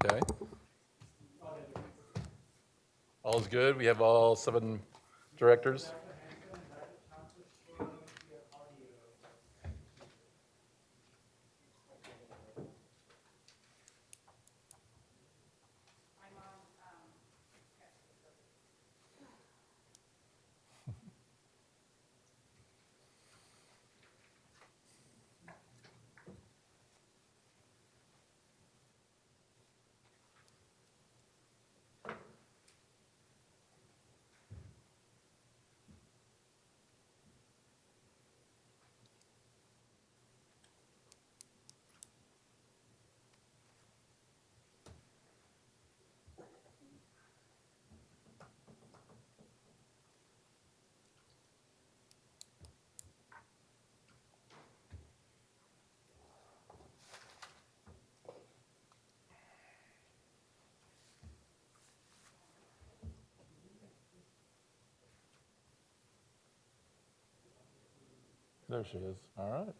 Okay. All is good. We have all 7 directors. There she is. All right.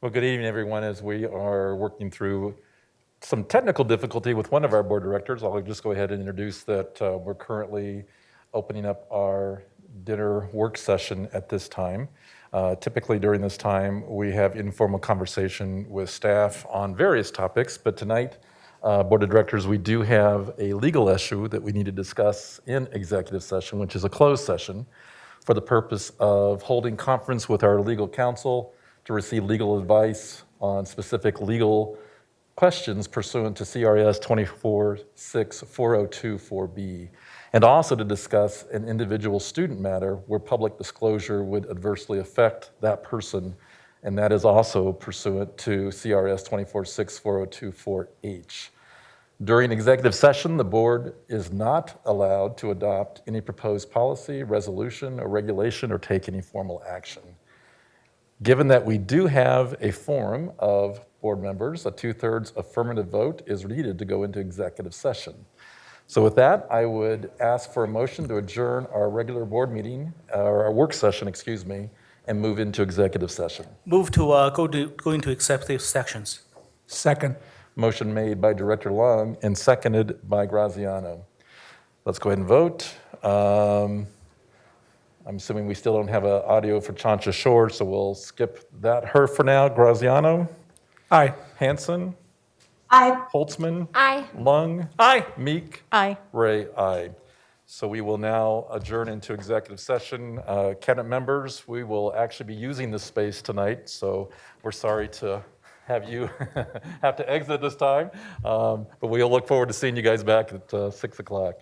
Well, good evening, everyone. As we are working through some technical difficulty with one of our board directors, I'll just go ahead and introduce that we're currently opening up our dinner work session at this time. Typically during this time, we have informal conversation with staff on various topics, but tonight, Board of Directors, we do have a legal issue that we need to discuss in executive session, which is a closed session for the purpose of holding conference with our legal counsel to receive legal advice on specific legal questions pursuant to CRS 24-6-4024B, and also to discuss an individual student matter where public disclosure would adversely affect that person, and that is also pursuant to CRS 24-6-4024H. During executive session, the board is not allowed to adopt any proposed policy, resolution, or regulation, or take any formal action. Given that we do have a quorum of board members, a 2/3 affirmative vote is needed to go into executive session. So with that, I would ask for a motion to adjourn our regular board meeting, or our work session, excuse me, and move into executive session. Move to go into executive sections. Second. Motion made by Director Long and seconded by Graziano. Let's go ahead and vote. I'm assuming we still don't have an audio for Chancha Shore, so we'll skip that. Her for now. Graziano? Aye. Hanson? Aye. Holtzman? Aye. Lung? Aye. Meek? Aye. Ray, aye. So we will now adjourn into executive session. Cabinet members, we will actually be using this space tonight, so we're sorry to have you have to exit this time. But we'll look forward to seeing you guys back at 6 o'clock.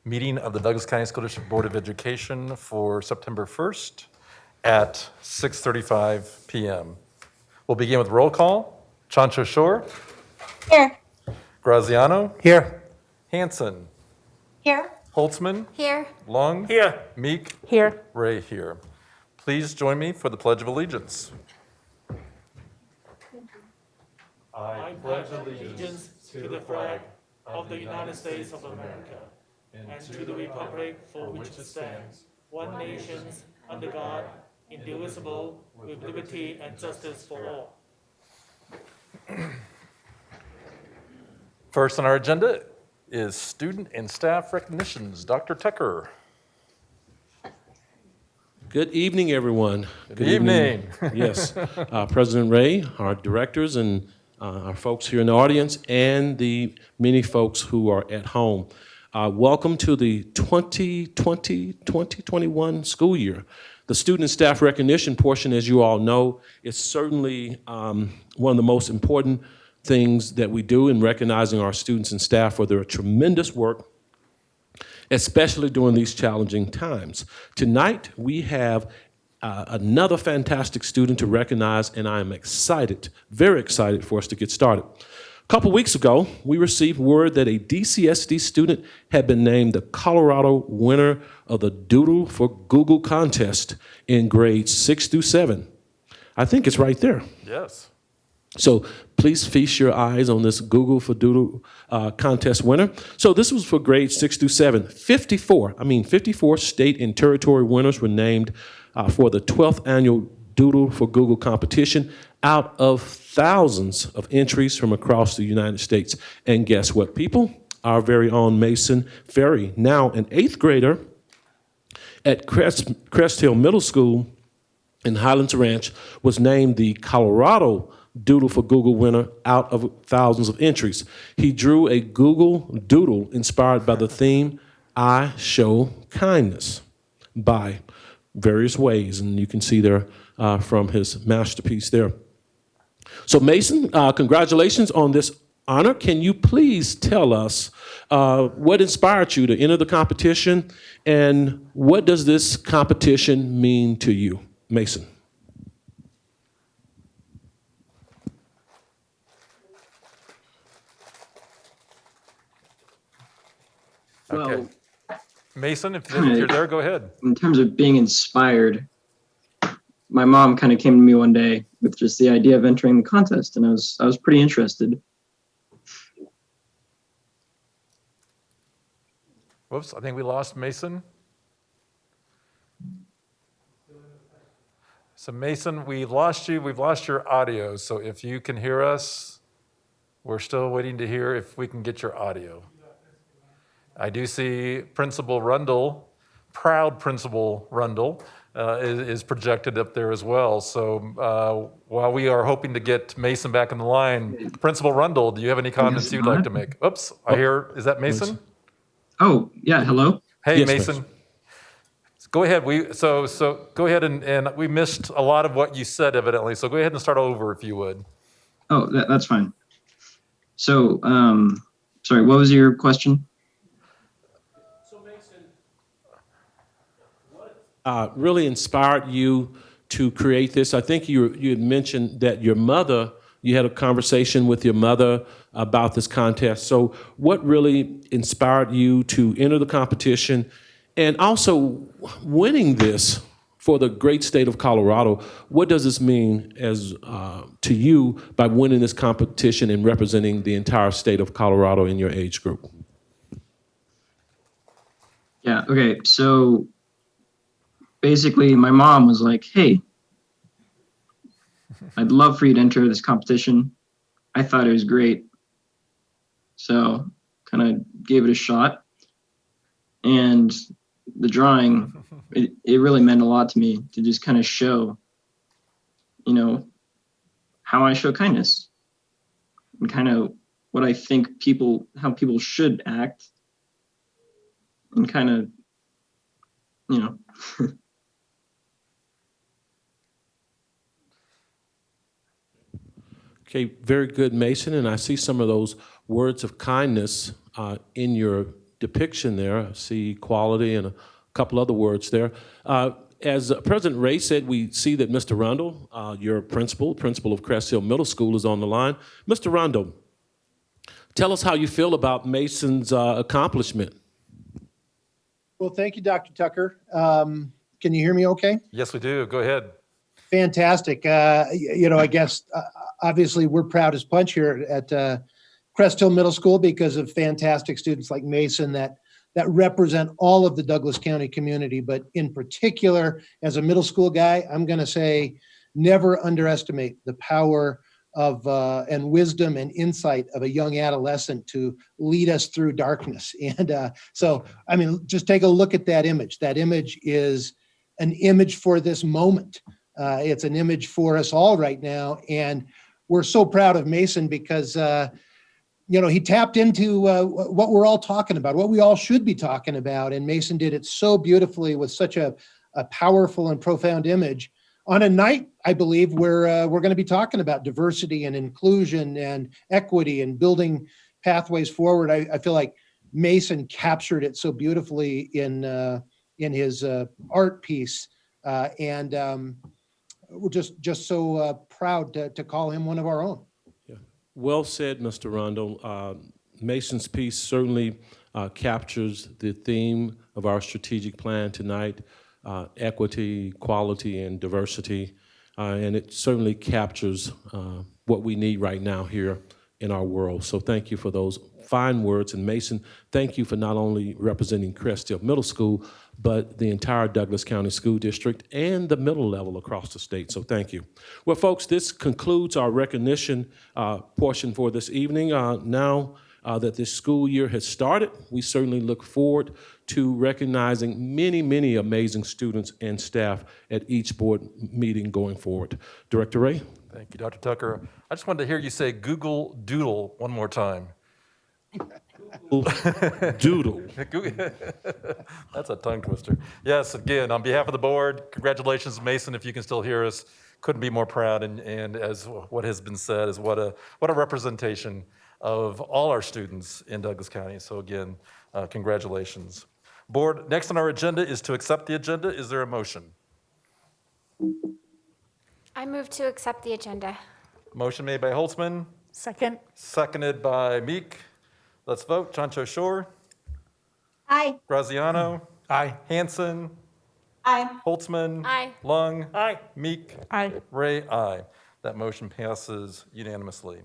meeting of the Douglas County School District Board of Education for September 1st at 6:35 p.m. We'll begin with roll call. Chancho Shore, Here. Graziano, Here. Hanson, Here. Holtzman, Here. Long, Here. Meek, Here. Ray here. Please join me for the Pledge of Allegiance. I pledge allegiance to the flag of the United States of America and to the republic for which it stands, one nation, under God, indivisible, with liberty and justice for all. First on our agenda is student and staff recognitions. Dr. Tucker. Good evening, everyone. Good evening. Yes, President Ray, our directors, and our folks here in the audience, and the many folks who are at home. Welcome to the 2020-2021 school year. The student and staff recognition portion, as you all know, is certainly one of the most important things that we do in recognizing our students and staff for their tremendous work, especially during these challenging times. Tonight, we have another fantastic student to recognize, and I am excited, very excited for us to get started. A couple weeks ago, we received word that a DCSD student had been named the Colorado winner of the Doodle for Google contest in grades 6 through 7. I think it's right there. Yes. So please feast your eyes on this Google for Doodle contest winner. So this was for grades 6 through 7. 54 state and territory winners were named for the 12th annual Doodle for Google competition out of thousands of entries from across the United States. And guess what, people? Our very own Mason Ferry, now an 8th grader at Crest Hill Middle School in Highlands Ranch, was named the Colorado Doodle for Google winner out of thousands of entries. He drew a Google Doodle inspired by the theme, I Show Kindness, by various ways, and you can see there from his masterpiece there. So Mason, congratulations on this honor. Can you please tell us what inspired you to enter the competition, and what does this competition mean to you, Mason? Okay. Well, Mason, if you're there, go ahead. in terms of being inspired, my mom kind of came to me one day with just the idea of entering the contest, and I was pretty interested. Whoops, I think we lost Mason. So Mason, we lost you. We've lost your audio. So if you can hear us, we're still waiting to hear if we can get your audio. I do see Principal Rundle, proud Principal Rundle, is projected up there as well. So while we are hoping to get Mason back in the line, Principal Rundle, do you have any comments you'd like to make? Oops, I hear, is that Mason? Oh, yeah, hello? Hey, Yes, Mason. Go ahead. So go ahead and we missed a lot of what you said evidently. So go ahead and start over if you would. Oh, that's fine. So, sorry, what was your question? So Mason, what really inspired you to create this? I think you had mentioned that you had a conversation with your mother about this contest. So what really inspired you to enter the competition, and also winning this for the great state of Colorado? What does this mean as to you by winning this competition and representing the entire state of Colorado in your age group? Yeah, okay, so basically my mom was like, hey, I'd love for you to enter this competition. I thought it was great. So kind of gave it a shot. And the drawing, it really meant a lot to me to just kind of show, how I show kindness and kind of what I think how people should act, and kind of, Okay, very good, Mason. And I see some of those words of kindness in your depiction there. I see equality and a couple other words there. As President Ray said, we see that Mr. Rundle, your principal of Crest Hill Middle School, is on the line. Mr. Rundle, tell us how you feel about Mason's accomplishment. Well, thank you, Dr. Tucker. Can you hear me okay? Yes, we do. Go ahead. Fantastic. I guess obviously we're proud as punch here at Crest Hill Middle School because of fantastic students like Mason that represent all of the Douglas County community. But in particular, as a middle school guy, I'm going to say never underestimate the power of and wisdom and insight of a young adolescent to lead us through darkness. And so, I mean, just take a look at that image. That image is an image for this moment. It's an image for us all right now. And we're so proud of Mason because, he tapped into what we're all talking about, what we all should be talking about. And Mason did it so beautifully with such a powerful and profound image on a night, I believe, where we're going to be talking about diversity and inclusion and equity and building pathways forward. I feel like Mason captured it so beautifully in his art piece. And we're just so proud to call him one of our own. Yeah. Well said, Mr. Rundle. Mason's piece certainly captures the theme of our strategic plan tonight, equity, equality, and diversity. And it certainly captures what we need right now here in our world. So thank you for those fine words. And Mason, thank you for not only representing Crest Hill Middle School, but the entire Douglas County School District and the middle level across the state. So thank you. Well, folks, this concludes our recognition portion for this evening. Now that this school year has started, we certainly look forward to recognizing many, many amazing students and staff at each board meeting going forward. Director Ray? Thank you, Dr. Tucker. I just wanted to hear you say Google Doodle one more time. Doodle. That's a tongue twister. Yes, again, on behalf of the board, congratulations, Mason, if you can still hear us. Couldn't be more proud, and as what has been said, is what a representation of all our students in Douglas County. So again, congratulations. Board, next on our agenda is to accept the agenda. Is there a motion? I move to accept the agenda. Motion made by Holtzman, Second. seconded by Meek. Let's vote. Chancho Shore, Aye. Graziano, Aye. Hanson, Aye. Holtzman. Aye. Lung. Aye. Meek. Aye. Ray, aye. That motion passes unanimously.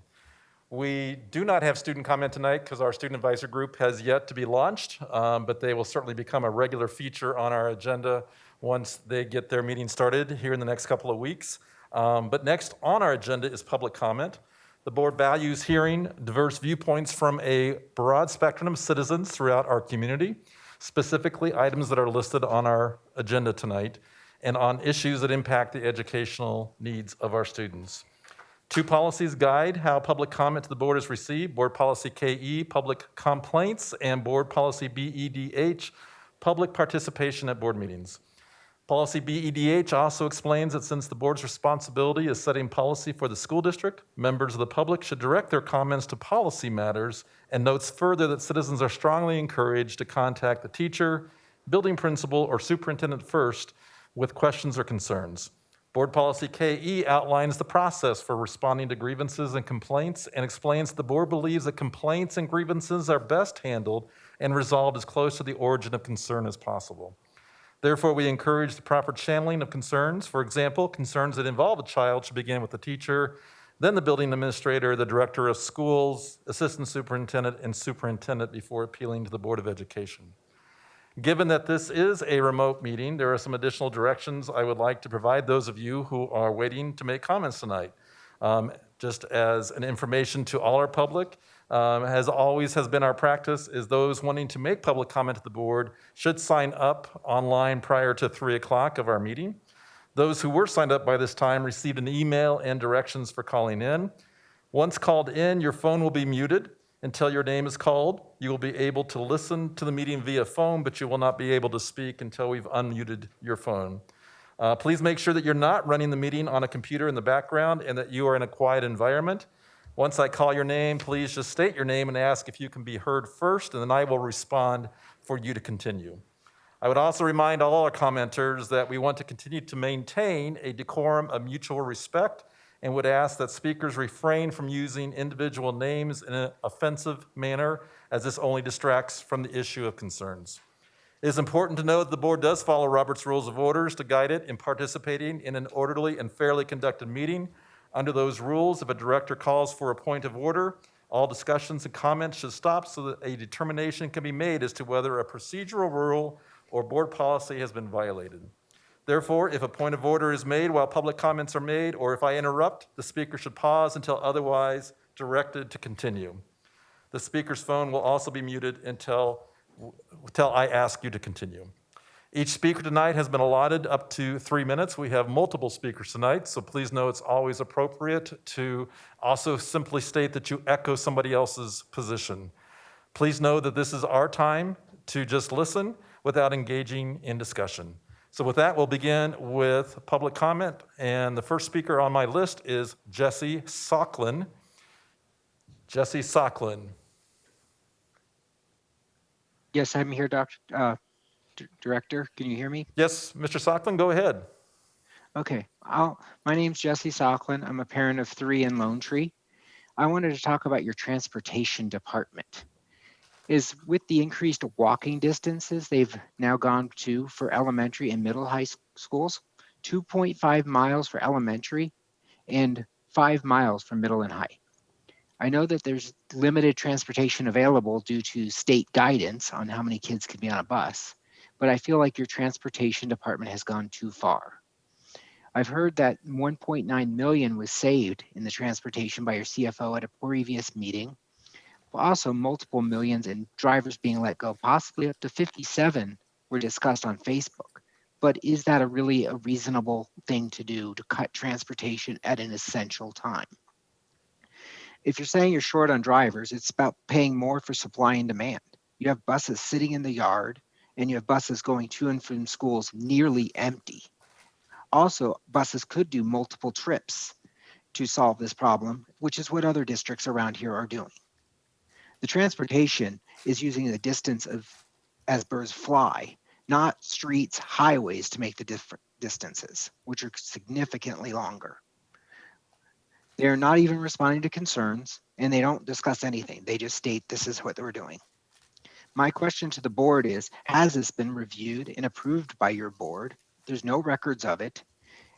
We do not have student comment tonight because our student advisor group has yet to be launched, but they will certainly become a regular feature on our agenda once they get their meeting started here in the next couple of weeks. But next on our agenda is public comment. The board values hearing diverse viewpoints from a broad spectrum of citizens throughout our community, specifically items that are listed on our agenda tonight, and on issues that impact the educational needs of our students. Two policies guide how public comment to the board is received: Board Policy KE, public complaints, and Board Policy BEDH, public participation at board meetings. Policy BEDH also explains that since the board's responsibility is setting policy for the school district, members of the public should direct their comments to policy matters, and notes further that citizens are strongly encouraged to contact the teacher, building principal, or superintendent first with questions or concerns. Board Policy KE outlines the process for responding to grievances and complaints and explains the board believes that complaints and grievances are best handled and resolved as close to the origin of concern as possible. Therefore, we encourage the proper channeling of concerns. For example, concerns that involve a child should begin with the teacher, then the building administrator, the director of schools, assistant superintendent, and superintendent before appealing to the Board of Education. Given that this is a remote meeting, there are some additional directions I would like to provide those of you who are waiting to make comments tonight. Just as an information to all our public, as always has been our practice, is those wanting to make public comment to the board should sign up online prior to 3 o'clock of our meeting. Those who were signed up by this time received an email and directions for calling in. Once called in, your phone will be muted until your name is called. You will be able to listen to the meeting via phone, but you will not be able to speak until we've unmuted your phone. Please make sure that you're not running the meeting on a computer in the background and that you are in a quiet environment. Once I call your name, please just state your name and ask if you can be heard first, and then I will respond for you to continue. I would also remind all our commenters that we want to continue to maintain a decorum of mutual respect and would ask that speakers refrain from using individual names in an offensive manner, as this only distracts from the issue of concerns. It is important to note that the board does follow Robert's Rules of Orders to guide it in participating in an orderly and fairly conducted meeting. Under those rules, if a director calls for a point of order, all discussions and comments should stop so that a determination can be made as to whether a procedural rule or board policy has been violated. Therefore, if a point of order is made while public comments are made, or if I interrupt, the speaker should pause until otherwise directed to continue. The speaker's phone will also be muted until I ask you to continue. Each speaker tonight has been allotted up to 3 minutes. We have multiple speakers tonight, so please know it's always appropriate to also simply state that you echo somebody else's position. Please know that this is our time to just listen without engaging in discussion. So with that, we'll begin with public comment, and the first speaker on my list is Jesse Socklin. Jesse Socklin. Yes, I'm here, Director. Can you hear me? Yes, Mr. Socklin, go ahead. Okay. My name's Jesse Socklin. I'm a parent of 3 in Lone Tree. I wanted to talk about your transportation department. With the increased walking distances they've now gone to for elementary and middle high schools, 2.5 miles for elementary and 5 miles for middle and high. I know that there's limited transportation available due to state guidance on how many kids can be on a bus, but I feel like your transportation department has gone too far. I've heard that 1.9 million was saved in the transportation by your CFO at a previous meeting, but also multiple millions in drivers being let go, possibly up to 57 were discussed on Facebook. But is that really a reasonable thing to do, to cut transportation at an essential time? If you're saying you're short on drivers, it's about paying more for supply and demand. You have buses sitting in the yard, and you have buses going to and from schools nearly empty. Also, buses could do multiple trips to solve this problem, which is what other districts around here are doing. The transportation is using the distance of as birds fly, not streets, highways to make the different distances, which are significantly longer. They're not even responding to concerns, and they don't discuss anything. They just state this is what we're doing. My question to the board is, has this been reviewed and approved by your board? There's no records of it,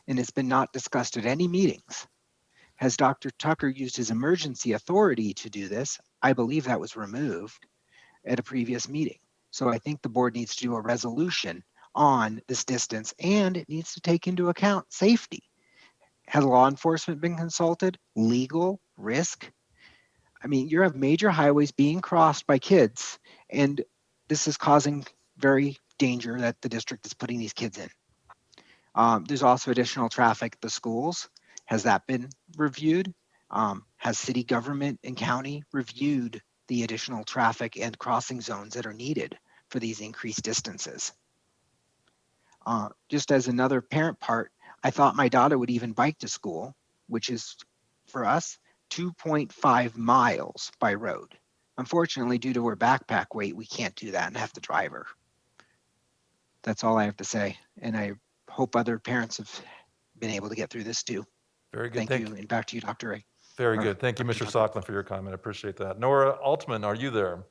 and it's been not discussed at any meetings. Has Dr. Tucker used his emergency authority to do this? I believe that was removed at a previous meeting. So I think the board needs to do a resolution on this distance, and it needs to take into account safety. Has law enforcement been consulted? Legal risk? I mean, you have major highways being crossed by kids, and this is causing very danger that the district is putting these kids in. There's also additional traffic at the schools. Has that been reviewed? Has city government and county reviewed the additional traffic and crossing zones that are needed for these increased distances? Just as another parent part, I thought my daughter would even bike to school, which is, for us, 2.5 miles by road. Unfortunately, due to her backpack weight, we can't do that and have to drive her. That's all I have to say. And I hope other parents have been able to get through this too. Very good. Thank you. And back to you, Dr. Ray. Very good. Thank you, Mr. Socklin, for your comment. I appreciate that. Nora Altman, are you there?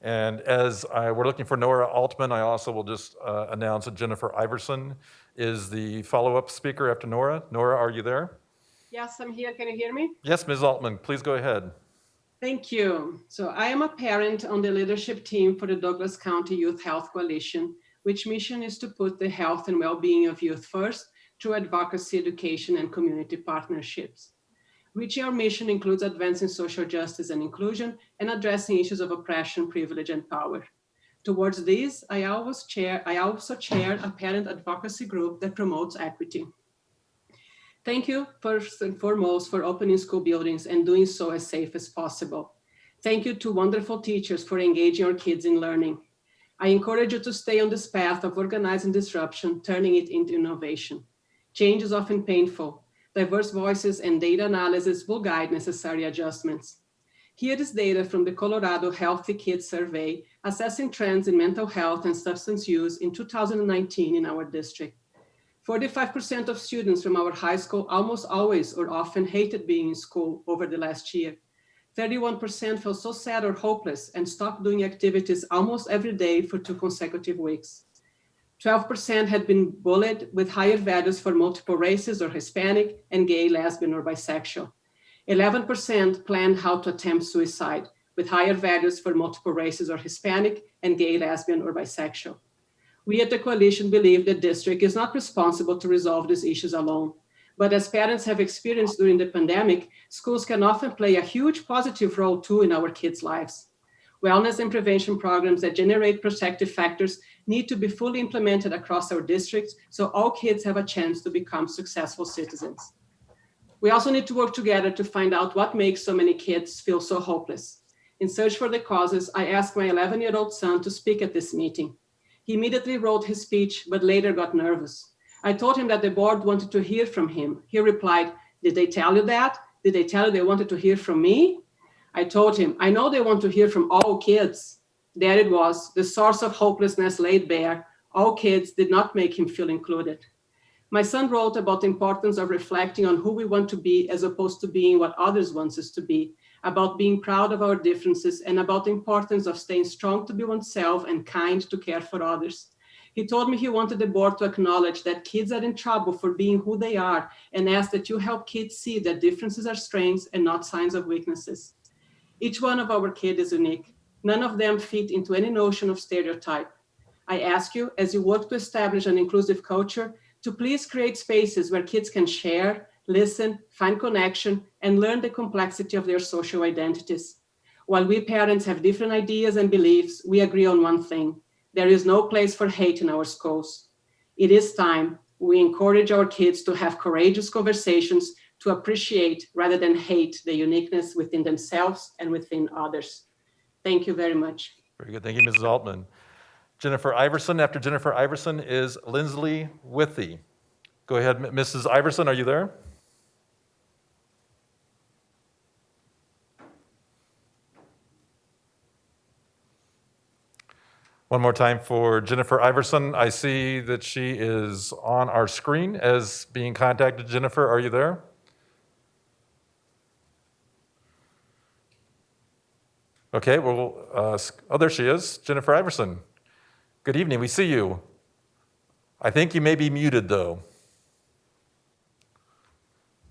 And as we're looking for Nora Altman, I also will just announce that Jennifer Iverson is the follow-up speaker after Nora. Nora, are you there? Yes, I'm here. Can you hear me? Yes, Ms. Altman, please go ahead. Thank you. So I am a parent on the leadership team for the Douglas County Youth Health Coalition, which mission is to put the health and well-being of youth first through advocacy, education, and community partnerships. Reaching our mission includes advancing social justice and inclusion and addressing issues of oppression, privilege, and power. Towards this, I also chair a parent advocacy group that promotes equity. Thank you first and foremost for opening school buildings and doing so as safe as possible. Thank you to wonderful teachers for engaging our kids in learning. I encourage you to stay on this path of organizing disruption, turning it into innovation. Change is often painful, Diverse voices and data analysis will guide necessary adjustments. Here is data from the Colorado Healthy Kids Survey assessing trends in mental health and substance use in 2019 in our district. 45% of students from our high school almost always or often hated being in school over the last year. 31% felt so sad or hopeless and stopped doing activities almost every day for 2 consecutive weeks. 12% had been bullied with higher values for multiple races or Hispanic and gay, lesbian, or bisexual. 11% planned how to attempt suicide with higher values for multiple races or Hispanic and gay, lesbian, or bisexual. We at the coalition believe the district is not responsible to resolve these issues alone. But as parents have experienced during the pandemic, schools can often play a huge positive role too in our kids' lives. Wellness and prevention programs that generate protective factors need to be fully implemented across our districts so all kids have a chance to become successful citizens. We also need to work together to find out what makes so many kids feel so hopeless. In search for the causes, I asked my 11-year-old son to speak at this meeting. He immediately wrote his speech, but later got nervous. I told him that the board wanted to hear from him. He replied, "Did they tell you that? Did they tell you they wanted to hear from me?" I told him, "I know they want to hear from all kids." There it was, the source of hopelessness laid bare. All kids did not make him feel included. My son wrote about the importance of reflecting on who we want to be as opposed to being what others want us to be, about being proud of our differences, and about the importance of staying strong to be oneself and kind to care for others. He told me he wanted the board to acknowledge that kids are in trouble for being who they are and asked that you help kids see that differences are strengths and not signs of weaknesses. Each one of our kids is unique. None of them fit into any notion of stereotype. I ask you, as you work to establish an inclusive culture, to please create spaces where kids can share, listen, find connection, and learn the complexity of their social identities. While we parents have different ideas and beliefs, we agree on one thing. There is no place for hate in our schools. It is time we encourage our kids to have courageous conversations, to appreciate rather than hate the uniqueness within themselves and within others. Thank you very much. Very good. Thank you, Mrs. Altman. Jennifer Iverson. After Jennifer Iverson is Lindsley Withy. Go ahead, Mrs. Iverson, are you there? One more time for Jennifer Iverson. I see that she is on our screen as being contacted. Jennifer, are you there? Okay, well, oh, there she is, Jennifer Iverson. Good evening, we see you. I think you may be muted, though.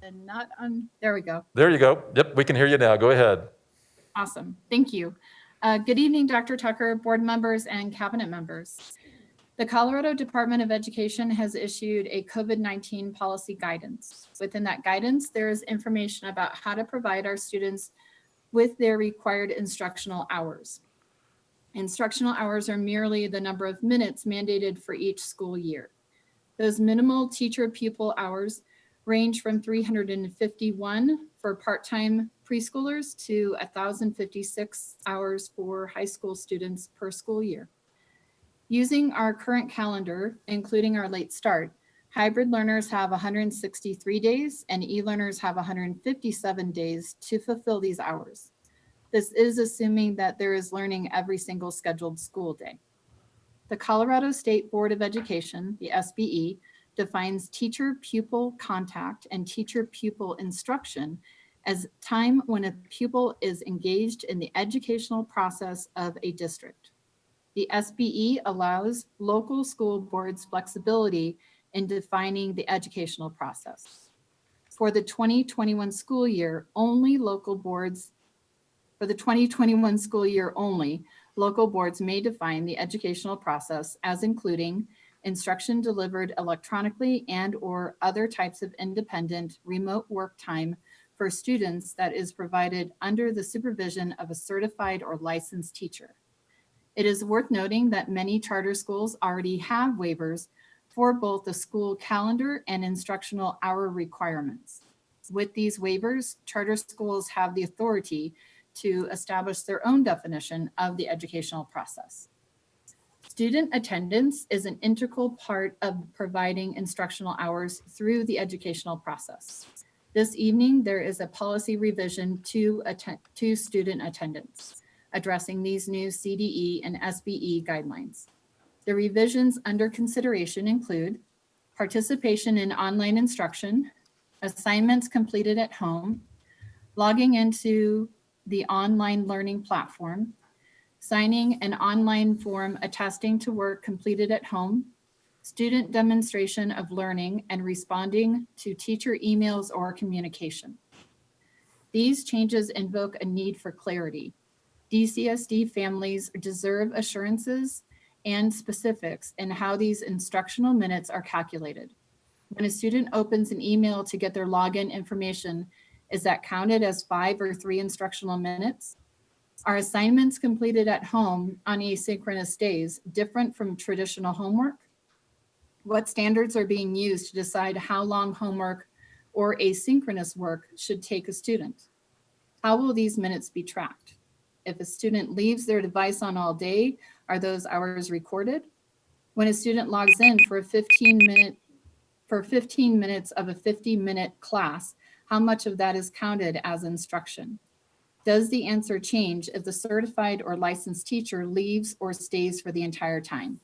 And not on, there we go. There you go. Yep, we can hear you now. Go ahead. Awesome. Thank you. Good evening, Dr. Tucker, board members, and cabinet members. The Colorado Department of Education has issued a COVID-19 policy guidance. Within that guidance, there is information about how to provide our students with their required instructional hours. Instructional hours are merely the number of minutes mandated for each school year. Those minimal teacher-pupil hours range from 351 for part-time preschoolers to 1,056 hours for high school students per school year. Using our current calendar, including our late start, hybrid learners have 163 days and e-learners have 157 days to fulfill these hours. This is assuming that there is learning every single scheduled school day. The Colorado State Board of Education, the SBE, defines teacher-pupil contact and teacher-pupil instruction as time when a pupil is engaged in the educational process of a district. The SBE allows local school boards flexibility in defining the educational process. For the 2021 school year, local boards may define the educational process as including instruction delivered electronically and/or other types of independent remote work time for students that is provided under the supervision of a certified or licensed teacher. It is worth noting that many charter schools already have waivers for both the school calendar and instructional hour requirements. With these waivers, charter schools have the authority to establish their own definition of the educational process. Student attendance is an integral part of providing instructional hours through the educational process. This evening, there is a policy revision to student attendance, addressing these new CDE and SBE guidelines. The revisions under consideration include participation in online instruction, assignments completed at home, logging into the online learning platform, signing an online form attesting to work completed at home, student demonstration of learning, and responding to teacher emails or communication. These changes invoke a need for clarity. DCSD families deserve assurances and specifics in how these instructional minutes are calculated. When a student opens an email to get their login information, is that counted as 5 or 3 instructional minutes? Are assignments completed at home on asynchronous days different from traditional homework? What standards are being used to decide how long homework or asynchronous work should take a student? How will these minutes be tracked? If a student leaves their device on all day, are those hours recorded? When a student logs in for 15 minutes of a 50-minute class, how much of that is counted as instruction? Does the answer change if the certified or licensed teacher leaves or stays for the entire time?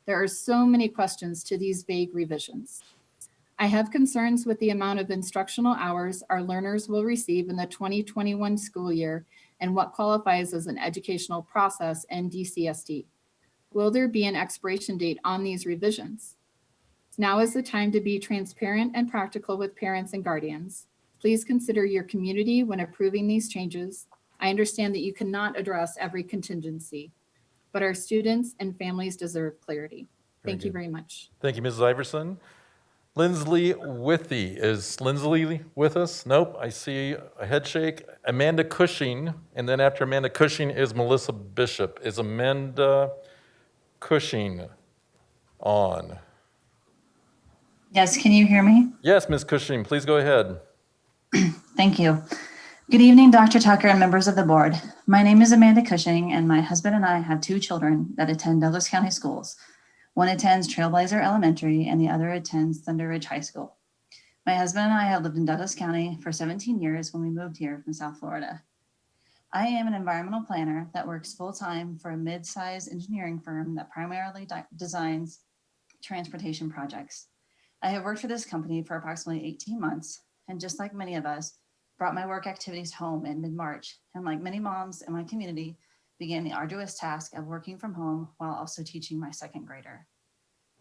There are so many questions to these vague revisions. I have concerns with the amount of instructional hours our learners will receive in the 2021 school year and what qualifies as an educational process in DCSD. Will there be an expiration date on these revisions? Now is the time to be transparent and practical with parents and guardians. Please consider your community when approving these changes. I understand that you cannot address every contingency, but our students and families deserve clarity. Thank you very much. Thank you, Mrs. Iverson. Lindsley Withy. Is Lindsley with us? Nope, I see a head shake. Amanda Cushing, and then after Amanda Cushing is Melissa Bishop. Is Amanda Cushing on? Yes, can you hear me? Yes, Ms. Cushing, please go ahead. Thank you. Good evening, Dr. Tucker and members of the board. My name is Amanda Cushing, and my husband and I have 2 children that attend Douglas County schools. One attends Trailblazer Elementary and the other attends Thunder Ridge High School. My husband and I have lived in Douglas County for 17 years when we moved here from South Florida. I am an environmental planner that works full-time for a mid-sized engineering firm that primarily designs transportation projects. I have worked for this company for approximately 18 months, and just like many of us, brought my work activities home in mid-March, and like many moms in my community, began the arduous task of working from home while also teaching my 2nd grader.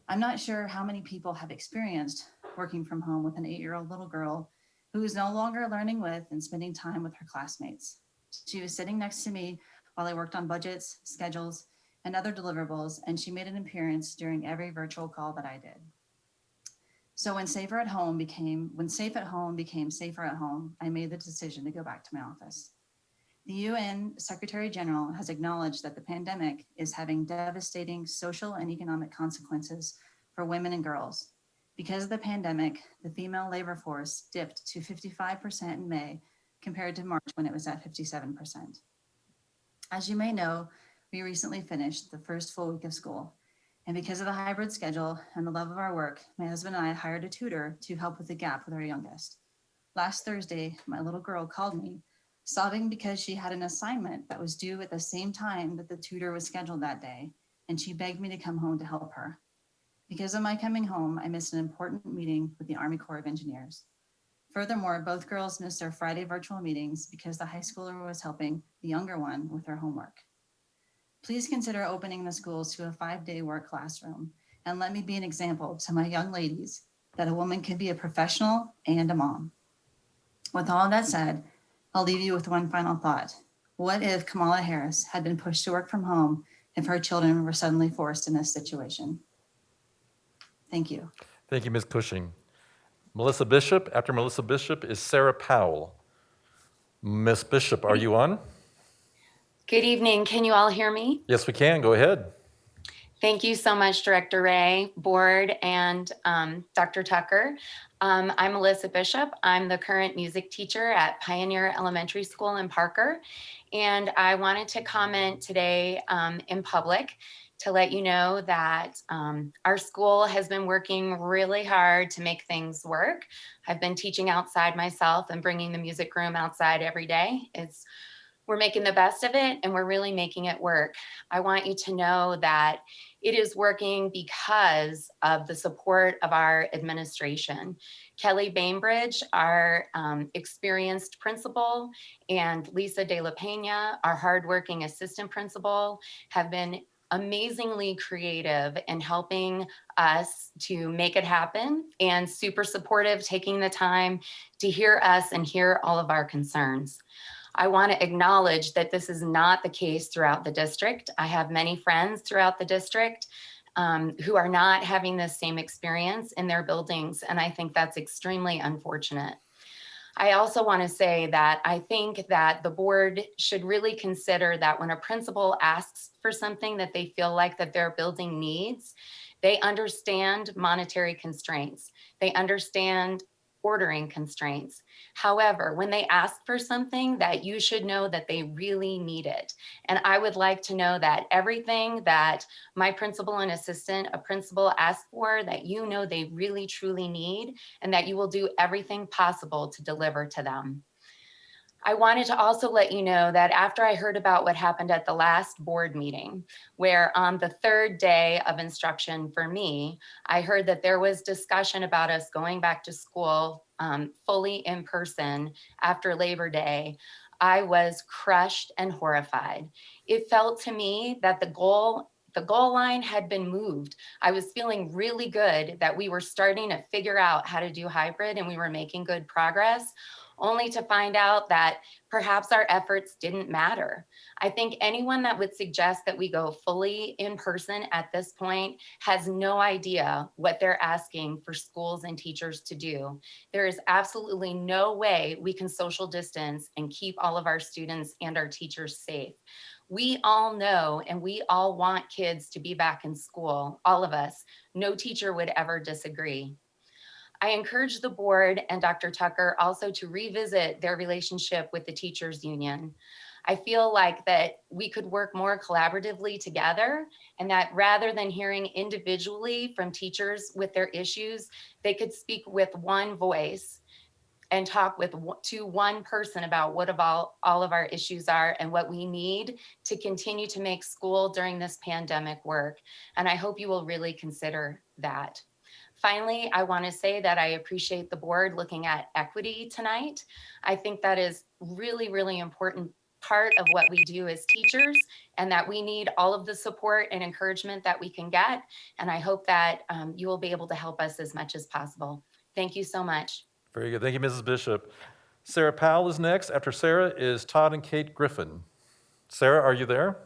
I'm not sure how many people have experienced working from home with an 8-year-old little girl who is no longer learning with and spending time with her classmates. She was sitting next to me while I worked on budgets, schedules, and other deliverables, and she made an appearance during every virtual call that I did. So when safe at home became safer at home, I made the decision to go back to my office. The UN Secretary General has acknowledged that the pandemic is having devastating social and economic consequences for women and girls. Because of the pandemic, the female labor force dipped to 55% in May compared to March when it was at 57%. As you may know, we recently finished the first full week of school. And because of the hybrid schedule and the love of our work, my husband and I hired a tutor to help with the gap with our youngest. Last Thursday, my little girl called me, sobbing because she had an assignment that was due at the same time that the tutor was scheduled that day, and she begged me to come home to help her. Because of my coming home, I missed an important meeting with the Army Corps of Engineers. Furthermore, both girls missed their Friday virtual meetings because the high schooler was helping the younger one with her homework. Please consider opening the schools to a 5-day work classroom, and let me be an example to my young ladies that a woman can be a professional and a mom. With all that said, I'll leave you with one final thought. What if Kamala Harris had been pushed to work from home if her children were suddenly forced in this situation? Thank you. Thank you, Ms. Cushing. Melissa Bishop. After Melissa Bishop is Sarah Powell. Ms. Bishop, are you on? Good evening. Can you all hear me? Yes, we can. Go ahead. Thank you so much, Director Ray, board, and Dr. Tucker. I'm Melissa Bishop. I'm the current music teacher at Pioneer Elementary School in Parker. And I wanted to comment today in public to let you know that our school has been working really hard to make things work. I've been teaching outside myself and bringing the music room outside every day. We're making the best of it and we're really making it work. I want you to know that it is working because of the support of our administration. Kelly Bainbridge, our experienced principal, and Lisa De La Pena, our hardworking assistant principal, have been amazingly creative in helping us to make it happen and super supportive, taking the time to hear us and hear all of our concerns. I want to acknowledge that this is not the case throughout the district. I have many friends throughout the district who are not having this same experience in their buildings, and I think that's extremely unfortunate. I also want to say that I think that the board should really consider that when a principal asks for something that they feel like that their building needs, they understand monetary constraints. They understand ordering constraints. However, when they ask for something, that you should know that they really need it. And I would like to know that everything that my principal and assistant, a principal, ask for, that you know they really truly need, and that you will do everything possible to deliver to them. I wanted to also let you know that after I heard about what happened at the last board meeting, where on the third day of instruction for me, I heard that there was discussion about us going back to school fully in person after Labor Day, I was crushed and horrified. It felt to me that the goal line had been moved. I was feeling really good that we were starting to figure out how to do hybrid and we were making good progress, only to find out that perhaps our efforts didn't matter. I think anyone that would suggest that we go fully in person at this point has no idea what they're asking for schools and teachers to do. There is absolutely no way we can social distance and keep all of our students and our teachers safe. We all know and we all want kids to be back in school, all of us. No teacher would ever disagree. I encourage the board and Dr. Tucker also to revisit their relationship with the teachers union. I feel like that we could work more collaboratively together, and that rather than hearing individually from teachers with their issues, they could speak with one voice and talk to one person about what all of our issues are and what we need to continue to make school during this pandemic work. And I hope you will really consider that. Finally, I want to say that I appreciate the board looking at equity tonight. I think that is really, really important part of what we do as teachers, and that we need all of the support and encouragement that we can get. And I hope that you will be able to help us as much as possible. Thank you so much. Very good. Thank you, Mrs. Bishop. Sarah Powell is next. After Sarah is Todd and Kate Griffin. Sarah, are you there?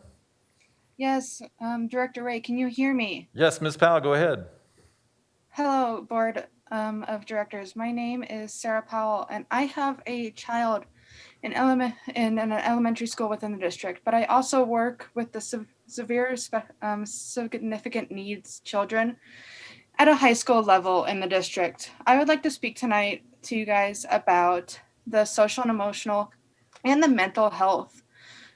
Yes, Director Ray, can you hear me? Yes, Ms. Powell, go ahead. Hello, Board of Directors. My name is Sarah Powell, and I have a child in an elementary school within the district, but I also work with the severe significant needs children at a high school level in the district. I would like to speak tonight to you guys about the social and emotional and the mental health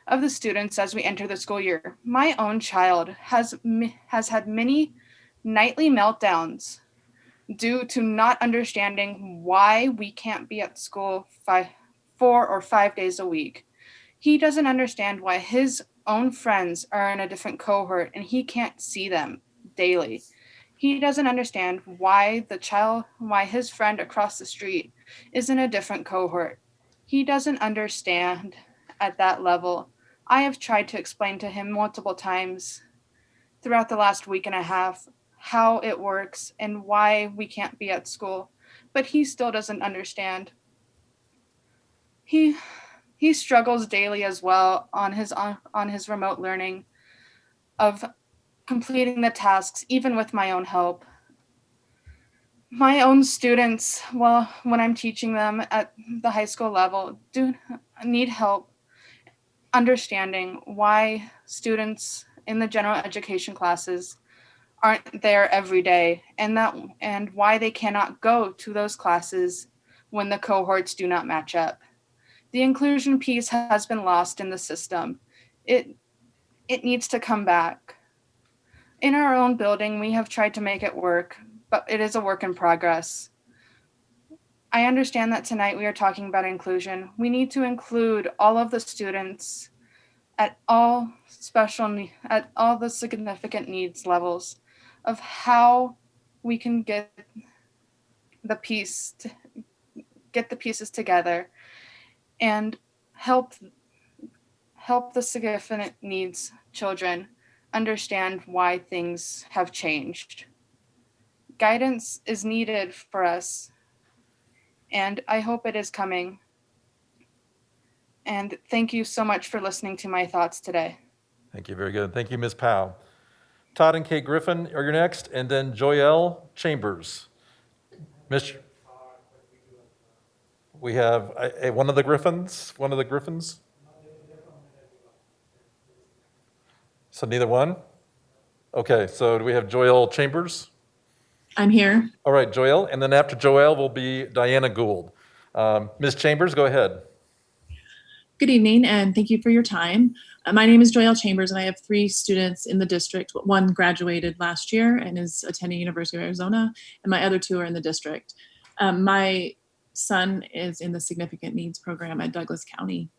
of the students as we enter the school year. My own child has had many nightly meltdowns due to not understanding why we can't be at school 4 or 5 days a week. He doesn't understand why his own friends are in a different cohort and he can't see them daily. He doesn't understand why his friend across the street is in a different cohort. He doesn't understand at that level. I have tried to explain to him multiple times throughout the last week and a half how it works and why we can't be at school, but he still doesn't understand. He struggles daily as well on his remote learning of completing the tasks, even with my own help. My own students, well, when I'm teaching them at the high school level, do need help understanding why students in the general education classes aren't there every day, and why they cannot go to those classes when the cohorts do not match up. The inclusion piece has been lost in the system. It needs to come back. in our own building, we have tried to make it work, but it is a work in progress. I understand that tonight we are talking about inclusion. We need to include all of the students at all at all the significant needs levels of how we can get the pieces together and help the significant needs children understand why things have changed. Guidance is needed for us, and I hope it is coming. And thank you so much for listening to my thoughts today. Thank you, very good. Thank you, Ms. Powell. Todd and Kate Griffin are your next, and then Joyelle Chambers. Mr. We have one of the Griffins, So neither one? Okay, so do we have Joyelle Chambers? I'm here. All right, Joyelle, and then after Joyelle will be Diana Gould. Ms. Chambers, go ahead. Good evening, and thank you for your time. My name is Joyelle Chambers, and I have 3 students in the district. One graduated last year and is attending University of Arizona, and my other 2 are in the district. My son is in the significant needs program at Douglas County.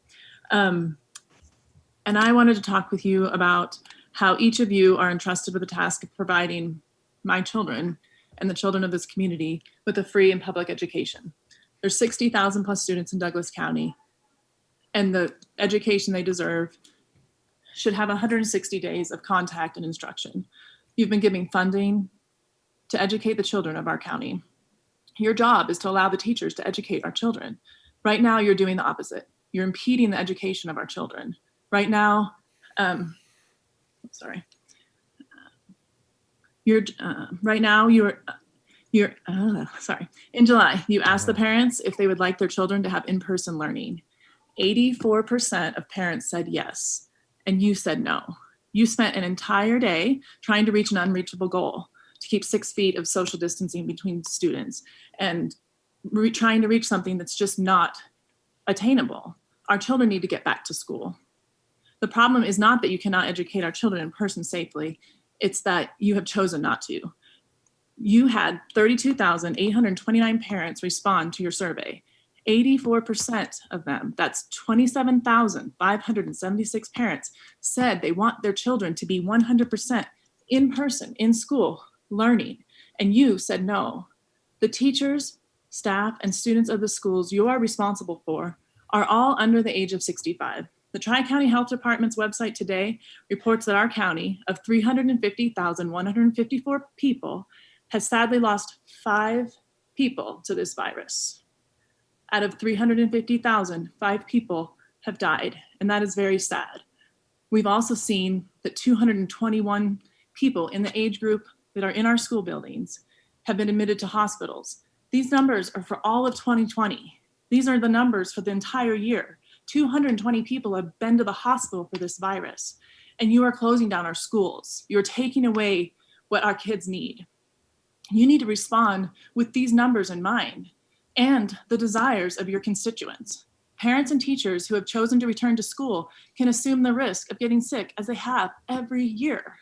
And I wanted to talk with you about how each of you are entrusted with the task of providing my children and the children of this community with a free and public education. There's 60,000 plus students in Douglas County, and the education they deserve should have 160 days of contact and instruction. You've been giving funding to educate the children of our county. Your job is to allow the teachers to educate our children. Right now, you're doing the opposite. You're impeding the education of our children. Right now, in July, you asked the parents if they would like their children to have in-person learning. 84% of parents said yes, and you said no. You spent an entire day trying to reach an unreachable goal, to keep 6 feet of social distancing between students, and trying to reach something that's just not attainable. Our children need to get back to school. The problem is not that you cannot educate our children in person safely, it's that you have chosen not to. You had 32,829 parents respond to your survey. 84% of them, that's 27,576 parents, said they want their children to be 100% in person, in school, learning, and you said no. The teachers, staff, and students of the schools you are responsible for are all under the age of 65. The Tri-County Health Department's website today reports that our county of 350,154 people has sadly lost 5 people to this virus. Out of 350,000, 5 people have died, and that is very sad. We've also seen that 221 people in the age group that are in our school buildings have been admitted to hospitals. These numbers are for all of 2020. These are the numbers for the entire year. 220 people have been to the hospital for this virus, and you are closing down our schools. You're taking away what our kids need. You need to respond with these numbers in mind and the desires of your constituents. Parents and teachers who have chosen to return to school can assume the risk of getting sick as they have every year.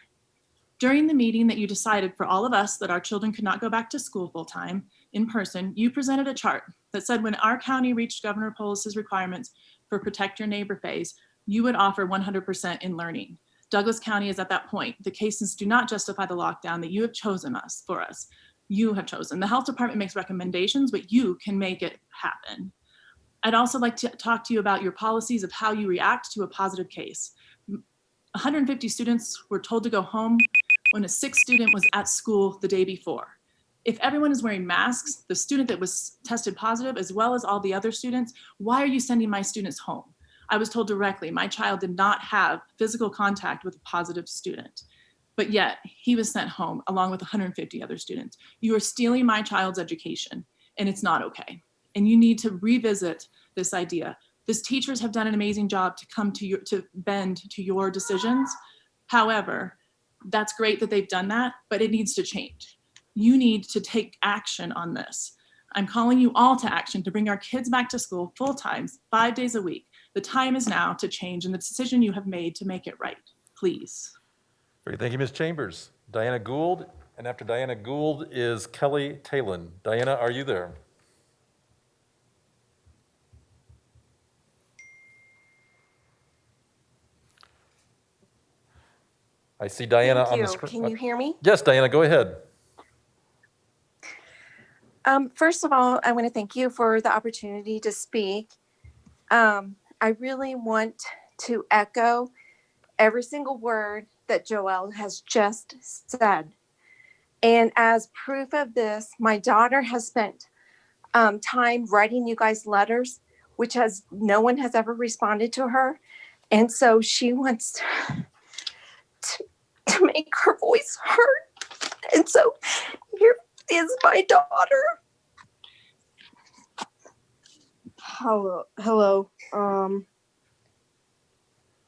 During the meeting that you decided for all of us that our children could not go back to school full-time in person, you presented a chart that said when our county reached Governor Polis's requirements for Protect Your Neighbor phase, you would offer 100% in learning. Douglas County is at that point. The cases do not justify the lockdown that you have chosen for us. You have chosen. The health department makes recommendations, but you can make it happen. I'd also like to talk to you about your policies of how you react to a positive case. 150 students were told to go home when a 6th student was at school the day before. If everyone is wearing masks, the student that was tested positive, as well as all the other students, why are you sending my students home? I was told directly, my child did not have physical contact with a positive student, but yet he was sent home along with 150 other students. You are stealing my child's education, and it's not okay. And you need to revisit this idea. These teachers have done an amazing job to bend to your decisions. However, that's great that they've done that, but it needs to change. You need to take action on this. I'm calling you all to action to bring our kids back to school full time, 5 days a week. The time is now to change, and the decision you have made to make it right. Please. Great, thank you, Ms. Chambers. Diana Gould, and after Diana Gould is Kelly Talon. Diana, are you there? I see Diana on the screen. Can you hear me? Yes, Diana, go ahead. First of all, I want to thank you for the opportunity to speak. I really want to echo every single word that Joelle has just said. And as proof of this, my daughter has spent time writing you guys letters, which no one has ever responded to her. And so she wants to make her voice heard. And so here is my daughter. Hello.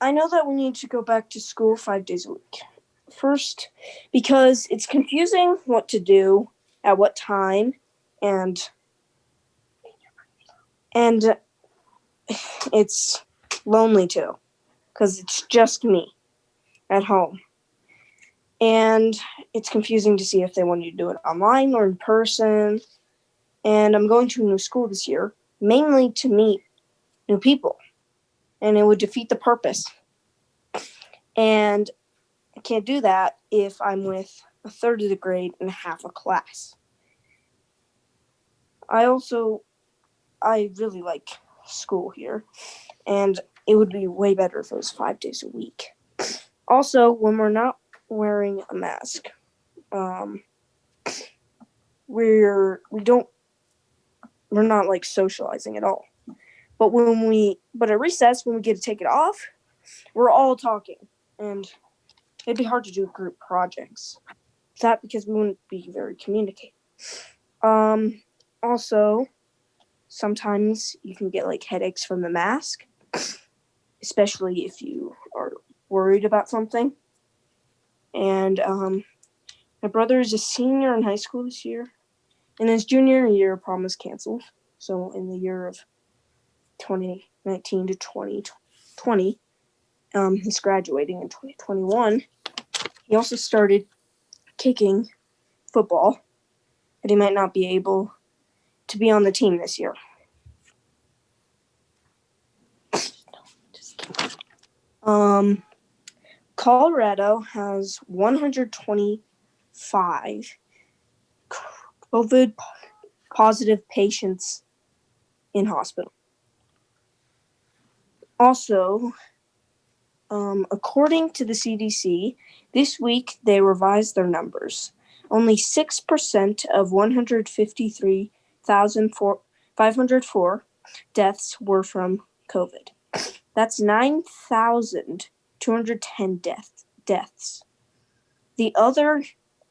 I know that we need to go back to school 5 days a week. First, because it's confusing what to do at what time, and it's lonely too, because it's just me at home. And it's confusing to see if they want you to do it online or in person. And I'm going to a new school this year, mainly to meet new people. And it would defeat the purpose. And I can't do that if I'm with a third of the grade and half a class. I really like school here. And it would be way better if it was 5 days a week. Also, when we're not wearing a mask, we're not like socializing at all. But at recess, when we get to take it off, we're all talking, and it'd be hard to do group projects. That because we wouldn't be very communicative. Also, sometimes you can get like headaches from the mask, especially if you are worried about something. And my brother is a senior in high school this year, and his junior year prom was canceled. So in the year of 2019 to 2020, he's graduating in 2021. He also started kicking football, but he might not be able to be on the team this year. Colorado has 125 COVID positive patients in hospital. Also, according to the CDC, this week they revised their numbers. Only 6% of 153,504 deaths were from COVID. That's 9,210 deaths. The other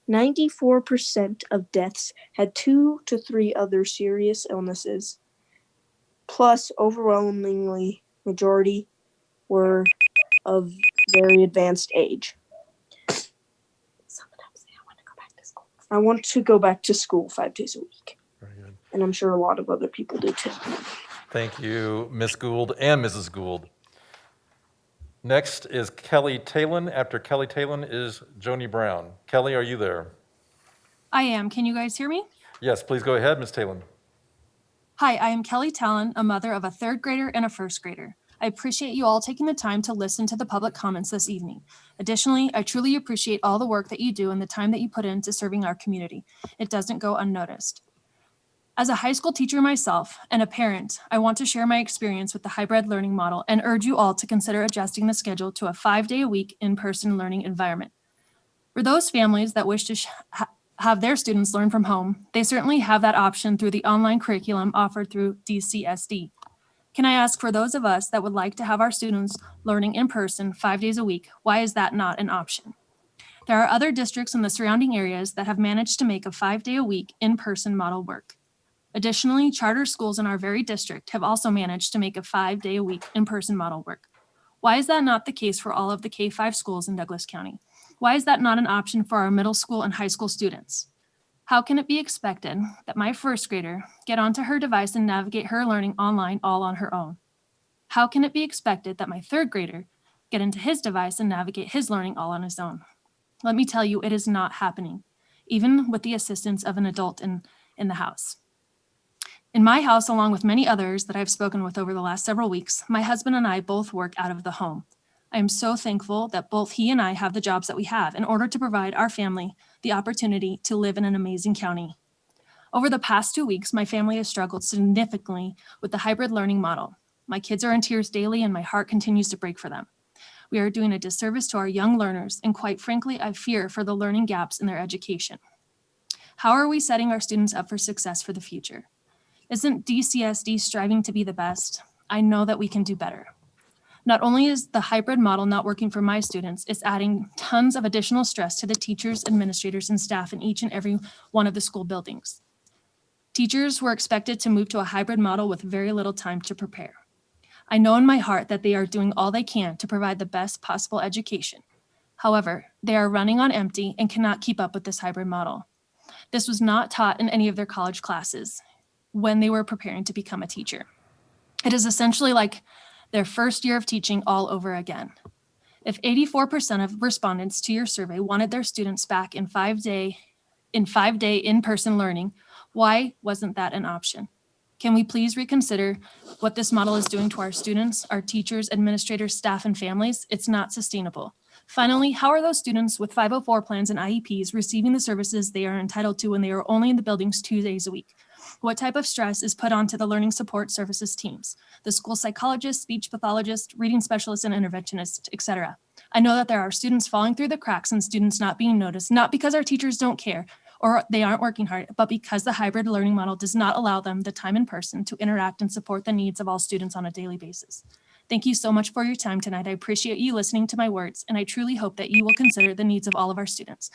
94% of deaths had 2 to 3 other serious illnesses, plus overwhelmingly majority were of very advanced age. I want to go back to school 5 days a week. Very good. And I'm sure a lot of other people do too. Thank you, Ms. Gould and Mrs. Gould. Next is Kelly Talon. After Kelly Talon is Joni Brown. Kelly, are you there? I am. Can you guys hear me? Yes, please go ahead, Ms. Talon. Hi, I am Kelly Talon, a mother of a third grader and a first grader. I appreciate you all taking the time to listen to the public comments this evening. Additionally, I truly appreciate all the work that you do and the time that you put into serving our community. It doesn't go unnoticed. As a high school teacher myself and a parent, I want to share my experience with the hybrid learning model and urge you all to consider adjusting the schedule to a 5-day-a-week in-person learning environment. For those families that wish to have their students learn from home, they certainly have that option through the online curriculum offered through DCSD. Can I ask, for those of us that would like to have our students learning in person 5 days a week, why is that not an option? There are other districts in the surrounding areas that have managed to make a 5-day-a-week in-person model work. Additionally, charter schools in our very district have also managed to make a 5-day-a-week in-person model work. Why is that not the case for all of the K-5 schools in Douglas County? Why is that not an option for our middle school and high school students? How can it be expected that my first grader get onto her device and navigate her learning online all on her own? How can it be expected that my third grader get into his device and navigate his learning all on his own? Let me tell you, it is not happening, even with the assistance of an adult in the house. In my house, along with many others that I've spoken with over the last several weeks, my husband and I both work out of the home. I am so thankful that both he and I have the jobs that we have in order to provide our family the opportunity to live in an amazing county. Over the past 2 weeks, my family has struggled significantly with the hybrid learning model. My kids are in tears daily and my heart continues to break for them. We are doing a disservice to our young learners, and quite frankly, I fear for the learning gaps in their education. How are we setting our students up for success for the future? Isn't DCSD striving to be the best? I know that we can do better. Not only is the hybrid model not working for my students, it's adding tons of additional stress to the teachers, administrators, and staff in each and every one of the school buildings. Teachers were expected to move to a hybrid model with very little time to prepare. I know in my heart that they are doing all they can to provide the best possible education. However, they are running on empty and cannot keep up with this hybrid model. This was not taught in any of their college classes when they were preparing to become a teacher. It is essentially like their first year of teaching all over again. If 84% of respondents to your survey wanted their students back in 5-day in-person learning, why wasn't that an option? Can we please reconsider what this model is doing to our students, our teachers, administrators, staff, and families? It's not sustainable. Finally, how are those students with 504 plans and IEPs receiving the services they are entitled to when they are only in the buildings 2 days a week? What type of stress is put onto the learning support services teams, the school psychologist, speech pathologist, reading specialist, and interventionist, etc.? I know that there are students falling through the cracks and students not being noticed, not because our teachers don't care or they aren't working hard, but because the hybrid learning model does not allow them the time in person to interact and support the needs of all students on a daily basis. Thank you so much for your time tonight. I appreciate you listening to my words, and I truly hope that you will consider the needs of all of our students.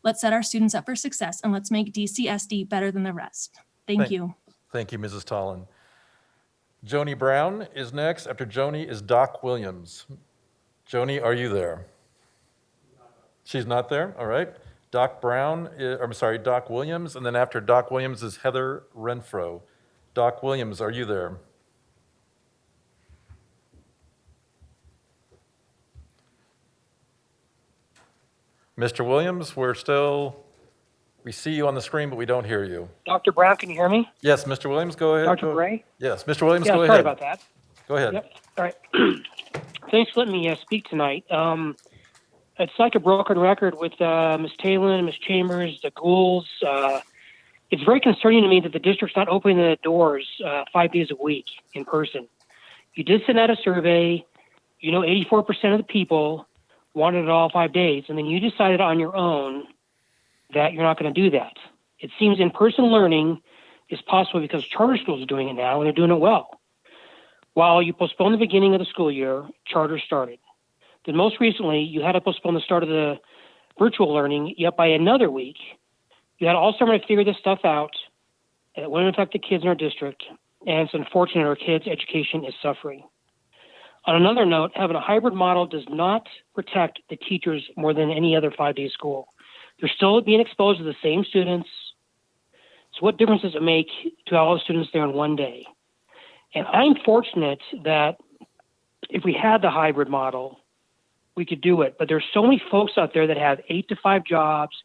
Let's set our students up for success, and let's make DCSD better than the rest. Thank you. Thank you, Mrs. Tolan. Joni Brown is next. After Joni is Doc Williams. Joni, are you there? She's not there? All right. Doc Williams, and then after Doc Williams is Heather Renfro. Doc Williams, are you there? Mr. Williams, we see you on the screen, but we don't hear you. Dr. Brown, can you hear me? Yes, Mr. Williams, go ahead. Dr. Gray? Yes, Mr. Williams, Yeah, go ahead. sorry about that. Go ahead. Yep. All right. Thanks for letting me speak tonight. It's like a broken record with Ms. Talon, Ms. Chambers, the Goulds. It's very concerning to me that the district's not opening the doors 5 days a week in person. You did send out a survey. 84% of the people wanted it all 5 days, and then you decided on your own that you're not going to do that. It seems in-person learning is possible because charter schools are doing it now, and they're doing it well. While you postponed the beginning of the school year, charter started. Then most recently, you had to postpone the start of the virtual learning yet by another week. You had all summer to figure this stuff out, and it wouldn't affect the kids in our district, and it's unfortunate our kids' education is suffering. On another note, having a hybrid model does not protect the teachers more than any other 5-day school. They're still being exposed to the same students. So what difference does it make to all the students there in 1 day? And I'm fortunate that if we had the hybrid model, we could do it. But there's so many folks out there that have 8 to 5 jobs,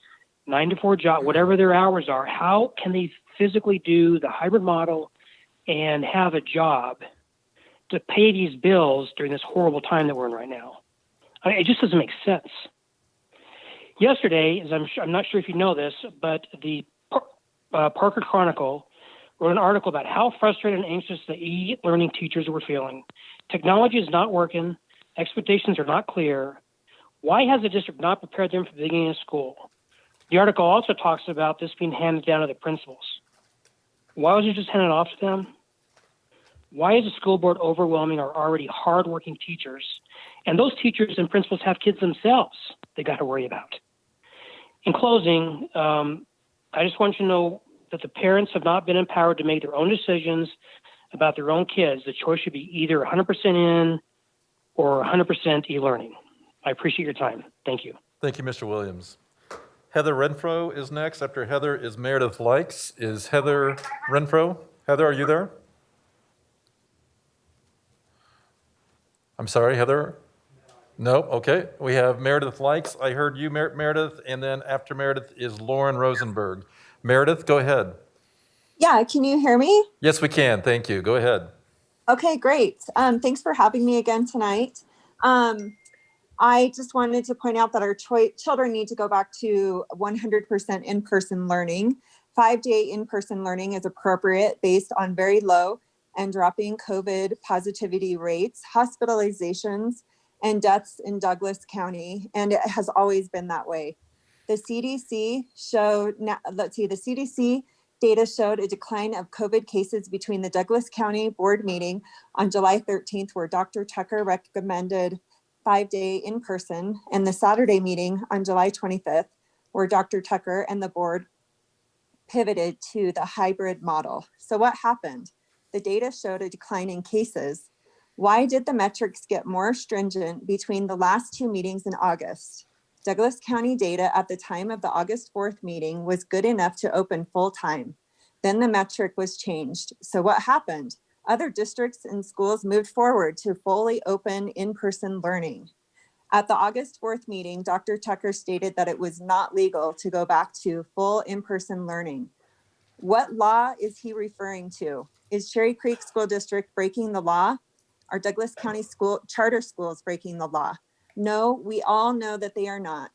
9 to 4 jobs, whatever their hours are. How can they physically do the hybrid model and have a job to pay these bills during this horrible time that we're in right now? I mean, it just doesn't make sense. Yesterday, as I'm not sure if you know this, but the Parker Chronicle wrote an article about how frustrated and anxious the e-learning teachers were feeling. Technology is not working. Expectations are not clear. Why has the district not prepared them for the beginning of school? The article also talks about this being handed down to the principals. Why was it just handed off to them? Why is the school board overwhelming our already hardworking teachers? And those teachers and principals have kids themselves they got to worry about. In closing, I just want you to know that the parents have not been empowered to make their own decisions about their own kids. The choice should be either 100% in or 100% e-learning. I appreciate your time. Thank you. Thank you, Mr. Williams. Heather Renfro is next. After Heather is Meredith Likes. Is Heather Renfro? Heather, are you there? I'm sorry, Heather? Nope, okay. We have Meredith Likes. I heard you, Meredith, and then after Meredith is Lauren Rosenberg. Meredith, go ahead. Yeah, can you hear me? Yes, we can. Thank you. Go ahead. Okay, great. Thanks for having me again tonight. I just wanted to point out that our children need to go back to 100% in-person learning. 5-day in-person learning is appropriate based on very low and dropping COVID positivity rates, hospitalizations, and deaths in Douglas County, and it has always been that way. The CDC showed, the CDC data showed a decline of COVID cases between the Douglas County board meeting on July 13th, where Dr. Tucker recommended 5-day in-person, and the Saturday meeting on July 25th, where Dr. Tucker and the board pivoted to the hybrid model. So what happened? The data showed a decline in cases. Why did the metrics get more stringent between the last two meetings in August? Douglas County data at the time of the August 4th meeting was good enough to open full time. Then the metric was changed. So what happened? Other districts and schools moved forward to fully open in-person learning. At the August 4th meeting, Dr. Tucker stated that it was not legal to go back to full in-person learning. What law is he referring to? Is Cherry Creek School District breaking the law? Are Douglas County charter schools breaking the law? No, we all know that they are not.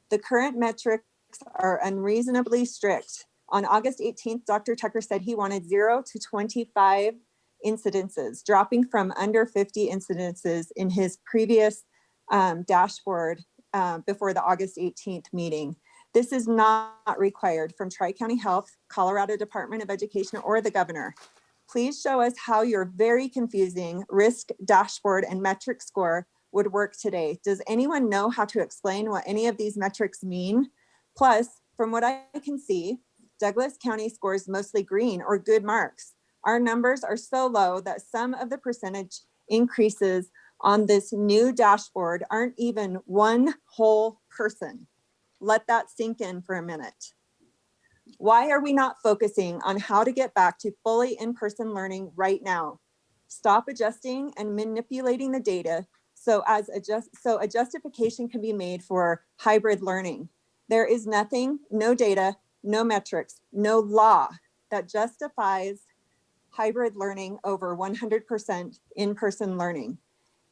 The current metrics are unreasonably strict. On August 18th, Dr. Tucker said he wanted 0 to 25 incidences, dropping from under 50 incidences in his previous dashboard before the August 18th meeting. This is not required from Tri-County Health, Colorado Department of Education, or the governor. Please show us how your very confusing risk dashboard and metric score would work today. Does anyone know how to explain what any of these metrics mean? Plus, from what I can see, Douglas County scores mostly green or good marks. Our numbers are so low that some of the percentage increases on this new dashboard aren't even one whole person. Let that sink in for a minute. Why are we not focusing on how to get back to fully in-person learning right now? Stop adjusting and manipulating the data so a justification can be made for hybrid learning. There is nothing, no data, no metrics, no law that justifies hybrid learning over 100% in-person learning.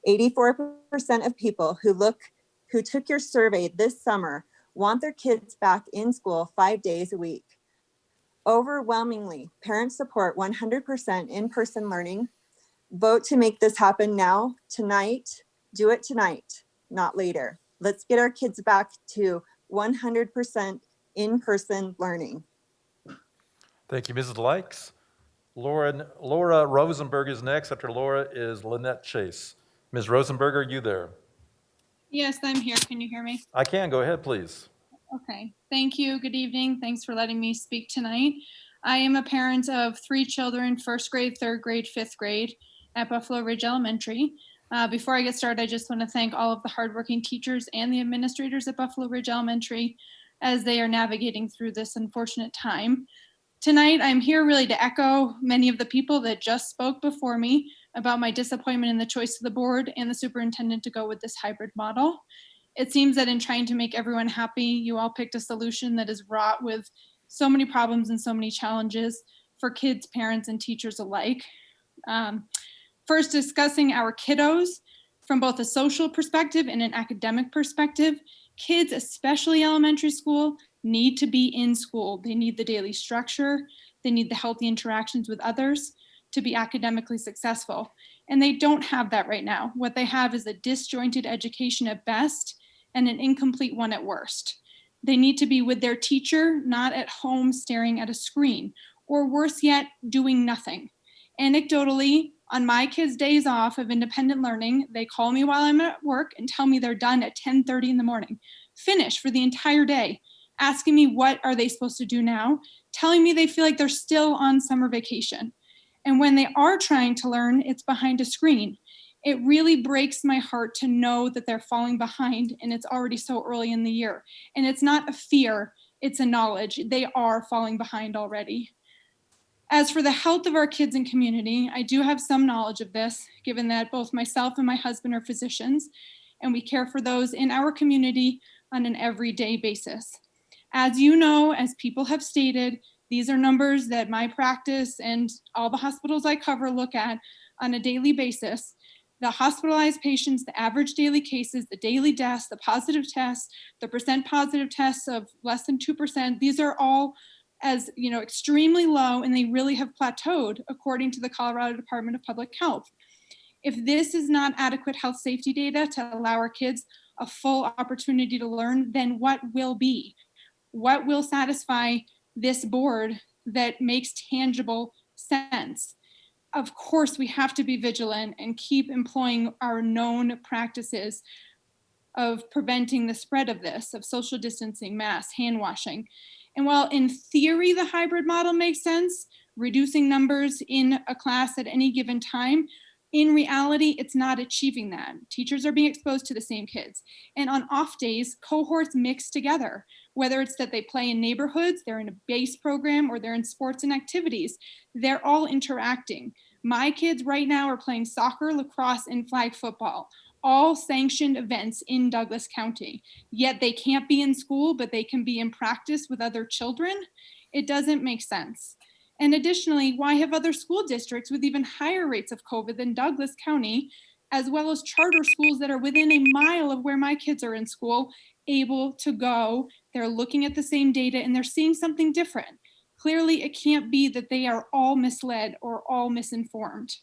84% of people who took your survey this summer want their kids back in school 5 days a week. Overwhelmingly, parents support 100% in-person learning. Vote to make this happen now, tonight. Do it tonight, not later. Let's get our kids back to 100% in-person learning. Thank you, Mrs. Likes. Laura Rosenberg is next. After Laura is Lynette Chase. Ms. Rosenberg, are you there? Yes, I'm here. Can you hear me? I can. Go ahead, please. Okay, thank you. Good evening. Thanks for letting me speak tonight. I am a parent of 3 children, 1st grade, 3rd grade, 5th grade at Buffalo Ridge Elementary. Before I get started, I just want to thank all of the hardworking teachers and the administrators at Buffalo Ridge Elementary as they are navigating through this unfortunate time. Tonight, I'm here really to echo many of the people that just spoke before me about my disappointment in the choice of the board and the superintendent to go with this hybrid model. It seems that in trying to make everyone happy, you all picked a solution that is wrought with so many problems and so many challenges for kids, parents, and teachers alike. First, discussing our kiddos from both a social perspective and an academic perspective. Kids, especially elementary school, need to be in school. They need the daily structure. They need the healthy interactions with others to be academically successful. And they don't have that right now. What they have is a disjointed education at best and an incomplete one at worst. They need to be with their teacher, not at home staring at a screen, or worse yet, doing nothing. Anecdotally, on my kids' days off of independent learning, they call me while I'm at work and tell me they're done at 10:30 in the morning, finished for the entire day, asking me what are they supposed to do now, telling me they feel like they're still on summer vacation. And when they are trying to learn, it's behind a screen. It really breaks my heart to know that they're falling behind and it's already so early in the year. And it's not a fear, it's a knowledge. They are falling behind already. As for the health of our kids and community, I do have some knowledge of this, given that both myself and my husband are physicians. and we care for those in our community on an everyday basis. As you know, as people have stated, these are numbers that my practice and all the hospitals I cover look at on a daily basis. The hospitalized patients, the average daily cases, the daily deaths, the positive tests, the percent positive tests of less than 2%, these are all as extremely low, and they really have plateaued according to the Colorado Department of Public Health. If this is not adequate health safety data to allow our kids a full opportunity to learn, then what will be? What will satisfy this board that makes tangible sense? Of course, we have to be vigilant and keep employing our known practices of preventing the spread of this, of social distancing, masks, hand washing. And while in theory the hybrid model makes sense, reducing numbers in a class at any given time, in reality, it's not achieving that. Teachers are being exposed to the same kids. And on off days, cohorts mix together, whether it's that they play in neighborhoods, they're in a base program, or they're in sports and activities, they're all interacting. My kids right now are playing soccer, lacrosse, and flag football, all sanctioned events in Douglas County. Yet they can't be in school, but they can be in practice with other children. It doesn't make sense. And additionally, why have other school districts with even higher rates of COVID than Douglas County, as well as charter schools that are within a mile of where my kids are in school, able to go? They're looking at the same data and they're seeing something different. Clearly, it can't be that they are all misled or all misinformed.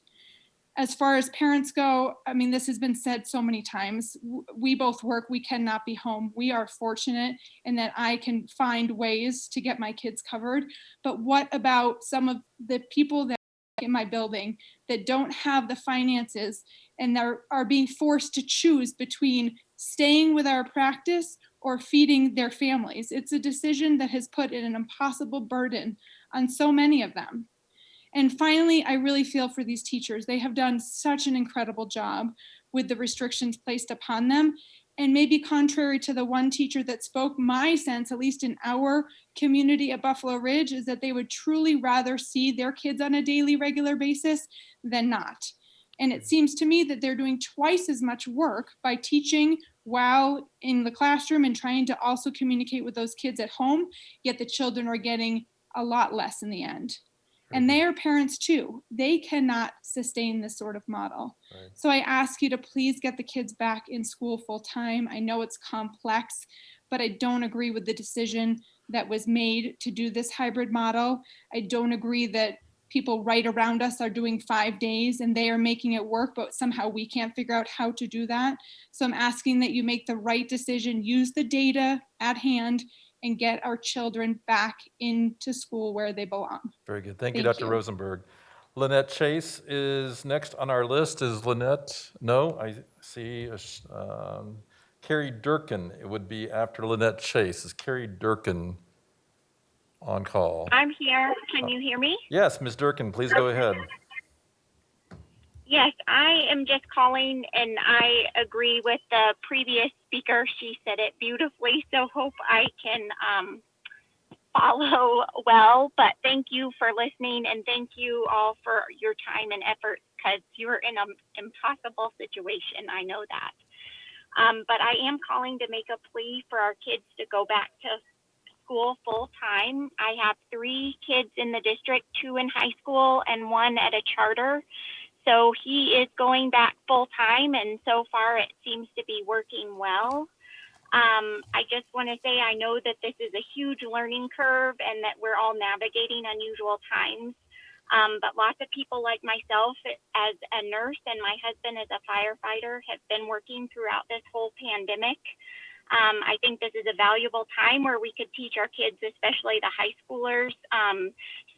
As far as parents go, I mean, this has been said so many times. We both work, we cannot be home. We are fortunate in that I can find ways to get my kids covered. But what about some of the people that in my building that don't have the finances and are being forced to choose between staying with our practice or feeding their families? It's a decision that has put an impossible burden on so many of them. And finally, I really feel for these teachers. They have done such an incredible job with the restrictions placed upon them. And maybe contrary to the one teacher that spoke, my sense, at least in our community at Buffalo Ridge, is that they would truly rather see their kids on a daily, regular basis than not. And it seems to me that they're doing twice as much work by teaching while in the classroom and trying to also communicate with those kids at home, yet the children are getting a lot less in the end. And they are parents too. They cannot sustain this sort of model. Right. So I ask you to please get the kids back in school full time. I know it's complex, but I don't agree with the decision that was made to do this hybrid model. I don't agree that people right around us are doing 5 days and they are making it work, but somehow we can't figure out how to do that. So I'm asking that you make the right decision, use the data at hand, and get our children back into school where they belong. Very good. Thank you, Dr. Rosenberg. Lynette Chase is next on our list. Is Lynette? No, I see Carrie Durkin. It would be after Lynette Chase. Is Carrie Durkin on call? I'm here. Can you hear me? Yes, Ms. Durkin, please go ahead. Yes, I am just calling, and I agree with the previous speaker. She said it beautifully, so hope I can follow well. But thank you for listening, and thank you all for your time and effort, because you're in an impossible situation. I know that. But I am calling to make a plea for our kids to go back to school full time. I have 3 kids in the district, 2 in high school and 1 at a charter. So he is going back full time, and so far it seems to be working well. I just want to say I know that this is a huge learning curve and that we're all navigating unusual times. But lots of people like myself as a nurse and my husband as a firefighter have been working throughout this whole pandemic. I think this is a valuable time where we could teach our kids, especially the high schoolers,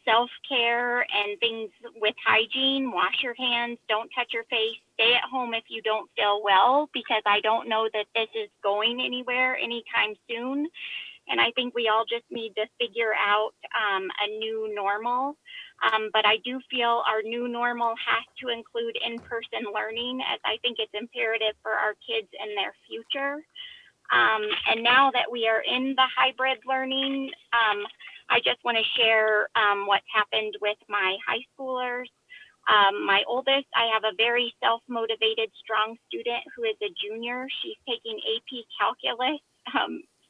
self-care and things with hygiene. Wash your hands, don't touch your face, stay at home if you don't feel well, because I don't know that this is going anywhere anytime soon. And I think we all just need to figure out a new normal. But I do feel our new normal has to include in-person learning, as I think it's imperative for our kids and their future. And now that we are in the hybrid learning, I just want to share what's happened with my high schoolers. My oldest, I have a very self-motivated, strong student who is a junior. She's taking AP Calculus.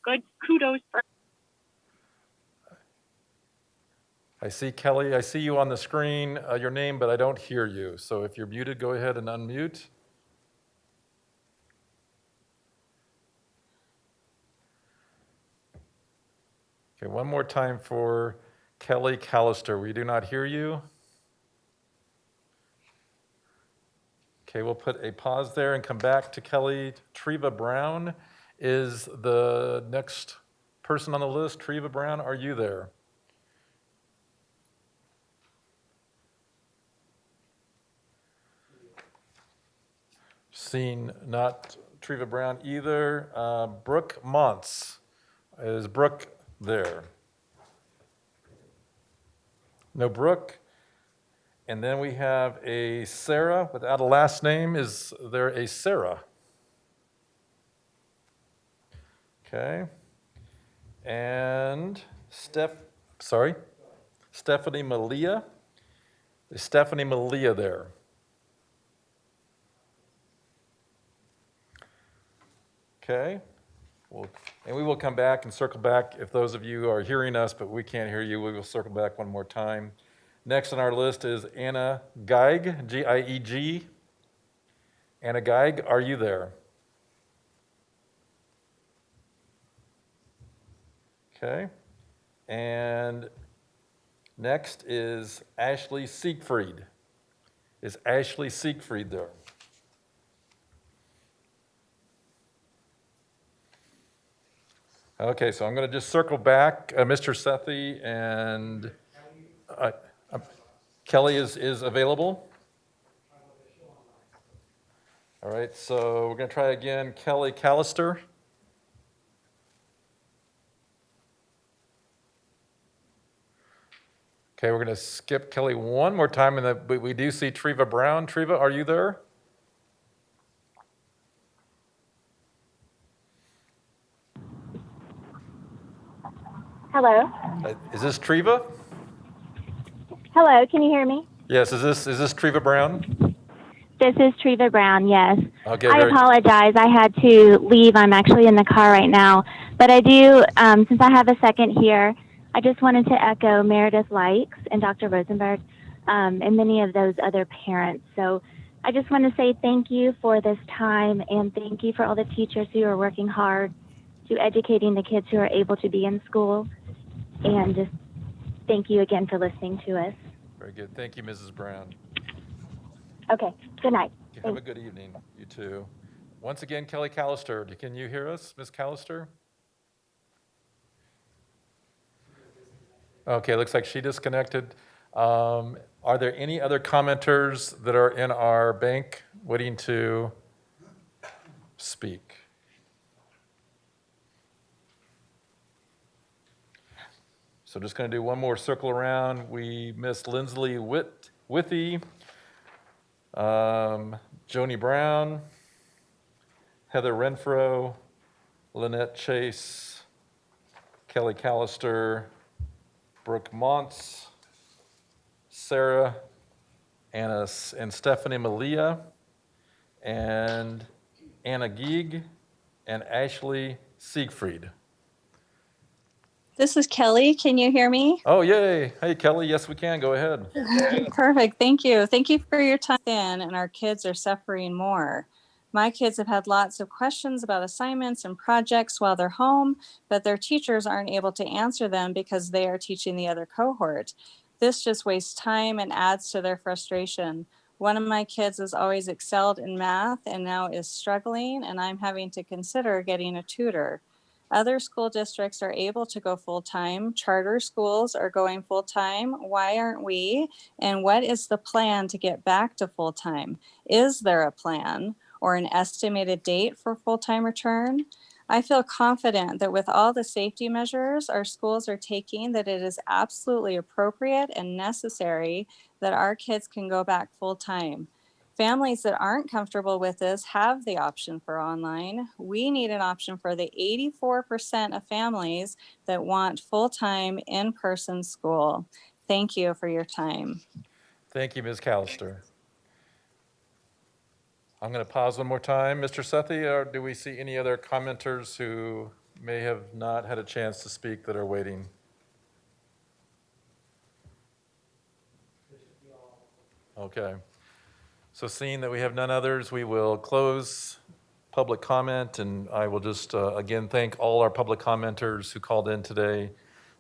Good kudos for I see Kelly, I see you on the screen, your name, but I don't hear you. So if you're muted, go ahead and unmute. Okay, one more time for Kelly Callister. We do not hear you. Okay, we'll put a pause there and come back to Kelly. Treva Brown is the next person on the list. Treva Brown, are you there? Seeing not Treva Brown either. Brooke Montz. Is Brooke there? No Brooke. And then we have a Sarah without a last name. Is there a Sarah? Okay. And Stephanie Malia. Is Stephanie Malia there? Okay. And we will come back and circle back if those of you are hearing us, but we can't hear you. We will circle back one more time. Next on our list is Anna Geig, G-I-E-G. Anna Geig, are you there? Okay. And next is Ashley Siegfried. Is Ashley Siegfried there? Okay, so I'm going to just circle back. Mr. Sethi and Kelly is available. All right, so we're going to try again. Kelly Callister. Okay, we're going to skip Kelly one more time, and we do see Treva Brown. Treva, are you there? Hello. Is this Treva? Hello, can you hear me? Yes, is this Treva Brown? This is Treva Brown, yes. Okay, I apologize. I had to leave. I'm actually in the car right now. But I do, since I have a second here, I just wanted to echo Meredith Likes and Dr. Rosenberg and many of those other parents. So I just want to say thank you for this time, and thank you for all the teachers who are working hard to educating the kids who are able to be in school. And just thank you again for listening to us. Very good. Thank you, Mrs. Brown. Okay, good night. Have a good evening, you too. Once again, Kelly Callister, can you hear us, Ms. Callister? Okay, looks like she disconnected. Are there any other commenters that are in our bank waiting to speak? So just going to do one more circle around. We missed Lindsley Withy, Joni Brown, Heather Renfro, Lynette Chase, Kelly Callister, Brooke Montz, Sarah, Anna, and Stephanie Malia, and Anna Geig, and Ashley Siegfried. This is Kelly. Can you hear me? Oh, yay. Hey, Kelly. Yes, we can. Go ahead. Perfect. Thank you. Thank you for your time. And our kids are suffering more. My kids have had lots of questions about assignments and projects while they're home, but their teachers aren't able to answer them because they are teaching the other cohort. This just wastes time and adds to their frustration. One of my kids has always excelled in math and now is struggling, and I'm having to consider getting a tutor. Other school districts are able to go full-time. Charter schools are going full-time. Why aren't we? And what is the plan to get back to full-time? Is there a plan or an estimated date for full-time return? I feel confident that with all the safety measures our schools are taking, that it is absolutely appropriate and necessary that our kids can go back full-time. Families that aren't comfortable with this have the option for online. We need an option for the 84% of families that want full-time in-person school. Thank you for your time. Thank you, Ms. Callister. I'm going to pause one more time. Mr. Sethi, or do we see any other commenters who may have not had a chance to speak that are waiting? Okay. So seeing that we have none others, we will close public comment, and I will just again thank all our public commenters who called in today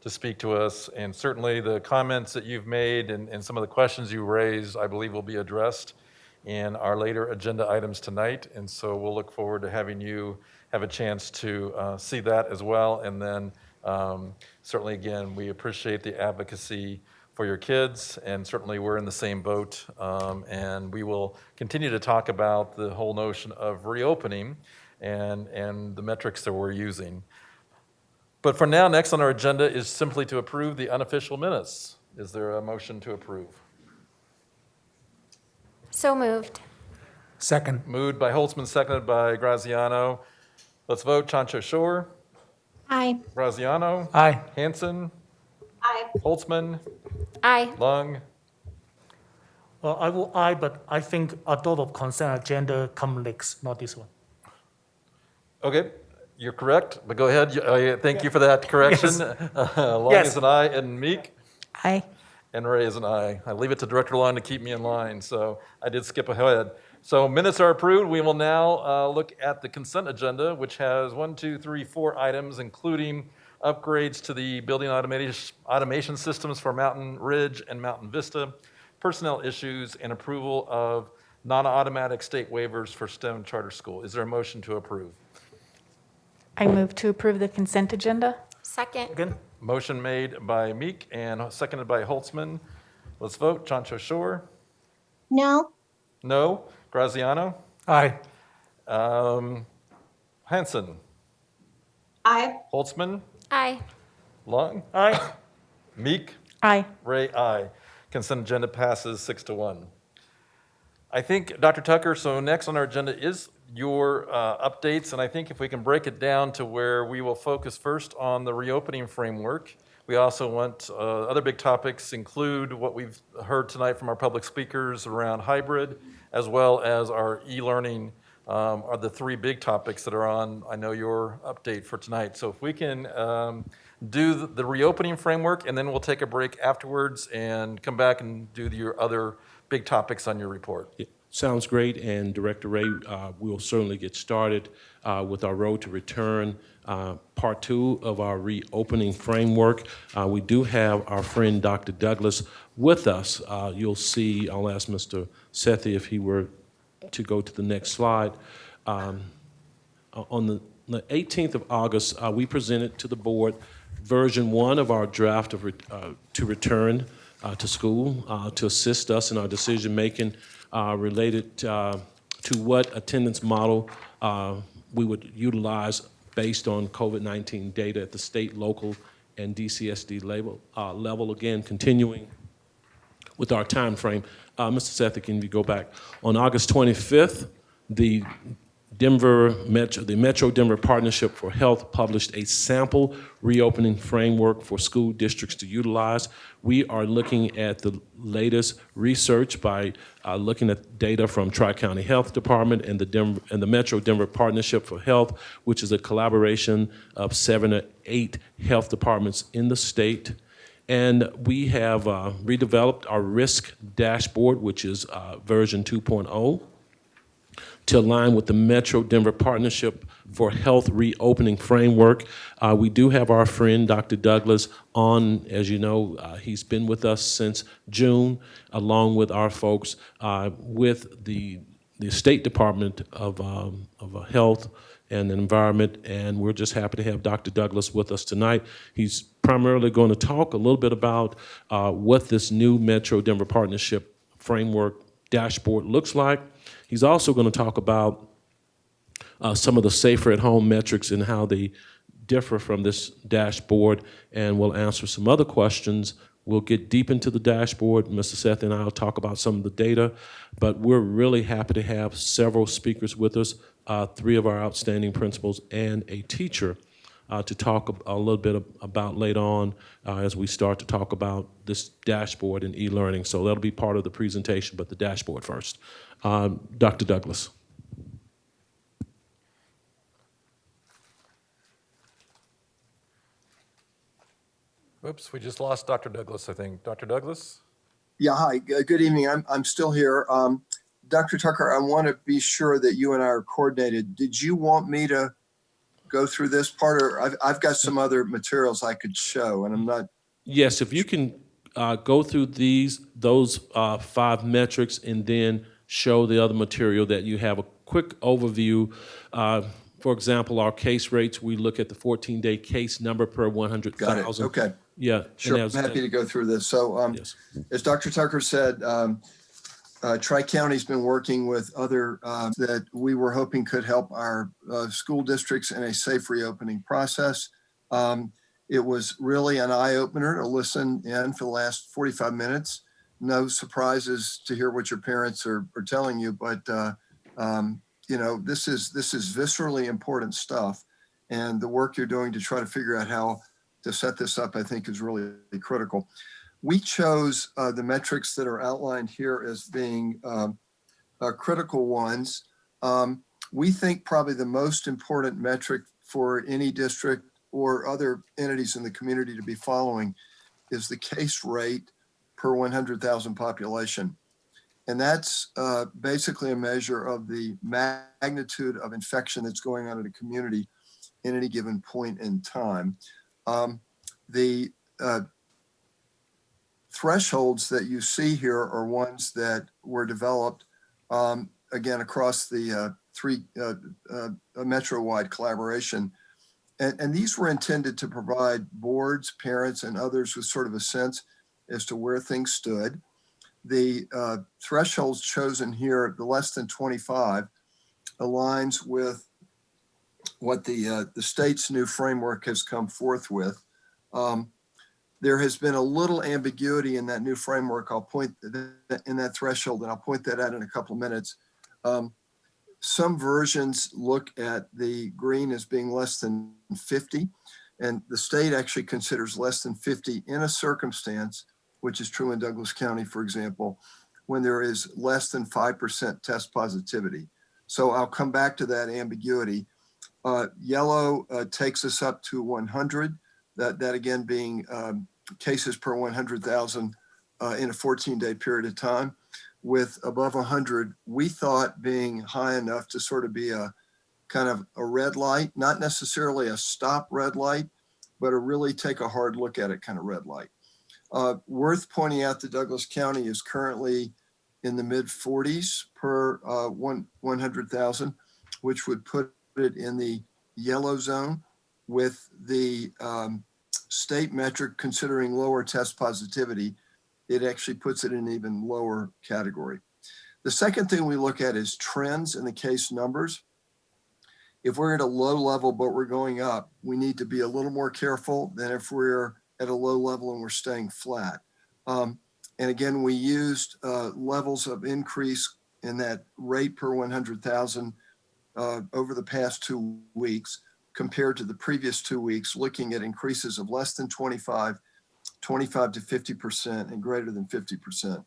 to speak to us. And certainly the comments that you've made and some of the questions you raised, I believe will be addressed in our later agenda items tonight. And so we'll look forward to having you have a chance to see that as well. And then certainly, again, we appreciate the advocacy for your kids, and certainly we're in the same boat. And we will continue to talk about the whole notion of reopening and the metrics that we're using. But for now, next on our agenda is simply to approve the unofficial minutes. Is there a motion to approve? So moved. Second. Moved by Holtzman, seconded by Graziano. Let's vote. Chancho Shore. Aye. Graziano. Aye. Hanson. Aye. Holtzman. Aye. Lung. I will aye, but I think adult of consent agenda come next, not this one. Okay, you're correct, but go ahead. Thank you for that correction. Lung Yes. is an aye, and Meek. Aye. And Ray is an aye. I leave it to Director Long to keep me in line, so I did skip ahead. So minutes are approved. We will now look at the consent agenda, which has 4 items, including upgrades to the building automation systems for Mountain Ridge and Mountain Vista, personnel issues, and approval of non-automatic state waivers for STEM charter school. Is there a motion to approve? I move to approve the consent agenda. Second. Again, Motion made by Meek and seconded by Holtzman. Let's vote. Chancho Shore? No. No. Graziano? aye. Hanson? Aye. Holtzman? Aye. Lung? Aye. Meek? Aye. Ray, aye. Consent agenda passes 6-1. I think, Dr. Tucker, so next on our agenda is your updates, and I think if we can break it down to where we will focus first on the reopening framework. We also want other big topics include what we've heard tonight from our public speakers around hybrid, as well as our e-learning are the 3 big topics that are on, I know, your update for tonight. So if we can do the reopening framework, and then we'll take a break afterwards and come back and do your other big topics on your report. Sounds great, and Director Ray, we'll certainly get started with our Road to Return, Part 2 of our reopening framework. We do have our friend Dr. Douglas with us. You'll see, I'll ask Mr. Sethi if he were to go to the next slide. On the 18th of August, we presented to the board version 1 of our draft of to return to school to assist us in our decision-making related to what attendance model we would utilize based on COVID-19 data at the state, local, and DCSD level. Again, continuing with our time frame. Mr. Sethi, can you go back? On August 25th, the Metro Denver Partnership for Health published a sample reopening framework for school districts to utilize. We are looking at the latest research by looking at data from Tri-County Health Department and the Metro Denver Partnership for Health, which is a collaboration of 7 or 8 health departments in the state. And we have redeveloped our risk dashboard, which is version 2.0. to align with the Metro Denver Partnership for Health reopening framework. We do have our friend, Dr. Douglas, on. As you know, he's been with us since June, along with our folks with the State Department of Health and Environment, and we're just happy to have Dr. Douglas with us tonight. He's primarily going to talk a little bit about what this new Metro Denver Partnership framework dashboard looks like. He's also going to talk about some of the safer at home metrics and how they differ from this dashboard, and we'll answer some other questions. We'll get deep into the dashboard. Mr. Sethi and I will talk about some of the data, but we're really happy to have several speakers with us, 3 of our outstanding principals and a teacher. to talk a little bit about later on as we start to talk about this dashboard and e-learning. So that'll be part of the presentation, but the dashboard first. Dr. Douglas. Oops, we just lost Dr. Douglas, I think. Dr. Douglas? Yeah, hi, good evening. I'm still here. Dr. Tucker, I want to be sure that you and I are coordinated. Did you want me to go through this part, or I've got some other materials I could show, and I'm not. Yes, if you can go through those 5 metrics and then show the other material that you have a quick overview. For example, our case rates, we look at the 14-day case number per 100,000. Got it. Okay. Yeah. Sure. I'm happy to go through this. So yes. As Dr. Tucker said, Tri-County's been working with other that we were hoping could help our school districts in a safe reopening process. It was really an eye-opener to listen in for the last 45 minutes. No surprises to hear what your parents are telling you, but you know, this is viscerally important stuff, and the work you're doing to try to figure out how to set this up, I think, is really critical. We chose the metrics that are outlined here as being critical ones. We think probably the most important metric for any district or other entities in the community to be following is the case rate per 100,000 population. And that's basically a measure of the magnitude of infection that's going on in a community in any given point in time. The thresholds that you see here are ones that were developed, again, across the metro-wide collaboration. And these were intended to provide boards, parents, and others with sort of a sense as to where things stood. The thresholds chosen here, the less than 25, aligns with what the state's new framework has come forth with. There has been a little ambiguity in that new framework. I'll point in that threshold, and I'll point that out in a couple of minutes. Some versions look at the green as being less than 50, and the state actually considers less than 50 in a circumstance, which is true in Douglas County, for example, when there is less than 5% test positivity. So I'll come back to that ambiguity. Yellow takes us up to 100, that again being cases per 100,000 in a 14-day period of time. With above 100, we thought being high enough to sort of be a kind of a red light, not necessarily a stop red light, but a really take a hard look at it kind of red light. Worth pointing out that Douglas County is currently in the mid 40s per 100,000, which would put it in the yellow zone, with the state metric considering lower test positivity. It actually puts it in an even lower category. The second thing we look at is trends in the case numbers. If we're at a low level, but we're going up, we need to be a little more careful than if we're at a low level and we're staying flat. And again, we used levels of increase in that rate per 100,000 over the past 2 weeks compared to the previous 2 weeks, looking at increases of less than 25 to 50%, and greater than 50%.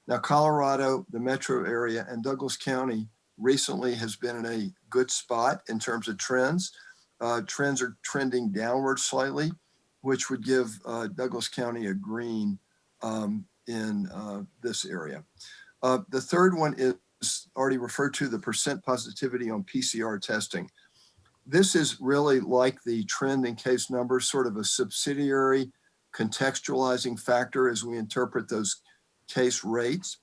Now, Colorado, the metro area, and Douglas County recently has been in a good spot in terms of trends. Trends are trending downward slightly, which would give Douglas County a green in this area. The third one is already referred to, the percent positivity on PCR testing. This is really like the trend in case numbers, sort of a subsidiary contextualizing factor as we interpret those case rates.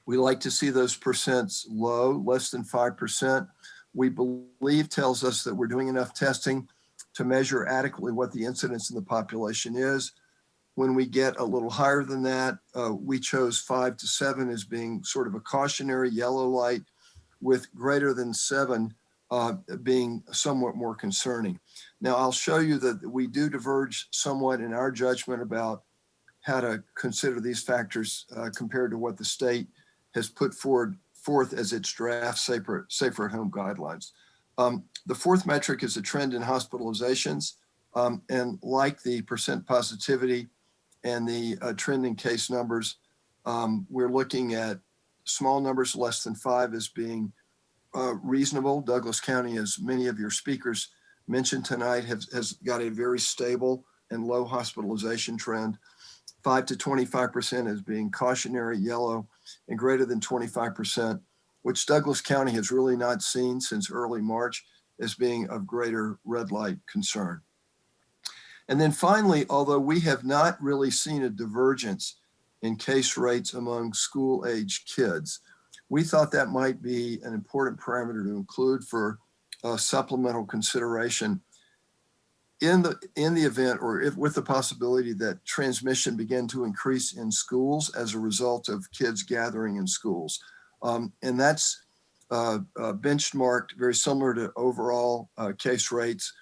We like to see those percents low, less than 5%. We believe tells us that we're doing enough testing to measure adequately what the incidence in the population is. When we get a little higher than that, we chose 5 to 7 as being sort of a cautionary yellow light, with greater than 7 being somewhat more concerning. Now, I'll show you that we do diverge somewhat in our judgment about how to consider these factors compared to what the state has put forth as its draft safer at home guidelines. The fourth metric is a trend in hospitalizations. And like the percent positivity and the trend in case numbers, we're looking at small numbers less than 5 as being reasonable. Douglas County, as many of your speakers mentioned tonight, has got a very stable and low hospitalization trend. 5 to 25% as being cautionary, yellow, and greater than 25%, which Douglas County has really not seen since early March, as being of greater red light concern. And then finally, although we have not really seen a divergence in case rates among school-age kids, we thought that might be an important parameter to include for supplemental consideration in the event, or if with the possibility that transmission began to increase in schools as a result of kids gathering in schools. And that's benchmarked very similar to overall case rates,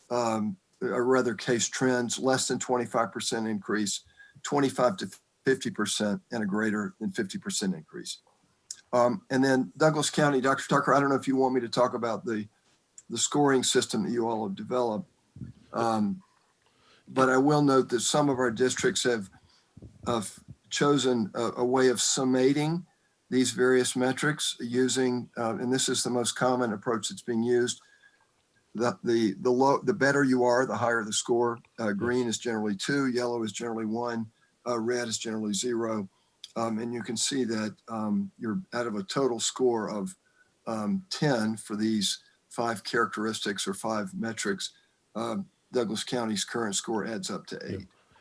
or rather case trends, less than 25% increase, 25 to 50%, and a greater than 50% increase. And then Douglas County, Dr. Tucker, I don't know if you want me to talk about the scoring system that you all have developed. But I will note that some of our districts have chosen a way of summating these various metrics using, and this is the most common approach that's being used. The better you are, the higher the score. Green is generally 2, yellow is generally 1, red is generally 0. And you can see that you're out of a total score of 10 for these 5 characteristics or 5 metrics. Douglas County's current score adds up to 8. Yeah.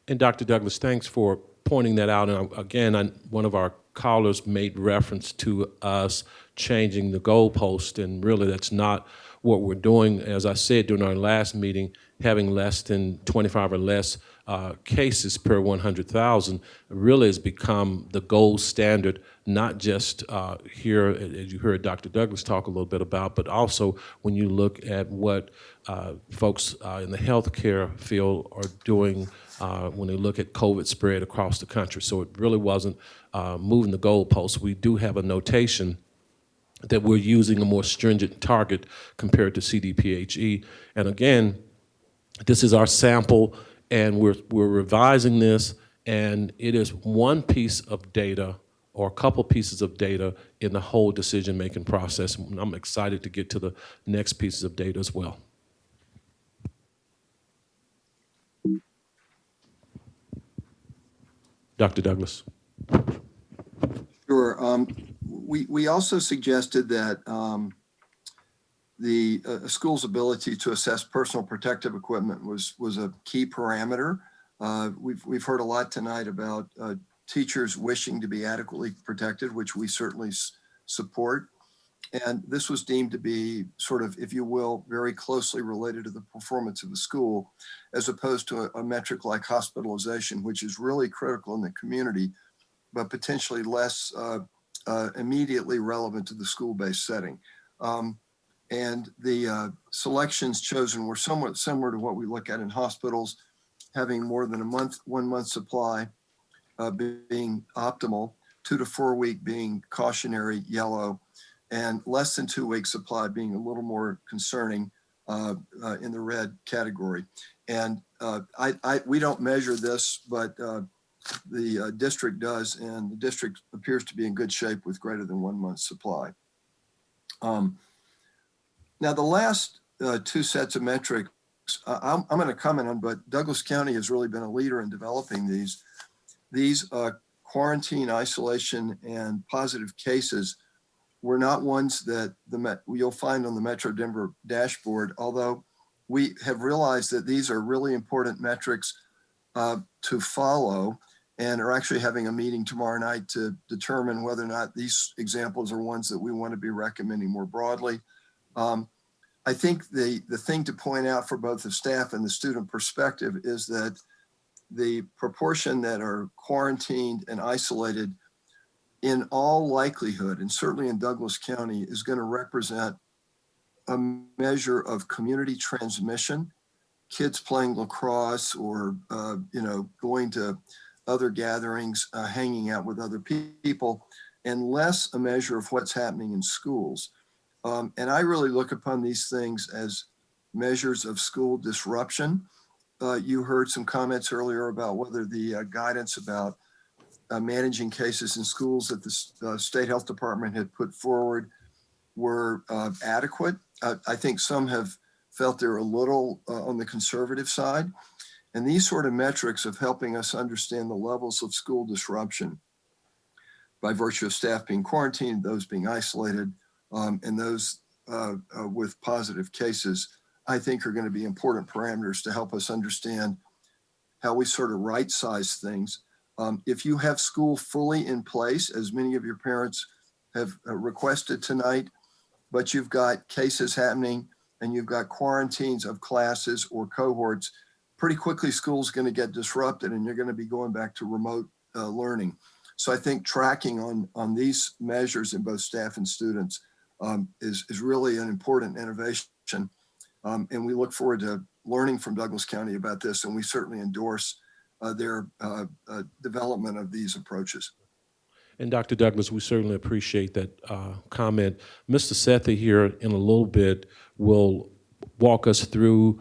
And Dr. Douglas, thanks for pointing that out. And again, one of our callers made reference to us changing the goalpost, and really that's not what we're doing. As I said during our last meeting, having less than 25 or less cases per 100,000 really has become the gold standard, not just here, as you heard Dr. Douglas talk a little bit about, but also when you look at what folks in the healthcare field are doing when they look at COVID spread across the country. So it really wasn't moving the goalposts. We do have a notation that we're using a more stringent target compared to CDPHE. And again, this is our sample, and we're revising this, and it is one piece of data or a couple pieces of data in the whole decision-making process. And I'm excited to get to the next pieces of data as well. Dr. Douglas. Sure. We also suggested that the school's ability to assess personal protective equipment was a key parameter. We've heard a lot tonight about teachers wishing to be adequately protected, which we certainly support. And this was deemed to be sort of, if you will, very closely related to the performance of the school, as opposed to a metric like hospitalization, which is really critical in the community, but potentially less immediately relevant to the school-based setting. And the selections chosen were somewhat similar to what we look at in hospitals, having more than 1 month supply being optimal, 2 to 4 week being cautionary, yellow, and less than 2 week supply being a little more concerning in the red category. And we don't measure this, but the district does, and the district appears to be in good shape with greater than 1 month supply. Now, the last 2 sets of metrics I'm going to comment on, but Douglas County has really been a leader in developing these. These quarantine, isolation, and positive cases were not ones that you'll find on the Metro Denver dashboard, although we have realized that these are really important metrics to follow, and are actually having a meeting tomorrow night to determine whether or not these examples are ones that we want to be recommending more broadly. I think the thing to point out for both the staff and the student perspective is that the proportion that are quarantined and isolated in all likelihood, and certainly in Douglas County, is going to represent a measure of community transmission, kids playing lacrosse or going to other gatherings, hanging out with other people, and less a measure of what's happening in schools. And I really look upon these things as measures of school disruption. You heard some comments earlier about whether the guidance about managing cases in schools that the state health department had put forward were adequate. I think some have felt they're a little on the conservative side. And these sort of metrics of helping us understand the levels of school disruption by virtue of staff being quarantined, those being isolated, and those with positive cases, I think are going to be important parameters to help us understand how we sort of right-size things. If you have school fully in place, as many of your parents have requested tonight, but you've got cases happening and you've got quarantines of classes or cohorts, pretty quickly school's going to get disrupted and you're going to be going back to remote learning. So I think tracking on these measures in both staff and students is really an important innovation. And we look forward to learning from Douglas County about this, and we certainly endorse their development of these approaches. And Dr. Douglas, we certainly appreciate that comment. Mr. Sethi here in a little bit will walk us through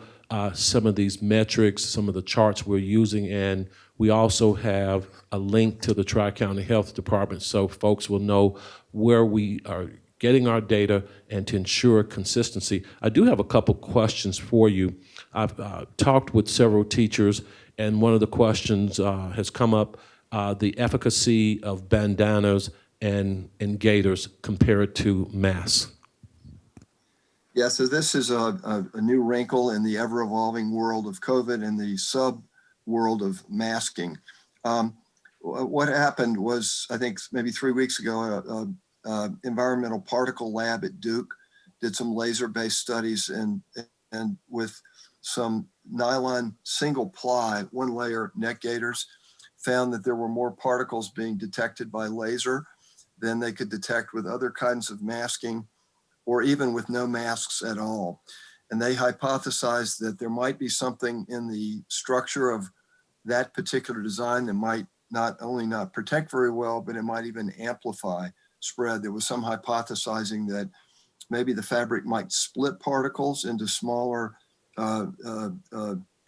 some of these metrics, some of the charts we're using, and we also have a link to the Tri-County Health Department so folks will know where we are getting our data and to ensure consistency. I do have a couple questions for you. I've talked with several teachers, and one of the questions has come up, the efficacy of bandanas and gaiters compared to masks. Yeah, so this is a new wrinkle in the ever-evolving world of COVID and the sub-world of masking. What happened was, I think maybe 3 weeks ago, environmental particle lab at Duke did some laser-based studies and with some nylon single ply, one layer neck gaiters, found that there were more particles being detected by laser than they could detect with other kinds of masking or even with no masks at all. And they hypothesized that there might be something in the structure of that particular design that might not only not protect very well, but it might even amplify spread. There was some hypothesizing that maybe the fabric might split particles into smaller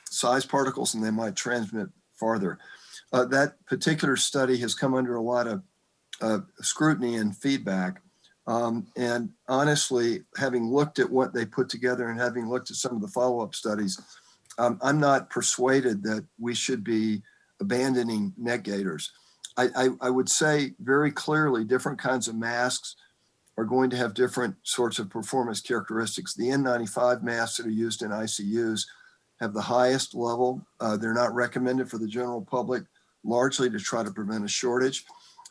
size particles and they might transmit farther. That particular study has come under a lot of scrutiny and feedback. And honestly, having looked at what they put together and having looked at some of the follow-up studies, I'm not persuaded that we should be abandoning neck gaiters. I would say very clearly different kinds of masks are going to have different sorts of performance characteristics. The N95 masks that are used in ICUs have the highest level. They're not recommended for the general public, largely to try to prevent a shortage.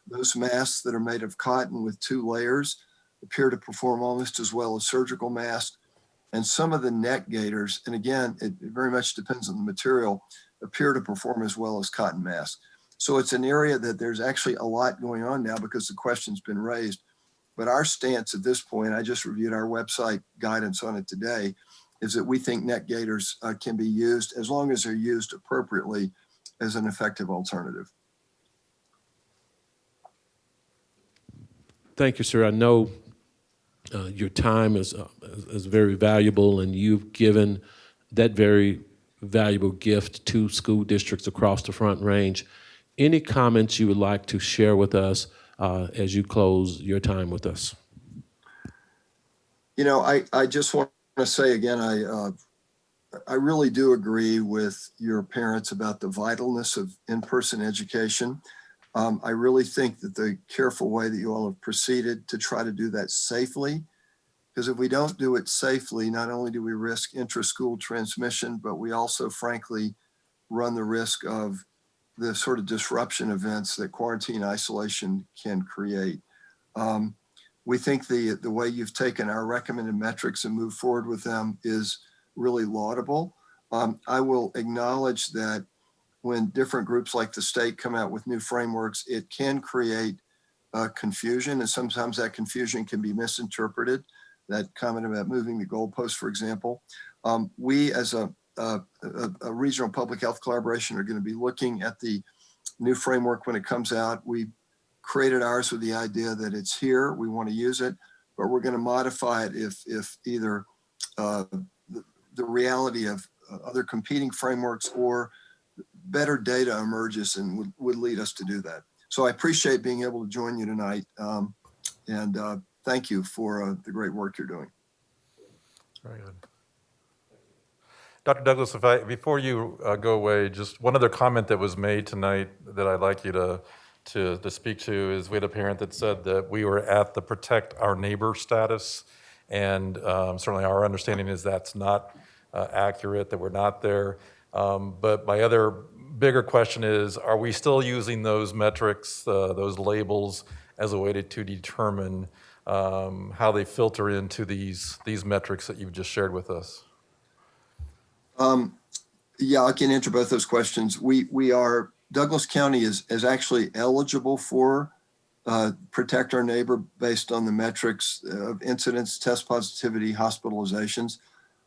Those masks that are made of cotton with 2 layers appear to perform almost as well as surgical masks. And some of the neck gaiters, and again, it very much depends on the material, appear to perform as well as cotton masks. So it's an area that there's actually a lot going on now because the question's been raised. But our stance at this point, I just reviewed our website guidance on it today, is that we think neck gaiters can be used as long as they're used appropriately as an effective alternative. Thank you, sir. I know your time is very valuable, and you've given that very valuable gift to school districts across the Front Range. Any comments you would like to share with us as you close your time with us? You know, I just want to say again, I really do agree with your parents about the vitalness of in-person education. I really think that the careful way that you all have proceeded to try to do that safely, because if we don't do it safely, not only do we risk intra-school transmission, but we also frankly run the risk of the sort of disruption events that quarantine isolation can create. We think the way you've taken our recommended metrics and moved forward with them is really laudable. I will acknowledge that when different groups like the state come out with new frameworks, it can create confusion, and sometimes that confusion can be misinterpreted. That comment about moving the goalpost, for example. We as a regional public health collaboration are going to be looking at the new framework when it comes out. We created ours with the idea that it's here, we want to use it, but we're going to modify it if either the reality of other competing frameworks or better data emerges and would lead us to do that. So I appreciate being able to join you tonight, and thank you for the great work you're doing. Very good. Dr. Douglas, before you go away, just one other comment that was made tonight that I'd like you to speak to is we had a parent that said that we were at the protect our neighbor status, and certainly our understanding is that's not accurate, that we're not there. But my other bigger question is, are we still using those metrics, those labels, as a way to determine how they filter into these metrics that you've just shared with us? Yeah, I can answer both those questions. Douglas County is actually eligible for Protect Our Neighbor based on the metrics of incidents, test positivity, hospitalizations.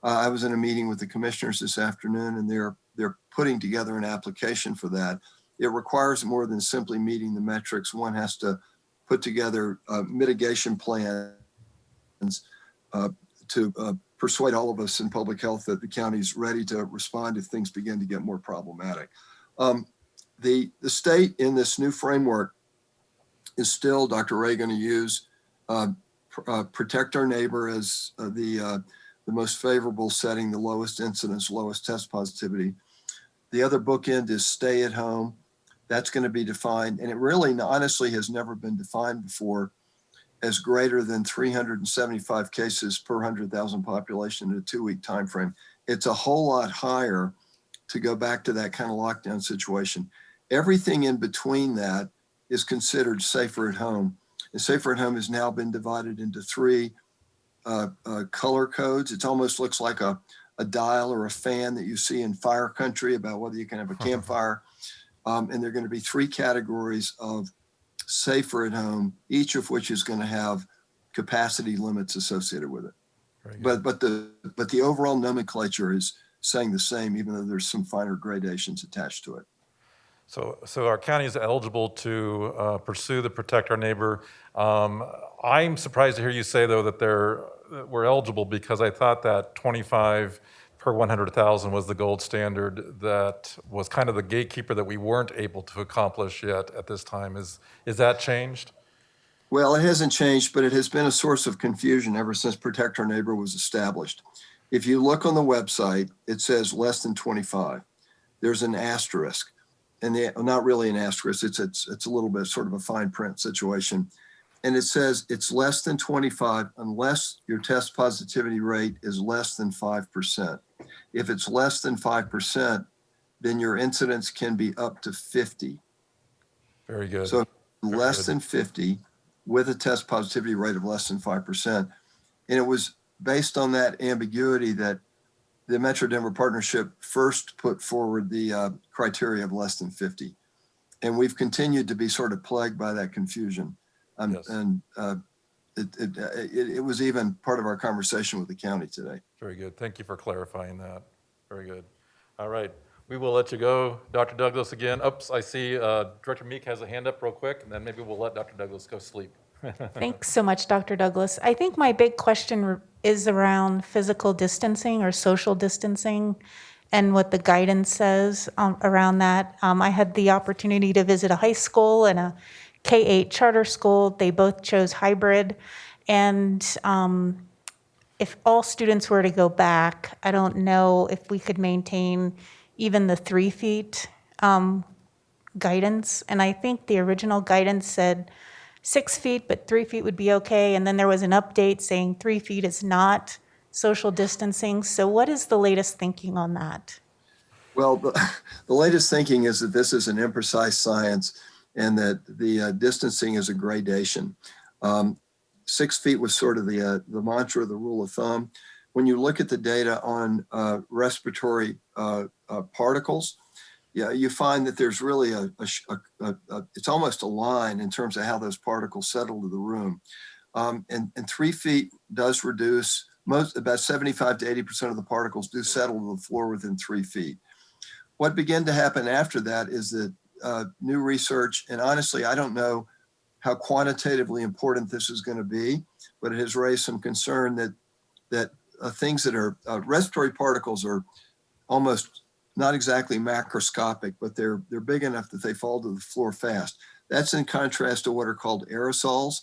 I was in a meeting with the commissioners this afternoon, and they're putting together an application for that. It requires more than simply meeting the metrics. One has to put together mitigation plans to persuade all of us in public health that the county's ready to respond if things begin to get more problematic. The state in this new framework is still, Dr. Ray, going to use Protect Our Neighbor as the most favorable setting, the lowest incidence, lowest test positivity. The other bookend is stay at home. That's going to be defined, and it really honestly has never been defined before as greater than 375 cases per 100,000 population in a 2-week time frame. It's a whole lot higher to go back to that kind of lockdown situation. Everything in between that is considered safer at home. And safer at home has now been divided into 3 color codes. It almost looks like a dial or a fan that you see in fire country about whether you can have a campfire. And there are going to be 3 categories of safer at home, each of which is going to have capacity limits associated with it. But the overall nomenclature is saying the same, even though there's some finer gradations attached to it. So our county is eligible to pursue the Protect Our Neighbor. I'm surprised to hear you say, though, that we're eligible, because I thought that 25 per 100,000 was the gold standard that was kind of the gatekeeper that we weren't able to accomplish yet at this time. Is that changed? Well, it hasn't changed, but it has been a source of confusion ever since Protect Our Neighbor was established. If you look on the website, it says less than 25. There's an asterisk, and not really an asterisk. It's a little bit sort of a fine print situation. And it says it's less than 25 unless your test positivity rate is less than 5%. If it's less than 5%, then your incidence can be up to 50. Very good. So less than 50 with a test positivity rate of less than 5%. And it was based on that ambiguity that the Metro Denver Partnership first put forward the criteria of less than 50. And we've continued to be sort of plagued by that confusion. Yes. And it was even part of our conversation with the county today. Very good. Thank you for clarifying that. Very good. All right. We will let you go. Dr. Douglas again. Oops, I see Director Meek has a hand up real quick, and then maybe we'll let Dr. Douglas go sleep. Thanks so much, Dr. Douglas. I think my big question is around physical distancing or social distancing and what the guidance says around that. I had the opportunity to visit a high school and a K-8 charter school. They both chose hybrid. And if all students were to go back, I don't know if we could maintain even the 3 feet guidance. And I think the original guidance said 6 feet, but 3 feet would be okay. And then there was an update saying 3 feet is not social distancing. So what is the latest thinking on that? Well, the latest thinking is that this is an imprecise science and that the distancing is a gradation. 6 feet was sort of the mantra, the rule of thumb. When you look at the data on respiratory particles, you find that there's really it's almost a line in terms of how those particles settle to the room. And 3 feet does reduce, about 75 to 80% of the particles do settle to the floor within 3 feet. What began to happen after that is that new research, and honestly, I don't know how quantitatively important this is going to be, but it has raised some concern that things that are respiratory particles are almost not exactly macroscopic, but they're big enough that they fall to the floor fast. That's in contrast to what are called aerosols,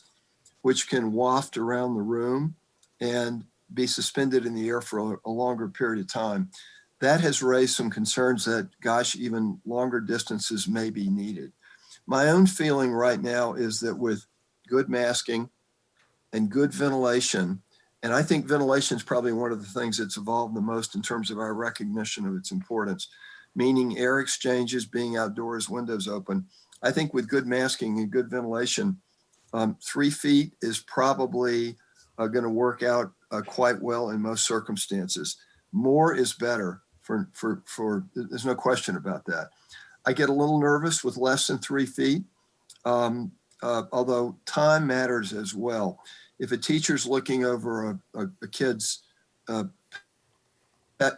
which can waft around the room and be suspended in the air for a longer period of time. That has raised some concerns that, gosh, even longer distances may be needed. My own feeling right now is that with good masking and good ventilation, and I think ventilation is probably one of the things that's evolved the most in terms of our recognition of its importance, meaning air exchanges, being outdoors, windows open. I think with good masking and good ventilation, 3 feet is probably going to work out quite well in most circumstances. More is better for there's no question about that. I get a little nervous with less than 3 feet, although time matters as well. If a teacher's looking over a kid's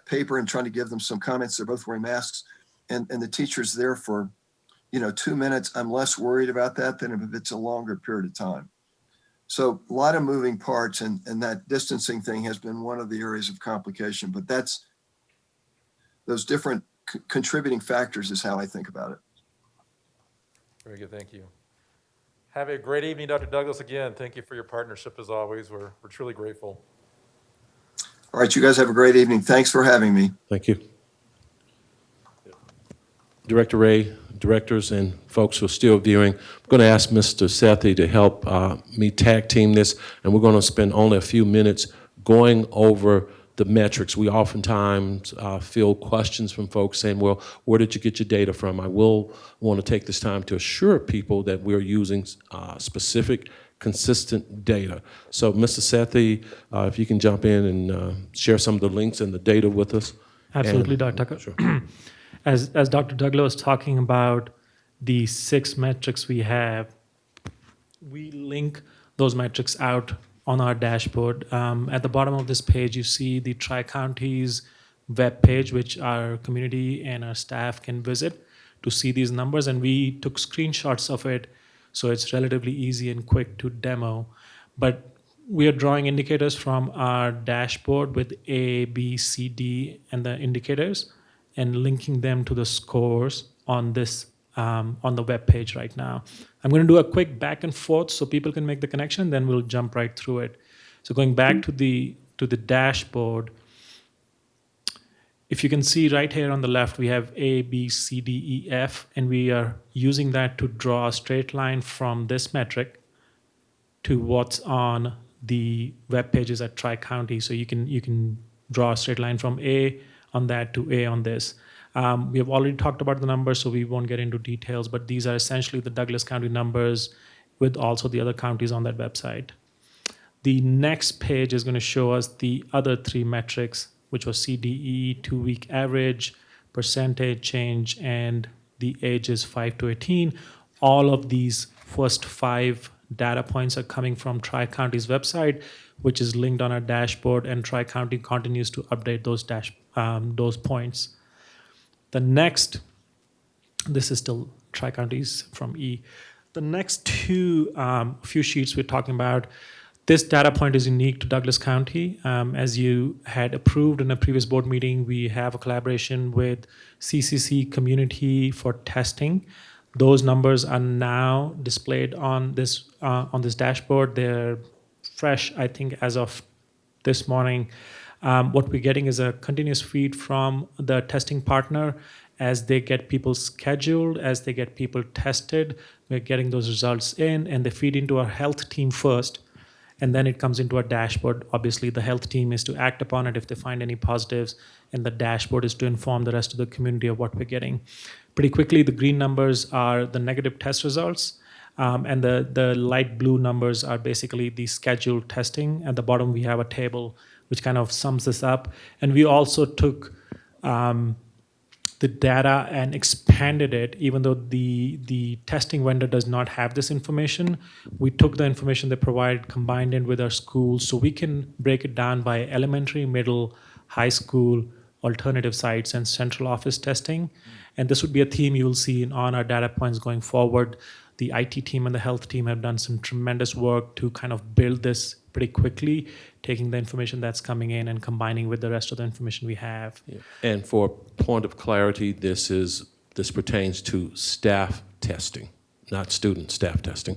paper and trying to give them some comments, they're both wearing masks, and the teacher's there for 2 minutes, I'm less worried about that than if it's a longer period of time. So a lot of moving parts, and that distancing thing has been one of the areas of complication, but that's those different contributing factors is how I think about it. Very good, thank you. Have a great evening, Dr. Douglas. Again, thank you for your partnership as always. We're truly grateful. All right, you guys have a great evening. Thanks for having me. Thank you. Director Ray, directors, and folks who are still viewing, I'm going to ask Mr. Sethi to help me tag team this, and we're going to spend only a few minutes going over the metrics. We oftentimes field questions from folks saying, well, where did you get your data from? I will want to take this time to assure people that we're using specific, consistent data. So, Mr. Sethi, if you can jump in and share some of the links and the data with us. Absolutely, Dr. Tucker. Sure. As Dr. Douglas was talking about the 6 metrics we have, we link those metrics out on our dashboard. At the bottom of this page, you see the Tri-Counties web page, which our community and our staff can visit to see these numbers. And we took screenshots of it, so it's relatively easy and quick to demo. But we are drawing indicators from our dashboard with A, B, C, D, and the indicators, and linking them to the scores on this on the web page right now. I'm going to do a quick back and forth so people can make the connection, then we'll jump right through it. So going back to the dashboard, if you can see right here on the left, we have A, B, C, D, E, F, and we are using that to draw a straight line from this metric to what's on the web pages at Tri-County. So you can draw a straight line from A on that to A on this. We have already talked about the numbers, so we won't get into details, but these are essentially the Douglas County numbers with also the other counties on that website. The next page is going to show us the other 3 metrics, which was CDE, 2-week average, percentage change, and the ages 5 to 18. All of these first 5 data points are coming from Tri-County's website, which is linked on our dashboard, and Tri-County continues to update those points. The next, this is still Tri-Counties from E. The next few sheets we're talking about, this data point is unique to Douglas County. As you had approved in a previous board meeting, we have a collaboration with CCC Community for testing. Those numbers are now displayed on this dashboard. They're fresh, I think, as of this morning. What we're getting is a continuous feed from the testing partner as they get people scheduled, as they get people tested. We're getting those results in, and they feed into our health team first, and then it comes into our dashboard. Obviously, the health team is to act upon it if they find any positives, and the dashboard is to inform the rest of the community of what we're getting. Pretty quickly, the green numbers are the negative test results, and the light blue numbers are basically the scheduled testing. At the bottom, we have a table which kind of sums this up. And we also took the data and expanded it, even though the testing vendor does not have this information. We took the information they provide, combined it with our schools, so we can break it down by elementary, middle, high school, alternative sites, and central office testing. And this would be a theme you will see on our data points going forward. the IT team and the health team have done some tremendous work to kind of build this pretty quickly, taking the information that's coming in and combining with the rest of the information we have. And for a point of clarity, this pertains to staff testing, not student staff testing.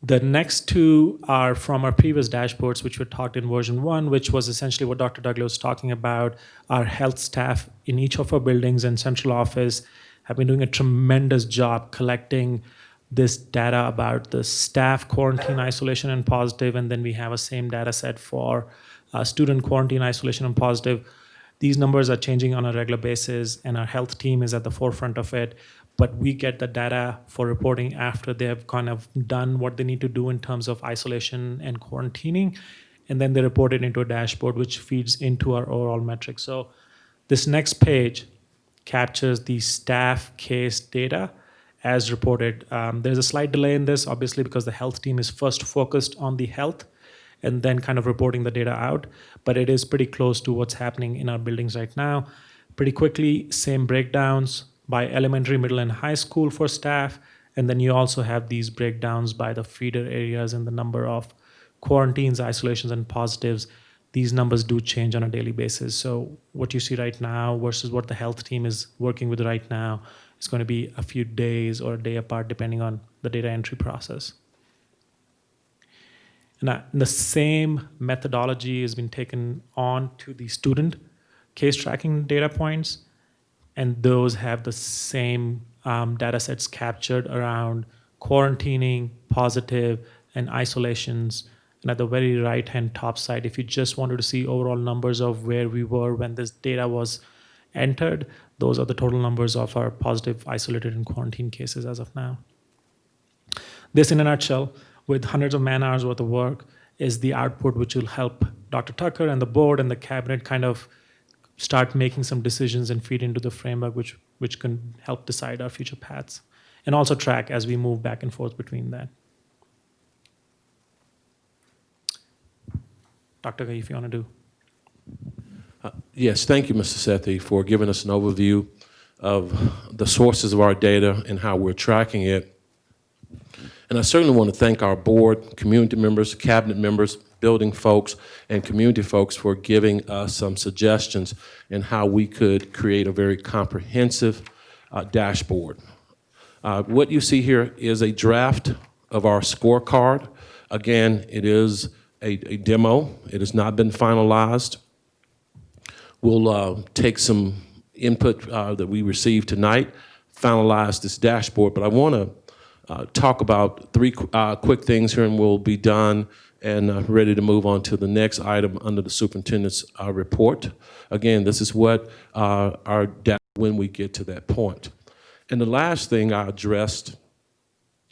The next two are from our previous dashboards, which were talked in version 1, which was essentially what Dr. Douglas was talking about. Our health staff in each of our buildings and central office have been doing a tremendous job collecting this data about the staff quarantine, isolation, and positive, and then we have a same data set for student quarantine, isolation, and positive. These numbers are changing on a regular basis, and our health team is at the forefront of it. But we get the data for reporting after they have kind of done what they need to do in terms of isolation and quarantining, and then they report it into a dashboard, which feeds into our overall metrics. So this next page captures the staff case data as reported. There's a slight delay in this, obviously, because the health team is first focused on the health and then kind of reporting the data out, but it is pretty close to what's happening in our buildings right now. Pretty quickly, same breakdowns by elementary, middle, and high school for staff, and then you also have these breakdowns by the feeder areas and the number of quarantines, isolations, and positives. These numbers do change on a daily basis. So what you see right now versus what the health team is working with right now is going to be a few days or a day apart, depending on the data entry process. And the same methodology has been taken on to the student case tracking data points, and those have the same data sets captured around quarantining, positive, and isolations. And at the very right-hand top side, if you just wanted to see overall numbers of where we were when this data was entered, those are the total numbers of our positive, isolated, and quarantine cases as of now. This, in a nutshell, with hundreds of man-hours worth of work, is the output which will help Dr. Tucker and the board and the cabinet kind of start making some decisions and feed into the framework which can help decide our future paths and also track as we move back and forth between that. Dr. Ghai, if you want to do. Yes, thank you, Mr. Sethi, for giving us an overview of the sources of our data and how we're tracking it. And I certainly want to thank our board, community members, cabinet members, building folks, and community folks for giving us some suggestions in how we could create a very comprehensive dashboard. What you see here is a draft of our scorecard. Again, it is a demo. It has not been finalized. We'll take some input that we received tonight, finalize this dashboard, but I want to talk about three quick things here and we'll be done and ready to move on to the next item under the superintendent's report. Again, this is what our data when we get to that point. And the last thing I addressed,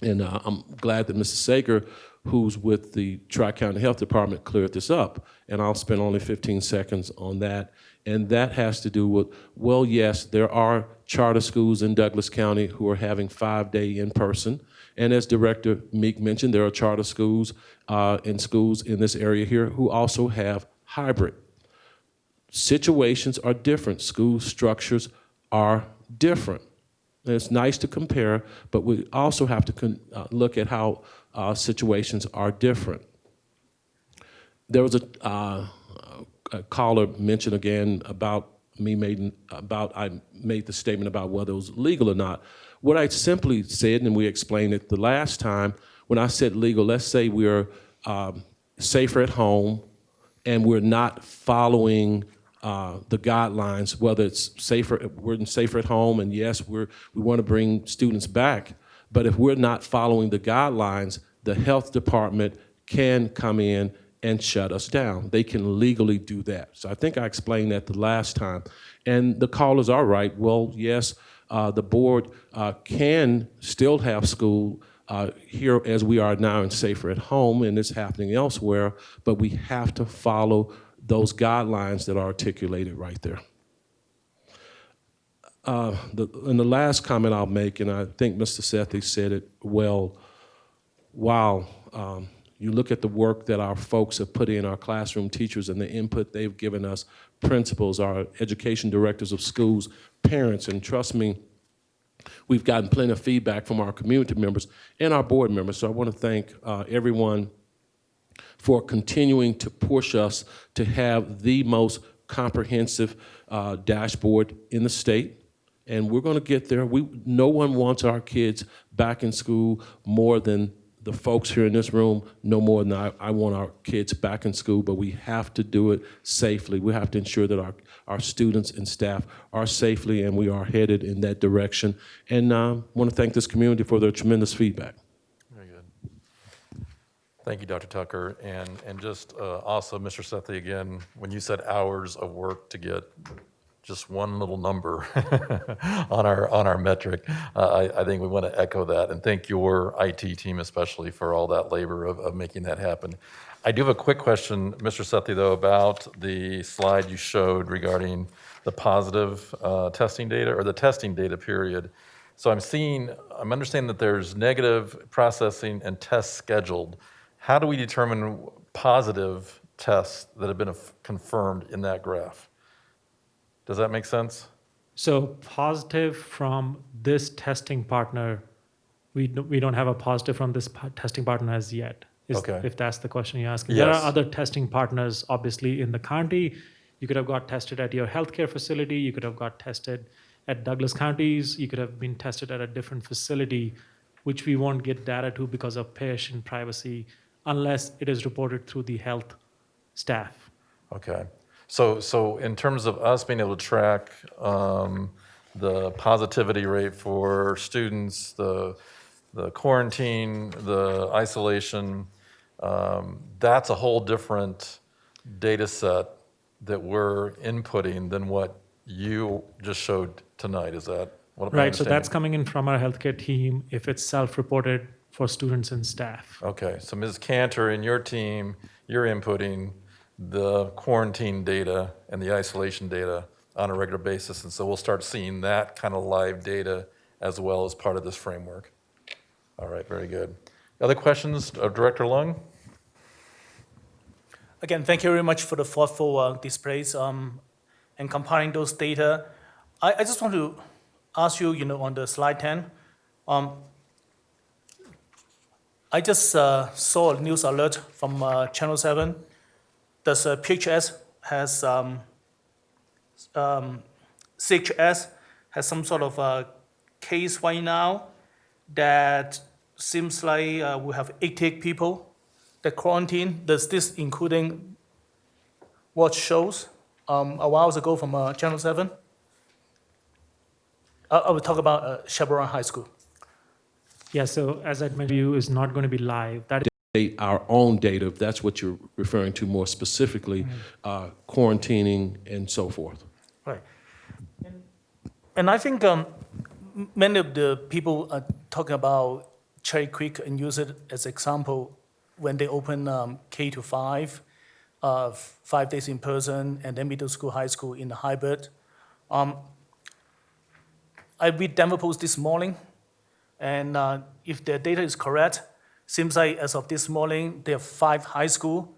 and I'm glad that Mr. Sager, who's with the Tri-County Health Department, cleared this up, and I'll spend only 15 seconds on that. And that has to do with, well, yes, there are charter schools in Douglas County who are having 5-day in-person. And as Director Meek mentioned, there are charter schools and schools in this area here who also have hybrid. Situations are different. School structures are different. And it's nice to compare, but we also have to look at how situations are different. There was a caller mentioned again about I made the statement about whether it was legal or not. What I simply said, and we explained it the last time, when I said legal, let's say we're safer at home and we're not following the guidelines, whether it's safer, we're safer at home, and yes, we want to bring students back, but if we're not following the guidelines, the health department can come in and shut us down. They can legally do that. So I think I explained that the last time. And the callers are right. Well, yes, the board can still have school here as we are now and safer at home, and it's happening elsewhere, but we have to follow those guidelines that are articulated right there. And the last comment I'll make, and I think Mr. Sethi said it well, wow, you look at the work that our folks have put in, our classroom teachers and the input they've given us, principals, our education directors of schools, parents, and trust me, We've gotten plenty of feedback from our community members and our board members. So I want to thank everyone for continuing to push us to have the most comprehensive dashboard in the state. And we're going to get there. No one wants our kids back in school more than the folks here in this room, no more than I want our kids back in school, but we have to do it safely. We have to ensure that our students and staff are safely, and we are headed in that direction. And I want to thank this community for their tremendous feedback. Very good. Thank you, Dr. Tucker. And just also, Mr. Sethi, again, when you said hours of work to get just one little number on our metric, I think we want to echo that and thank your IT team especially for all that labor of making that happen. I do have a quick question, Mr. Sethi, though, about the slide you showed regarding the positive testing data, or the testing data period. So I'm understanding that there's negative processing and tests scheduled. How do we determine positive tests that have been confirmed in that graph? Does that make sense? So positive from this testing partner, we don't have a positive from this testing partner as yet. Okay. If that's the question you're asking. Yes. There are other testing partners, obviously, in the county. You could have got tested at your healthcare facility. You could have got tested at Douglas counties. You could have been tested at a different facility, which we won't get data to because of patient privacy, unless it is reported through the health staff. Okay. So in terms of us being able to track the positivity rate for students, the quarantine, the isolation, that's a whole different data set that we're inputting than what you just showed tonight. Is that what I'm Right, so understanding? that's coming in from our healthcare team if it's self-reported for students and staff. Okay, so Ms. Cantor and your team, you're inputting the quarantine data and the isolation data on a regular basis, and so we'll start seeing that kind of live data as well as part of this framework. All right, very good. Other questions of Director Lung? Again, thank you very much for the thoughtful displays and comparing those data. I just want to ask you, on the slide 10, I just saw a news alert from Channel 7. Does PHS has CHS has some sort of a case right now that seems like we have 80 people that quarantine. Does this including what shows a while ago from Channel 7? I will talk about Chaparral High School. Yeah, so as I mentioned, you is not going to be live. That Our own data, if that's what you're referring to more specifically, quarantining and so forth. Right. And I think many of the people are talking about Cherry Creek and use it as example when they open K to 5, 5 days in person, and then middle school, high school in the hybrid. I read Denver Post this morning, and if their data is correct, seems like as of this morning, there are 5 high school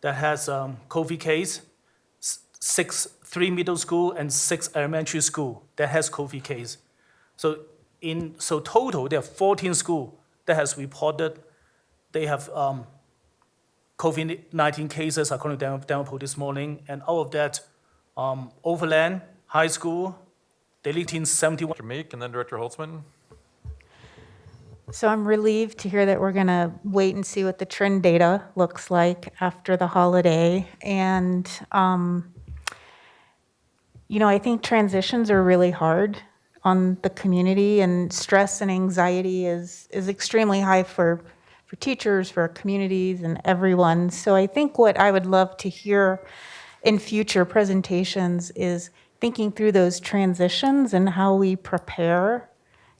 that has COVID case, 3 middle school and 6 elementary school that has COVID case. So total, there are 14 school that has reported they have COVID-19 cases according to Denver Post this morning. And out of that, Overland High School, deleting 71. Dr. Meek and then Director Holtzman. So I'm relieved to hear that we're going to wait and see what the trend data looks like after the holiday. And, I think transitions are really hard on the community, and stress and anxiety is extremely high for teachers, for communities, and everyone. So I think what I would love to hear in future presentations is thinking through those transitions and how we prepare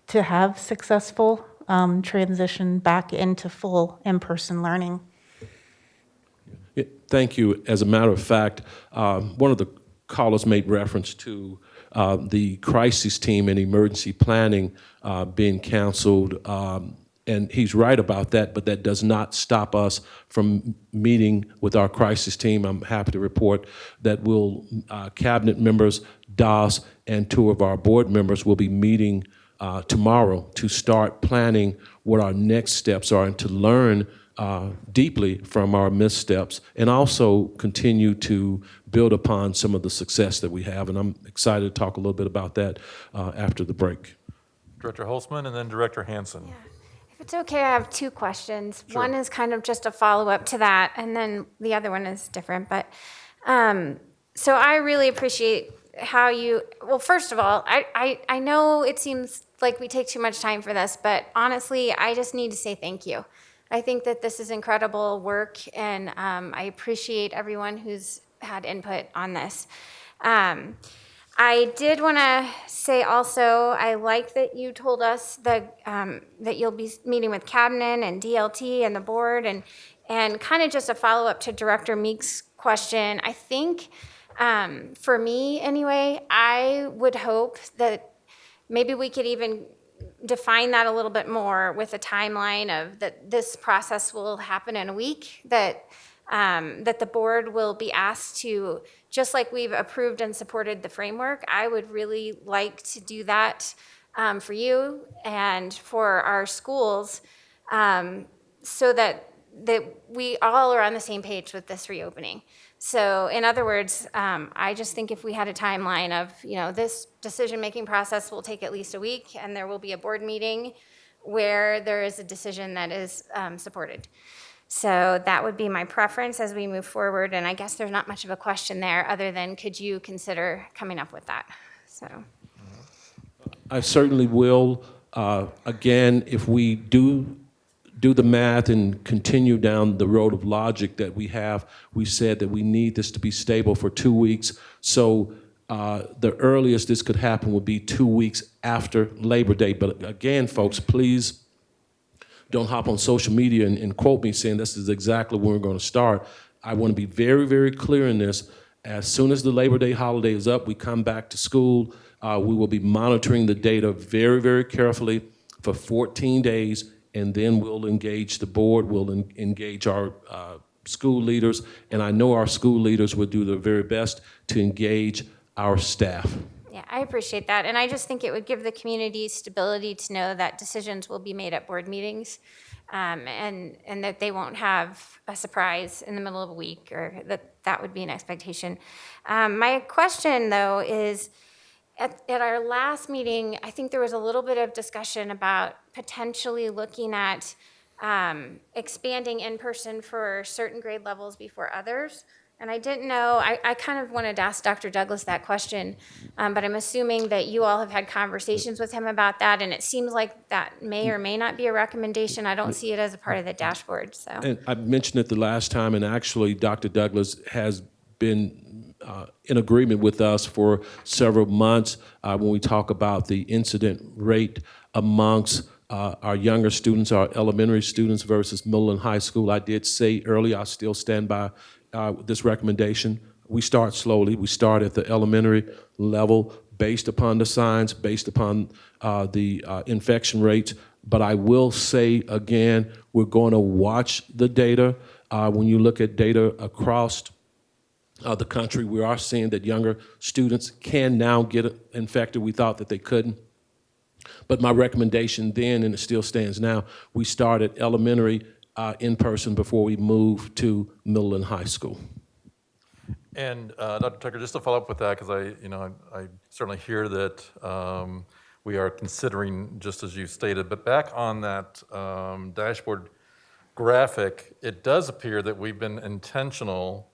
to have successful transition back into full in-person learning. Thank you. As a matter of fact, one of the callers made reference to the crisis team and emergency planning being canceled, and he's right about that, but that does not stop us from meeting with our crisis team. I'm happy to report that cabinet members, DAS, and 2 of our board members will be meeting tomorrow to start planning what our next steps are and to learn deeply from our missteps and also continue to build upon some of the success that we have. And I'm excited to talk a little bit about that after the break. Director Holzman and then Director Hansen. If it's okay, I have two questions. Sure. One is kind of just a follow-up to that, and then the other one is different. But so I really appreciate how you, well, first of all, I know it seems like we take too much time for this, but honestly, I just need to say thank you. I think that this is incredible work, and I appreciate everyone who's had input on this. I did want to say also, I like that you told us that you'll be meeting with Cabinet and DLT and the board, and kind of just a follow-up to Director Meek's question. I think, for me anyway, I would hope that maybe we could even define that a little bit more with a timeline of that this process will happen in a week, that the board will be asked to, just like we've approved and supported the framework, I would really like to do that for you and for our schools, so that we all are on the same page with this reopening. So in other words, I just think if we had a timeline of, this decision-making process will take at least a week, and there will be a board meeting where there is a decision that is supported. So that would be my preference as we move forward, and I guess there's not much of a question there other than could you consider coming up with that? So I certainly will. Again, if we do the math and continue down the road of logic that we have, we said that we need this to be stable for 2 weeks. So the earliest this could happen would be 2 weeks after Labor Day. But again, folks, please don't hop on social media and quote me saying this is exactly when we're going to start. I want to be very, very clear in this. As soon as the Labor Day holiday is up, we come back to school. We will be monitoring the data very, very carefully for 14 days, and then we'll engage the board, we'll engage our school leaders, and I know our school leaders will do their very best to engage our staff. yeah, I appreciate that. And I just think it would give the community stability to know that decisions will be made at board meetings, and that they won't have a surprise in the middle of a week, or that would be an expectation. My question, though, is at our last meeting, I think there was a little bit of discussion about potentially looking at expanding in person for certain grade levels before others. And I didn't know, I kind of wanted to ask Dr. Douglas that question, but I'm assuming that you all have had conversations with him about that, and it seems like that may or may not be a recommendation. I don't see it as a part of the dashboard, so. And I mentioned it the last time, and actually Dr. Douglas has been in agreement with us for several months when we talk about the incident rate amongst our younger students, our elementary students versus middle and high school. I did say earlier, I still stand by this recommendation. We start slowly. We start at the elementary level based upon the science, based upon the infection rates. But I will say again, we're going to watch the data. When you look at data across the country, we are seeing that younger students can now get infected. We thought that they couldn't. But my recommendation then, and it still stands now, we start at elementary in person before we move to middle and high school. And Dr. Tucker, just to follow up with that, because I certainly hear that we are considering, just as you stated, but back on that dashboard graphic, it does appear that we've been intentional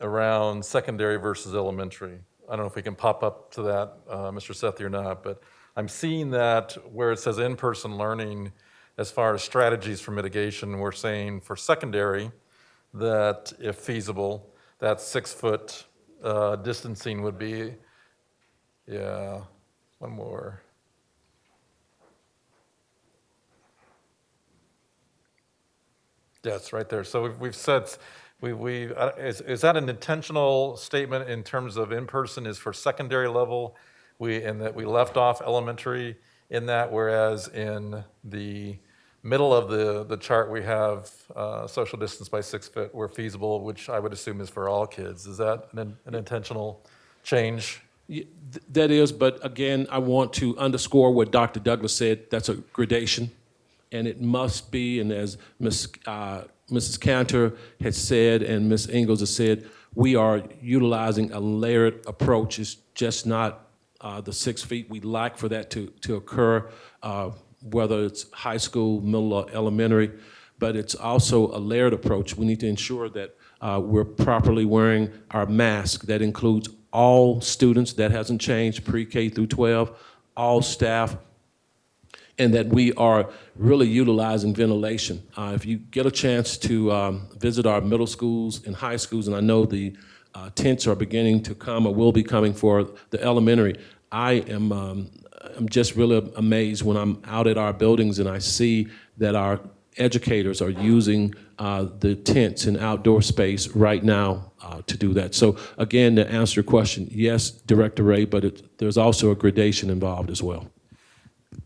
around secondary versus elementary. I don't know if we can pop up to that, Mr. Sethi, or not, but I'm seeing that where it says in-person learning, as far as strategies for mitigation, we're saying for secondary that if feasible, that 6 foot distancing would be, yeah, one more. Yes, right there. So we've said, is that an intentional statement in terms of in-person is for secondary level, and that we left off elementary in that, whereas in the middle of the chart we have social distance by 6 foot where feasible, which I would assume is for all kids. Is that an intentional change? That is, but again, I want to underscore what Dr. Douglas said. That's a gradation, and it must be, and as Mrs. Cantor has said and Ms. Ingalls has said, we are utilizing a layered approach. It's just not the 6 feet. We'd like for that to occur, whether it's high school, middle, or elementary, but it's also a layered approach. We need to ensure that we're properly wearing our mask. That includes all students, that hasn't changed, pre-K through 12, all staff, and that we are really utilizing ventilation. If you get a chance to visit our middle schools and high schools, and I know the tents are beginning to come or will be coming for the elementary, I'm just really amazed when I'm out at our buildings and I see that our educators are using the tents and outdoor space right now to do that. So again, to answer your question, yes, Director Ray, but there's also a gradation involved as well.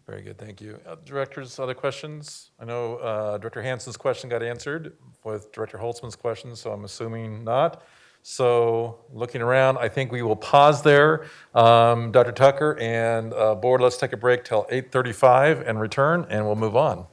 Very good, thank you. Directors, other questions? I know Director Hansen's question got answered with Director Holtzman's question, so I'm assuming not. So looking around, I think we will pause there. Dr. Tucker and board, let's take a break till 8:35 and return, and we'll move on.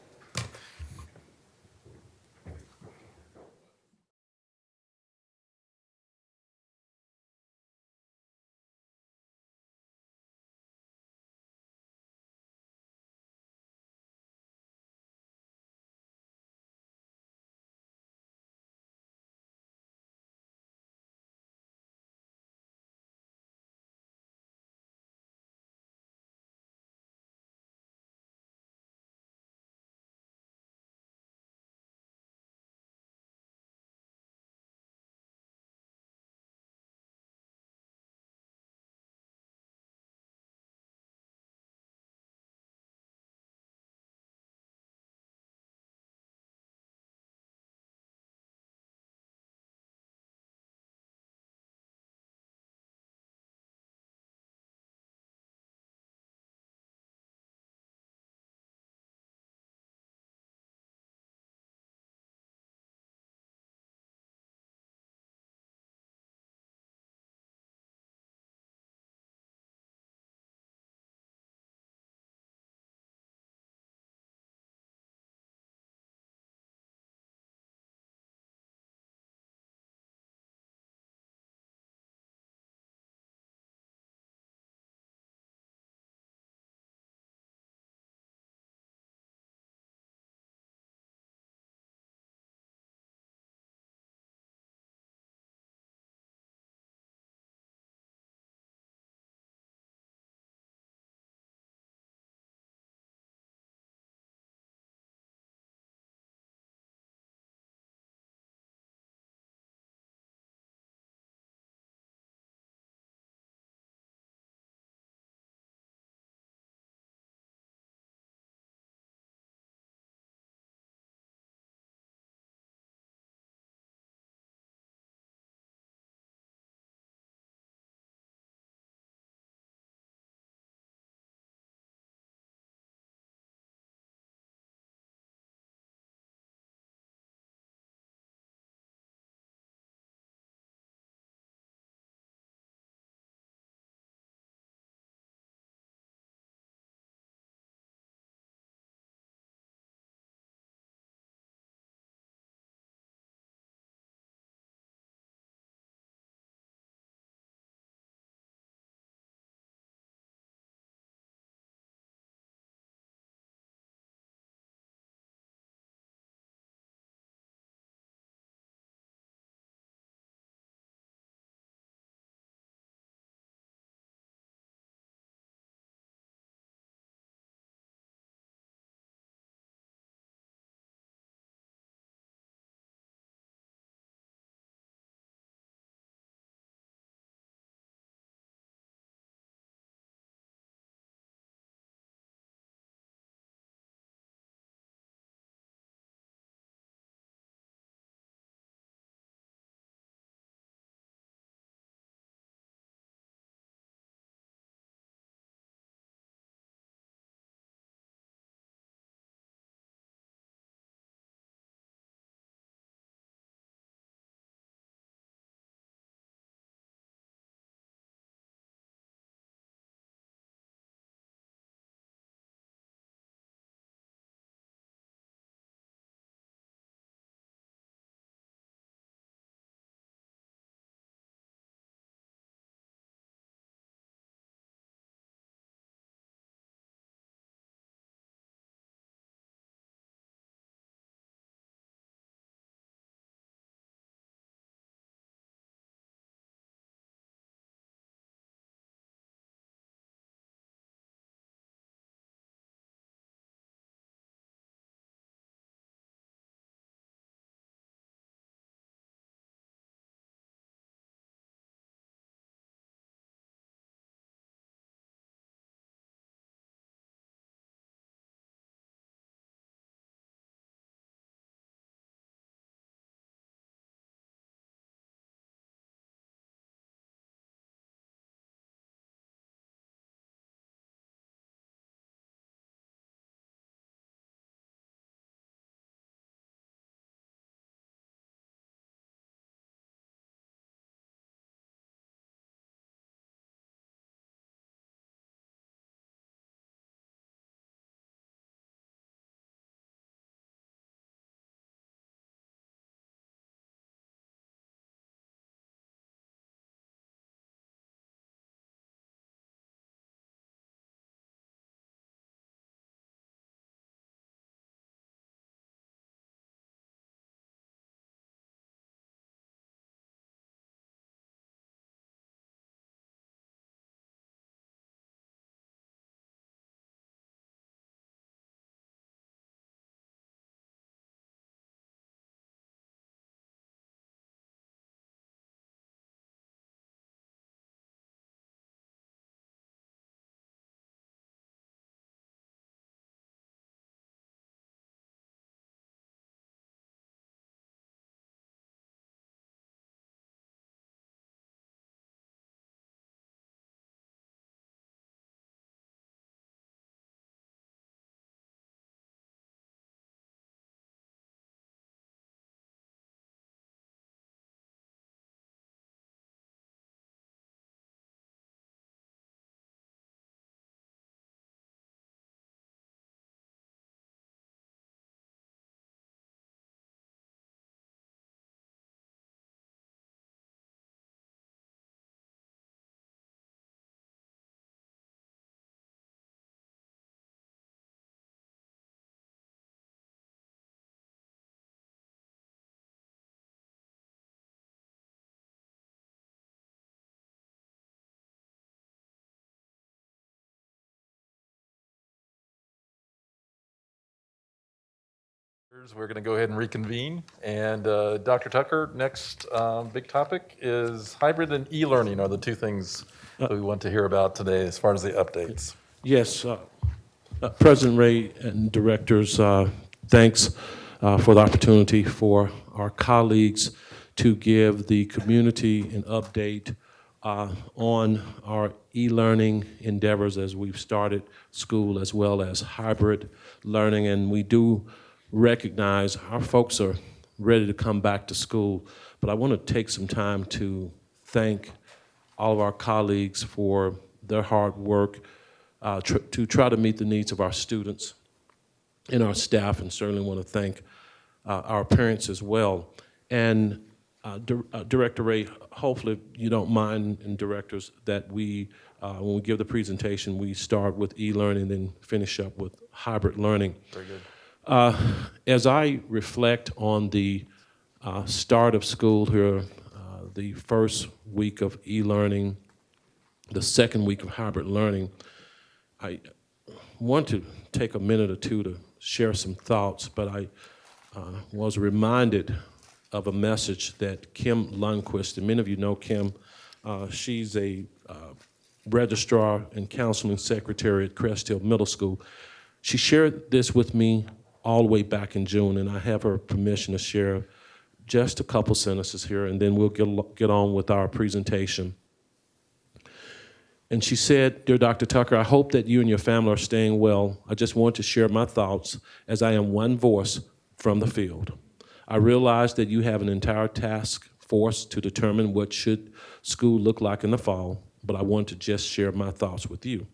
We're going to go ahead and reconvene. And Dr. Tucker, next big topic is hybrid and e-learning are the two things that we want to hear about today as far as the updates. Yes, President Ray and directors, thanks for the opportunity for our colleagues to give the community an update on our e-learning endeavors as we've started school, as well as hybrid learning. And we do recognize our folks are ready to come back to school, but I want to take some time to thank all of our colleagues for their hard work to try to meet the needs of our students and our staff, and certainly want to thank our parents as well. And Director Ray, hopefully you don't mind, and directors, that we, when we give the presentation, we start with e-learning, then finish up with hybrid learning. Very good. As I reflect on the start of school here, the first week of e-learning, the second week of hybrid learning, I want to take a minute or two to share some thoughts, but I was reminded of a message that Kim Lundquist, and many of you know Kim, she's a registrar and counseling secretary at Crest Hill Middle School. She shared this with me all the way back in June, and I have her permission to share just a couple sentences here, and then we'll get on with our presentation. And she said, "Dear Dr. Tucker, I hope that you and your family are staying well. I just want to share my thoughts as I am one voice from the field. I realize that you have an entire task force to determine what should school look like in the fall, but I want to just share my thoughts with you.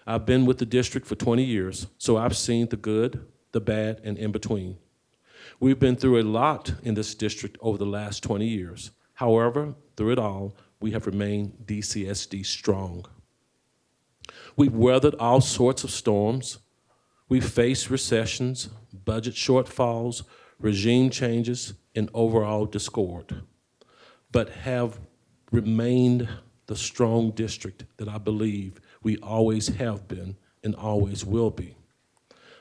I've been with the district for 20 years, so I've seen the good, the bad, and in between. We've been through a lot in this district over the last 20 years. However, through it all, we have remained DCSD strong. We've weathered all sorts of storms. We've faced recessions, budget shortfalls, regime changes, and overall discord, but have remained the strong district that I believe we always have been and always will be.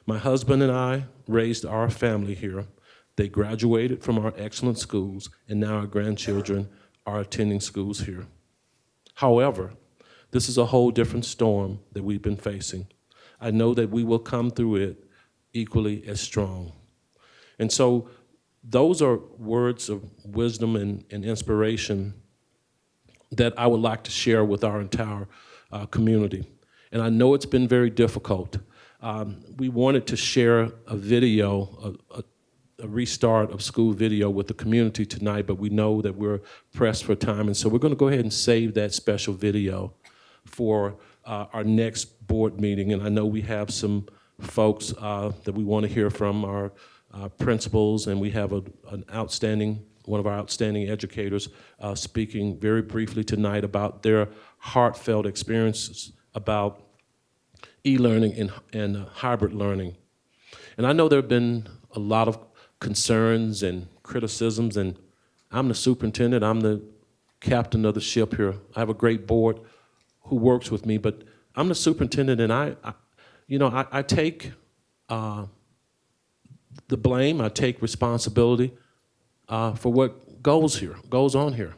My husband and I raised our family here. They graduated from our excellent schools, and now our grandchildren are attending schools here. However, this is a whole different storm that we've been facing. I know that we will come through it equally as strong." And so those are words of wisdom and inspiration that I would like to share with our entire community. And I know it's been very difficult. We wanted to share a video, a restart of school video with the community tonight, but we know that we're pressed for time. And so we're going to go ahead and save that special video for our next board meeting. And I know we have some folks that we want to hear from, our principals, and we have one of our outstanding educators speaking very briefly tonight about their heartfelt experiences about e-learning and hybrid learning. And I know there have been a lot of concerns and criticisms, and I'm the superintendent, I'm the captain of the ship here. I have a great board who works with me, but I'm the superintendent, and I take the blame, I take responsibility for what goes on here.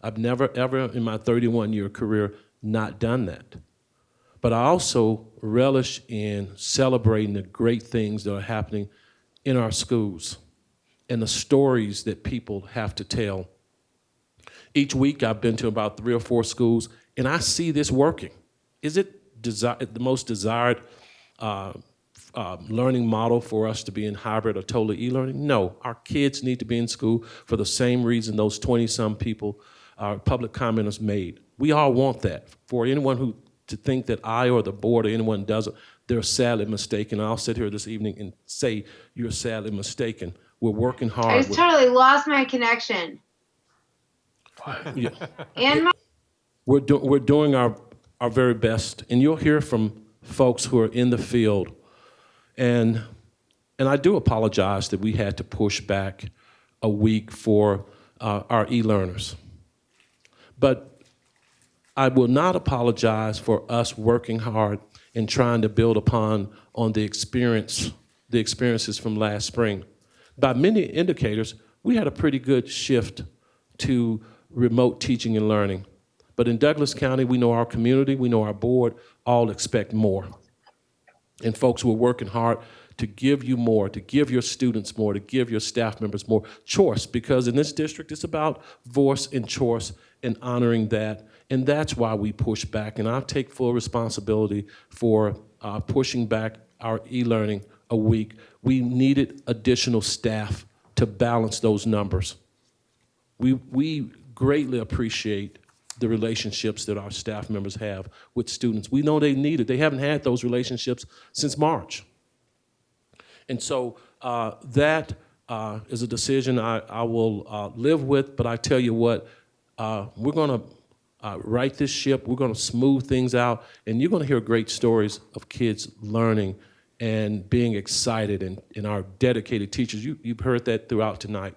I've never, ever in my 31-year career not done that. But I also relish in celebrating the great things that are happening in our schools and the stories that people have to tell. Each week I've been to about 3 or 4 schools, and I see this working. Is it the most desired learning model for us to be in hybrid or totally e-learning? No, our kids need to be in school for the same reason those 20-some people, public commenters made. We all want that. For anyone to think that I or the board or anyone doesn't, they're sadly mistaken. I'll sit here this evening and say you're sadly mistaken. We're working hard. I just totally lost my connection. Yeah. And We're doing our very best, and you'll hear from folks who are in the field. And I do apologize that we had to push back a week for our e-learners. But I will not apologize for us working hard and trying to build on the experience the experiences from last spring. By many indicators, we had a pretty good shift to remote teaching and learning. But in Douglas County, we know our community, we know our board, all expect more. And folks, we're working hard to give you more, to give your students more, to give your staff members more choice, because in this district, it's about voice and choice and honoring that. And that's why we push back. And I take full responsibility for pushing back our e-learning a week. We needed additional staff to balance those numbers. We greatly appreciate the relationships that our staff members have with students. We know they need it. They haven't had those relationships since March. And so that is a decision I will live with, but I tell you what, we're gonna right this ship, we're gonna smooth things out, and you're gonna hear great stories of kids learning and being excited, and our dedicated teachers. You've heard that throughout tonight.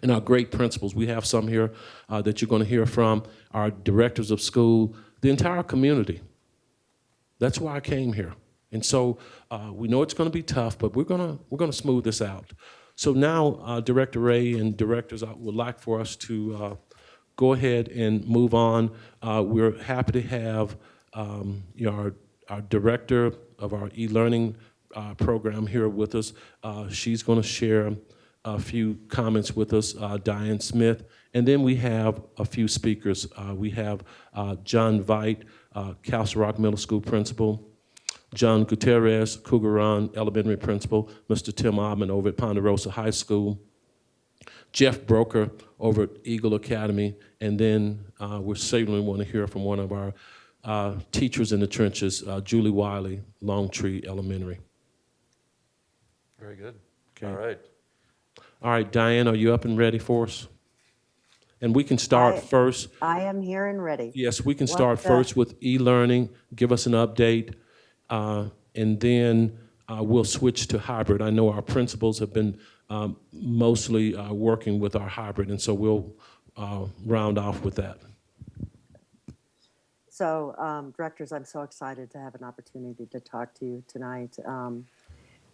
And our great principals, we have some here that you're going to hear from, our directors of school, the entire community. That's why I came here. And so we know it's going to be tough, but we're going to smooth this out. So now, Director Ray and directors, I would like for us to go ahead and move on. We're happy to have our director of our e-learning program here with us. She's going to share a few comments with us, Diane Smith, and then we have a few speakers. We have John Veit, Castle Rock Middle School principal, John Gutierrez, Cougar Run Elementary principal, Mr. Tim Obman over at Ponderosa High School, Jeff Broker over at Eagle Academy, and then we certainly want to hear from one of our teachers in the trenches, Julie Wiley, Longtree Elementary. Very good. Okay. All right. All right, Diane, are you up and ready for us? And we can start first. I am here and ready. Yes, we can start first with e-learning. Give us an update, and then we'll switch to hybrid. I know our principals have been mostly working with our hybrid, and so we'll round off with that. So, directors, I'm so excited to have an opportunity to talk to you tonight.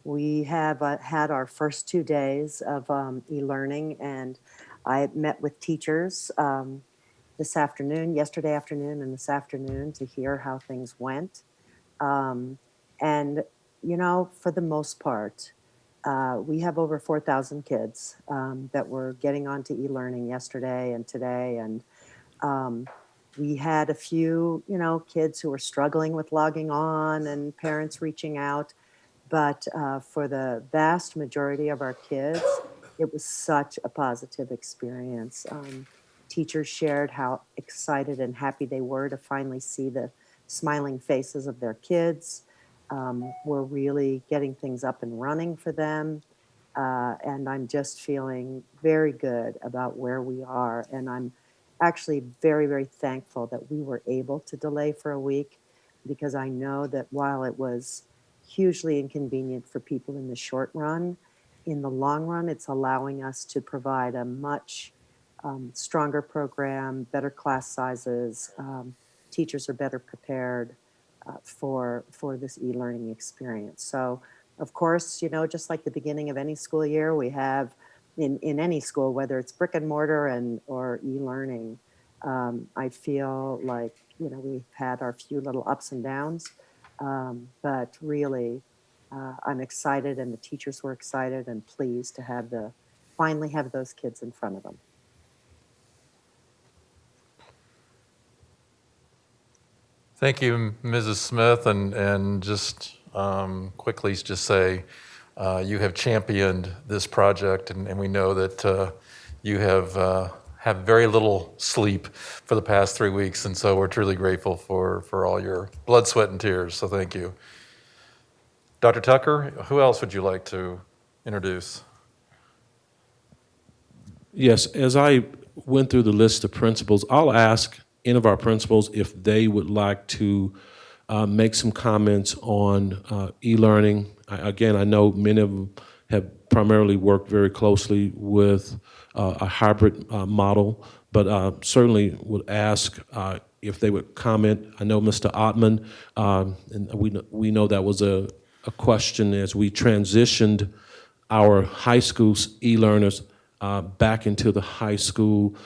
We have had our first 2 days of e-learning, and I met with teachers yesterday afternoon and this afternoon to hear how things went. And, you know, for the most part, we have over 4,000 kids that were getting onto e-learning yesterday and today. And we had a few, kids who were struggling with logging on and parents reaching out. But for the vast majority of our kids, it was such a positive experience. Teachers shared how excited and happy they were to finally see the smiling faces of their kids. We're really getting things up and running for them. And I'm just feeling very good about where we are. And I'm actually very, very thankful that we were able to delay for a week, because I know that while it was hugely inconvenient for people in the short run, in the long run, it's allowing us to provide a much stronger program, better class sizes. Teachers are better prepared for this e-learning experience. So, of course, just like the beginning of any school year, we have in any school, whether it's brick and mortar or e-learning, I feel like, we've had our few little ups and downs. But really, I'm excited, and the teachers were excited and pleased to finally have those kids in front of them. Thank you, Mrs. Smith, and just quickly just say you have championed this project, and we know that you have very little sleep for the past 3 weeks, and so we're truly grateful for all your blood, sweat, and tears, so thank you. Dr. Tucker, who else would you like to introduce? Yes, as I went through the list of principals, I'll ask any of our principals if they would like to make some comments on e-learning. Again, I know many of them have primarily worked very closely with a hybrid model, but certainly would ask if they would comment. I know Mr. Ottman, and we know that was a a question as we transitioned our high school's e-learners back into the high school.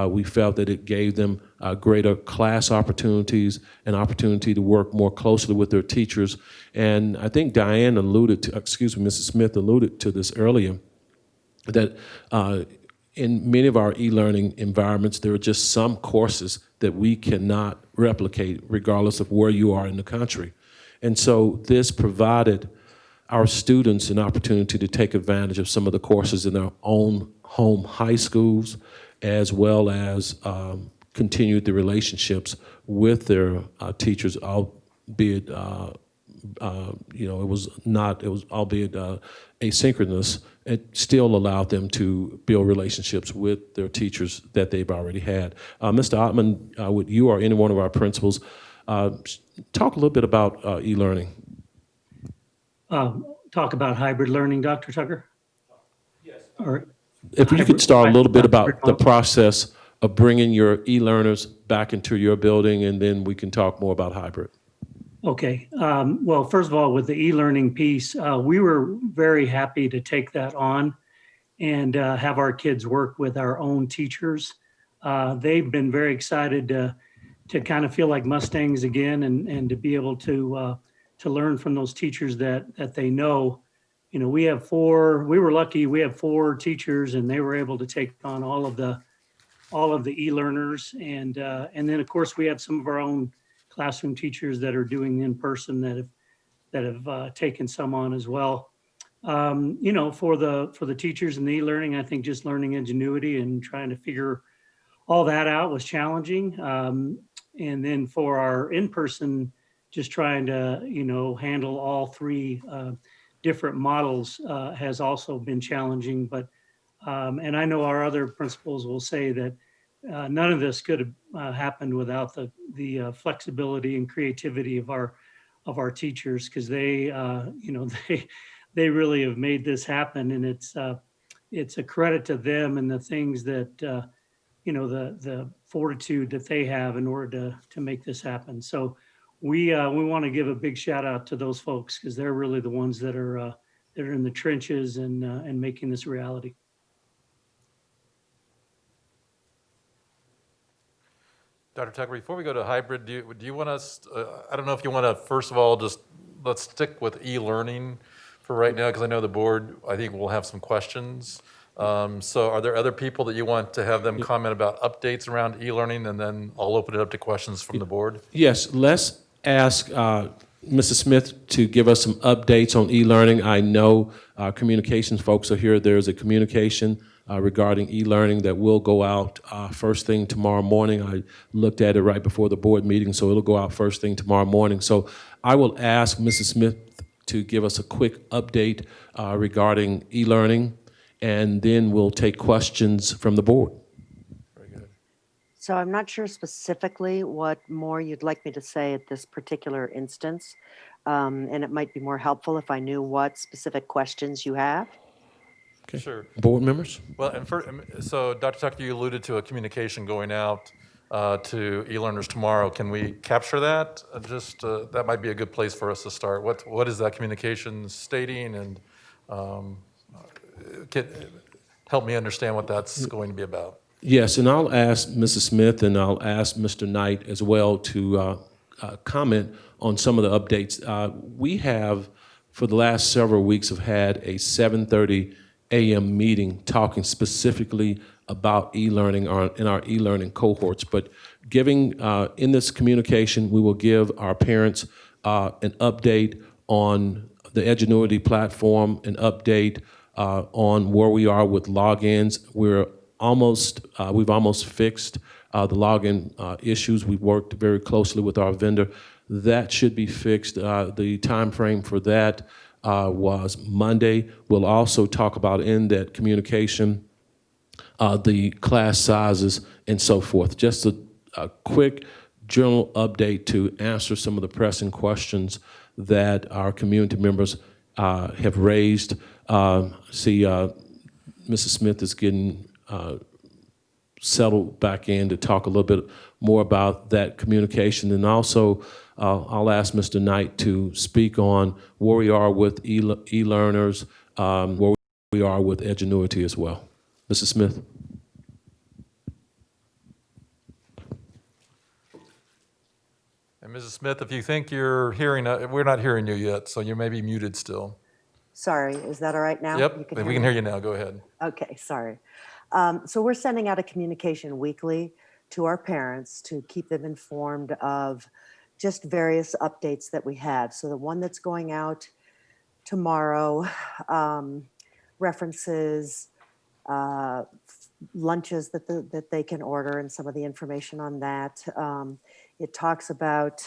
We felt that it gave them greater class opportunities, an opportunity to work more closely with their teachers. And I think Diane alluded to, Mrs. Smith alluded to this earlier, that in many of our e-learning environments, there are just some courses that we cannot replicate regardless of where you are in the country. And so this provided our students an opportunity to take advantage of some of the courses in their own home high schools, as well as continue the relationships with their teachers, albeit it was albeit asynchronous. It still allowed them to build relationships with their teachers that they've already had. Mr. Ottman, would you or any one of our principals talk a little bit about e-learning? Talk about hybrid learning, Dr. Tucker? Yes. Or if you could start a little bit about the process of bringing your e-learners back into your building, and then we can talk more about hybrid. Okay. Well, first of all, with the e-learning piece, we were very happy to take that on and have our kids work with our own teachers. They've been very excited to kind of feel like Mustangs again, and to be able to learn from those teachers that they know. You know, we were lucky, we have 4 teachers, and they were able to take on all of the e-learners. And then of course we have some of our own classroom teachers that are doing in person that have taken some on as well. You know, for the teachers in the e-learning, I think just learning ingenuity and trying to figure all that out was challenging. And then for our in-person, just trying to, handle all 3 different models has also been challenging. But, and I know our other principals will say that none of this could have happened without the flexibility and creativity of our teachers, because they they really have made this happen, and it's a credit to them and the things that the fortitude that they have in order to make this happen. So we want to give a big shout out to those folks, because they're really the ones that are in the trenches and making this reality. Dr. Tucker, before we go to hybrid, do you want us, I don't know if you want to, first of all, just let's stick with e-learning for right now, because I know the board, I think, will have some questions. So are there other people that you want to have them comment about updates around e-learning, and then I'll open it up to questions from the board? Yes, let's ask Mrs. Smith to give us some updates on e-learning. I know communications folks are here. There's a communication regarding e-learning that will go out first thing tomorrow morning. I looked at it right before the board meeting, so it'll go out first thing tomorrow morning. So I will ask Mrs. Smith to give us a quick update regarding e-learning, and then we'll take questions from the board. Very good. So I'm not sure specifically what more you'd like me to say at this particular instance, and it might be more helpful if I knew what specific questions you have. Okay. Sure. Board members? Well, so Dr. Tucker, you alluded to a communication going out to e-learners tomorrow. Can we capture that? That might be a good place for us to start. What is that communication stating, and help me understand what that's going to be about? Yes, and I'll ask Mrs. Smith and I'll ask Mr. Knight as well to comment on some of the updates. We have, for the last several weeks, have had a 7:30 a.m. meeting talking specifically about e-learning in our e-learning cohorts. But in this communication, we will give our parents an update on the Edgenuity platform, an update on where we are with logins. We've almost fixed the login issues. We've worked very closely with our vendor. That should be fixed. The time frame for that was Monday. We'll also talk about in that communication the class sizes and so forth. Just a quick general update to answer some of the pressing questions that our community members have raised. See, Mrs. Smith is getting settle back in to talk a little bit more about that communication. And also, I'll ask Mr. Knight to speak on where we are with e-learners, where we are with Edgenuity as well. Mrs. Smith. And Mrs. Smith, if you think you're hearing, we're not hearing you yet, so you may be muted still. Sorry, is that all right now? Yep, You we can hear you now. Go ahead. Okay, sorry. So we're sending out a communication weekly to our parents to keep them informed of just various updates that we have. So the one that's going out tomorrow references lunches that they can order and some of the information on that. It talks about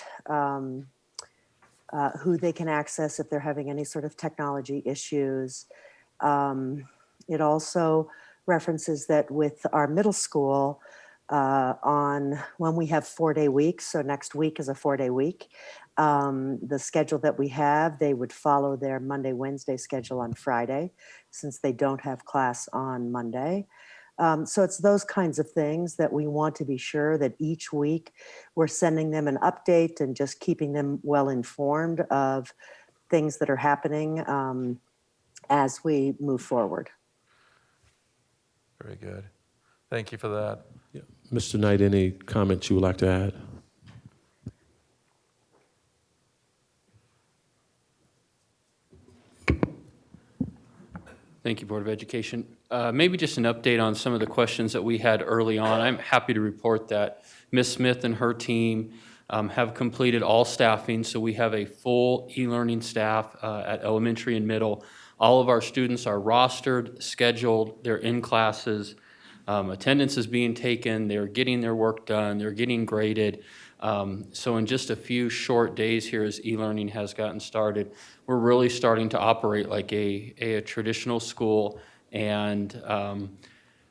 who they can access if they're having any sort of technology issues. It also references that with our middle school on when we have 4-day weeks, so next week is a 4-day week, the schedule that we have, they would follow their Monday, Wednesday schedule on Friday, since they don't have class on Monday. So it's those kinds of things that we want to be sure that each week we're sending them an update and just keeping them well informed of things that are happening as we move forward. Very good. Thank you for that. Yeah. Mr. Knight, any comments you would like to add? Thank you, Board of Education. Maybe just an update on some of the questions that we had early on. I'm happy to report that Ms. Smith and her team have completed all staffing, so we have a full e-learning staff at elementary and middle. All of our students are rostered, scheduled, they're in classes, attendance is being taken, they're getting their work done, they're getting graded. So in just a few short days here as e-learning has gotten started, we're really starting to operate like a traditional school, and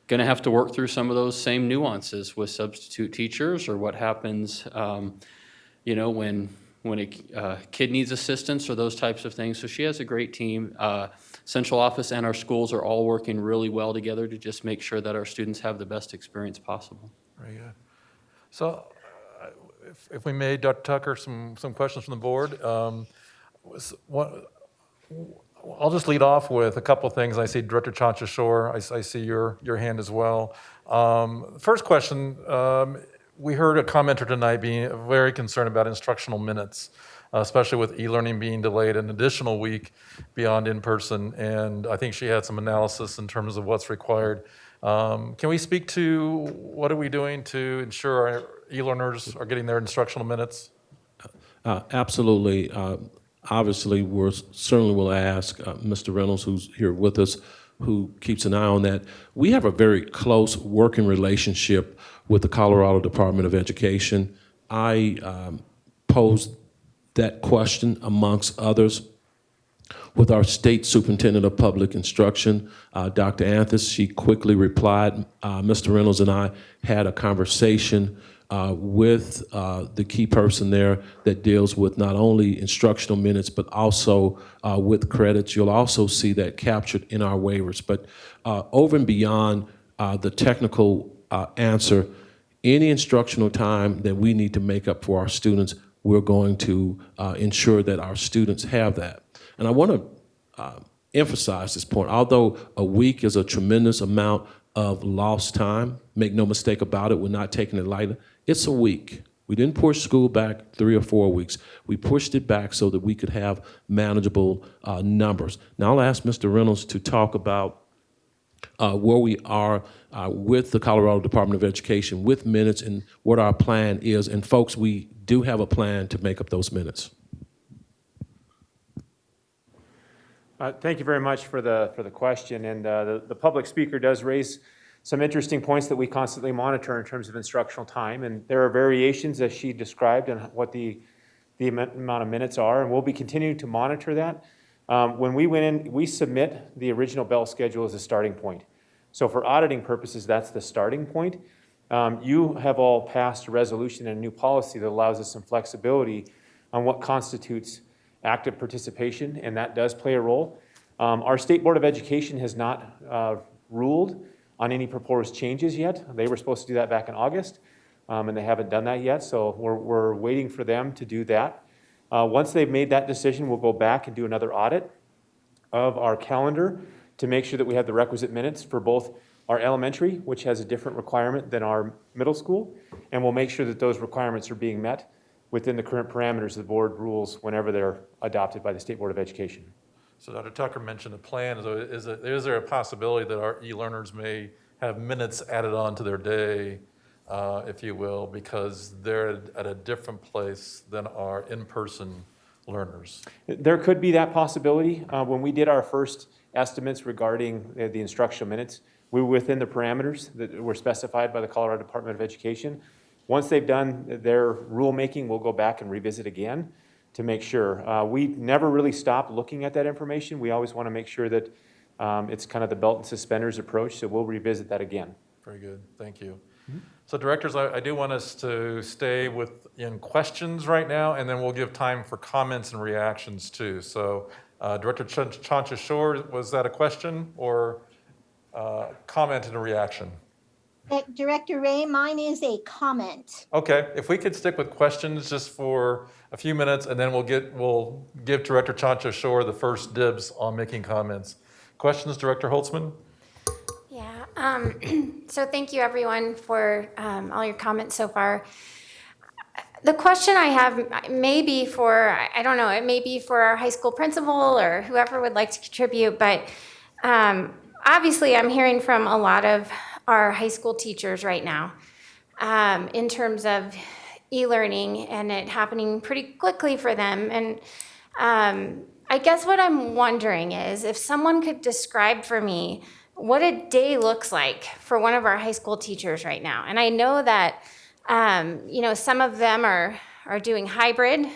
going to have to work through some of those same nuances with substitute teachers, or what happens when a kid needs assistance or those types of things. So she has a great team. Central office and our schools are all working really well together to just make sure that our students have the best experience possible. Very good. So if we may, Dr. Tucker, some questions from the board. I'll just lead off with a couple things. I see Director Chanchashore. I see your hand as well. First question, we heard a commenter tonight being very concerned about instructional minutes, especially with e-learning being delayed an additional week beyond in-person. And I think she had some analysis in terms of what's required. Can we speak to what are we doing to ensure our e-learners are getting their instructional minutes? Absolutely. Obviously, we certainly will ask Mr. Reynolds, who's here with us, who keeps an eye on that. We have a very close working relationship with the Colorado Department of Education. I posed that question amongst others with our state superintendent of public instruction, Dr. Anthis. She quickly replied. Mr. Reynolds and I had a conversation with the key person there that deals with not only instructional minutes, but also with credits. You'll also see that captured in our waivers. But over and beyond the technical answer, any instructional time that we need to make up for our students, we're going to ensure that our students have that. And I want to emphasize this point. Although a week is a tremendous amount of lost time, make no mistake about it, we're not taking it lightly. It's a week. We didn't push school back 3 or 4 weeks. We pushed it back so that we could have manageable numbers. Now I'll ask Mr. Reynolds to talk about where we are with the Colorado Department of Education with minutes and what our plan is. And folks, we do have a plan to make up those minutes. Thank you very much for the question. And the public speaker does raise some interesting points that we constantly monitor in terms of instructional time. And there are variations, as she described, in what the amount of minutes are. And we'll be continuing to monitor that. When we went in, we submit the original Bell schedule as a starting point. So for auditing purposes, that's the starting point. You have all passed a resolution and a new policy that allows us some flexibility on what constitutes active participation, and that does play a role. Our State Board of Education has not ruled on any proposed changes yet. They were supposed to do that back in August, and they haven't done that yet, so we're waiting for them to do that. Once they've made that decision, we'll go back and do another audit of our calendar to make sure that we have the requisite minutes for both our elementary, which has a different requirement than our middle school, and we'll make sure that those requirements are being met within the current parameters of the board rules whenever they're adopted by the State Board of Education. So Dr. Tucker mentioned a plan. So is there a possibility that our e-learners may have minutes added on to their day, if you will, because they're at a different place than our in-person learners? There could be that possibility. When we did our first estimates regarding the instructional minutes, we were within the parameters that were specified by the Colorado Department of Education. Once they've done their rulemaking, we'll go back and revisit again to make sure. We never really stop looking at that information. We always want to make sure that it's kind of the belt and suspenders approach, so we'll revisit that again. Very good, thank you. So directors, I do want us to stay in questions right now, and then we'll give time for comments and reactions too. So Director Chancha Shore, was that a question or comment and a reaction? Director Ray, mine is a comment. Okay, if we could stick with questions just for a few minutes, and then we'll give Director Chancha Shore the first dibs on making comments. Questions, Director Holtzman? Yeah, so thank you everyone for all your comments so far. The question I have may be for, I don't know, it may be for our high school principal or whoever would like to contribute, but obviously I'm hearing from a lot of our high school teachers right now in terms of e-learning and it happening pretty quickly for them. And I guess what I'm wondering is if someone could describe for me what a day looks like for one of our high school teachers right now. And I know that some of them are doing hybrid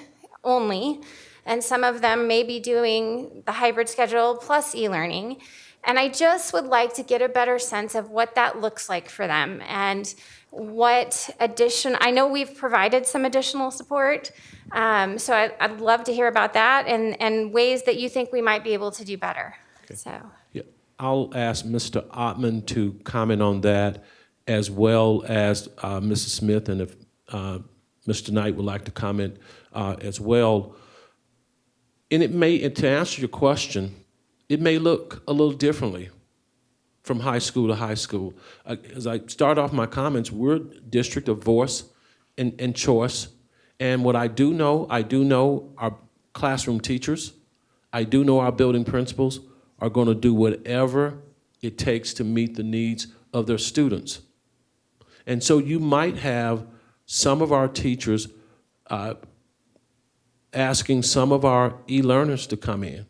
only, and some of them may be doing the hybrid schedule plus e-learning. And I just would like to get a better sense of what that looks like for them and I know we've provided some additional support. So I'd love to hear about that and ways that you think we might be able to do better. Okay. So. Yeah, I'll ask Mr. Ottman to comment on that as well as Mrs. Smith, and if Mr. Knight would like to comment as well. And to answer your question, it may look a little differently from high school to high school. As I start off my comments, we're a district of voice and choice. And what I do know our classroom teachers, I do know our building principals are going to do whatever it takes to meet the needs of their students. And so you might have some of our teachers asking some of our e-learners to come in.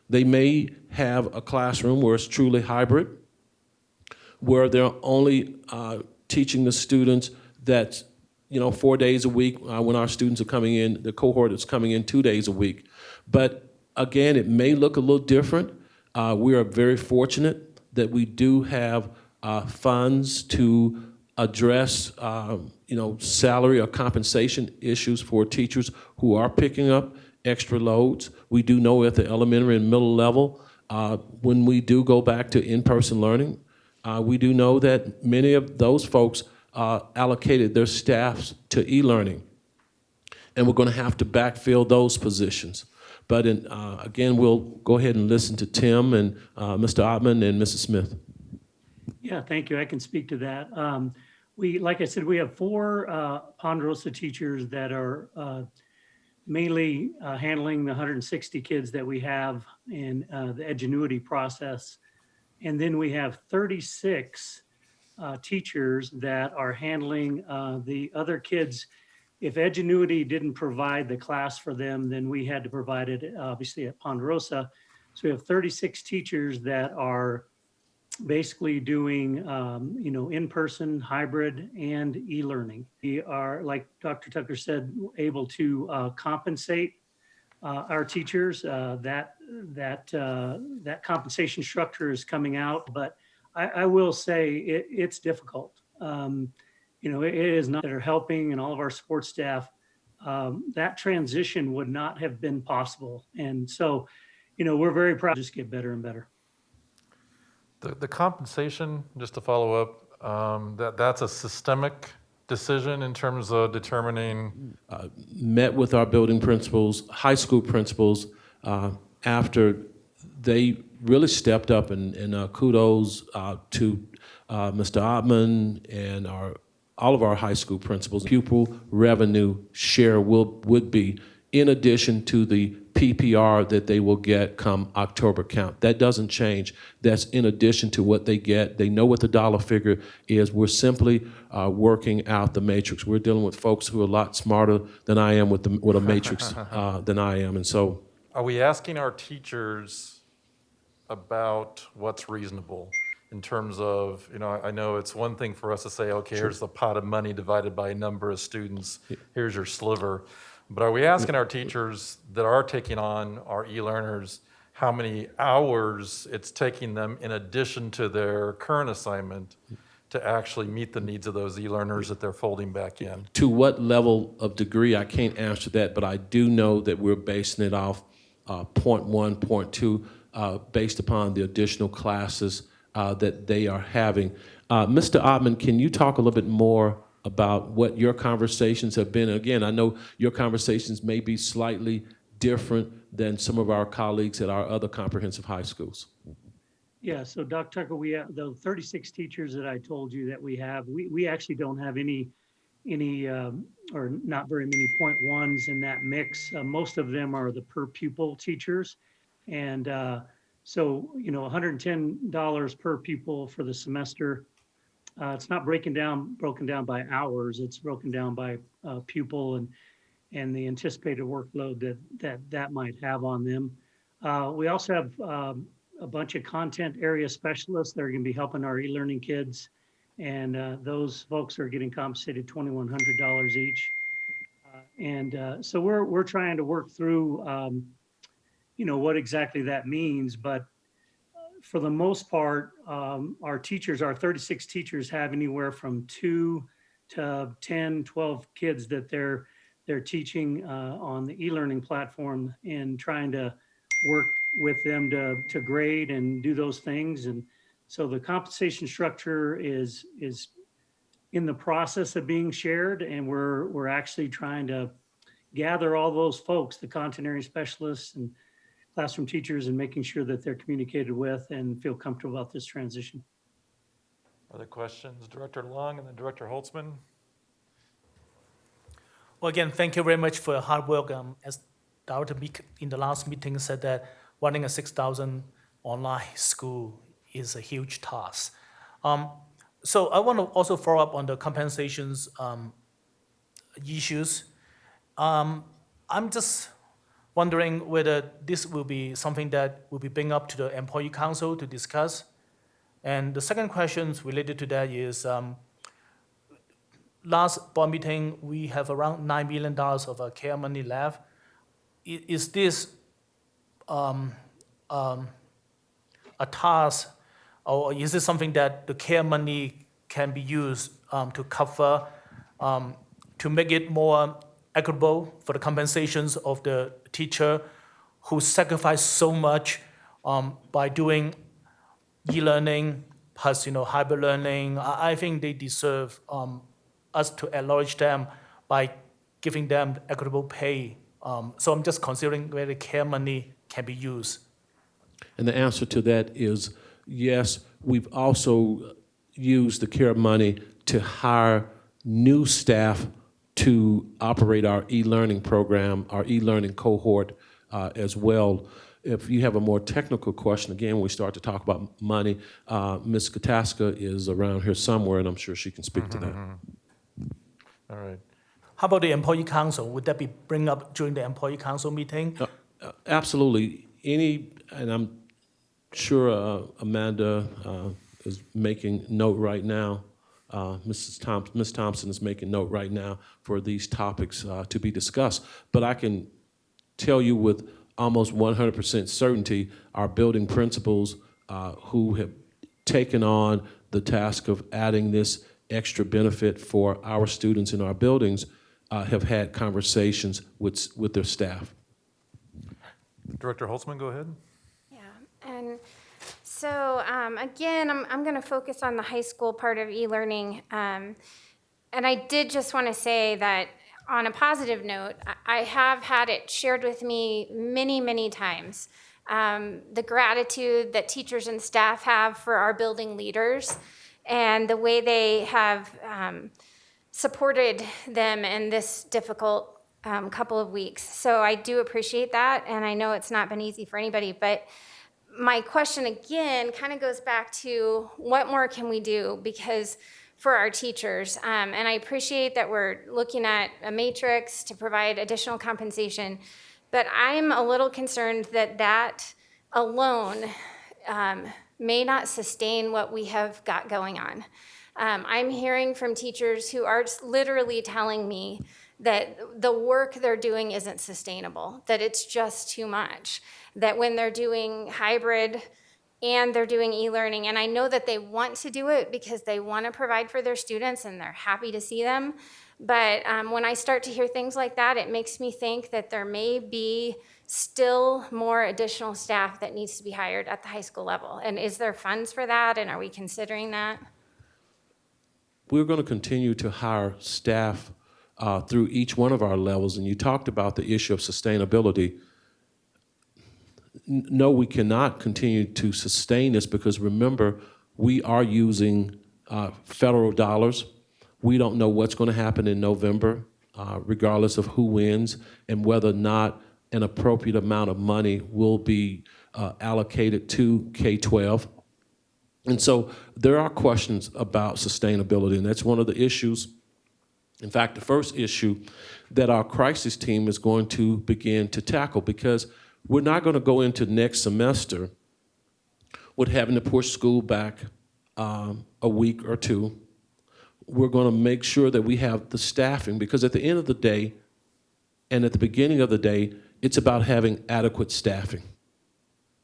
They may have a classroom where it's truly hybrid, where they're only teaching the students that 4 days a week when our students are coming in, the cohort is coming in 2 days a week. But again, it may look a little different. We are very fortunate that we do have funds to address salary or compensation issues for teachers who are picking up extra loads. We do know at the elementary and middle level, when we do go back to in-person learning, we do know that many of those folks allocated their staffs to e-learning. And we're going to have to backfill those positions. But again, we'll go ahead and listen to Tim and Mr. Ottman and Mrs. Smith. Yeah, thank you. I can speak to that. Like I said, we have 4 Ponderosa teachers that are mainly handling the 160 kids that we have in the Edgenuity process. And then we have 36 teachers that are handling the other kids. If Edgenuity didn't provide the class for them, then we had to provide it obviously at Ponderosa. So we have 36 teachers that are basically doing, in-person, hybrid, and e-learning. We are, like Dr. Tucker said, able to compensate our teachers. That compensation structure is coming out, but I will say it's difficult. It is not that are helping, and all of our support staff. That transition would not have been possible, and so, we're very proud to just get better and better. The compensation, just to follow up, that's a systemic decision in terms of determining. Met with our building principals, high school principals, after they really stepped up, and kudos to Mr. Ottman and all of our high school principals. Pupil revenue share would be in addition to the PPR that they will get come October count. That doesn't change. That's in addition to what they get. They know what the dollar figure is. We're simply working out the matrix. We're dealing with folks who are a lot smarter than I am with a matrix than I am, and so. Are we asking our teachers about what's reasonable in terms of, I know it's one thing for us to say, okay, here's the pot of money divided by a number of students, here's your sliver. But are we asking our teachers that are taking on our e-learners how many hours it's taking them in addition to their current assignment to actually meet the needs of those e-learners that they're folding back in? To what level of degree, I can't answer that, but I do know that we're basing it off point 1, point 2, based upon the additional classes that they are having. Mr. Ottman, can you talk a little bit more about what your conversations have been? Again, I know your conversations may be slightly different than some of our colleagues at our other comprehensive high schools. Yeah, so Dr. Tucker, we have the 36 teachers that I told you that we have. We actually don't have any or not very many point ones in that mix. Most of them are the per pupil teachers. And so, $110 per pupil for the semester. It's not broken down by hours. It's broken down by pupil and the anticipated workload that might have on them. We also have a bunch of content area specialists that are going to be helping our e-learning kids. And those folks are getting compensated $2,100 each. So we're trying to work through, what exactly that means. But for the most part, our 36 teachers have anywhere from 2 to 10, 12 kids that they're teaching on the e-learning platform and trying to work with them to grade and do those things. And so the compensation structure is in the process of being shared, and we're actually trying to gather all those folks, the content area specialists and classroom teachers, and making sure that they're communicated with and feel comfortable about this transition. Other questions? Director Long and then Director Holtzman. Well, again, thank you very much for your hard work. As Dr. Meek in the last meeting said that running a 6,000 online school is a huge task. So I want to also follow up on the compensations issues. I'm just wondering whether this will be something that will be bring up to the employee council to discuss. And the second question related to that is, last board meeting, we have around $9 million of care money left. Is this a task, or is this something that the care money can be used to cover, to make it more equitable for the compensations of the teacher who sacrificed so much by doing e-learning plus hybrid learning? I think they deserve us to acknowledge them by giving them equitable pay. So I'm just considering where the care money can be used. And the answer to that is yes. We've also used the care money to hire new staff to operate our e-learning program, our e-learning cohort as well. If you have a more technical question, again, when we start to talk about money, Ms. Kataska is around here somewhere, and I'm sure she can speak to that. All right. How about the employee council? Would that be bring up during the employee council meeting? Absolutely. And I'm sure Amanda is making note right now. Ms. Thompson is making note right now for these topics to be discussed. But I can tell you with almost 100% certainty, our building principals who have taken on the task of adding this extra benefit for our students in our buildings have had conversations with their staff. Director Holtzman, go ahead. Yeah, and So again, I'm going to focus on the high school part of e-learning. And I did just want to say that on a positive note, I have had it shared with me many, many times. The gratitude that teachers and staff have for our building leaders and the way they have supported them in this difficult couple of weeks. So I do appreciate that, and I know it's not been easy for anybody, but my question again kind of goes back to what more can we do because for our teachers, and I appreciate that we're looking at a matrix to provide additional compensation, but I'm a little concerned that that alone may not sustain what we have got going on. I'm hearing from teachers who are literally telling me that the work they're doing isn't sustainable, that it's just too much, that when they're doing hybrid and they're doing e-learning, and I know that they want to do it because they want to provide for their students and they're happy to see them, but when I start to hear things like that, it makes me think that there may be still more additional staff that needs to be hired at the high school level. And is there funds for that, and are we considering that? We're going to continue to hire staff through each one of our levels, and you talked about the issue of sustainability. No, we cannot continue to sustain this because remember, we are using federal dollars. We don't know what's going to happen in November, regardless of who wins and whether or not an appropriate amount of money will be allocated to K-12. And so there are questions about sustainability, and that's one of the issues. In fact, the first issue that our crisis team is going to begin to tackle, because we're not going to go into next semester with having to push school back a week or two. We're going to make sure that we have the staffing, because at the end of the day and at the beginning of the day, it's about having adequate staffing.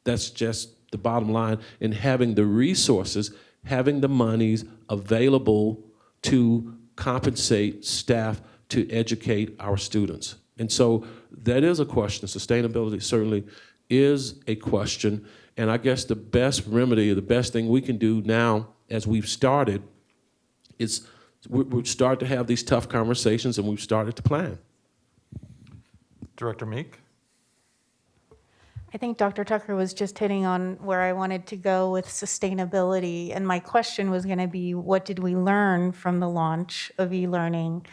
That's just the bottom line, and having the resources, having the monies available to compensate staff to educate our students. And so that is a question. Sustainability certainly is a question. And I guess the best remedy, or the best thing we can do now as we've started is we've started to have these tough conversations and we've started to plan. Director Meek? I think Dr. Tucker was just hitting on where I wanted to go with sustainability. And my question was going to be, what did we learn from the launch of e-learning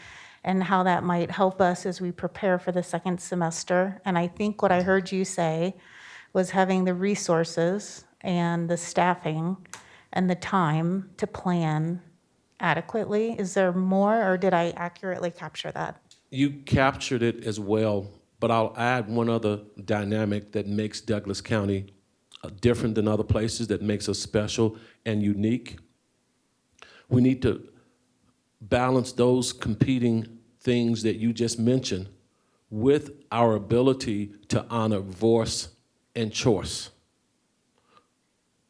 and how that might help us as we prepare for the second semester? And I think what I heard you say was having the resources and the staffing and the time to plan adequately. Is there more, or did I accurately capture that? You captured it as well, but I'll add one other dynamic that makes Douglas County different than other places, that makes us special and unique. We need to balance those competing things that you just mentioned with our ability to honor voice and choice.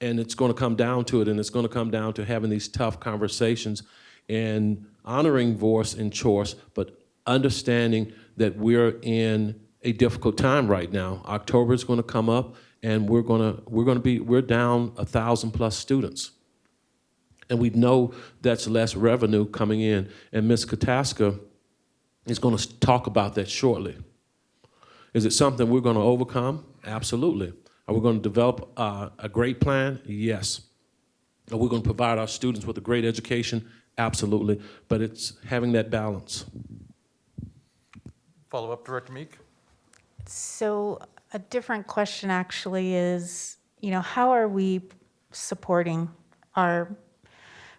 And it's going to come down to it, and it's going to come down to having these tough conversations and honoring voice and choice, but understanding that we're in a difficult time right now. October is going to come up, and we're down 1,000+ students, and we know that's less revenue coming in. And Ms. Kataska is going to talk about that shortly. Is it something we're going to overcome? Absolutely. Are we going to develop a great plan? Yes. Are we going to provide our students with a great education? Absolutely. But it's having that balance. Follow up, Director Meek? So a different question actually is, how are we supporting our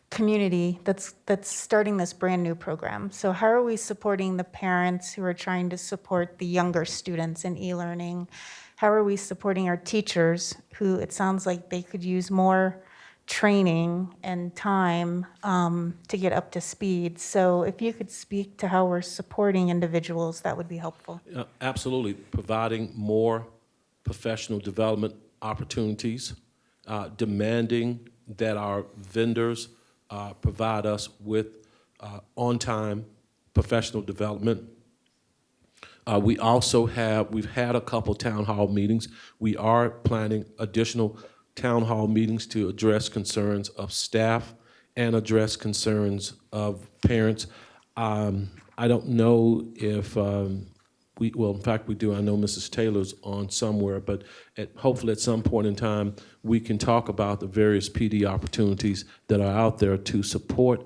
community that's starting this brand new program? So how are we supporting the parents who are trying to support the younger students in e-learning? How are we supporting our teachers who it sounds like they could use more training and time to get up to speed? So if you could speak to how we're supporting individuals, that would be helpful. Absolutely. Providing more professional development opportunities, demanding that our vendors provide us with on-time professional development. We've had a couple town hall meetings. We are planning additional town hall meetings to address concerns of staff and address concerns of parents. I don't know if well, in fact, we do. I know Mrs. Taylor's on somewhere, but hopefully at some point in time, we can talk about the various PD opportunities that are out there to support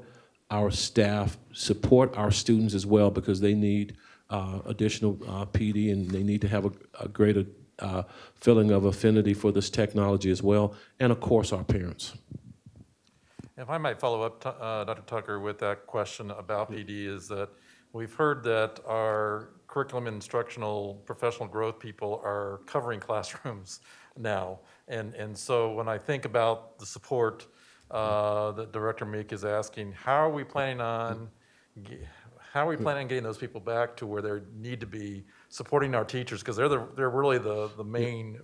our staff, support our students as well, because they need additional PD, and they need to have a greater feeling of affinity for this technology as well, and of course, our parents. If I might follow up, Dr. Tucker, with that question about PD, is that we've heard that our curriculum instructional professional growth people are covering classrooms now. And so when I think about the support that Director Meek is asking, how are we planning on getting those people back to where they need to be supporting our teachers? Because they're really the main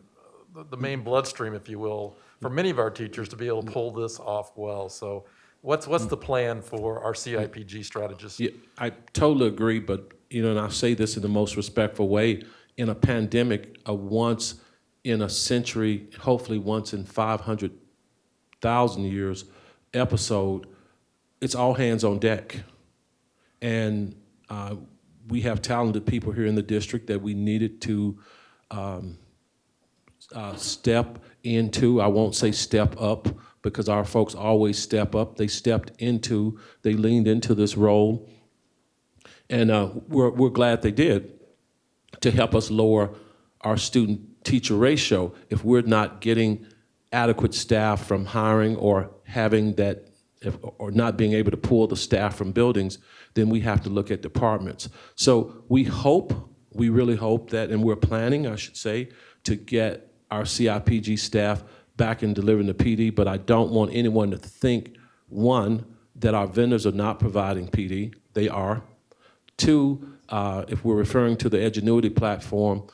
bloodstream, if you will, for many of our teachers to be able to pull this off well. So what's the plan for our CIPG strategists? Yeah, I totally agree, but and I say this in the most respectful way, in a pandemic, a once in a century, hopefully once in 500,000 years episode, it's all hands on deck. And we have talented people here in the district that we needed to step into. I won't say step up, because our folks always step up. They leaned into this role. And we're glad they did, to help us lower our student-teacher ratio. If we're not getting adequate staff from hiring or or not being able to pull the staff from buildings, then we have to look at departments. So we really hope that, and we're planning, I should say, to get our CIPG staff back and delivering the PD, but I don't want anyone to think, one, that our vendors are not providing PD. They are. Two, if we're referring to the Edgenuity platform,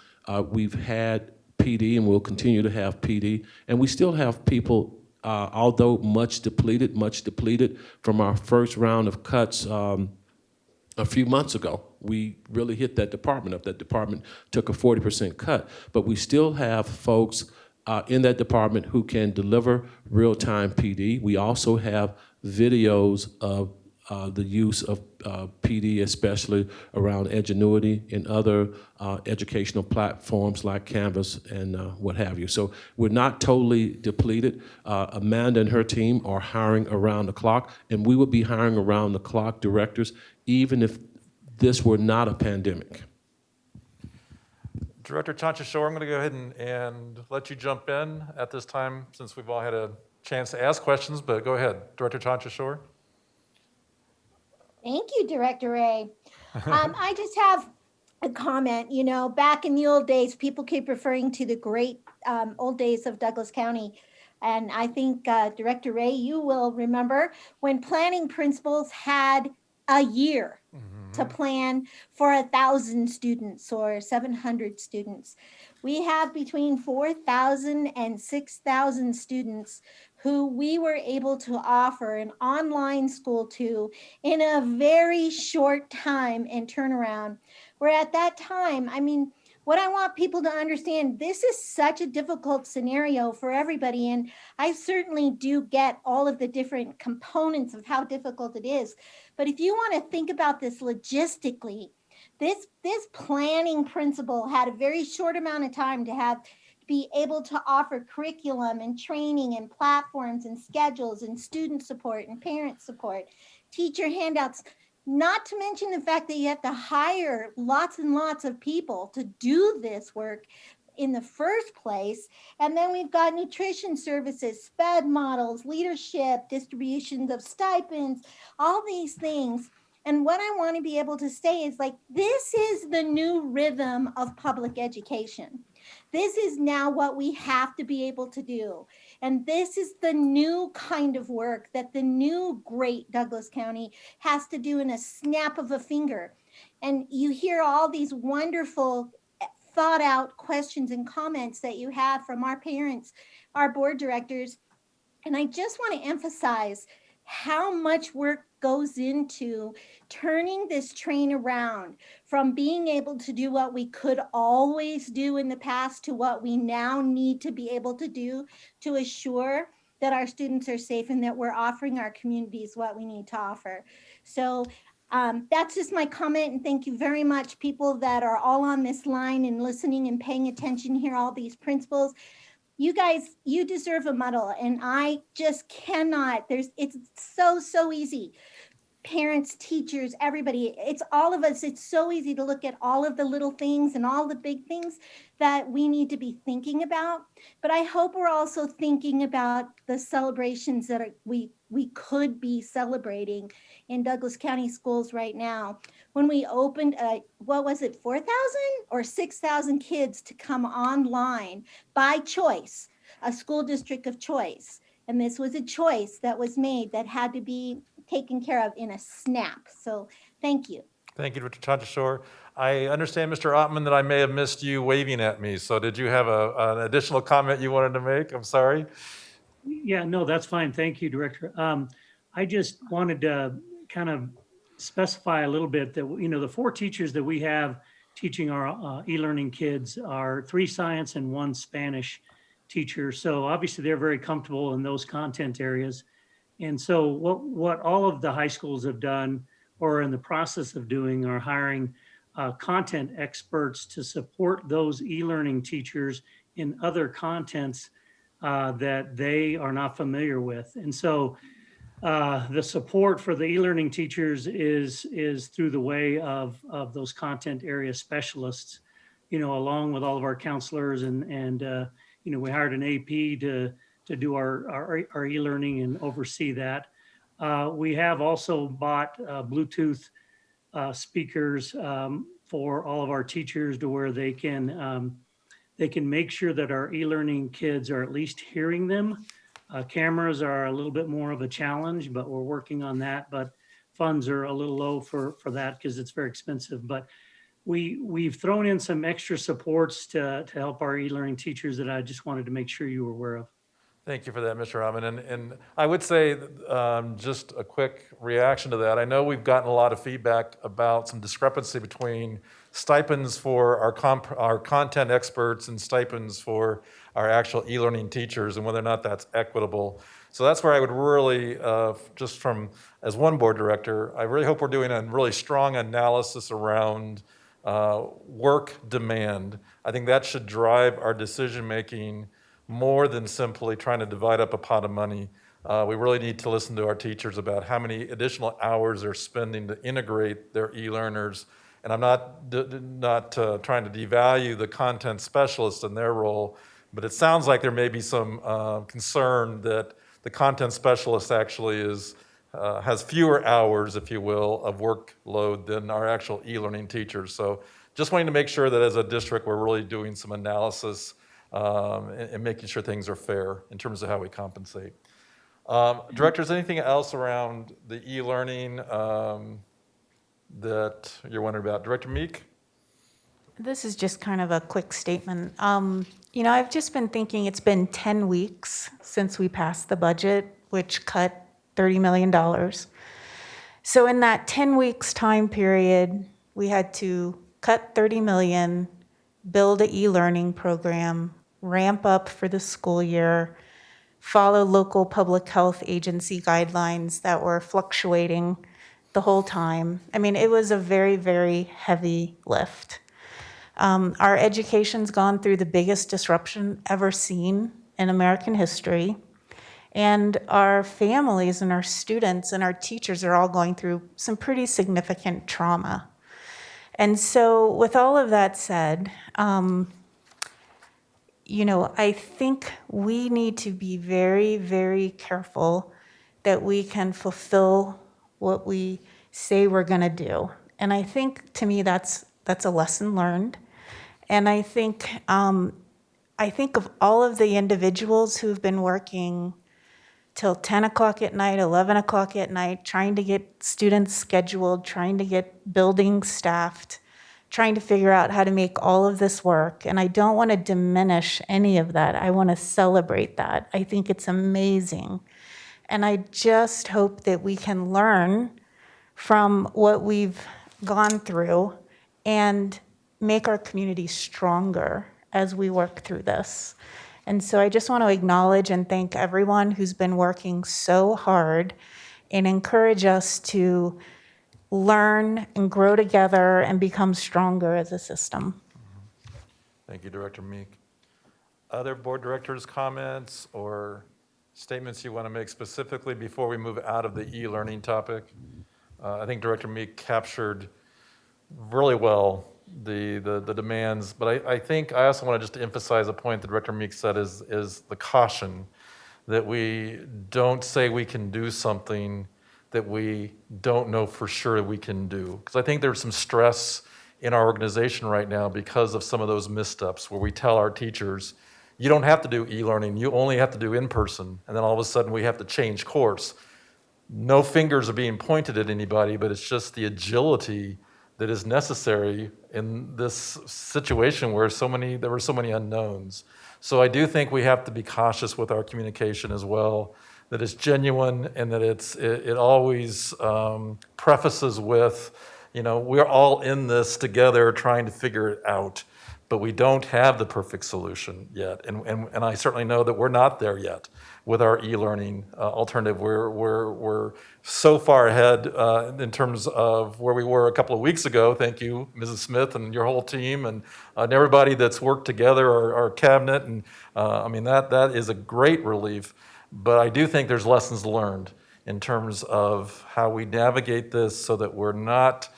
we've had PD and we'll continue to have PD, and we still have people, although much depleted from our first round of cuts a few months ago. We really hit that department up. That department took a 40% cut, but we still have folks in that department who can deliver real-time PD. We also have videos of the use of PD, especially around Edgenuity and other educational platforms like Canvas and what have you. So we're not totally depleted. Amanda and her team are hiring around the clock, and we would be hiring around the clock directors even if this were not a pandemic. Director Chanchashore, I'm going to go ahead and let you jump in at this time, since we've all had a chance to ask questions, but go ahead, Director Chanchashore. Thank you, Director Ray. I just have a comment. Back in the old days, people keep referring to the great old days of Douglas County. And I think, Director Ray, you will remember when planning principals had a year to plan for 1,000 students or 700 students. We have between 4,000 and 6,000 students who we were able to offer an online school to in a very short time and turnaround. Where at that time, what I want people to understand, this is such a difficult scenario for everybody. And I certainly do get all of the different components of how difficult it is. But if you want to think about this logistically, this planning principal had a very short amount of time to be able to offer curriculum and training and platforms and schedules and student support and parent support, teacher handouts, not to mention the fact that you have to hire lots and lots of people to do this work in the first place. And then we've got nutrition services, SPED models, leadership, distributions of stipends, all these things. And what I want to be able to say is this is the new rhythm of public education. This is now what we have to be able to do. And this is the new kind of work that the new great Douglas County has to do in a snap of a finger. And you hear all these wonderful thought out questions and comments that you have from our parents, our board directors. And I just want to emphasize how much work goes into turning this train around from being able to do what we could always do in the past to what we now need to be able to do to assure that our students are safe and that we're offering our communities what we need to offer. So that's just my comment, and thank you very much, people that are all on this line and listening and paying attention here, all these principals. You guys, you deserve a medal, and I just cannot, it's so easy. Parents, teachers, everybody, it's all of us. It's so easy to look at all of the little things and all the big things that we need to be thinking about. But I hope we're also thinking about the celebrations that we could be celebrating in Douglas County schools right now. When we opened, what was it, 4,000 or 6,000 kids to come online by choice, a school district of choice. And this was a choice that was made that had to be taken care of in a snap. So thank you. Thank you, Dr. Tadashore. I understand, Mr. Ottman, that I may have missed you waving at me. So did you have an additional comment you wanted to make? I'm sorry. Yeah, no, that's fine. Thank you, Director. I just wanted to kind of specify a little bit that, you know, the 4 teachers that we have teaching our e-learning kids are 3 science and 1 Spanish teacher. So obviously they're very comfortable in those content areas. And so what all of the high schools have done or are in the process of doing are hiring content experts to support those e-learning teachers in other contents that they are not familiar with. And so the support for the e-learning teachers is through the way of those content area specialists, you know, along with all of our counselors and you know, we hired an AP to do our e-learning and oversee that. We have also bought Bluetooth speakers for all of our teachers to where they can make sure that our e-learning kids are at least hearing them. Cameras are a little bit more of a challenge, but we're working on that. But funds are a little low for that because it's very expensive. But we've thrown in some extra supports to help our e-learning teachers that I just wanted to make sure you were aware of. Thank you for that, Mr. Rahman. And I would say just a quick reaction to that. I know we've gotten a lot of feedback about some discrepancy between stipends for our content experts and stipends for our actual e-learning teachers and whether or not that's equitable. So that's where I would really, just from as one board director, I really hope we're doing a really strong analysis around work demand. I think that should drive our decision-making more than simply trying to divide up a pot of money. We really need to listen to our teachers about how many additional hours they're spending to integrate their e-learners. And I'm not trying to devalue the content specialists in their role, but it sounds like there may be some concern that the content specialist actually has fewer hours, if you will, of workload than our actual e-learning teachers. So just wanting to make sure that as a district, we're really doing some analysis and making sure things are fair in terms of how we compensate. Directors, anything else around the e-learning that you're wondering about? Director Meek? This is just kind of a quick statement. You know, I've just been thinking it's been 10 weeks since we passed the budget, which cut $30 million. So in that 10 weeks time period, we had to cut 30 million, build an e-learning program, ramp up for the school year, follow local public health agency guidelines that were fluctuating the whole time. I mean, it was a very, very heavy lift. Our education's gone through the biggest disruption ever seen in American history. And our families and our students and our teachers are all going through some pretty significant trauma. And so with all of that said, you know, I think we need to be very, very careful that we can fulfill what we say we're going to do. And I think, to me, that's a lesson learned. And I think of all of the individuals who've been working till 10 o'clock at night, 11 o'clock at night, trying to get students scheduled, trying to get buildings staffed, trying to figure out how to make all of this work. And I don't want to diminish any of that. I want to celebrate that. I think it's amazing. And I just hope that we can learn from what we've gone through and make our community stronger as we work through this. And so I just want to acknowledge and thank everyone who's been working so hard and encourage us to learn and grow together and become stronger as a system. Thank you, Director Meek. Other board directors' comments or statements you want to make specifically before we move out of the e-learning topic? I think Director Meek captured really well the demands, but I think I also want to just emphasize a point that Director Meek said is the caution that we don't say we can do something that we don't know for sure we can do. Because I think there's some stress in our organization right now because of some of those missteps where we tell our teachers, you don't have to do e-learning, you only have to do in-person. And then all of a sudden we have to change course. No fingers are being pointed at anybody, but it's just the agility that is necessary in this situation where there were so many unknowns. So I do think we have to be cautious with our communication as well, that it's genuine and that it always prefaces with, we're all in this together trying to figure it out, but we don't have the perfect solution yet. And I certainly know that we're not there yet with our e-learning alternative. We're so far ahead in terms of where we were a couple of weeks ago. Thank you, Mrs. Smith and your whole team and everybody that's worked together, our cabinet. And that is a great relief. But I do think there's lessons learned in terms of how we navigate this so that we're not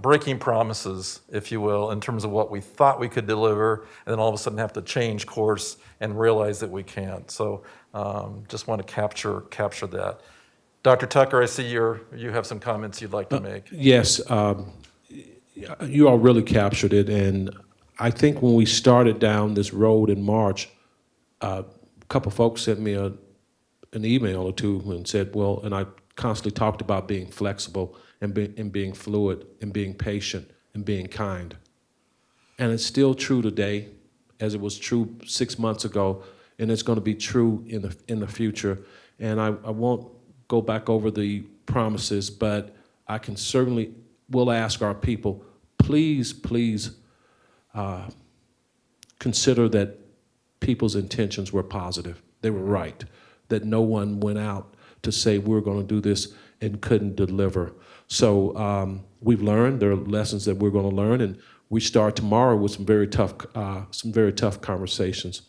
breaking promises, if you will, in terms of what we thought we could deliver, and then all of a sudden have to change course and realize that we can't. So just want to capture that. Dr. Tucker, I see you have some comments you'd like to make. Yes, you all really captured it. And I think when we started down this road in March, a couple folks sent me an email or two and said, well, and I constantly talked about being flexible and being fluid and being patient and being kind. And it's still true today, as it was true 6 months ago, and it's going to be true in the future. And I won't go back over the promises, but I can certainly will ask our people, please consider that people's intentions were positive. They were right, that no one went out to say we're going to do this and couldn't deliver. So we've learned, there are lessons that we're going to learn, and we start tomorrow with some very tough conversations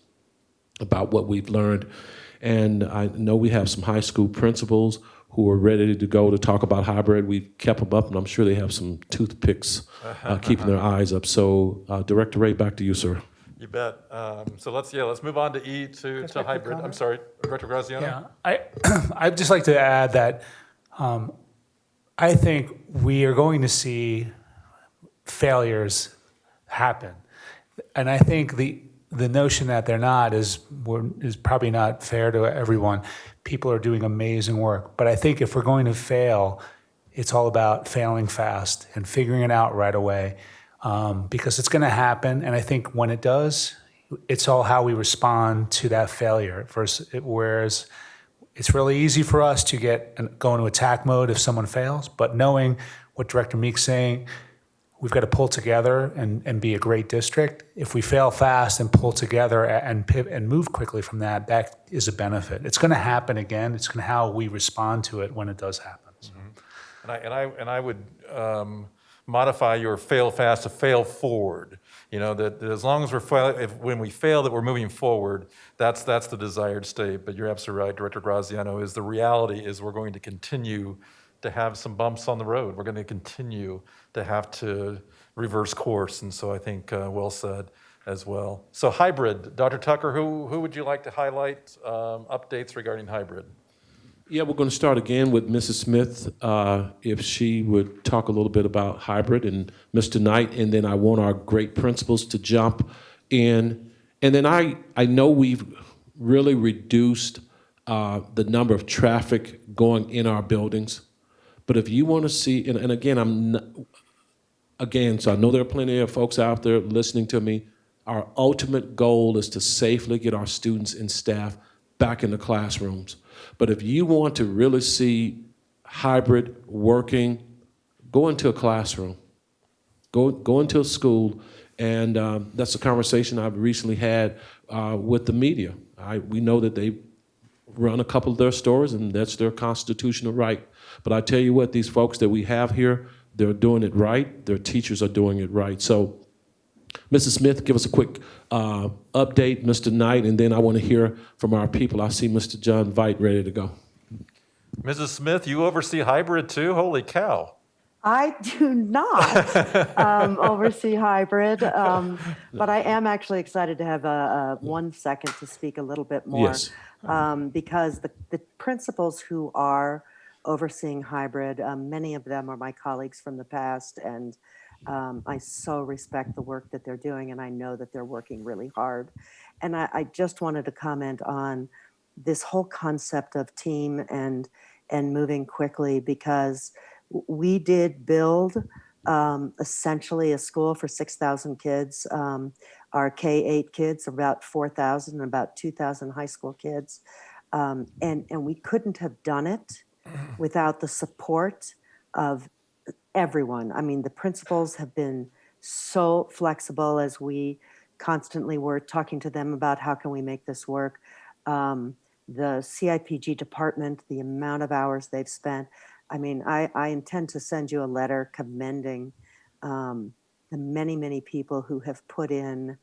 about what we've learned. And I know we have some high school principals who are ready to go to talk about hybrid. We've kept them up, and I'm sure they have some toothpicks keeping their eyes up. So Director Ray, back to you, sir. You bet. So let's move on to hybrid. I'm sorry, Director Graziano. Yeah, I'd just like to add that I think we are going to see failures happen, and I think the notion that they're not is probably not fair to everyone. People are doing amazing work, but I think if we're going to fail, it's all about failing fast and figuring it out right away. Because it's going to happen, and I think when it does, it's all how we respond to that failure. Whereas it's really easy for us to go into attack mode if someone fails, but knowing what Director Meek's saying, we've got to pull together and be a great district. If we fail fast and pull together and pivot and move quickly from that, that is a benefit. It's going to happen again. It's going to how we respond to it when it does happen. So. And I would modify your fail fast to fail forward. That as long as when we fail, that we're moving forward, that's the desired state. But you're absolutely right, Director Graziano, the reality is we're going to continue to have some bumps on the road. We're going to continue to have to reverse course. And so I think well said as well. So hybrid, Dr. Tucker, who would you like to highlight updates regarding hybrid? Yeah, we're going to start again with Mrs. Smith, if she would talk a little bit about hybrid, and Mr. Knight, and then I want our great principals to jump in. And then I know we've really reduced the number of traffic going in our buildings, but if you want to see, and again, so I know there are plenty of folks out there listening to me, our ultimate goal is to safely get our students and staff back in the classrooms. But if you want to really see hybrid working, go into a classroom, go into a school, and that's a conversation I've recently had with the media. We know that they run a couple of their stores, and that's their constitutional right. But I tell you what, these folks that we have here, they're doing it right. Their teachers are doing it right. So, Mrs. Smith, give us a quick update, Mr. Knight, and then I want to hear from our people. I see Mr. John Veit ready to go. Mrs. Smith, you oversee hybrid too? Holy cow. I do not oversee hybrid, but I am actually excited to have 1 second to speak a little bit more. Yes. Because the principals who are overseeing hybrid, many of them are my colleagues from the past, and I so respect the work that they're doing, and I know that they're working really hard. And I just wanted to comment on this whole concept of team and moving quickly, because we did build essentially a school for 6,000 kids. Our K-8 kids are about 4,000 and about 2,000 high school kids. And we couldn't have done it without the support of everyone. I mean, the principals have been so flexible as we constantly were talking to them about how can we make this work. The CIPG department, the amount of hours they've spent. I mean, I intend to send you a letter commending the many, many people who have put in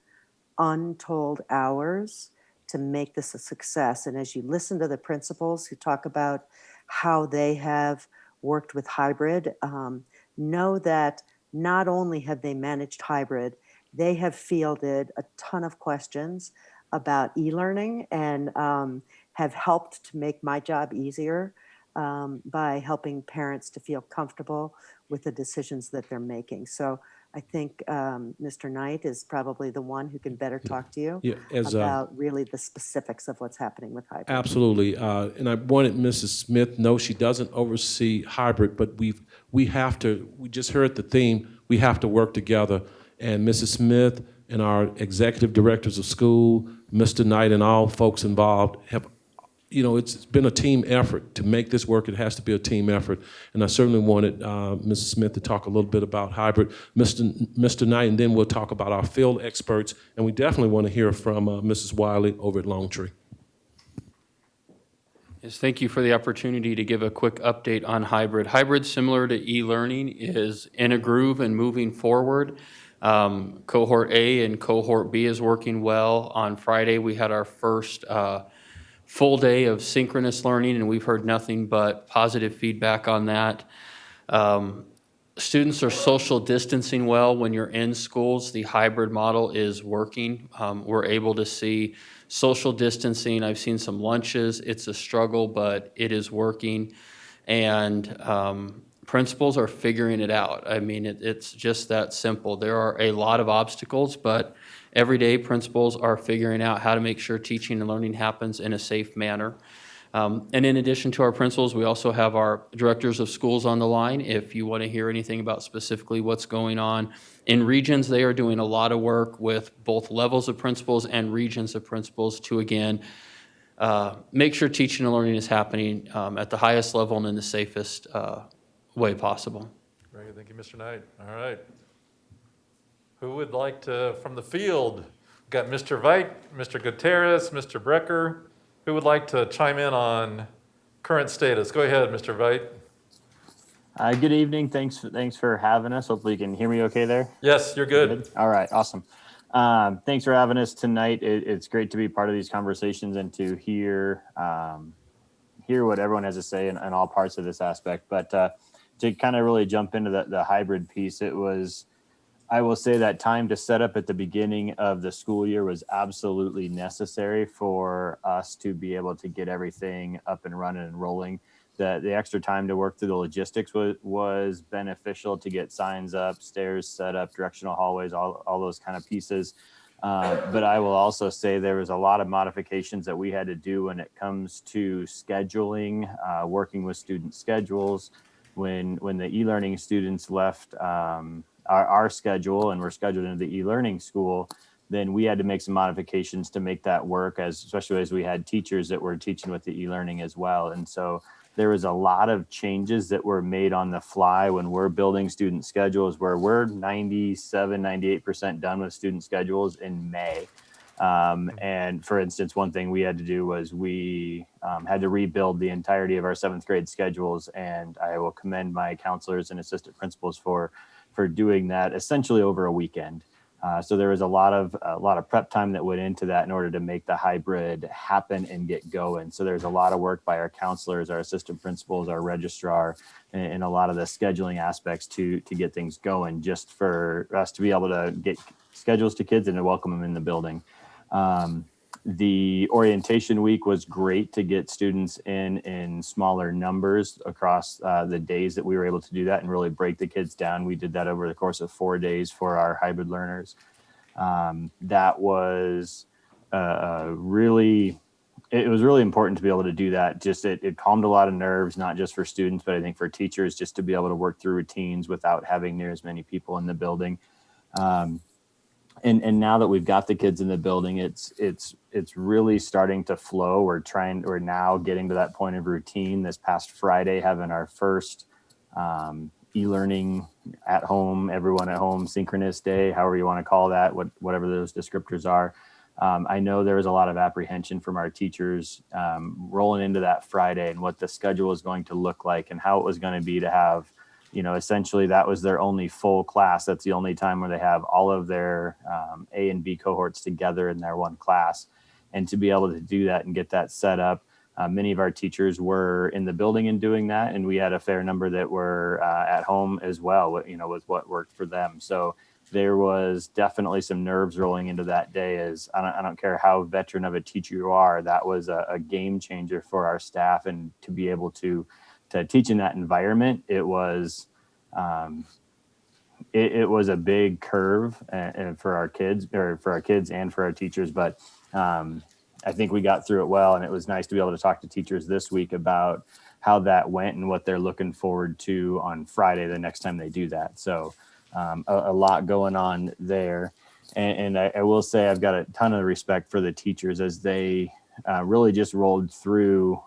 untold hours to make this a success. And as you listen to the principals who talk about how they have worked with hybrid, know that not only have they managed hybrid, they have fielded a ton of questions about e-learning and have helped to make my job easier by helping parents to feel comfortable with the decisions that they're making. So I think Mr. Knight is probably the one who can better talk to you about really the specifics of what's happening with hybrid. Absolutely. And I wanted Mrs. Smith, no, she doesn't oversee hybrid, but we just heard the theme, we have to work together. And Mrs. Smith and our executive directors of school, Mr. Knight and all folks involved have, it's been a team effort. To make this work, it has to be a team effort. And I certainly wanted Mrs. Smith to talk a little bit about hybrid, Mr. Knight, and then we'll talk about our field experts. And we definitely want to hear from Mrs. Wiley over at Longtree. Yes, thank you for the opportunity to give a quick update on hybrid. Hybrid, similar to e-learning, is in a groove and moving forward. Cohort A and Cohort B is working well. On Friday, we had our first full day of synchronous learning, and we've heard nothing but positive feedback on that. Students are social distancing well when you're in schools. The hybrid model is working. We're able to see social distancing. I've seen some lunches. It's a struggle, but it is working. And principals are figuring it out. I mean, it's just that simple. There are a lot of obstacles, but every day principals are figuring out how to make sure teaching and learning happens in a safe manner. And in addition to our principals, we also have our directors of schools on the line. If you want to hear anything about specifically what's going on in regions, they are doing a lot of work with both levels of principals and regions of principals to, again, make sure teaching and learning is happening at the highest level and in the safest way possible. Very good. Thank you, Mr. Knight. All right. Who would like to, from the field? We've got Mr. Veit, Mr. Gutierrez, Mr. Brecker. Who would like to chime in on current status? Go ahead, Mr. Veit. Good evening. Thanks for having us. Hopefully you can hear me okay there. Yes, you're good. All right, awesome. Thanks for having us tonight. It's great to be part of these conversations and to hear what everyone has to say in all parts of this aspect. But to kind of really jump into the hybrid piece, I will say that time to set up at the beginning of the school year was absolutely necessary for us to be able to get everything up and running and rolling. The extra time to work through the logistics was beneficial to get signs up, stairs set up, directional hallways, all those kind of pieces. But I will also say there was a lot of modifications that we had to do when it comes to scheduling, working with student schedules. When the e-learning students left our schedule and were scheduled into the e-learning school, then we had to make some modifications to make that work, especially as we had teachers that were teaching with the e-learning as well. And so there was a lot of changes that were made on the fly when we're building student schedules, where we're 97, 98% done with student schedules in May. And for instance, one thing we had to do was we had to rebuild the entirety of our 7th grade schedules. And I will commend my counselors and assistant principals for doing that essentially over a weekend. So there was a lot of prep time that went into that in order to make the hybrid happen and get going. So there's a lot of work by our counselors, our assistant principals, our registrar, and a lot of the scheduling aspects to get things going, just for us to be able to get schedules to kids and to welcome them in the building. The orientation week was great to get students in smaller numbers across the days that we were able to do that and really break the kids down. We did that over the course of 4 days for our hybrid learners. That was really important to be able to do that. Just it calmed a lot of nerves, not just for students, but I think for teachers, just to be able to work through routines without having near as many people in the building. And now that we've got the kids in the building, it's really starting to flow. We're now getting to that point of routine. This past Friday, having our first e-learning at home, everyone at home, synchronous day, however you want to call that, whatever those descriptors are. I know there was a lot of apprehension from our teachers rolling into that Friday and what the schedule was going to look like and how it was going to be to have, essentially that was their only full class. That's the only time where they have all of their A and B cohorts together in their one class. And to be able to do that and get that set up, many of our teachers were in the building and doing that. And we had a fair number that were at home as well, with what worked for them. So there was definitely some nerves rolling into that day. As I don't care how veteran of a teacher you are, that was a game changer for our staff. And to be able to teach in that environment, it was a big curve for our kids and for our teachers. But I think we got through it well, and it was nice to be able to talk to teachers this week about how that went and what they're looking forward to on Friday, the next time they do that. So a lot going on there. And I will say I've got a ton of respect for the teachers as they really just rolled through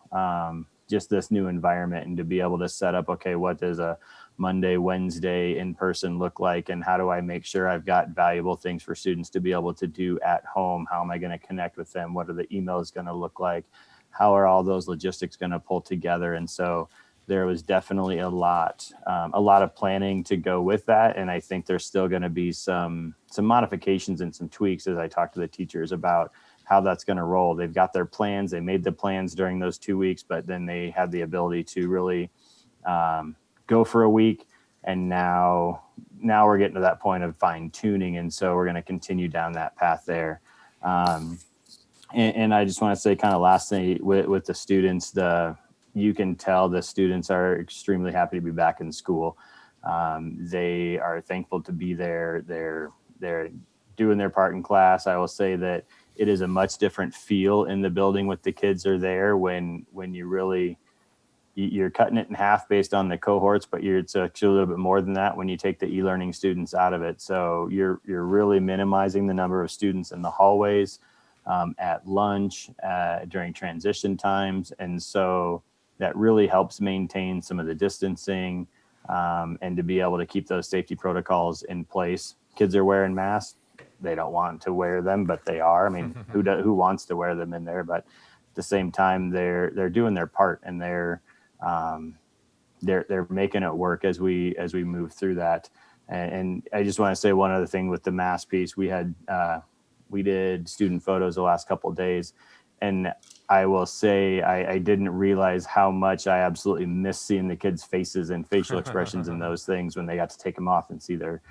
just this new environment, and to be able to set up, okay, what does a Monday, Wednesday in person look like? And how do I make sure I've got valuable things for students to be able to do at home? How am I going to connect with them? What are the emails going to look like? How are all those logistics going to pull together? And so there was definitely a lot of planning to go with that. And I think there's still going to be some modifications and some tweaks as I talk to the teachers about how that's going to roll. They've got their plans. They made the plans during those 2 weeks, but then they had the ability to really go for a week. And now we're getting to that point of fine tuning. And so we're going to continue down that path there. And I just want to say kind of last thing with the students, you can tell the students are extremely happy to be back in school. They are thankful to be there. They're doing their part in class. I will say that it is a much different feel in the building with the kids are there when you're cutting it in half based on the cohorts, but it's actually a little bit more than that when you take the e-learning students out of it. So you're really minimizing the number of students in the hallways, at lunch, during transition times. And so that really helps maintain some of the distancing, and to be able to keep those safety protocols in place. Kids are wearing masks. They don't want to wear them, but they are. I mean, who wants to wear them in there? But at the same time, they're doing their part, and they're making it work as we move through that. And I just want to say one other thing with the mask piece. We did student photos the last couple of days, and I will say I didn't realize how much I absolutely miss seeing the kids' faces and facial expressions and those things when they got to take them off and see their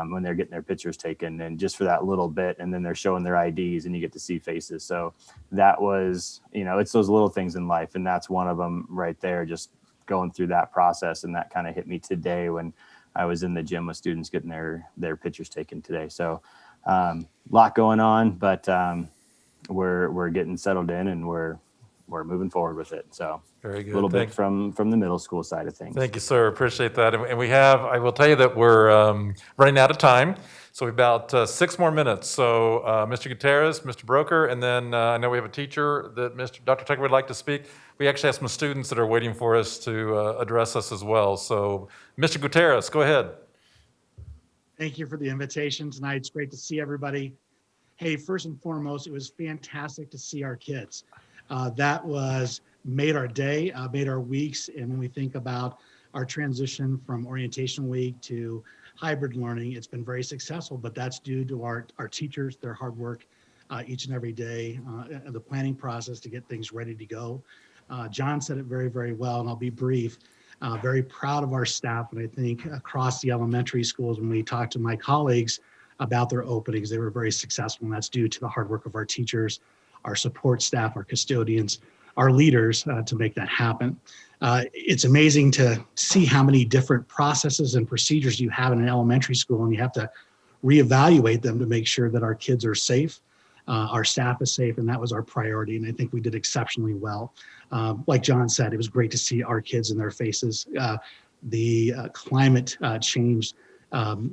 when they're getting their pictures taken, and just for that little bit, and then they're showing their IDs and you get to see faces. So that was, it's those little things in life. And that's one of them right there, just going through that process. And that kind of hit me today when I was in the gym with students getting their pictures taken today. So a lot going on, but we're getting settled in, and we're we're moving forward with it. So Very good. a little bit Thank- from the middle school side of things. Thank you, sir. Appreciate that. And we have, I will tell you that we're running out of time. So we've about 6 more minutes. So Mr. Gutierrez, Mr. Broker, and then I know we have a teacher that Dr. Tucker would like to speak. We actually have some students that are waiting for us to address us as well. So Mr. Gutierrez, go ahead. Thank you for the invitation tonight. It's great to see everybody. Hey, first and foremost, it was fantastic to see our kids. That made our day, made our weeks. And when we think about our transition from orientation week to hybrid learning, it's been very successful, but that's due to our teachers, their hard work each and every day, the planning process to get things ready to go. John said it very, very well, and I'll be brief. Very proud of our staff, and I think across the elementary schools, when we talked to my colleagues about their openings, they were very successful, and that's due to the hard work of our teachers, our support staff, our custodians, our leaders to make that happen. It's amazing to see how many different processes and procedures you have in an elementary school, and you have to reevaluate them to make sure that our kids are safe, our staff is safe, and that was our priority, and I think we did exceptionally well. Like John said, it was great to see our kids in their faces. The climate changed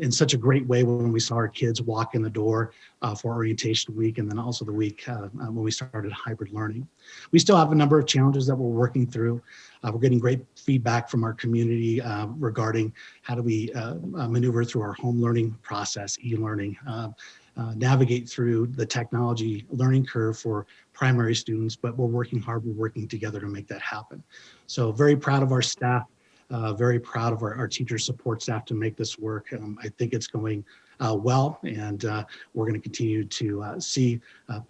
in such a great way when we saw our kids walk in the door for orientation week, and then also the week when we started hybrid learning. We still have a number of challenges that we're working through. We're getting great feedback from our community regarding how do we maneuver through our home learning process, e-learning, navigate through the technology learning curve for primary students, but we're working hard, we're working together to make that happen. So very proud of our staff. Very proud of our teacher support staff to make this work. I think it's going well, and we're going to continue to see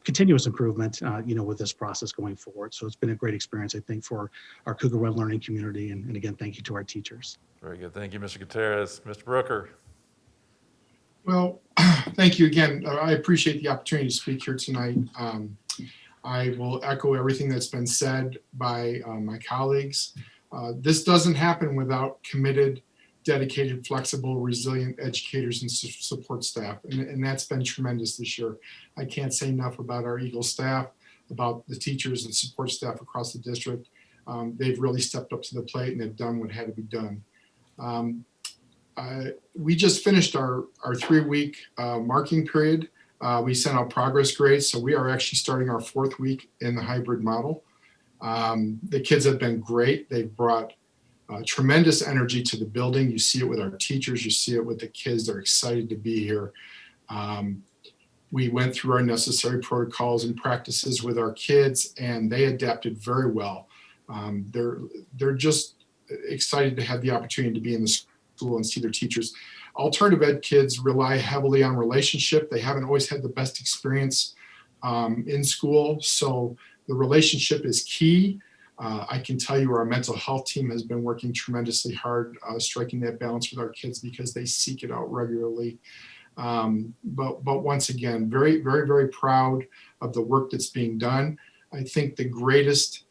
continuous improvement, with this process going forward. So it's been a great experience, I think, for our Cougar Run learning community. And again, thank you to our teachers. Very good. Thank you, Mr. Gutierrez. Mr. Brooker. Well, thank you again. I appreciate the opportunity to speak here tonight. I will echo everything that's been said by my colleagues. This doesn't happen without committed, dedicated, flexible, resilient educators and support staff. And that's been tremendous this year. I can't say enough about our Eagle staff, about the teachers and support staff across the district. They've really stepped up to the plate and have done what had to be done. We just finished our 3-week marking period. We sent out progress grades. So we are actually starting our 4th week in the hybrid model. The kids have been great. They've brought tremendous energy to the building. You see it with our teachers. You see it with the kids. They're excited to be here. We went through our necessary protocols and practices with our kids, and they adapted very well. They're just excited to have the opportunity to be in the school and see their teachers. Alternative ed kids rely heavily on relationship. They haven't always had the best experience in school, so the relationship is key. I can tell you our mental health team has been working tremendously hard, striking that balance with our kids because they seek it out regularly. But once again, very, very, very proud of the work that's being done. I think the greatest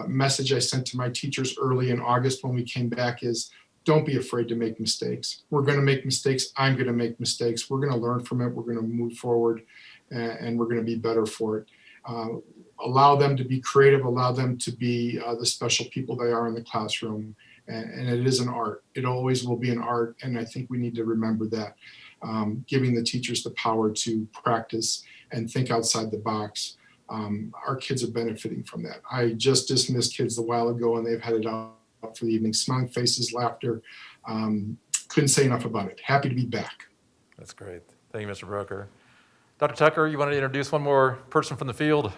message I sent to my teachers early in August when we came back is, don't be afraid to make mistakes. We're going to make mistakes. I'm going to make mistakes. We're going to learn from it. We're going to move forward, and we're going to be better for it. Allow them to be creative, allow them to be the special people they are in the classroom. And it is an art. It always will be an art. And I think we need to remember that, giving the teachers the power to practice and think outside the box. Our kids are benefiting from that. I just dismissed kids a while ago and they've had it out for the evening. Smiling faces, laughter. Couldn't say enough about it. Happy to be back. That's great. Thank you, Mr. Broker. Dr. Tucker, you wanted to introduce one more person from the field?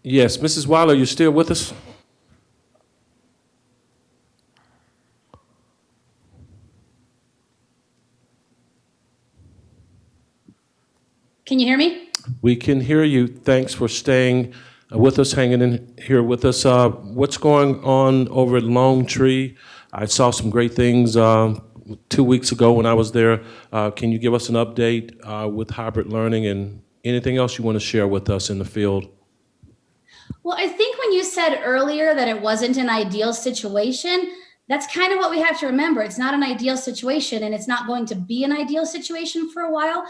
Yes, Mrs. Weiler, you still with us? Can you hear me? We can hear you. Thanks for staying with us, hanging in here with us. What's going on over at Lone Tree? I saw some great things 2 weeks ago when I was there. Can you give us an update with hybrid learning and anything else you want to share with us in the field? Well, I think when you said earlier that it wasn't an ideal situation, that's kind of what we have to remember. It's not an ideal situation, and it's not going to be an ideal situation for a while.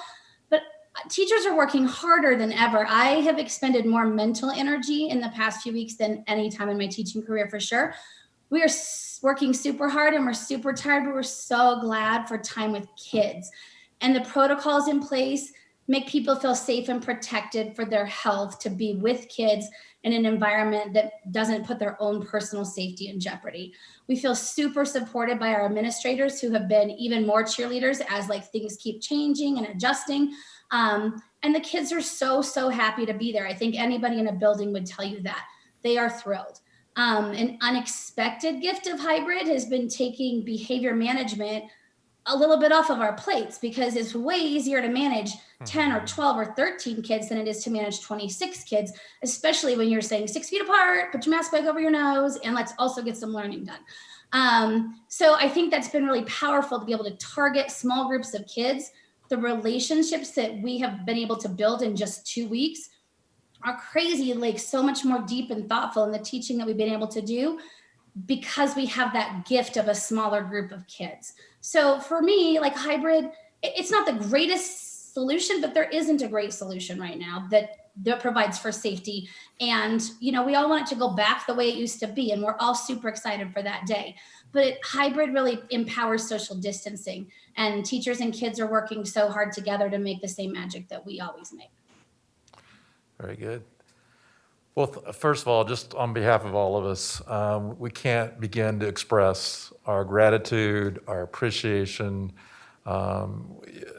But teachers are working harder than ever. I have expended more mental energy in the past few weeks than any time in my teaching career, for sure. We are working super hard and we're super tired, but we're so glad for time with kids. And the protocols in place make people feel safe and protected for their health to be with kids in an environment that doesn't put their own personal safety in jeopardy. We feel super supported by our administrators who have been even more cheerleaders as like things keep changing and adjusting. And the kids are so happy to be there. I think anybody in a building would tell you that. They are thrilled. An unexpected gift of hybrid has been taking behavior management a little bit off of our plates, because it's way easier to manage 10 or 12 or 13 kids than it is to manage 26 kids, especially when you're saying 6 feet apart, put your mask back over your nose, and let's also get some learning done. So I think that's been really powerful to be able to target small groups of kids. The relationships that we have been able to build in just 2 weeks are crazy, like so much more deep and thoughtful in the teaching that we've been able to do, because we have that gift of a smaller group of kids. So for me, like hybrid, it's not the greatest solution, but there isn't a great solution right now that provides for safety. And, we all want it to go back the way it used to be. And we're all super excited for that day. But hybrid really empowers social distancing, and teachers and kids are working so hard together to make the same magic that we always make. Very good. Well, first of all, just on behalf of all of us, we can't begin to express our gratitude, our appreciation,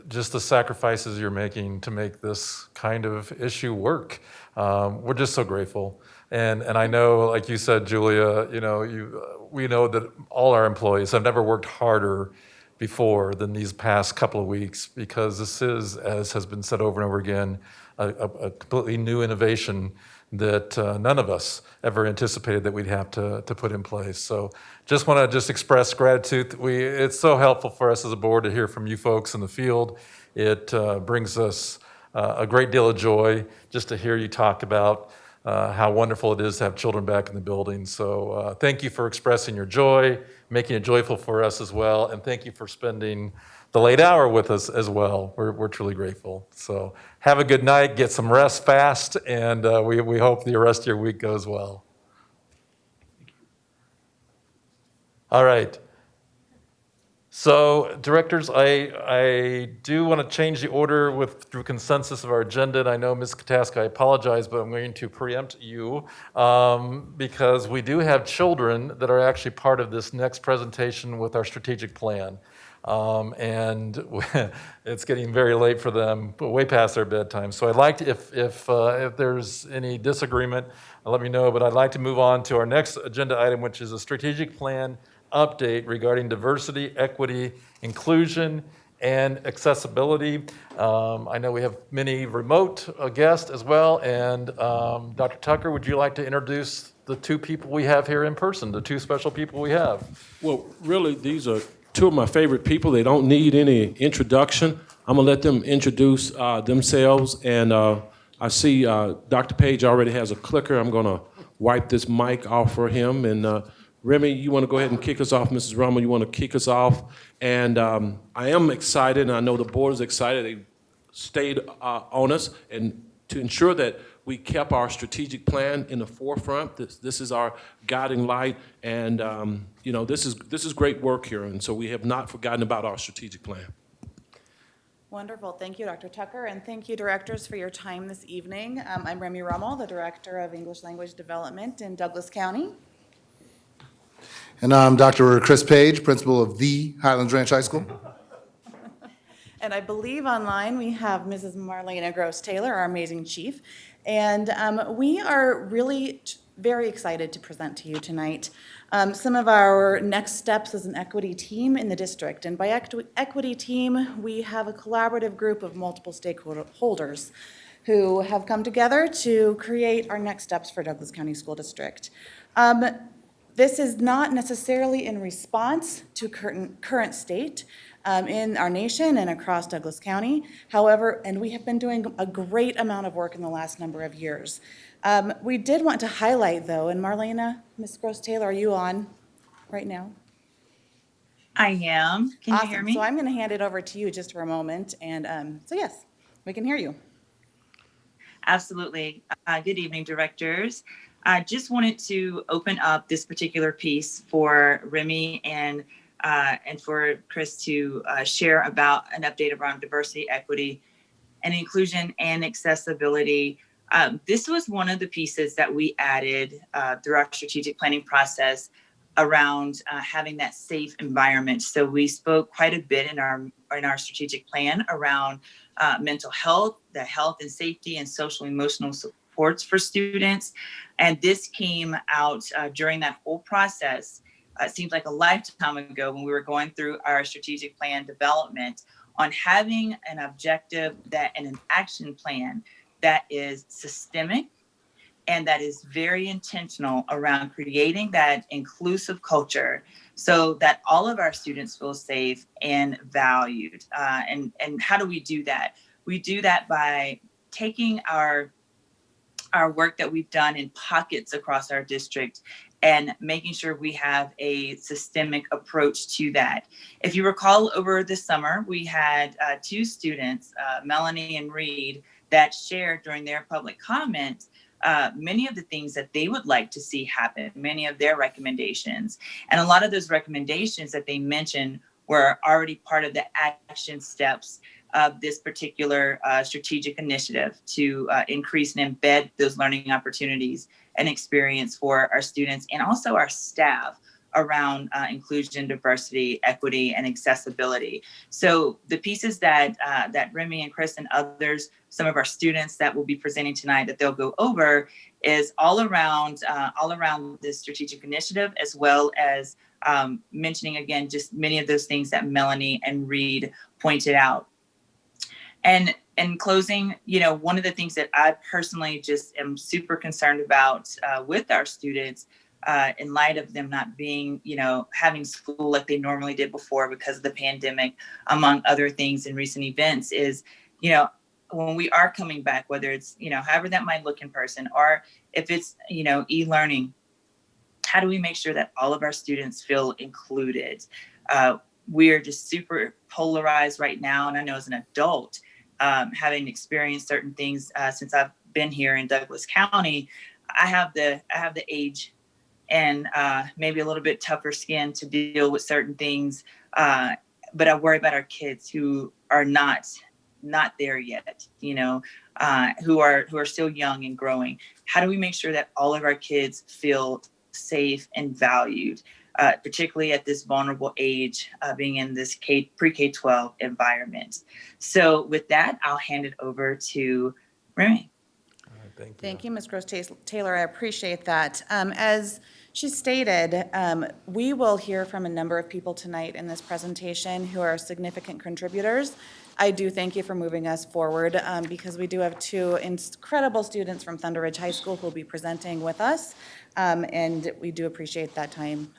just the sacrifices you're making to make this kind of issue work. We're just so grateful. And I know, like you said, Julia, we know that all our employees have never worked harder before than these past couple of weeks, because this is, as has been said over and over again, a completely new innovation that none of us ever anticipated that we'd have to put in place. So just want to express gratitude. It's so helpful for us as a board to hear from you folks in the field. It brings us a great deal of joy just to hear you talk about how wonderful it is to have children back in the building. So thank you for expressing your joy, making it joyful for us as well, and thank you for spending the late hour with us as well. We're truly grateful. So have a good night, get some rest fast, and we hope the rest of your week goes well. All right. So, directors, I do want to change the order through consensus of our agenda. And I know, Ms. Kataska, I apologize, but I'm going to preempt you because we do have children that are actually part of this next presentation with our strategic plan. And it's getting very late for them, way past their bedtime. So I'd like to, if there's any disagreement, let me know. But I'd like to move on to our next agenda item, which is a strategic plan update regarding diversity, equity, inclusion, and accessibility. I know we have many remote guests as well. And Dr. Tucker, would you like to introduce the two people we have here in person, the two special people we have? Well, really, these are two of my favorite people. They don't need any introduction. I'm going to let them introduce themselves. And I see Dr. Page already has a clicker. I'm going to wipe this mic off for him. And Remy, you want to go ahead and kick us off? Mrs. Rummel, you want to kick us off? And I am excited, and I know the board is excited. They stayed on us and to ensure that we kept our strategic plan in the forefront. This is our guiding light, and this is great work here, and so we have not forgotten about our strategic plan. Wonderful. Thank you, Dr. Tucker, and thank you, directors, for your time this evening. I'm Remy Rummel, the Director of English Language Development in Douglas County. And I'm Dr. Chris Page, principal of the Highlands Ranch High School. And I believe online we have Mrs. Marlena Gross-Taylor, our amazing chief. And we are really very excited to present to you tonight some of our next steps as an equity team in the district. And by equity team, we have a collaborative group of multiple stakeholders who have come together to create our next steps for Douglas County School District. This is not necessarily in response to current state in our nation and across Douglas County. However, and we have been doing a great amount of work in the last number of years. We did want to highlight, though, and Marlena, Ms. Gross-Taylor, are you on right now? I am. Can Awesome. you hear me? So I'm going to hand it over to you just for a moment. And so, yes. We can hear you. Absolutely. Good evening, directors. I just wanted to open up this particular piece for Remy and for Chris to share about an update around diversity, equity, and inclusion and accessibility. This was one of the pieces that we added through our strategic planning process around having that safe environment. So we spoke quite a bit in our strategic plan around mental health, the health and safety and social emotional supports for students. And this came out during that whole process. It seems like a lifetime ago when we were going through our strategic plan development on having an objective and an action plan that is systemic and that is very intentional around creating that inclusive culture so that all of our students feel safe and valued. And how do we do that? We do that by taking our work that we've done in pockets across our district and making sure we have a systemic approach to that. If you recall, over the summer, we had 2 students, Melanie and Reed, that shared during their public comment many of the things that they would like to see happen, many of their recommendations. And a lot of those recommendations that they mentioned were already part of the action steps of this particular strategic initiative to increase and embed those learning opportunities and experience for our students and also our staff around inclusion, diversity, equity, and accessibility. So the pieces that Remy and Chris and others, some of our students that will be presenting tonight that they'll go over is all around this strategic initiative, as well as mentioning again, just many of those things that Melanie and Reed pointed out. And in closing, one of the things that I personally just am super concerned about with our students in light of them not being, having school like they normally did before because of the pandemic, among other things in recent events is, when we are coming back, whether it's, however that might look in person, or if it's, e-learning, how do we make sure that all of our students feel included? We are just super polarized right now. And I know as an adult, having experienced certain things since I've been here in Douglas County, I have the age and maybe a little bit tougher skin to deal with certain things. But I worry about our kids who are not there yet, who are still young and growing. How do we make sure that all of our kids feel safe and valued, particularly at this vulnerable age, being in this pre-K-12 environment? So with that, I'll hand it over to Remy. Thank you, Ms. Gross-Taylor. I appreciate that. As she stated, we will hear from a number of people tonight in this presentation who are significant contributors. I do thank you for moving us forward because we do have 2 incredible students from Thunder Ridge High School who will be presenting with us. And we do appreciate that time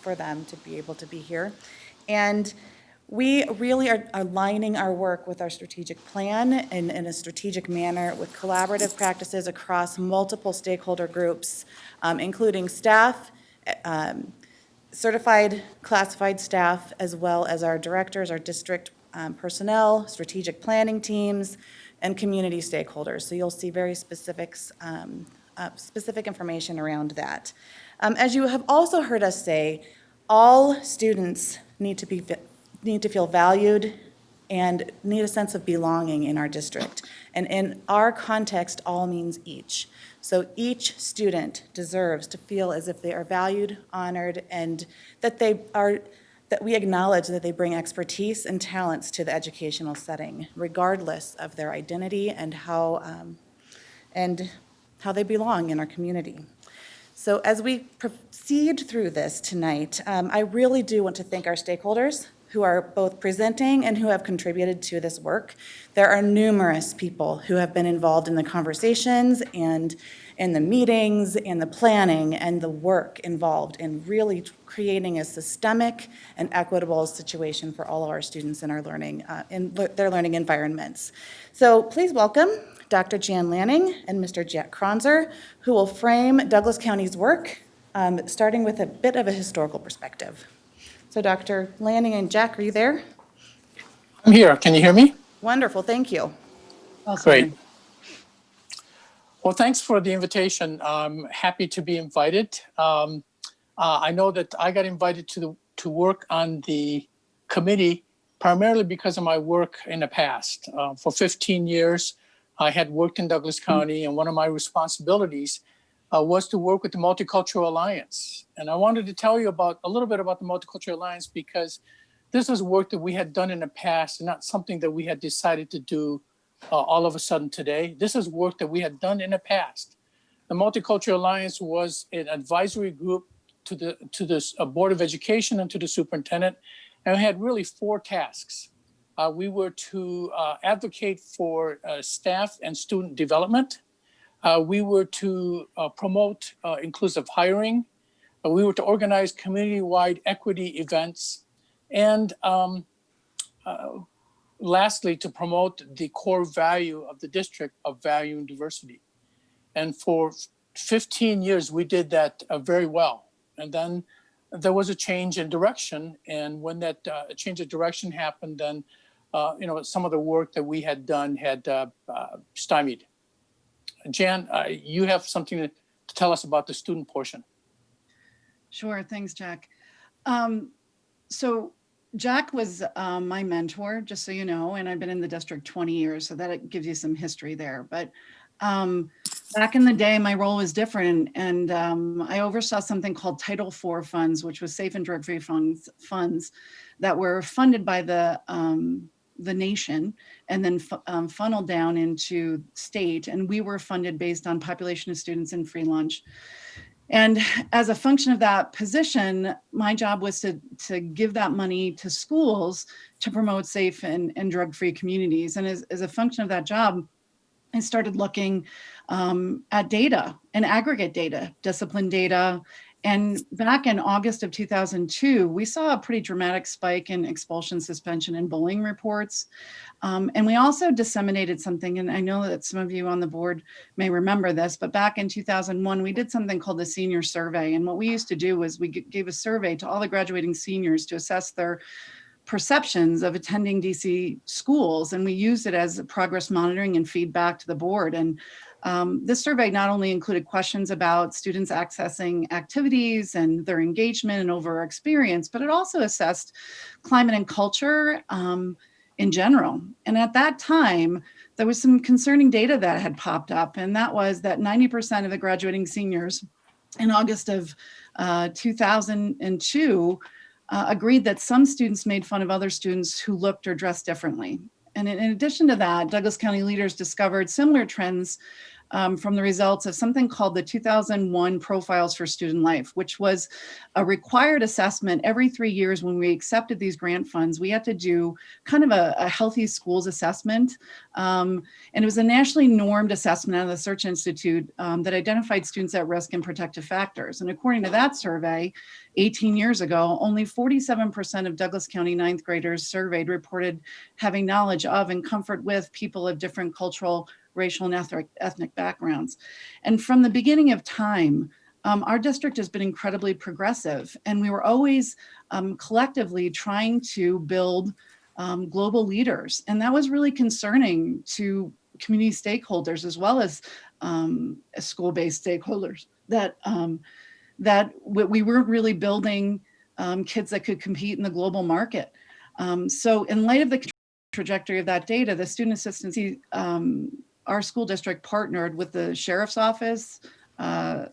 for them to be able to be here. And we really are aligning our work with our strategic plan in a strategic manner with collaborative practices across multiple stakeholder groups, including staff, certified classified staff, as well as our directors, our district personnel, strategic planning teams, and community stakeholders. So you'll see very specific information around that. As you have also heard us say, all students need to feel valued and need a sense of belonging in our district. And in our context, all means each. So each student deserves to feel as if they are valued, honored, and that we acknowledge that they bring expertise and talents to the educational setting, regardless of their identity and how they belong in our community. So as we proceed through this tonight, I really do want to thank our stakeholders who are both presenting and who have contributed to this work. There are numerous people who have been involved in the conversations and in the meetings and the planning and the work involved in really creating a systemic and equitable situation for all of our students in our learning, their learning environments. So please welcome Dr. Jan Lanning and Mr. Jack Kronzer, who will frame Douglas County's work, starting with a bit of a historical perspective. So Dr. Lanning and Jack, are you there? I'm here. Can you hear me? Wonderful, thank you. Great. Well, thanks for the invitation. I'm happy to be invited. I know that I got invited to work on the committee primarily because of my work in the past. For 15 years, I had worked in Douglas County, and one of my responsibilities was to work with the Multicultural Alliance. And I wanted to tell you a little bit about the Multicultural Alliance because this is work that we had done in the past and not something that we had decided to do all of a sudden today. This is work that we had done in the past. The Multicultural Alliance was an advisory group to the Board of Education and to the superintendent, and we had really 4 tasks. We were to advocate for staff and student development. We were to promote inclusive hiring. We were to organize community-wide equity events. And lastly, to promote the core value of the district of valuing diversity. And for 15 years, we did that very well. And then there was a change in direction. And when that change of direction happened, then some of the work that we had done had stymied. Jan, you have something to tell us about the student portion. Sure, thanks, Jack. So Jack was my mentor, just so you know, and I've been in the district 20 years, so that gives you some history there. But back in the day, my role was different, and I oversaw something called Title IV funds, which was safe and drug-free funds that were funded by the nation and then funneled down into state, and we were funded based on population of students and free lunch. And as a function of that position, my job was to give that money to schools to promote safe and drug-free communities. And as a function of that job, I started looking at data and aggregate data, discipline data. And back in August of 2002, we saw a pretty dramatic spike in expulsion, suspension, and bullying reports. And we also disseminated something, and I know that some of you on the board may remember this, but back in 2001, we did something called the Senior Survey. And what we used to do was we gave a survey to all the graduating seniors to assess their perceptions of attending DC schools. And we used it as progress monitoring and feedback to the board. And this survey not only included questions about students accessing activities and their engagement and overall experience, but it also assessed climate and culture in general. And at that time, there was some concerning data that had popped up, and that was that 90% of the graduating seniors in August of 2002 agreed that some students made fun of other students who looked or dressed differently. And in addition to that, Douglas County leaders discovered similar trends from the results of something called the 2001 Profiles for Student Life, which was a required assessment every 3 years. When we accepted these grant funds, we had to do kind of a healthy schools assessment. And it was a nationally normed assessment out of the Search Institute that identified students at risk and protective factors. And according to that survey, 18 years ago, only 47% of Douglas County ninth graders surveyed reported having knowledge of and comfort with people of different cultural, racial, and ethnic backgrounds. And from the beginning of time, our district has been incredibly progressive, and we were always collectively trying to build global leaders. And that was really concerning to community stakeholders as well as school-based stakeholders, that we weren't really building kids that could compete in the global market. So in light of the trajectory of that data, the Student Assistance, our school district partnered with the Sheriff's Office, the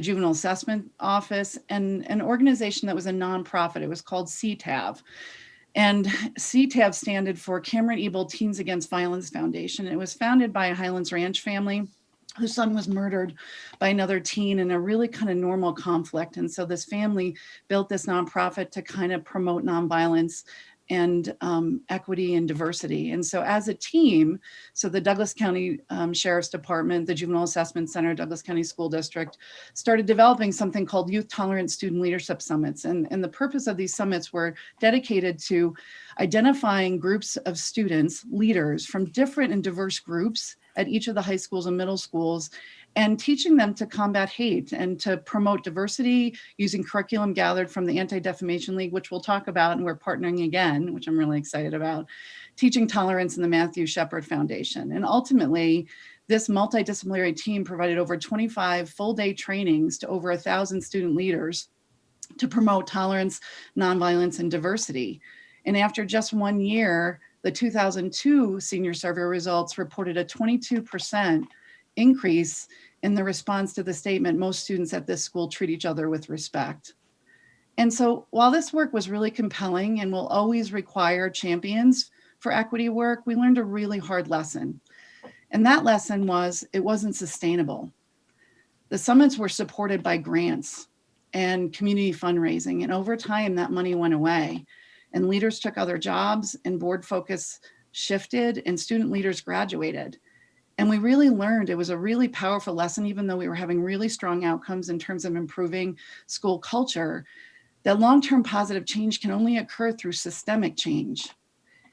Juvenile Assessment Office, and an organization that was a nonprofit. It was called CTAV. And CTAV standard for Cameron Ebel Teens Against Violence Foundation. It was founded by a Highlands Ranch family whose son was murdered by another teen in a really kind of normal conflict. And so this family built this nonprofit to kind of promote nonviolence and equity and diversity. And so as a team, so the Douglas County Sheriff's Department, the Juvenile Assessment Center, Douglas County School District started developing something called Youth Tolerant Student Leadership Summits. And the purpose of these summits were dedicated to identifying groups of students, leaders from different and diverse groups at each of the high schools and middle schools, and teaching them to combat hate and to promote diversity using curriculum gathered from the Anti-Defamation League, which we'll talk about, and we're partnering again, which I'm really excited about, teaching tolerance in the Matthew Shepard Foundation. And ultimately, this multidisciplinary team provided over 25 full-day trainings to over 1,000 student leaders to promote tolerance, nonviolence, and diversity. And after just 1 year, the 2002 senior survey results reported a 22% increase in the response to the statement, most students at this school treat each other with respect. And so while this work was really compelling and will always require champions for equity work, we learned a really hard lesson. And that lesson was it wasn't sustainable. The summits were supported by grants and community fundraising. And over time, that money went away and leaders took other jobs and board focus shifted and student leaders graduated. And we really learned it was a really powerful lesson, even though we were having really strong outcomes in terms of improving school culture, that long-term positive change can only occur through systemic change.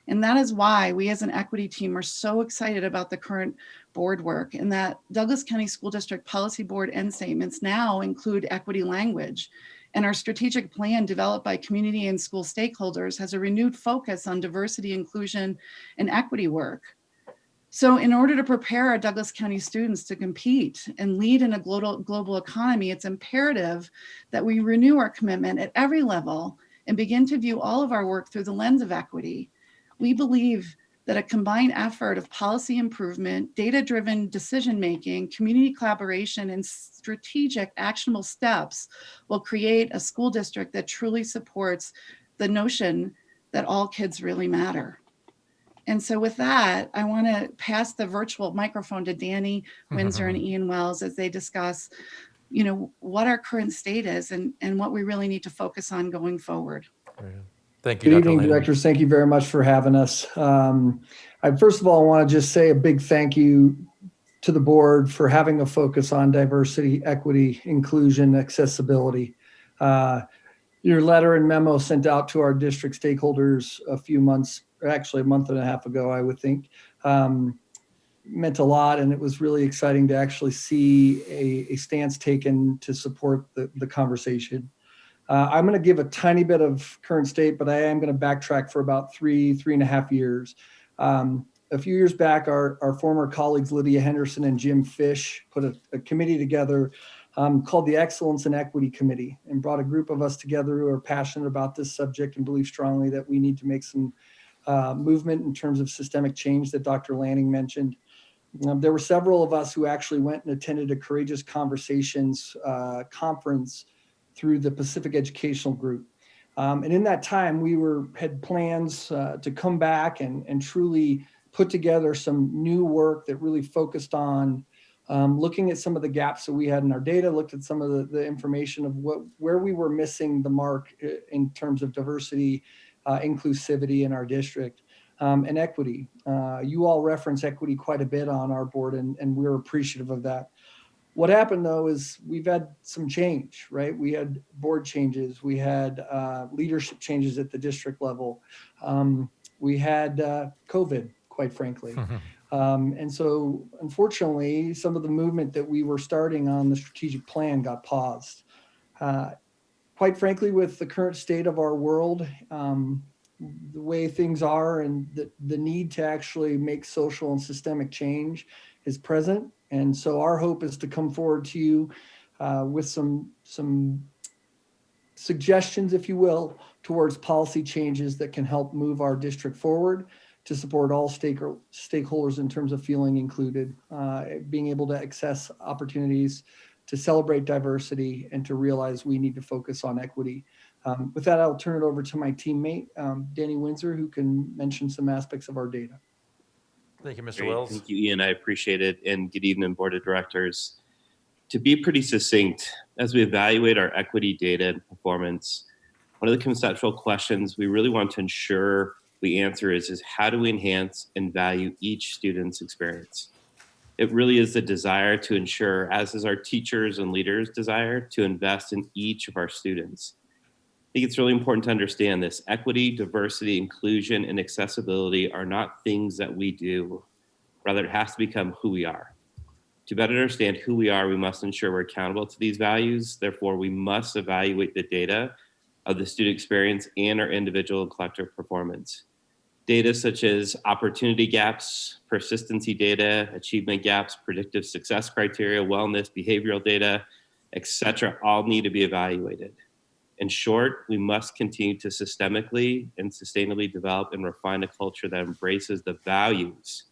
And that is why we as an equity team are so excited about the current board work, and that Douglas County School District Policy Board end statements now include equity language. And our strategic plan developed by community and school stakeholders has a renewed focus on diversity, inclusion, and equity work. So in order to prepare our Douglas County students to compete and lead in a global economy, it's imperative that we renew our commitment at every level and begin to view all of our work through the lens of equity. We believe that a combined effort of policy improvement, data-driven decision-making, community collaboration, and strategic actionable steps will create a school district that truly supports the notion that all kids really matter. And so with that, I want to pass the virtual microphone to Danny Windsor and Ian Wells as they discuss, what our current state is and what we really need to focus on going forward. Thank you, Good Dr. evening, Lanning. directors. Thank you very much for having us. I first of all want to just say a big thank you to the board for having a focus on diversity, equity, inclusion, accessibility. Your letter and memo sent out to our district stakeholders a few months, or actually a month and a half ago, I would think, meant a lot. And it was really exciting to actually see a stance taken to support the conversation. I'm going to give a tiny bit of current state, but I am going to backtrack for about three and a half years. A few years back, our former colleagues, Lydia Henderson and Jim Fish, put a committee together called the Excellence and Equity Committee and brought a group of us together who are passionate about this subject and believe strongly that we need to make some movement in terms of systemic change that Dr. Lanning mentioned. There were several of us who actually went and attended a Courageous Conversations conference through the Pacific Educational Group. And in that time, we had plans to come back and truly put together some new work that really focused on looking at some of the gaps that we had in our data, looked at some of the information of where we were missing the mark in terms of diversity, inclusivity in our district, and equity. You all reference equity quite a bit on our board, and we're appreciative of that. What happened though is we've had some change, right? We had board changes, we had leadership changes at the district level. We had COVID, quite frankly. And so unfortunately, some of the movement that we were starting on the strategic plan got paused. Quite frankly, with the current state of our world, the way things are and the need to actually make social and systemic change is present. And so our hope is to come forward to you with some suggestions, if you will, towards policy changes that can help move our district forward to support all stakeholders in terms of feeling included, being able to access opportunities, to celebrate diversity, and to realize we need to focus on equity. With that, I'll turn it over to my teammate, Danny Windsor, who can mention some aspects of our data. Thank you, Mr. Great. Wells. Thank you, Ian. I appreciate it. And good evening, Board of Directors. To be pretty succinct, as we evaluate our equity data and performance, one of the conceptual questions we really want to ensure we answer is how do we enhance and value each student's experience? It really is the desire to ensure, as is our teachers and leaders' desire, to invest in each of our students. I think it's really important to understand this. Equity, diversity, inclusion, and accessibility are not things that we do. Rather, it has to become who we are. To better understand who we are, we must ensure we're accountable to these values. Therefore, we must evaluate the data of the student experience and our individual and collective performance. Data such as opportunity gaps, persistency data, achievement gaps, predictive success criteria, wellness, behavioral data, etc., all need to be evaluated. In short, we must continue to systemically and sustainably develop and refine a culture that embraces the values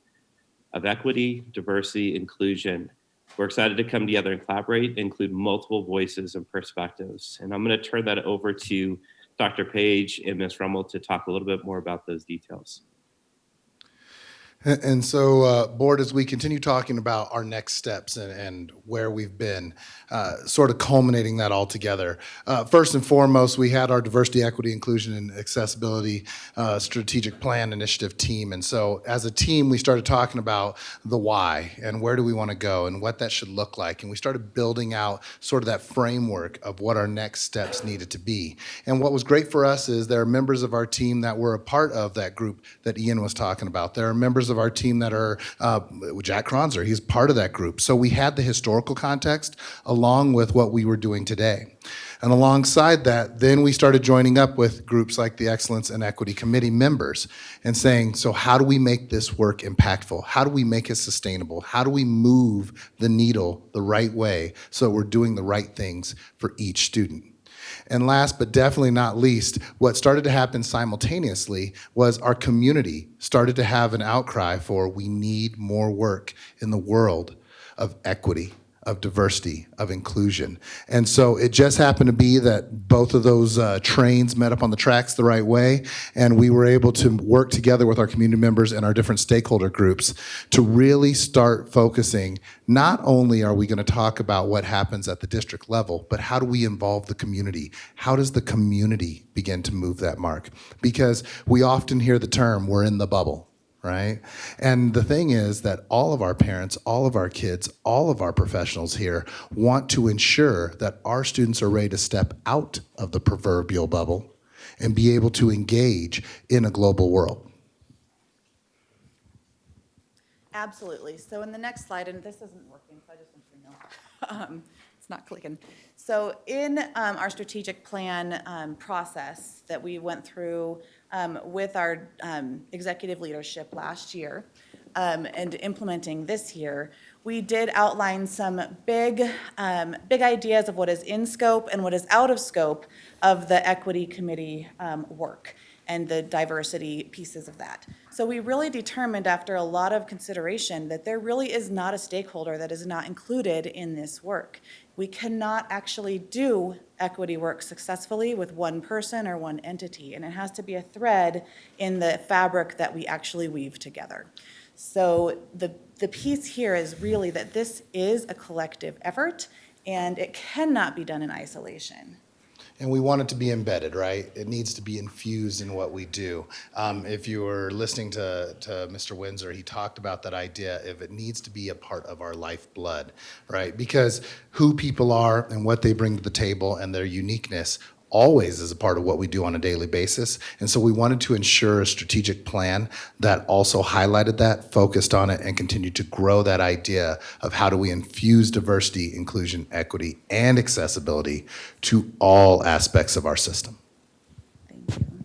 of equity, diversity, inclusion. We're excited to come together and collaborate, include multiple voices and perspectives. And I'm going to turn that over to Dr. Page and Ms. Rummel to talk a little bit more about those details. And so, board, as we continue talking about our next steps and where we've been, sort of culminating that all together. First and foremost, we had our diversity, equity, inclusion, and accessibility strategic plan initiative team. And so as a team, we started talking about the why and where do we want to go and what that should look like. And we started building out sort of that framework of what our next steps needed to be. And what was great for us is there are members of our team that were a part of that group that Ian was talking about. There are members of our team that are, Jack Kronzer, he's part of that group. So we had the historical context along with what we were doing today. And alongside that, then we started joining up with groups like the Excellence and Equity Committee members and saying, so how do we make this work impactful? How do we make it sustainable? How do we move the needle the right way so we're doing the right things for each student? And last but definitely not least, what started to happen simultaneously was our community started to have an outcry for we need more work in the world of equity, of diversity, of inclusion. And so it just happened to be that both of those trains met up on the tracks the right way, and we were able to work together with our community members and our different stakeholder groups to really start focusing. Not only are we going to talk about what happens at the district level, but how do we involve the community? How does the community begin to move that mark? Because we often hear the term, we're in the bubble. Right? And the thing is that all of our parents, all of our kids, all of our professionals here want to ensure that our students are ready to step out of the proverbial bubble and be able to engage in a global world. Absolutely. So in the next slide, and this isn't working, so I just want you to know. It's not clicking. So in our strategic plan process that we went through with our executive leadership last year and implementing this year, we did outline some big ideas of what is in scope and what is out of scope of the equity committee work and the diversity pieces of that. So we really determined after a lot of consideration that there really is not a stakeholder that is not included in this work. We cannot actually do equity work successfully with one person or one entity, and it has to be a thread in the fabric that we actually weave together. So the piece here is really that this is a collective effort, and it cannot be done in isolation. And we want it to be embedded, right? It needs to be infused in what we do. If you were listening to Mr. Windsor, he talked about that idea of it needs to be a part of our lifeblood, right? Because who people are and what they bring to the table and their uniqueness always is a part of what we do on a daily basis. And so we wanted to ensure a strategic plan that also highlighted that, focused on it, and continued to grow that idea of how do we infuse diversity, inclusion, equity, and accessibility to all aspects of our system. Thank you.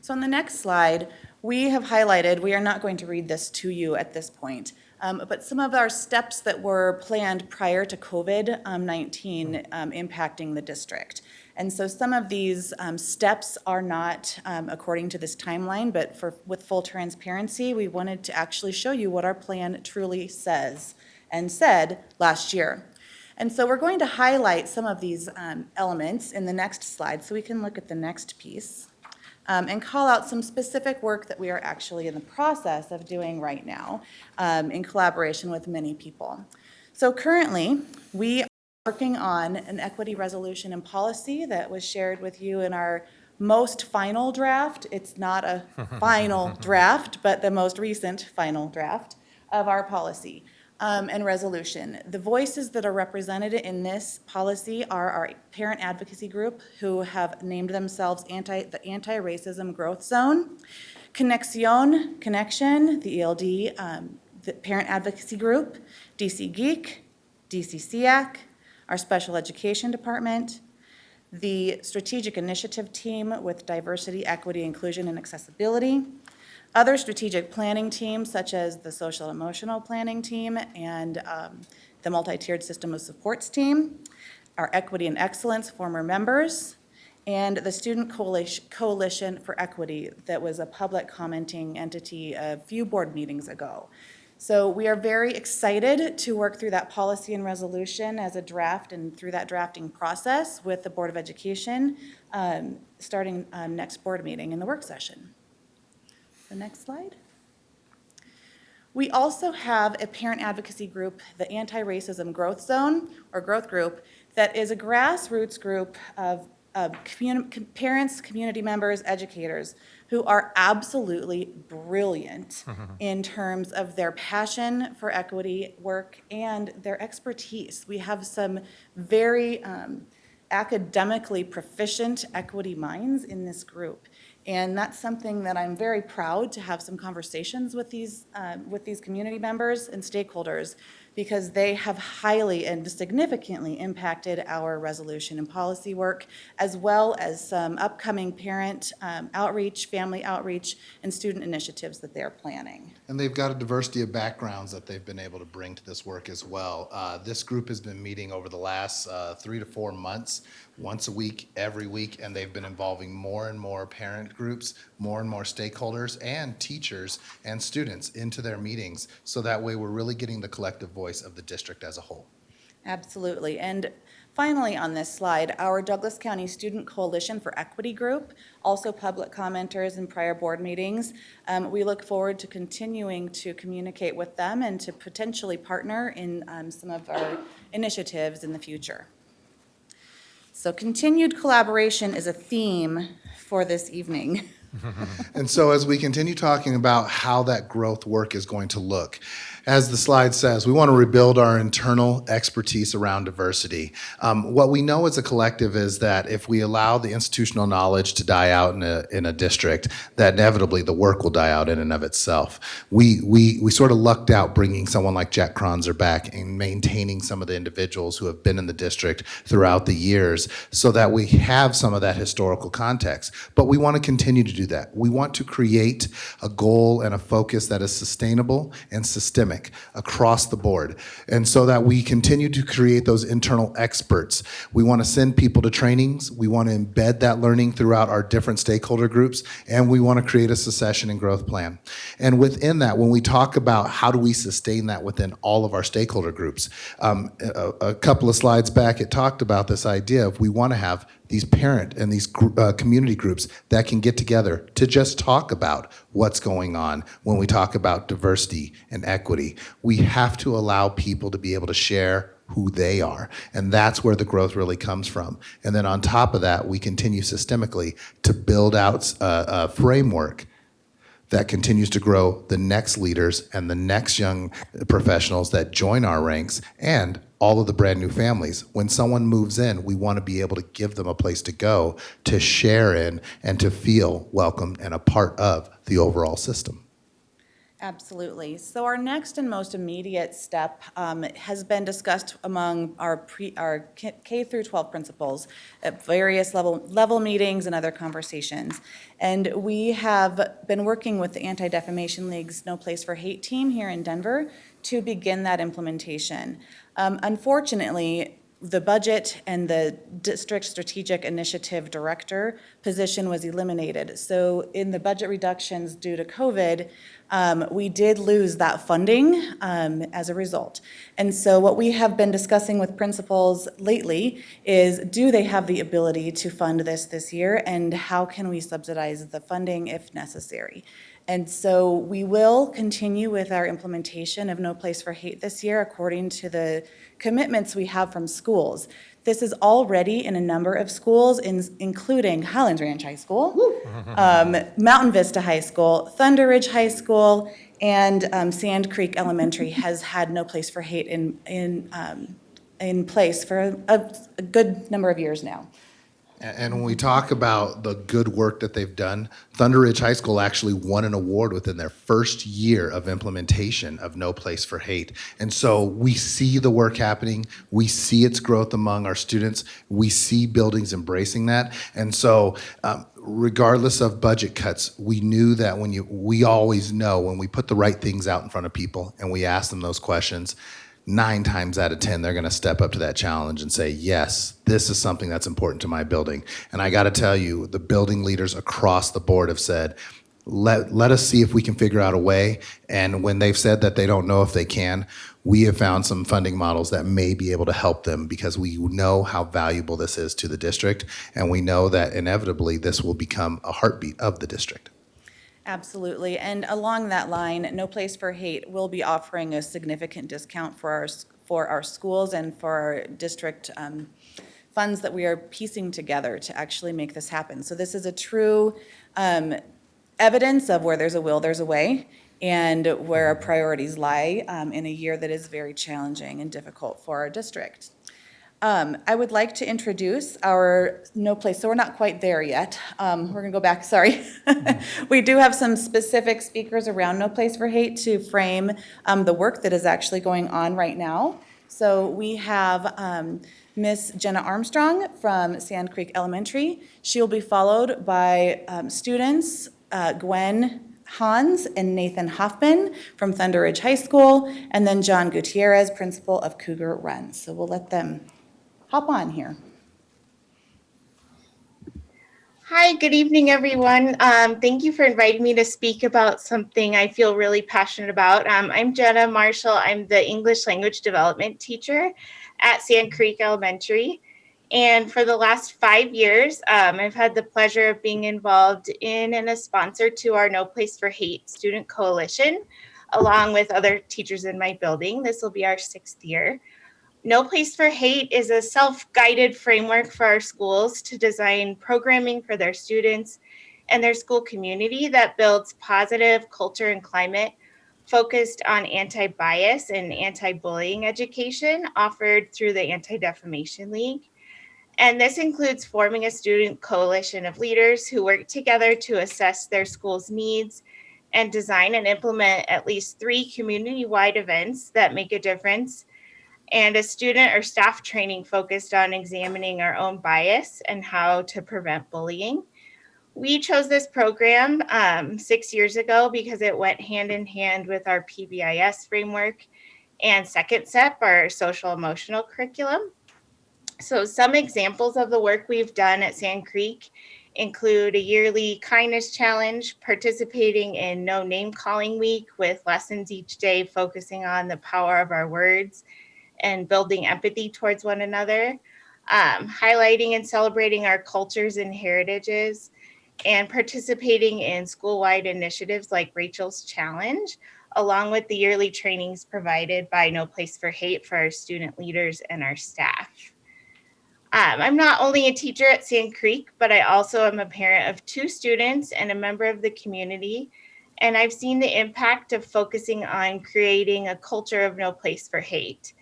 So on the next slide, we have highlighted, we are not going to read this to you at this point, but some of our steps that were planned prior to COVID-19 impacting the district. And so some of these steps are not according to this timeline, but with full transparency, we wanted to actually show you what our plan truly says and said last year. And so we're going to highlight some of these elements in the next slide so we can look at the next piece and call out some specific work that we are actually in the process of doing right now in collaboration with many people. So currently, we are working on an equity resolution and policy that was shared with you in our most final draft. It's not a final draft, but the most recent final draft of our policy and resolution. The voices that are represented in this policy are our parent advocacy group, who have named themselves the Anti-Racism Growth Zone, Connection, the ELD, the Parent Advocacy Group, DC Geek, DCCAC, our special education department, the strategic initiative team with diversity, equity, inclusion, and accessibility, other strategic planning teams such as the social emotional planning team and the multi-tiered system of supports team, our equity and excellence former members, and the Student Coalition for Equity that was a public commenting entity a few board meetings ago. So we are very excited to work through that policy and resolution as a draft and through that drafting process with the Board of Education starting next board meeting in the work session. The next slide. We also have a parent advocacy group, the Anti-Racism Growth Zone, or Growth Group, that is a grassroots group of parents, community members, educators who are absolutely brilliant in terms of their passion for equity work and their expertise. We have some very academically proficient equity minds in this group. And that's something that I'm very proud to have some conversations with these community members and stakeholders, because they have highly and significantly impacted our resolution and policy work, as well as some upcoming parent outreach, family outreach, and student initiatives that they're planning. And they've got a diversity of backgrounds that they've been able to bring to this work as well. This group has been meeting over the last 3 to 4 months, once a week, every week, and they've been involving more and more parent groups, more and more stakeholders, and teachers and students into their meetings. So that way we're really getting the collective voice of the district as a whole. Absolutely. And finally on this slide, our Douglas County Student Coalition for Equity group, also public commenters in prior board meetings. We look forward to continuing to communicate with them and to potentially partner in some of our initiatives in the future. So continued collaboration is a theme for this evening. And so as we continue talking about how that growth work is going to look, as the slide says, we want to rebuild our internal expertise around diversity. What we know as a collective is that if we allow the institutional knowledge to die out in a district, that inevitably the work will die out in and of itself. We sort of lucked out bringing someone like Jack Kronzer back and maintaining some of the individuals who have been in the district throughout the years so that we have some of that historical context. But we want to continue to do that. We want to create a goal and a focus that is sustainable and systemic across the board. And so that we continue to create those internal experts. We want to send people to trainings. We want to embed that learning throughout our different stakeholder groups. And we want to create a succession and growth plan. And within that, when we talk about how do we sustain that within all of our stakeholder groups, a couple of slides back, it talked about this idea of we want to have these parent and these community groups that can get together to just talk about what's going on when we talk about diversity and equity. We have to allow people to be able to share who they are, and that's where the growth really comes from. And then on top of that, we continue systemically to build out a framework that continues to grow the next leaders and the next young professionals that join our ranks and all of the brand new families. When someone moves in, we want to be able to give them a place to go, to share in, and to feel welcome and a part of the overall system. Absolutely. So our next and most immediate step has been discussed among our K through 12 principals at various level meetings and other conversations. And we have been working with the Anti-Defamation League's No Place for Hate team here in Denver to begin that implementation. Unfortunately, the budget and the district strategic initiative director position was eliminated. So in the budget reductions due to COVID, we did lose that funding as a result. And so what we have been discussing with principals lately is, do they have the ability to fund this year, and how can we subsidize the funding if necessary? And so we will continue with our implementation of No Place for Hate this year according to the commitments we have from schools. This is already in a number of schools, including Highlands Ranch High School, Mountain Vista High School, Thunder Ridge High School, and Sand Creek Elementary has had No Place for Hate in place for a good number of years now. And when we talk about the good work that they've done, Thunder Ridge High School actually won an award within their first year of implementation of No Place for Hate. And so we see the work happening. We see its growth among our students. We see buildings embracing that. And so regardless of budget cuts, we knew that we always know when we put the right things out in front of people and we ask them those questions, 9 times out of 10, they're going to step up to that challenge and say, yes, this is something that's important to my building. And I got to tell you, the building leaders across the board have said, let us see if we can figure out a way. And when they've said that they don't know if they can, we have found some funding models that may be able to help them because we know how valuable this is to the district. And we know that inevitably this will become a heartbeat of the district. Absolutely. And along that line, No Place for Hate will be offering a significant discount for our schools and for our district funds that we are piecing together to actually make this happen. So this is a true evidence of where there's a will, there's a way, and where our priorities lie in a year that is very challenging and difficult for our district. I would like to introduce our No Place, so we're not quite there yet. We're gonna go back, sorry. We do have some specific speakers around No Place for Hate to frame the work that is actually going on right now. So we have Miss Jenna Armstrong from Sand Creek Elementary. She will be followed by students Gwen Hans and Nathan Hoffman from Thunder Ridge High School, and then John Gutierrez, principal of Cougar Run. So we'll let them hop on here. Hi, good evening, everyone. Thank you for inviting me to speak about something I feel really passionate about. I'm Jenna Marshall. I'm the English language development teacher at Sand Creek Elementary. And for the last 5 years, I've had the pleasure of being involved in and a sponsor to our No Place for Hate Student Coalition, along with other teachers in my building. This will be our 6th year. No Place for Hate is a self-guided framework for our schools to design programming for their students and their school community that builds positive culture and climate focused on anti-bias and anti-bullying education offered through the Anti-Defamation League. And this includes forming a student coalition of leaders who work together to assess their school's needs and design and implement at least 3 community-wide events that make a difference, and a student or staff training focused on examining our own bias and how to prevent bullying. We chose this program 6 years ago because it went hand in hand with our PBIS framework and Second SEP, our social emotional curriculum. So some examples of the work we've done at Sand Creek include a yearly kindness challenge, participating in No Name Calling Week with lessons each day focusing on the power of our words and building empathy towards one another, highlighting and celebrating our cultures and heritages, and participating in school-wide initiatives like Rachel's Challenge, along with the yearly trainings provided by No Place for Hate for our student leaders and our staff. I'm not only a teacher at Sand Creek, but I also am a parent of 2 students and a member of the community. And I've seen the impact of focusing on creating a culture of no place for hate.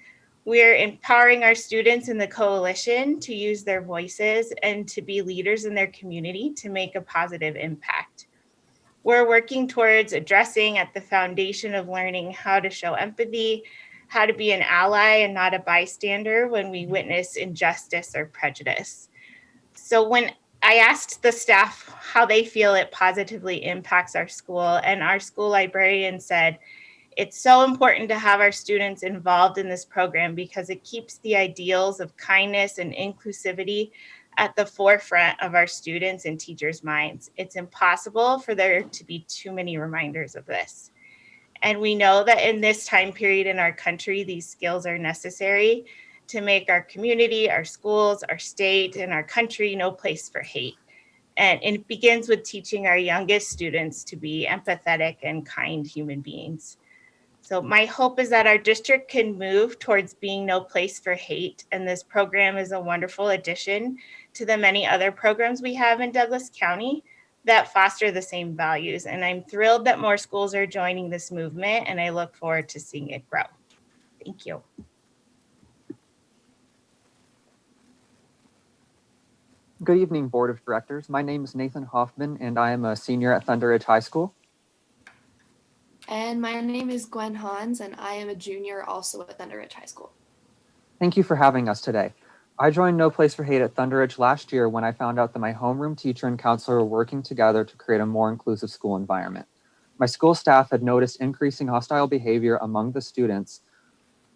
We're empowering our students in the coalition to use their voices and to be leaders in their community to make a positive impact. We're working towards addressing at the foundation of learning how to show empathy, how to be an ally and not a bystander when we witness injustice or prejudice. So when I asked the staff how they feel it positively impacts our school, and our school librarian said, it's so important to have our students involved in this program because it keeps the ideals of kindness and inclusivity at the forefront of our students and teachers' minds. It's impossible for there to be too many reminders of this. And we know that in this time period in our country, these skills are necessary to make our community, our schools, our state, and our country no place for hate. And it begins with teaching our youngest students to be empathetic and kind human beings. So my hope is that our district can move towards being no place for hate. And this program is a wonderful addition to the many other programs we have in Douglas County that foster the same values. And I'm thrilled that more schools are joining this movement, and I look forward to seeing it grow. Thank you. Good evening, Board of Directors. My name is Nathan Hoffman, and I am a senior at Thunder Ridge High School. And my name is Gwen Hans, and I am a junior also at Thunder Ridge High School. Thank you for having us today. I joined No Place for Hate at Thunder Ridge last year when I found out that my homeroom teacher and counselor were working together to create a more inclusive school environment. My school staff had noticed increasing hostile behavior among the students,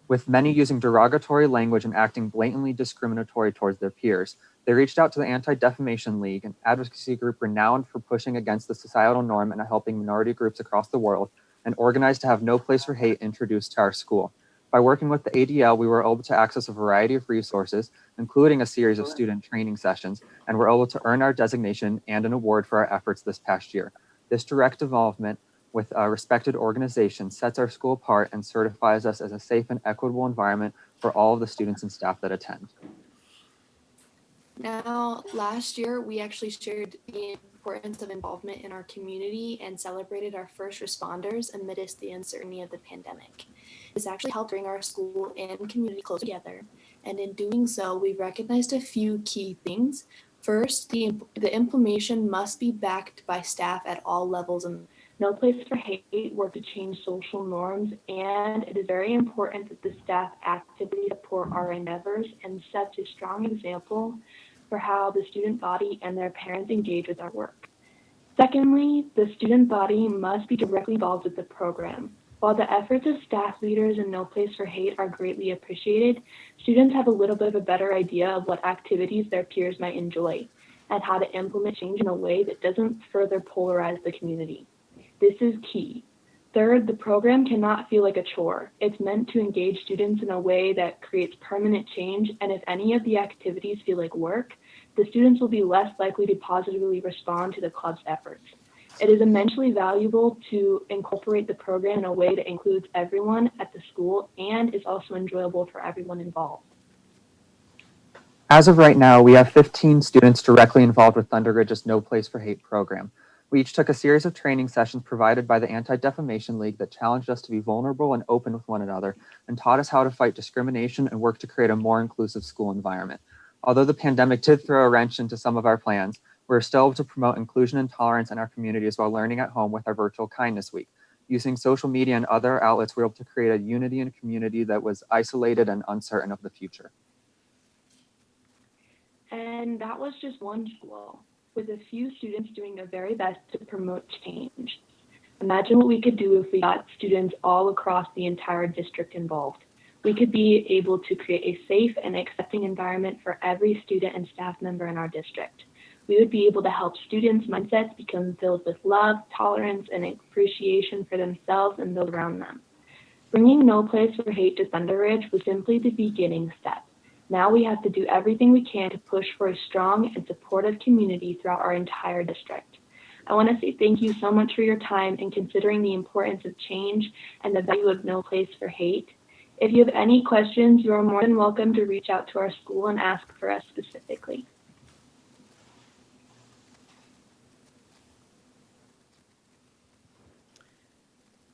with many using derogatory language and acting blatantly discriminatory towards their peers. They reached out to the Anti-Defamation League, an advocacy group renowned for pushing against the societal norm and helping minority groups across the world, and organized to have No Place for Hate introduced to our school. By working with the ADL, we were able to access a variety of resources, including a series of student training sessions, and were able to earn our designation and an award for our efforts this past year. This direct involvement with a respected organization sets our school apart and certifies us as a safe and equitable environment for all of the students and staff that attend. Now, last year, we actually shared the importance of involvement in our community and celebrated our first responders amidst the uncertainty of the pandemic. This actually helped bring our school and community closer together. And in doing so, we recognized a few key things. First, the implementation must be backed by staff at all levels. And No Place for Hate work to change social norms, and it is very important that the staff actively support our endeavors and sets a strong example for how the student body and their parents engage with our work. Secondly, the student body must be directly involved with the program. While the efforts of staff leaders in No Place for Hate are greatly appreciated, students have a little bit of a better idea of what activities their peers might enjoy and how to implement change in a way that doesn't further polarize the community. This is key. Third, the program cannot feel like a chore. It's meant to engage students in a way that creates permanent change, and if any of the activities feel like work, the students will be less likely to positively respond to the club's efforts. It is immensely valuable to incorporate the program in a way that includes everyone at the school and is also enjoyable for everyone involved. As of right now, we have 15 students directly involved with Thunder Ridge's No Place for Hate program. We each took a series of training sessions provided by the Anti-Defamation League that challenged us to be vulnerable and open with one another and taught us how to fight discrimination and work to create a more inclusive school environment. Although the pandemic did throw a wrench into some of our plans, we're still able to promote inclusion and tolerance in our communities while learning at home with our virtual Kindness Week. Using social media and other outlets, we were able to create a unity in a community that was isolated and uncertain of the future. And that was just one school, with a few students doing their very best to promote change. Imagine what we could do if we got students all across the entire district involved. We could be able to create a safe and accepting environment for every student and staff member in our district. We would be able to help students' mindsets become filled with love, tolerance, and appreciation for themselves and those around them. Bringing No Place for Hate to Thunder Ridge was simply the beginning step. Now we have to do everything we can to push for a strong and supportive community throughout our entire district. I want to say thank you so much for your time and considering the importance of change and the value of No Place for Hate. If you have any questions, you are more than welcome to reach out to our school and ask for us specifically.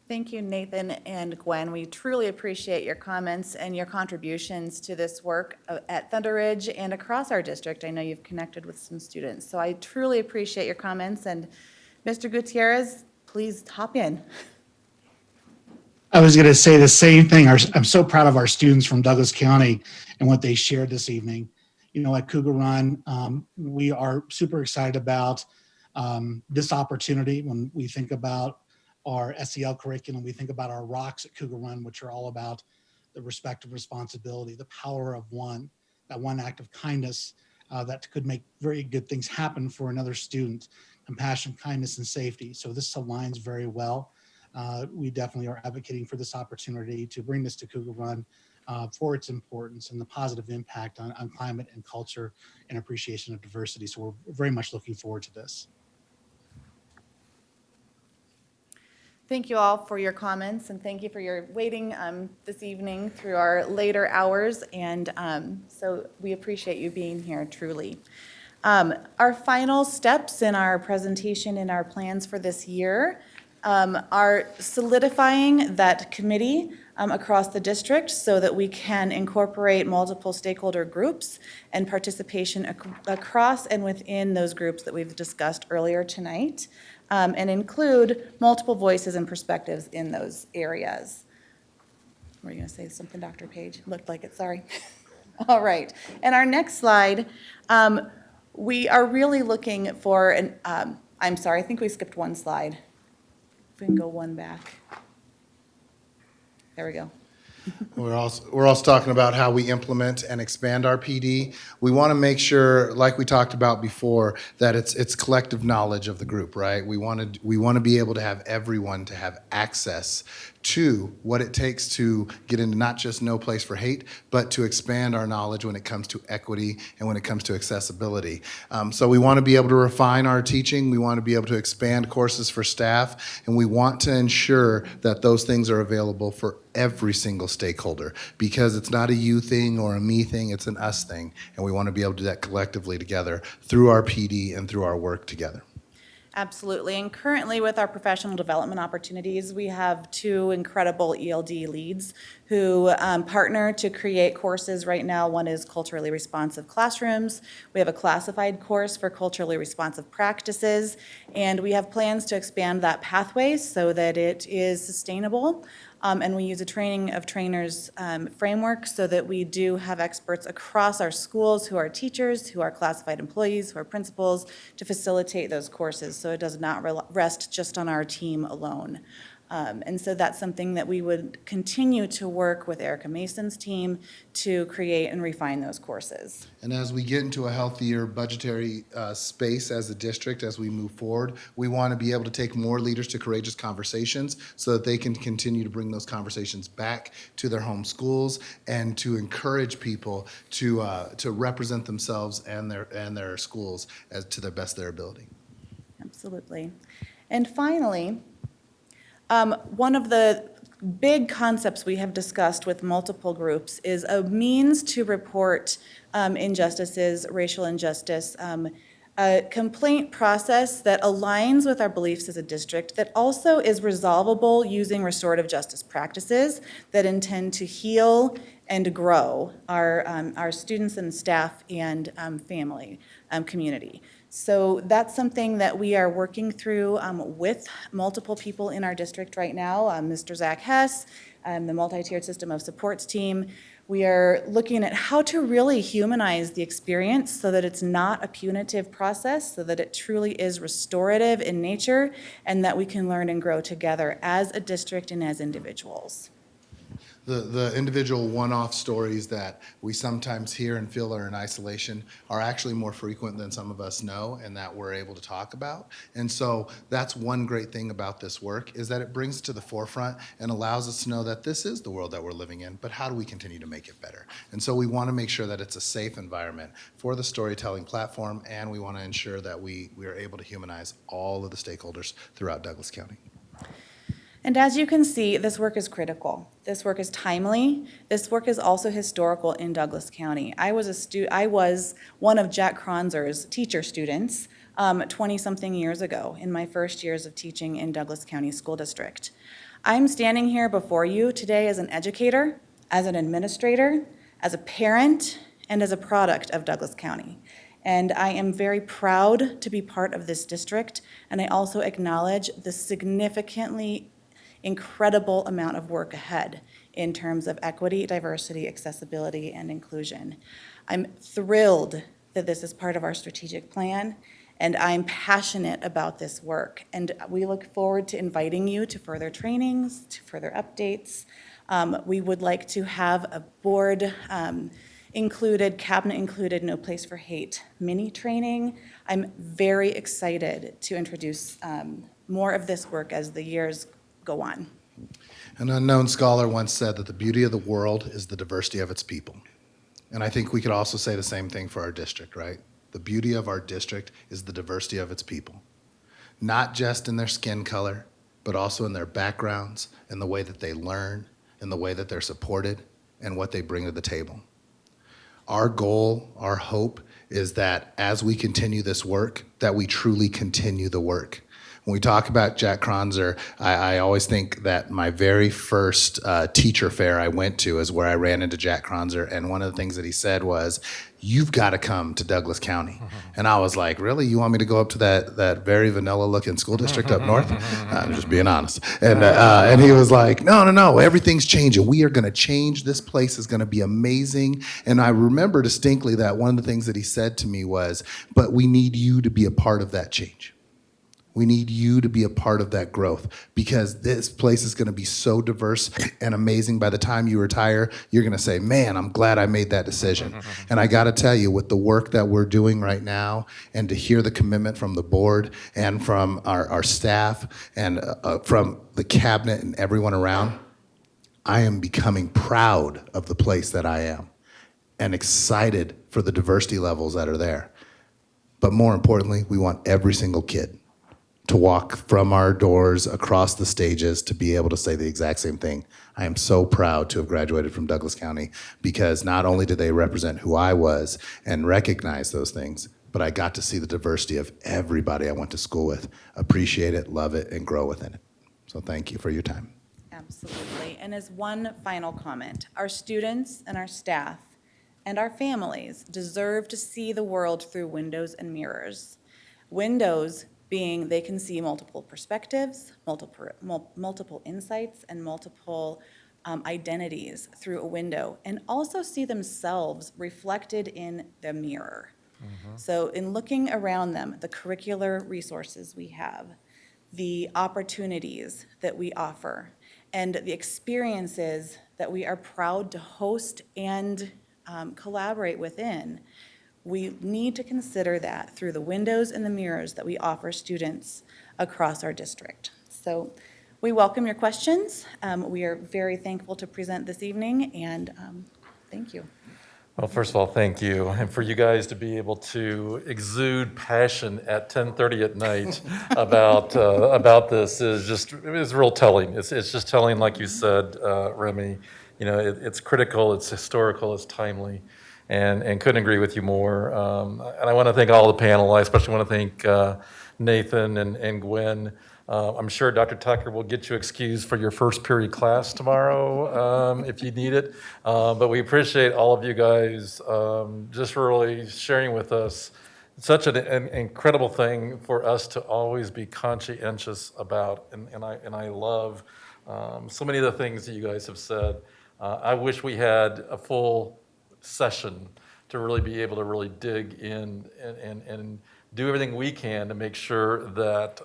Thank you, Nathan and Gwen. We truly appreciate your comments and your contributions to this work at Thunder Ridge and across our district. I know you've connected with some students, so I truly appreciate your comments. And Mr. Gutierrez, please hop in. I was going to say the same thing. I'm so proud of our students from Douglas County and what they shared this evening. You know, at Cougar Run, we are super excited about this opportunity. When we think about our SEL curriculum, we think about our rocks at Cougar Run, which are all about the respect and responsibility, the power of one, that one act of kindness that could make very good things happen for another student, compassion, kindness, and safety. So this aligns very well. We definitely are advocating for this opportunity to bring this to Cougar Run for its importance and the positive impact on climate and culture and appreciation of diversity. So we're very much looking forward to this. Thank you all for your comments and thank you for your waiting this evening through our later hours. And so we appreciate you being here truly. Our final steps in our presentation and our plans for this year. are solidifying that committee across the district so that we can incorporate multiple stakeholder groups and participation across and within those groups that we've discussed earlier tonight, and include multiple voices and perspectives in those areas. Were you going to say something, Dr. Page? Looked like it, sorry. All right. And our next slide, we are really looking for an, I'm sorry, I think we skipped one slide. If we can go one back. There we go. We're also talking about how we implement and expand our PD. We want to make sure, like we talked about before, that it's collective knowledge of the group, right? We want to be able to have everyone to have access to what it takes to get into not just No Place for Hate, but to expand our knowledge when it comes to equity and when it comes to accessibility. So we want to be able to refine our teaching. We want to be able to expand courses for staff, and we want to ensure that those things are available for every single stakeholder, because it's not a you thing or a me thing, it's an us thing. And we want to be able to do that collectively together through our PD and through our work together. Absolutely. And currently with our professional development opportunities, we have two incredible ELD leads who partner to create courses right now. One is culturally responsive classrooms. We have a classified course for culturally responsive practices, and we have plans to expand that pathway so that it is sustainable. And we use a training of trainers framework so that we do have experts across our schools who are teachers, who are classified employees, who are principals, to facilitate those courses so it does not rest just on our team alone. And so that's something that we would continue to work with Erica Mason's team to create and refine those courses. And as we get into a healthier budgetary space as a district, as we move forward, we want to be able to take more leaders to courageous conversations so that they can continue to bring those conversations back to their home schools and to encourage people to represent themselves and their schools as to the best of their ability. Absolutely. And finally, one of the big concepts we have discussed with multiple groups is a means to report injustices, racial injustice, a complaint process that aligns with our beliefs as a district that also is resolvable using restorative justice practices that intend to heal and grow our students and staff and family community. So that's something that we are working through with multiple people in our district right now. Mr. Zach Hess, the multi-tiered system of supports team. We are looking at how to really humanize the experience so that it's not a punitive process, so that it truly is restorative in nature, and that we can learn and grow together as a district and as individuals. The individual one-off stories that we sometimes hear and feel are in isolation are actually more frequent than some of us know and that we're able to talk about. And so that's one great thing about this work, is that it brings it to the forefront and allows us to know that this is the world that we're living in, but how do we continue to make it better? And so we want to make sure that it's a safe environment for the storytelling platform, and we want to ensure that we are able to humanize all of the stakeholders throughout Douglas County. And as you can see, this work is critical. This work is timely. This work is also historical in Douglas County. I was one of Jack Kronzer's teacher students 20-something years ago in my first years of teaching in Douglas County School District. I'm standing here before you today as an educator, as an administrator, as a parent, and as a product of Douglas County. And I am very proud to be part of this district, and I also acknowledge the significantly incredible amount of work ahead in terms of equity, diversity, accessibility, and inclusion. I'm thrilled that this is part of our strategic plan, and I'm passionate about this work. And we look forward to inviting you to further trainings, to further updates. We would like to have a board included, cabinet included, No Place for Hate mini training. I'm very excited to introduce more of this work as the years go on. An unknown scholar once said that the beauty of the world is the diversity of its people. And I think we could also say the same thing for our district, right? The beauty of our district is the diversity of its people. Not just in their skin color, but also in their backgrounds, in the way that they learn, in the way that they're supported, and what they bring to the table. Our goal, our hope, is that as we continue this work, that we truly continue the work. When we talk about Jack Kronzer, I always think that my very first teacher fair I went to is where I ran into Jack Kronzer, and one of the things that he said was, "You've got to come to Douglas County." And I was like, "Really? You want me to go up to that very vanilla looking school district up north?" I'm just being honest. And he was like, no, everything's changing. We are going to change. This place is going to be amazing. And I remember distinctly that one of the things that he said to me was, "But we need you to be a part of that change. We need you to be a part of that growth, because this place is going to be so diverse and amazing. By the time you retire, you're going to say, man, I'm glad I made that decision." And I got to tell you, with the work that we're doing right now, and to hear the commitment from the board and from our staff and from the cabinet and everyone around, I am becoming proud of the place that I am and excited for the diversity levels that are there. But more importantly, we want every single kid to walk from our doors across the stages to be able to say the exact same thing. I am so proud to have graduated from Douglas County, because not only did they represent who I was and recognize those things, but I got to see the diversity of everybody I went to school with, appreciate it, love it, and grow within it. So thank you for your time. Absolutely. And as one final comment, our students and our staff and our families deserve to see the world through windows and mirrors. Windows being they can see multiple perspectives, multiple insights, and multiple identities through a window, and also see themselves reflected in the mirror. So in looking around them, the curricular resources we have, the opportunities that we offer, and the experiences that we are proud to host and collaborate within, we need to consider that through the windows and the mirrors that we offer students across our district. So we welcome your questions. We are very thankful to present this evening, and thank you. Well, first of all, thank you. And for you guys to be able to exude passion at 10:30 at night about this is real telling. It's just telling, like you said, Remy. You know, it's critical, it's historical, it's timely, and couldn't agree with you more. And I want to thank all the panel. I especially want to thank Nathan and Gwen. I'm sure Dr. Tucker will get you excused for your first period class tomorrow if you need it. But we appreciate all of you guys just really sharing with us such an incredible thing for us to always be conscientious about. And I love so many of the things that you guys have said. I wish we had a full session to really be able to really dig in and do everything we can to make sure that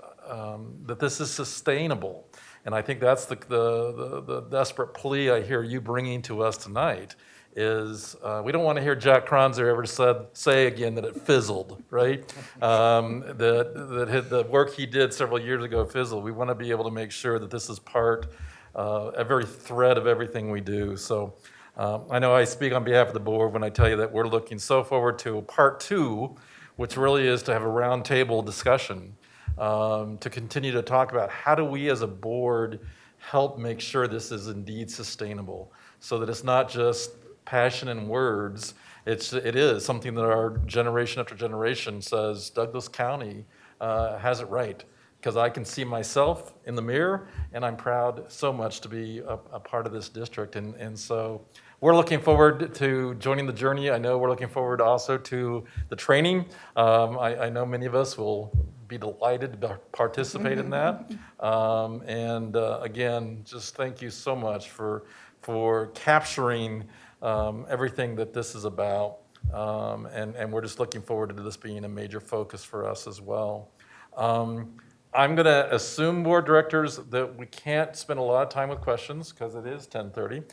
that this is sustainable. And I think that's the desperate plea I hear you bringing to us tonight is we don't want to hear Jack Kronzer ever say again that it fizzled, right? That the work he did several years ago fizzled. We want to be able to make sure that this is part, a very thread of everything we do. So I know I speak on behalf of the board when I tell you that we're looking so forward to part 2, which really is to have a roundtable discussion to continue to talk about how do we as a board help make sure this is indeed sustainable, so that it's not just passion and words, it is something that our generation after generation says Douglas County has it right, because I can see myself in the mirror and I'm proud so much to be a part of this district. And so we're looking forward to joining the journey. I know we're looking forward also to the training. I know many of us will be delighted to participate in that. Again, just thank you so much for capturing everything that this is about. And we're just looking forward to this being a major focus for us as well. I'm going to assume, board directors, that we can't spend a lot of time with questions because it is 10:30.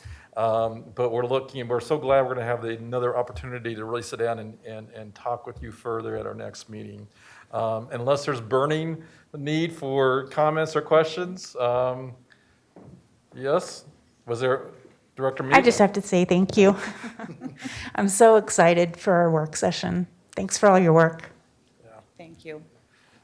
But we're so glad we're going to have another opportunity to really sit down and talk with you further at our next meeting. Unless there's burning need for comments or questions. Yes? Was there, Director Mead? I just have to say thank you. I'm so excited for our work session. Thanks for all your work. Thank you.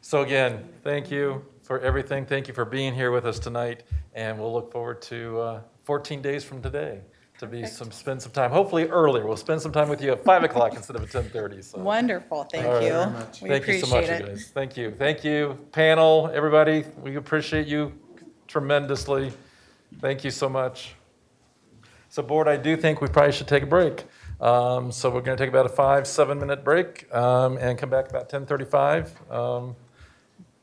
So again, thank you for everything. Thank you for being here with us tonight. And we'll look forward to 14 days from today. to be spend some time, hopefully earlier. We'll spend some time with you at 5 o'clock instead of at 10:30. So. Wonderful. Thank All right. you. We Thank you so much, appreciate you it. guys. Thank you. Thank you, panel, everybody. We appreciate you tremendously. Thank you so much. So, board, I do think we probably should take a break. So we're going to take about a 5-7 minute break and come back about 10:35.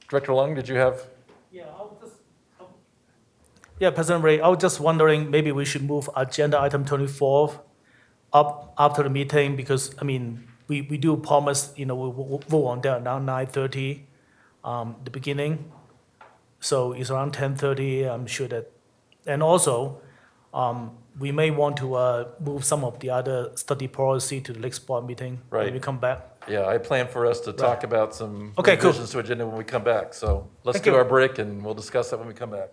Director Lung, did you have? Yeah, President Ray, I was just wondering, maybe we should move agenda item 24 up after the meeting because, I mean, we do promise, we'll vote on that around 9:30, the beginning. So it's around 10:30, I'm sure that, and also, we may want to move some of the other study policy to the next board meeting when Right. we come back. Yeah, I plan for us to talk about some Okay, cool. revisions to agenda when we come back. So let's Thank do you. our break and we'll discuss that when we come back.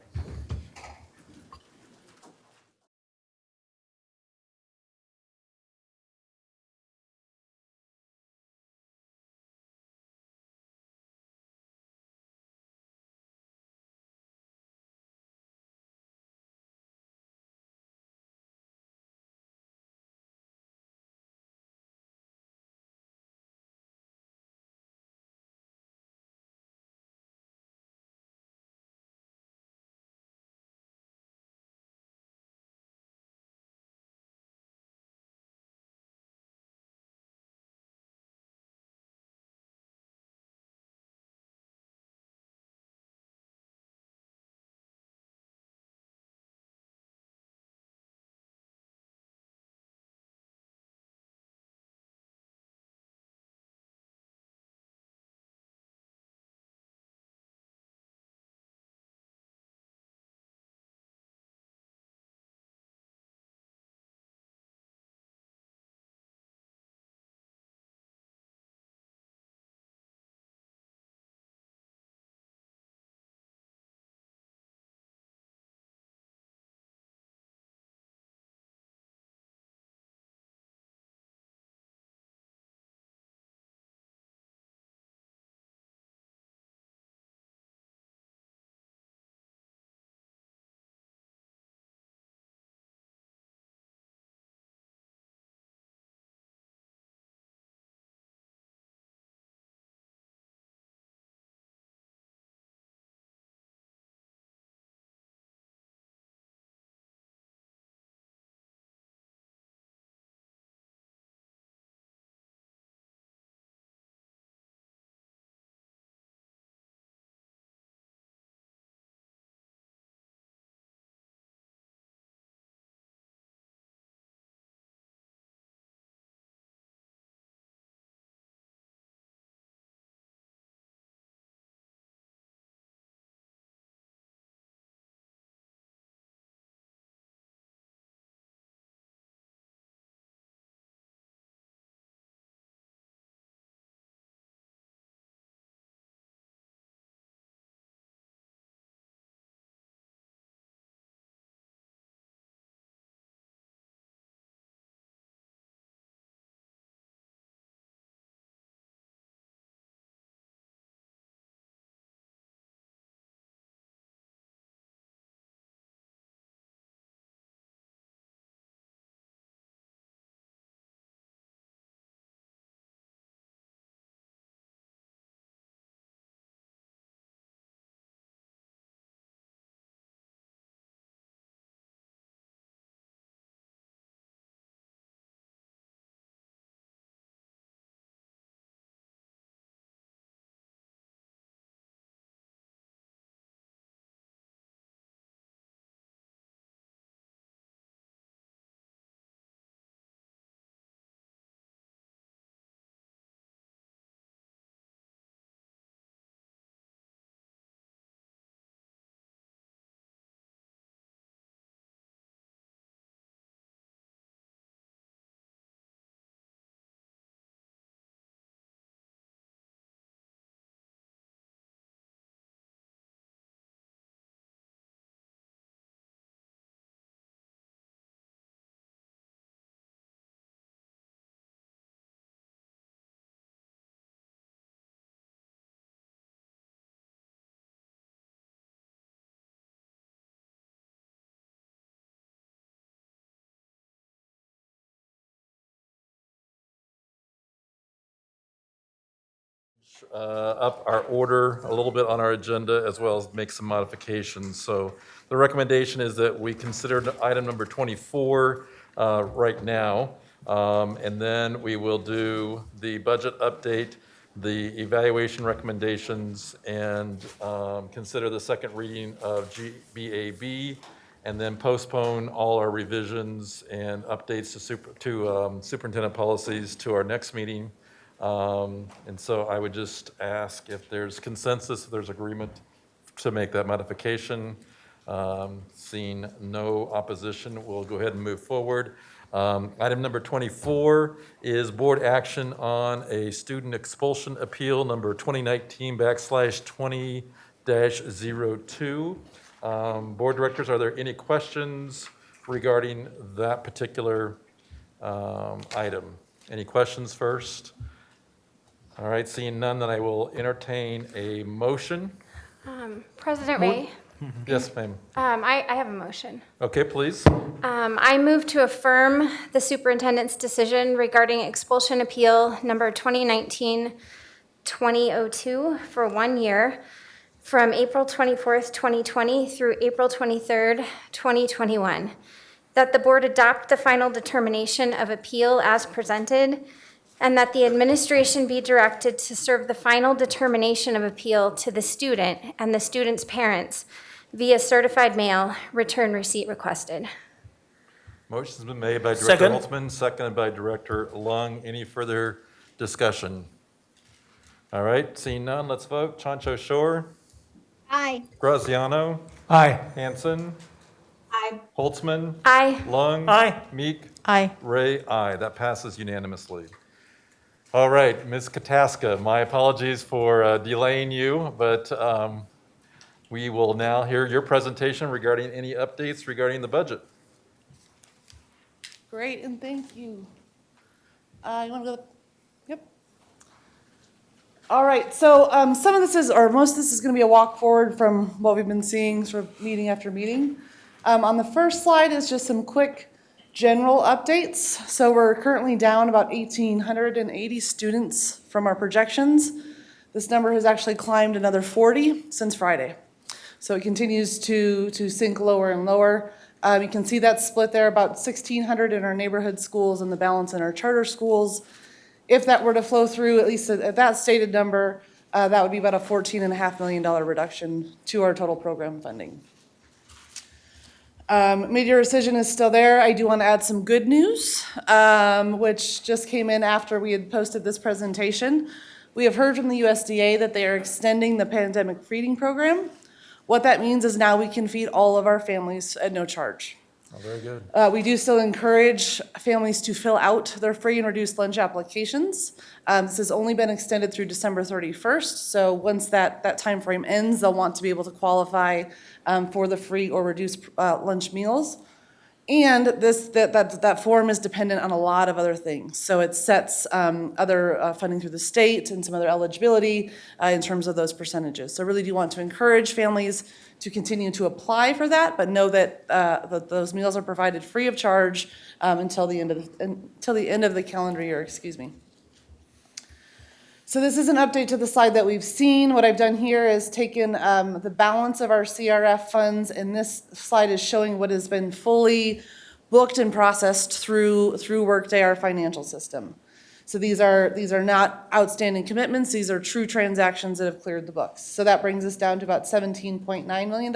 up our order a little bit on our agenda as well as make some modifications. So the recommendation is that we consider item number 24 right now. And then we will do the budget update, the evaluation recommendations, and consider the second reading of GBAB, and then postpone all our revisions and updates to superintendent policies to our next meeting. And so I would just ask if there's consensus, if there's agreement to make that modification. Seeing no opposition, we'll go ahead and move forward. Item number 24 is board action on a student expulsion appeal number 2019/20-02. Board directors, are there any questions regarding that particular item? Any questions first? All right, seeing none, then I will entertain a motion. President Ray, Yes, ma'am. I have a motion. Okay, please. I move to affirm the superintendent's decision regarding expulsion appeal number 2019-2002 for 1 year from April 24th, 2020 through April 23rd, 2021. That the board adopt the final determination of appeal as presented, and that the administration be directed to serve the final determination of appeal to the student and the student's parents via certified mail, return receipt requested. Motion's been made by Director Second. Holtzman, seconded by Director Lung. Any further discussion? All right, seeing none, let's vote. Chancho Shore, Aye. Graziano, Aye. Hanson, Aye. Holtzman, Aye. Lung. Aye. Meek, Aye. Ray, aye. That passes unanimously. All right, Ms. Kataska, my apologies for delaying you, but we will now hear your presentation regarding any updates regarding the budget. Great, and thank you. You want to go? Yep. All right, so some of this is, or most of this is going to be a walk forward from what we've been seeing sort of meeting after meeting. On the first slide is just some quick general updates. So we're currently down about 1,880 students from our projections. This number has actually climbed another 40 since Friday. So it continues to sink lower and lower. You can see that split there, about 1,600 in our neighborhood schools and the balance in our charter schools. If that were to flow through, at least at that stated number, that would be about a $14.5 million reduction to our total program funding. Mid-year decision is still there. I do want to add some good news, which just came in after we had posted this presentation. We have heard from the USDA that they are extending the pandemic feeding program. What that means is now we can feed all of our families at no charge. Oh, very good. We do still encourage families to fill out their free and reduced lunch applications. This has only been extended through December 31st, so once that time frame ends, they'll want to be able to qualify for the free or reduced lunch meals. And that form is dependent on a lot of other things. So it sets other funding through the state and some other eligibility in terms of those percentages. So I really do want to encourage families to continue to apply for that, but know that those meals are provided free of charge until the end of the calendar year. Excuse me. So this is an update to the slide that we've seen. What I've done here is taken the balance of our CRF funds, and this slide is showing what has been fully booked and processed through Workday, our financial system. So these are not outstanding commitments. These are true transactions that have cleared the books. So that brings us down to about $17.9 million.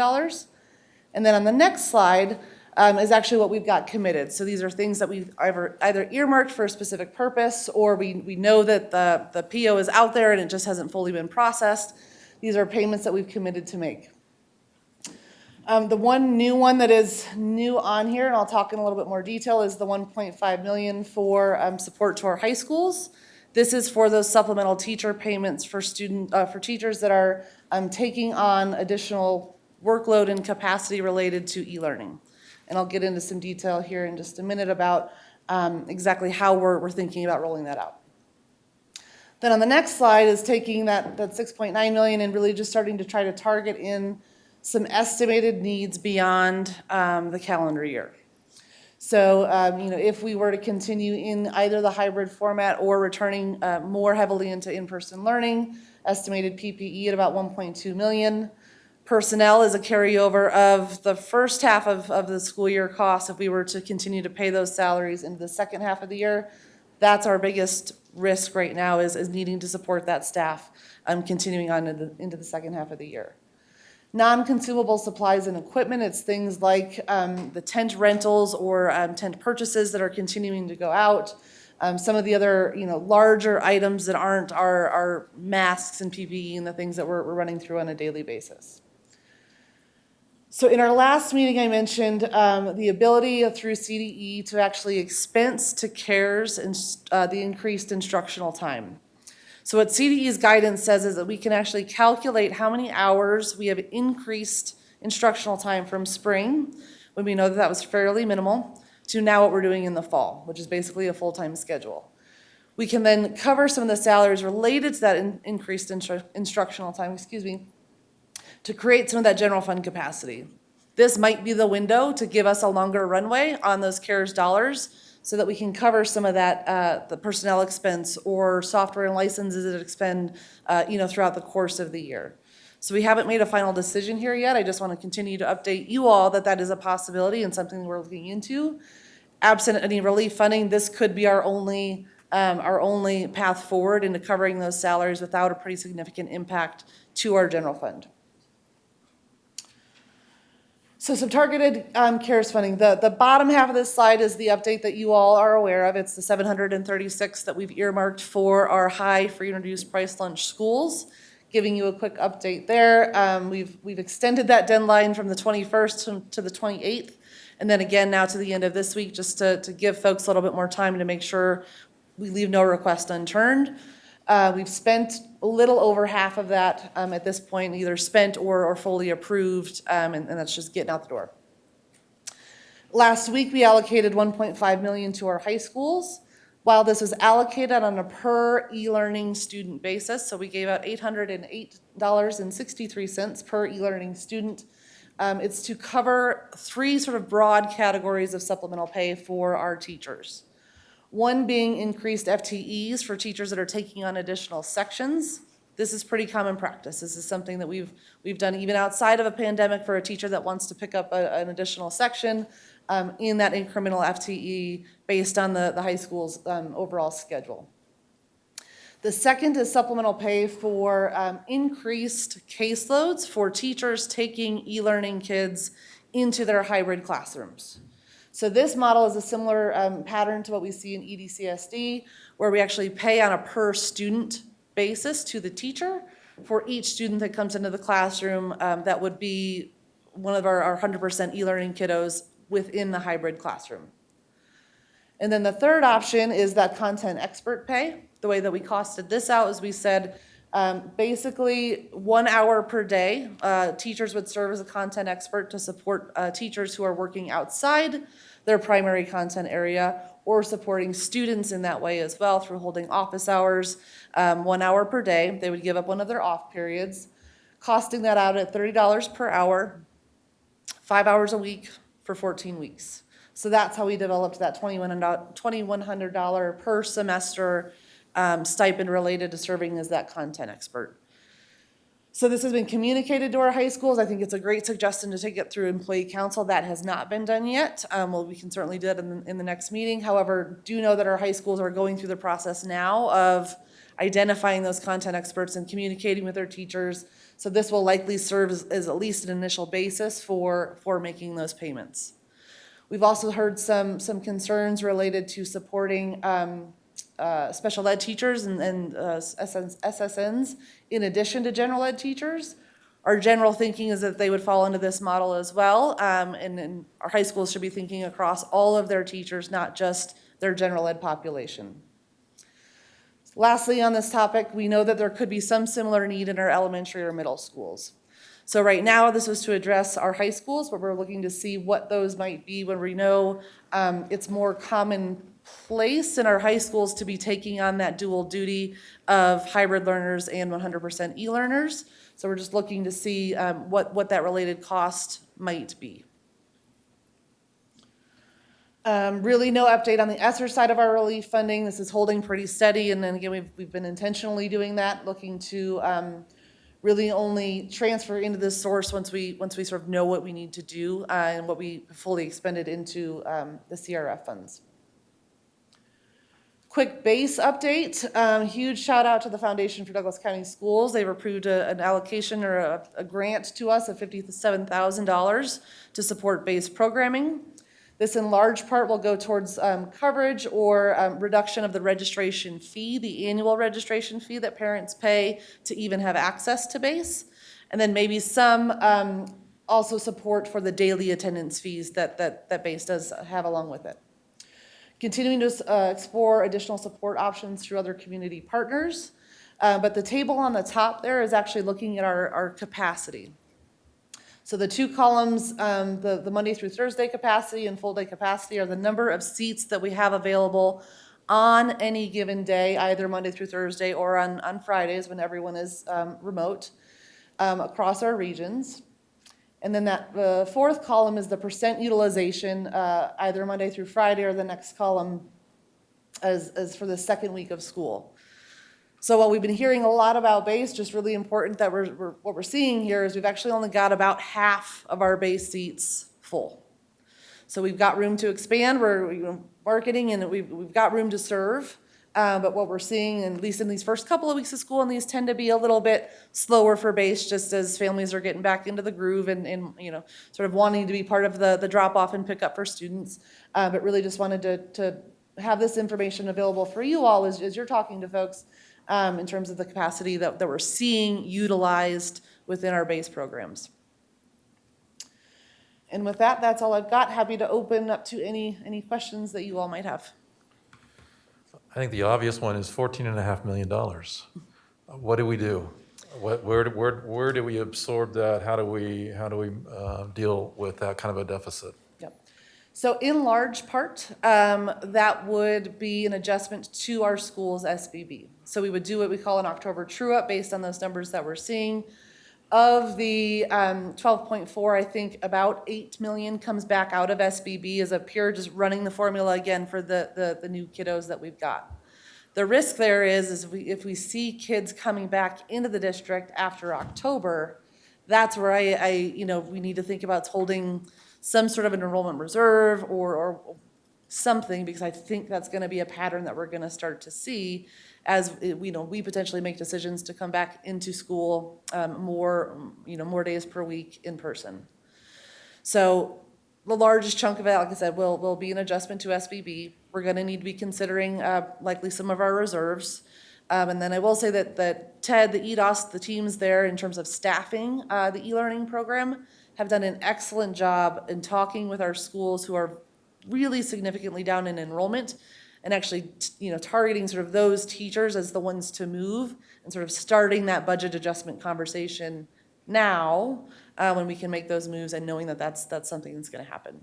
And then on the next slide is actually what we've got committed. So these are things that we've either earmarked for a specific purpose, or we know that the PO is out there and it just hasn't fully been processed. These are payments that we've committed to make. The one new one that is new on here, and I'll talk in a little bit more detail, is the $1.5 million for support to our high schools. This is for those supplemental teacher payments for teachers that are taking on additional workload and capacity related to e-learning. And I'll get into some detail here in just a minute about exactly how we're thinking about rolling that out. Then on the next slide is taking that $6.9 million and really just starting to try to target in some estimated needs beyond the calendar year. So, if we were to continue in either the hybrid format or returning more heavily into in-person learning, estimated PPE at about 1.2 million. Personnel is a carryover of the first half of the school year costs if we were to continue to pay those salaries into the second half of the year. That's our biggest risk right now is needing to support that staff continuing on into the second half of the year. Non-consumable supplies and equipment, it's things like the tent rentals or tent purchases that are continuing to go out. Some of the other, larger items that aren't our masks and PPE and the things that we're running through on a daily basis. So in our last meeting, I mentioned the ability through CDE to actually expense to CARES and the increased instructional time. So what CDE's guidance says is that we can actually calculate how many hours we have increased instructional time from spring, when we know that was fairly minimal, to now what we're doing in the fall, which is basically a full-time schedule. We can then cover some of the salaries related to that increased instructional time, to create some of that general fund capacity. This might be the window to give us a longer runway on those CARES dollars so that we can cover some of that, the personnel expense or software and licenses that expend, throughout the course of the year. So we haven't made a final decision here yet. I just want to continue to update you all that is a possibility and something we're looking into. Absent any relief funding, this could be our only path forward into covering those salaries without a pretty significant impact to our general fund. So some targeted CARES funding. The bottom half of this slide is the update that you all are aware of. It's the 736 that we've earmarked for our high free and reduced price lunch schools. Giving you a quick update there. We've extended that deadline from the 21st to the 28th, and then again now to the end of this week, just to give folks a little bit more time to make sure we leave no request unturned. We've spent a little over half of that at this point, either spent or fully approved, and that's just getting out the door. Last week, we allocated $1.5 million to our high schools. While this was allocated on a per e-learning student basis, so we gave out $808.63 per e-learning student. It's to cover three sort of broad categories of supplemental pay for our teachers. One being increased FTEs for teachers that are taking on additional sections. This is pretty common practice. This is something that we've done even outside of a pandemic for a teacher that wants to pick up an additional section in that incremental FTE based on the high school's overall schedule. The second is supplemental pay for increased caseloads for teachers taking e-learning kids into their hybrid classrooms. So this model is a similar pattern to what we see in EDCSD, where we actually pay on a per student basis to the teacher for each student that comes into the classroom that would be one of our 100% e-learning kiddos within the hybrid classroom. And then the third option is that content expert pay. The way that we costed this out is we said basically 1 hour per day, teachers would serve as a content expert to support teachers who are working outside their primary content area or supporting students in that way as well through holding office hours, 1 hour per day. They would give up one of their off periods, costing that out at $30 per hour, 5 hours a week for 14 weeks. So that's how we developed that $2,100 per semester stipend related to serving as that content expert. So this has been communicated to our high schools. I think it's a great suggestion to take it through employee council. That has not been done yet. Well, we can certainly do that in the next meeting. However, do know that our high schools are going through the process now of identifying those content experts and communicating with their teachers. So this will likely serve as at least an initial basis for making those payments. We've also heard some concerns related to supporting special ed teachers and SSNs in addition to general ed teachers. Our general thinking is that they would fall into this model as well, and our high schools should be thinking across all of their teachers, not just their general ed population. Lastly, on this topic, we know that there could be some similar need in our elementary or middle schools. So right now, this was to address our high schools, but we're looking to see what those might be when we know it's more commonplace in our high schools to be taking on that dual duty of hybrid learners and 100% e-learners. So we're just looking to see what that related cost might be. Really no update on the ESSER side of our relief funding. This is holding pretty steady. And then again, we've been intentionally doing that, looking to really only transfer into this source once we sort of know what we need to do and what we fully expended into the CRF funds. Quick base update. Huge shout out to the Foundation for Douglas County Schools. They've approved an allocation or a grant to us of $57,000 to support base programming. This in large part will go towards coverage or reduction of the registration fee, the annual registration fee that parents pay to even have access to base. And then maybe some also support for the daily attendance fees that base does have along with it. Continuing to explore additional support options through other community partners. But the table on the top there is actually looking at our capacity. So the two columns, the Monday through Thursday capacity and full day capacity, are the number of seats that we have available on any given day, either Monday through Thursday or on Fridays when everyone is remote across our regions. And then that fourth column is the percent utilization, either Monday through Friday, or the next column as for the second week of school. So while we've been hearing a lot about base, just really important that what we're seeing here is we've actually only got about half of our base seats full. So we've got room to expand. We're marketing and we've got room to serve. But what we're seeing, at least in these first couple of weeks of school, and these tend to be a little bit slower for base, just as families are getting back into the groove and sort of wanting to be part of the drop off and pick up for students. But really just wanted to have this information available for you all as you're talking to folks. In terms of the capacity that we're seeing utilized within our base programs. And with that, that's all I've got. Happy to open up to any questions that you all might have. I think the obvious one is $14.5 million. What do we do? Where do we absorb that? How do we deal with that kind of a deficit? So in large part, that would be an adjustment to our school's SBB. So we would do what we call an October true-up based on those numbers that we're seeing. Of the 12.4, I think about 8 million comes back out of SBB as a pure just running the formula again for the new kiddos that we've got. The risk there is if we see kids coming back into the district after October, that's where we need to think about holding some sort of an enrollment reserve or something, because I think that's going to be a pattern that we're going to start to see as we potentially make decisions to come back into school more days per week in person. So the largest chunk of it, like I said, will be an adjustment to SBB. We're going to need to be considering likely some of our reserves. And then I will say that TED, the EDOS, the teams there in terms of staffing the e-learning program have done an excellent job in talking with our schools who are really significantly down in enrollment and actually targeting sort of those teachers as the ones to move and sort of starting that budget adjustment conversation now when we can make those moves and knowing that that's something that's going to happen.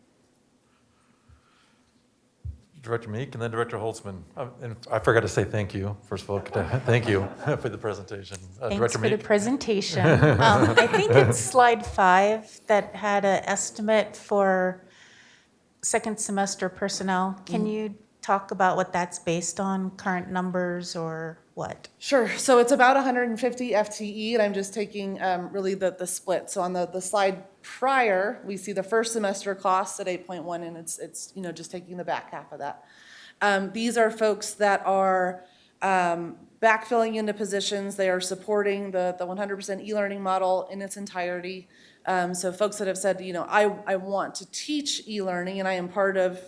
Director Meek and then Director Holtzman. And I forgot to say thank you, first of all. Thank you for the presentation. Thanks Director for Meek. the presentation. I think it's slide 5 that had an estimate for second semester personnel. Can you talk about what that's based on, current numbers or what? Sure. So it's about 150 FTE, and I'm just taking really the split. So on the slide prior, we see the first semester costs at 8.1, and it's just taking the back half of that. These are folks that are backfilling into positions. They are supporting the 100% e-learning model in its entirety. So folks that have said, I want to teach e-learning, and I am part of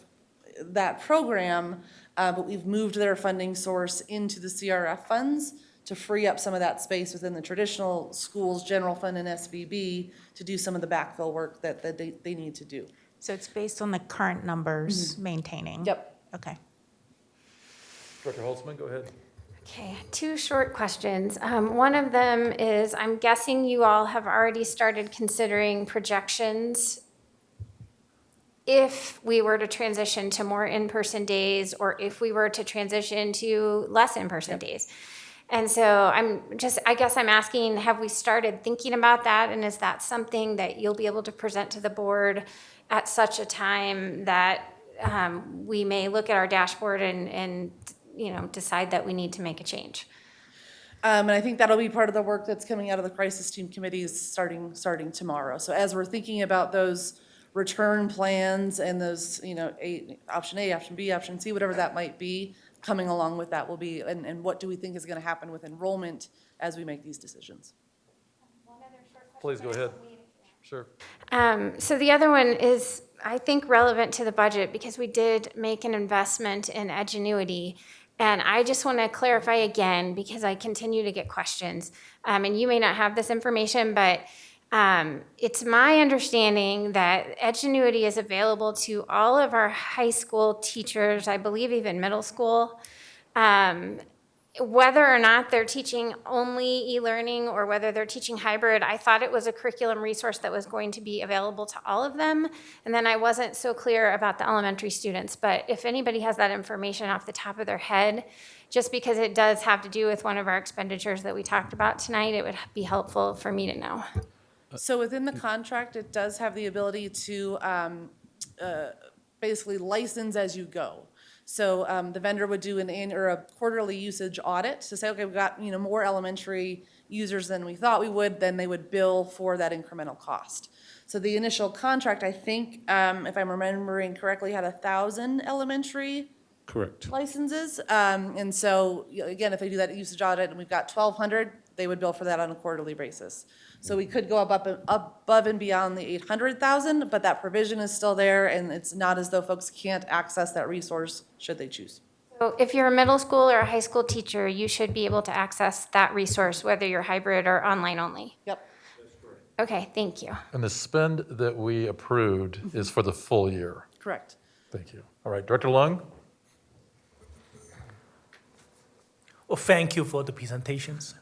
that program, but we've moved their funding source into the CRF funds to free up some of that space within the traditional schools, general fund and SBB to do some of the backfill work that they need to do. So it's based on the current numbers maintaining? Yep. Okay. Director Holtzman, go ahead. Okay, 2 short questions. One of them is, I'm guessing you all have already started considering projections if we were to transition to more in-person days or if we were to transition to less in-person days. And so I guess I'm asking, have we started thinking about that? And is that something that you'll be able to present to the board at such a time that we may look at our dashboard and decide that we need to make a change. And I think that'll be part of the work that's coming out of the crisis team committees starting tomorrow. So as we're thinking about those return plans and those, option A, option B, option C, whatever that might be, coming along with that will be, and what do we think is going to happen with enrollment as we make these decisions. Please go ahead. Sure. So the other one is, I think, relevant to the budget because we did make an investment in Edgenuity. And I just want to clarify again, because I continue to get questions. And you may not have this information, but it's my understanding that Edgenuity is available to all of our high school teachers, I believe even middle school. Whether or not they're teaching only e-learning or whether they're teaching hybrid, I thought it was a curriculum resource that was going to be available to all of them. And then I wasn't so clear about the elementary students. But if anybody has that information off the top of their head, just because it does have to do with one of our expenditures that we talked about tonight, it would be helpful for me to know. So within the contract, it does have the ability to basically license as you go. So the vendor would do a quarterly usage audit to say, okay, we've got more elementary users than we thought we would, then they would bill for that incremental cost. So the initial contract, I think, if I'm remembering correctly, had 1,000 elementary Correct. licenses. And so again, if they do that usage audit and we've got 1,200, they would bill for that on a quarterly basis. So we could go above and beyond the 800,000, but that provision is still there, and it's not as though folks can't access that resource should they choose. So if you're a middle school or a high school teacher, you should be able to access that resource, whether you're hybrid or online only. Yep. Okay, thank you. And the spend that we approved is for the full year. Correct. Thank you. All right, Director Lung? Well, thank you for the presentations.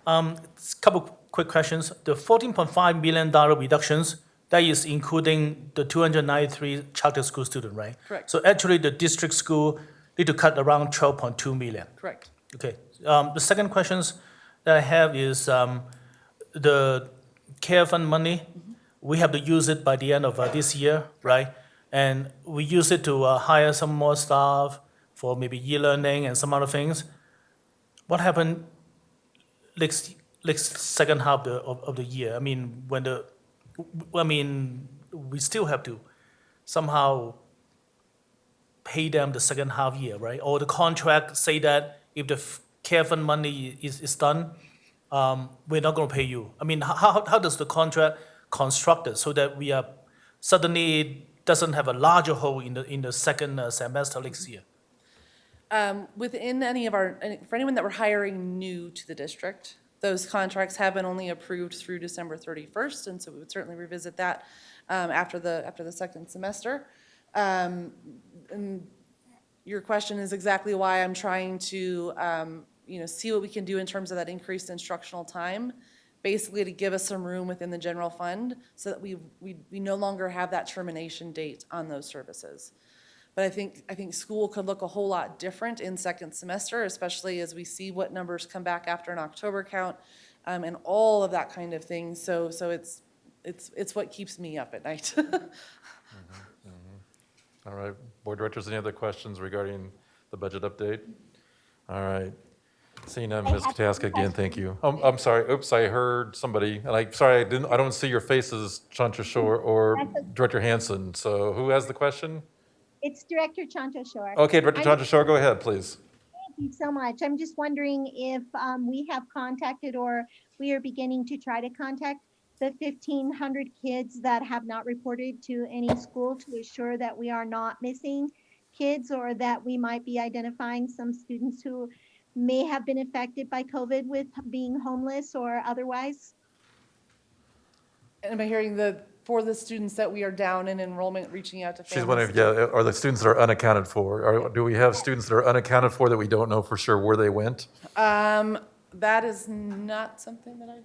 A couple quick questions. The $14.5 million reductions, that is including the 293 charter school student, right? Correct. So actually, the district school need to cut around 12.2 million. Correct. Okay. The second questions that I have is the care fund money. We have to use it by the end of this year, right? And we use it to hire some more staff for maybe e-learning and some other things. What happened next second half of the year? I mean, we still have to somehow pay them the second half year, right? Or the contract say that if the care fund money is done, we're not going to pay you. I mean, how does the contract construct it so that we are suddenly doesn't have a larger hole in the second semester next year? Within for anyone that we're hiring new to the district, those contracts have been only approved through December 31st, and so we would certainly revisit that after the second semester. And your question is exactly why I'm trying to see what we can do in terms of that increased instructional time, basically to give us some room within the general fund so that we no longer have that termination date on those services. But I think school could look a whole lot different in second semester, especially as we see what numbers come back after an October count, and all of that kind of thing. So it's what keeps me up at night. All right, board directors, any other questions regarding the budget update? All right. Seeing none, Ms. Kataska, again, thank you. I'm sorry, oops, I heard somebody, and I don't see your faces, Chandra Shore or Director Hansen. So who has the question? It's Director Chandra Shore. Okay, Director Chandra Shore, go ahead, please. Thank you so much. I'm just wondering if we have contacted or we are beginning to try to contact the 1,500 kids that have not reported to any school to assure that we are not missing kids or that we might be identifying some students who may have been affected by COVID with being homeless or otherwise. Am I hearing for the students that we are down in enrollment, reaching out to families? She's wondering, are the students that are unaccounted for? Or do we have students that are unaccounted for that we don't know for sure where they went? That is not something that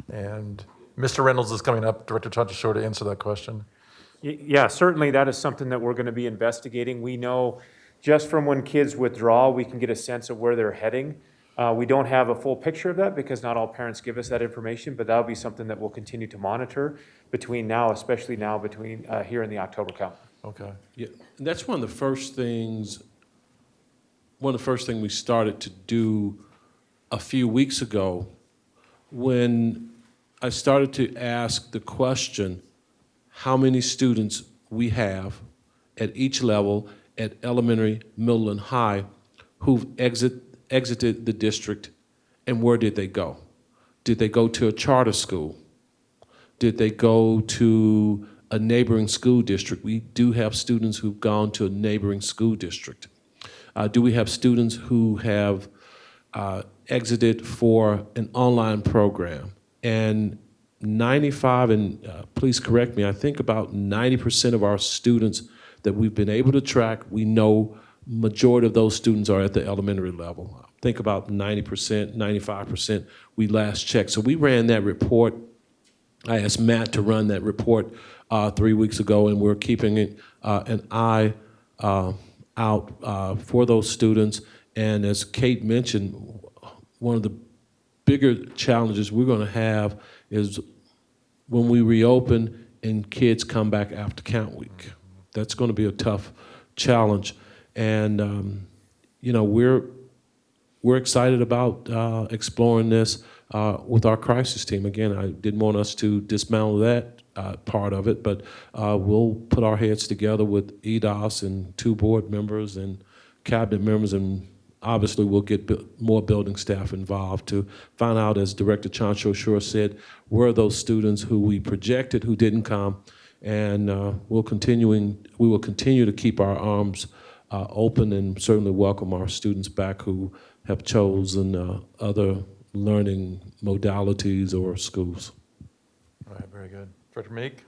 And Mr. Reynolds is coming up, Director Chandra Shore, to answer that question. Yeah, certainly that is something that we're going to be investigating. We know just from when kids withdraw, we can get a sense of where they're heading. We don't have a full picture of that because not all parents give us that information, but that'll be something that we'll continue to monitor between now, especially now between here in the October count. Okay. Yeah, and that's one of the first things we started to do a few weeks ago when I started to ask the question, how many students we have at each level at elementary, middle, and high who've exited the district, and where did they go? Did they go to a charter school? Did they go to a neighboring school district? We do have students who've gone to a neighboring school district. Do we have students who have exited for an online program? And 95, and please correct me, I think about 90% of our students that we've been able to track, we know majority of those students are at the elementary level. I think about 90%, 95% we last checked. So we ran that report. I asked Matt to run that report 3 weeks ago, and we're keeping an eye out for those students. And as Kate mentioned, one of the bigger challenges we're going to have is when we reopen and kids come back after count week. That's going to be a tough challenge. And, you know, we're excited about exploring this with our crisis team. Again, I didn't want us to dismantle that part of it, but we'll put our heads together with EDOS and 2 board members and cabinet members, and obviously we'll get more building staff involved to find out, as Director Chancho Shore said, where are those students who we projected who didn't come, and we will continue to keep our arms open and certainly welcome our students back who have chosen other learning modalities or schools. All right, very good. Director Meek?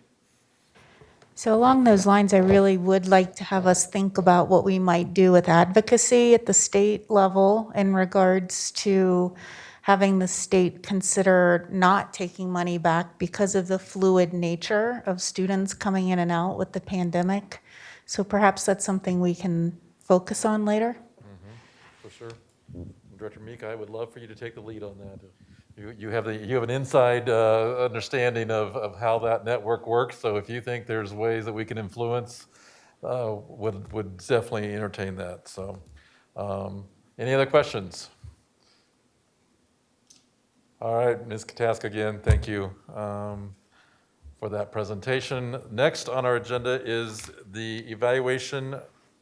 So along those lines, I really would like to have us think about what we might do with advocacy at the state level in regards to having the state consider not taking money back because of the fluid nature of students coming in and out with the pandemic. So perhaps that's something we can focus on later. For sure. Director Meek, I would love for you to take the lead on that. You have an inside understanding of how that network works. So if you think there's ways that we can influence, would definitely entertain that. So, any other questions? All right, Ms. Kataska, again, thank you for that presentation. Next on our agenda is the evaluation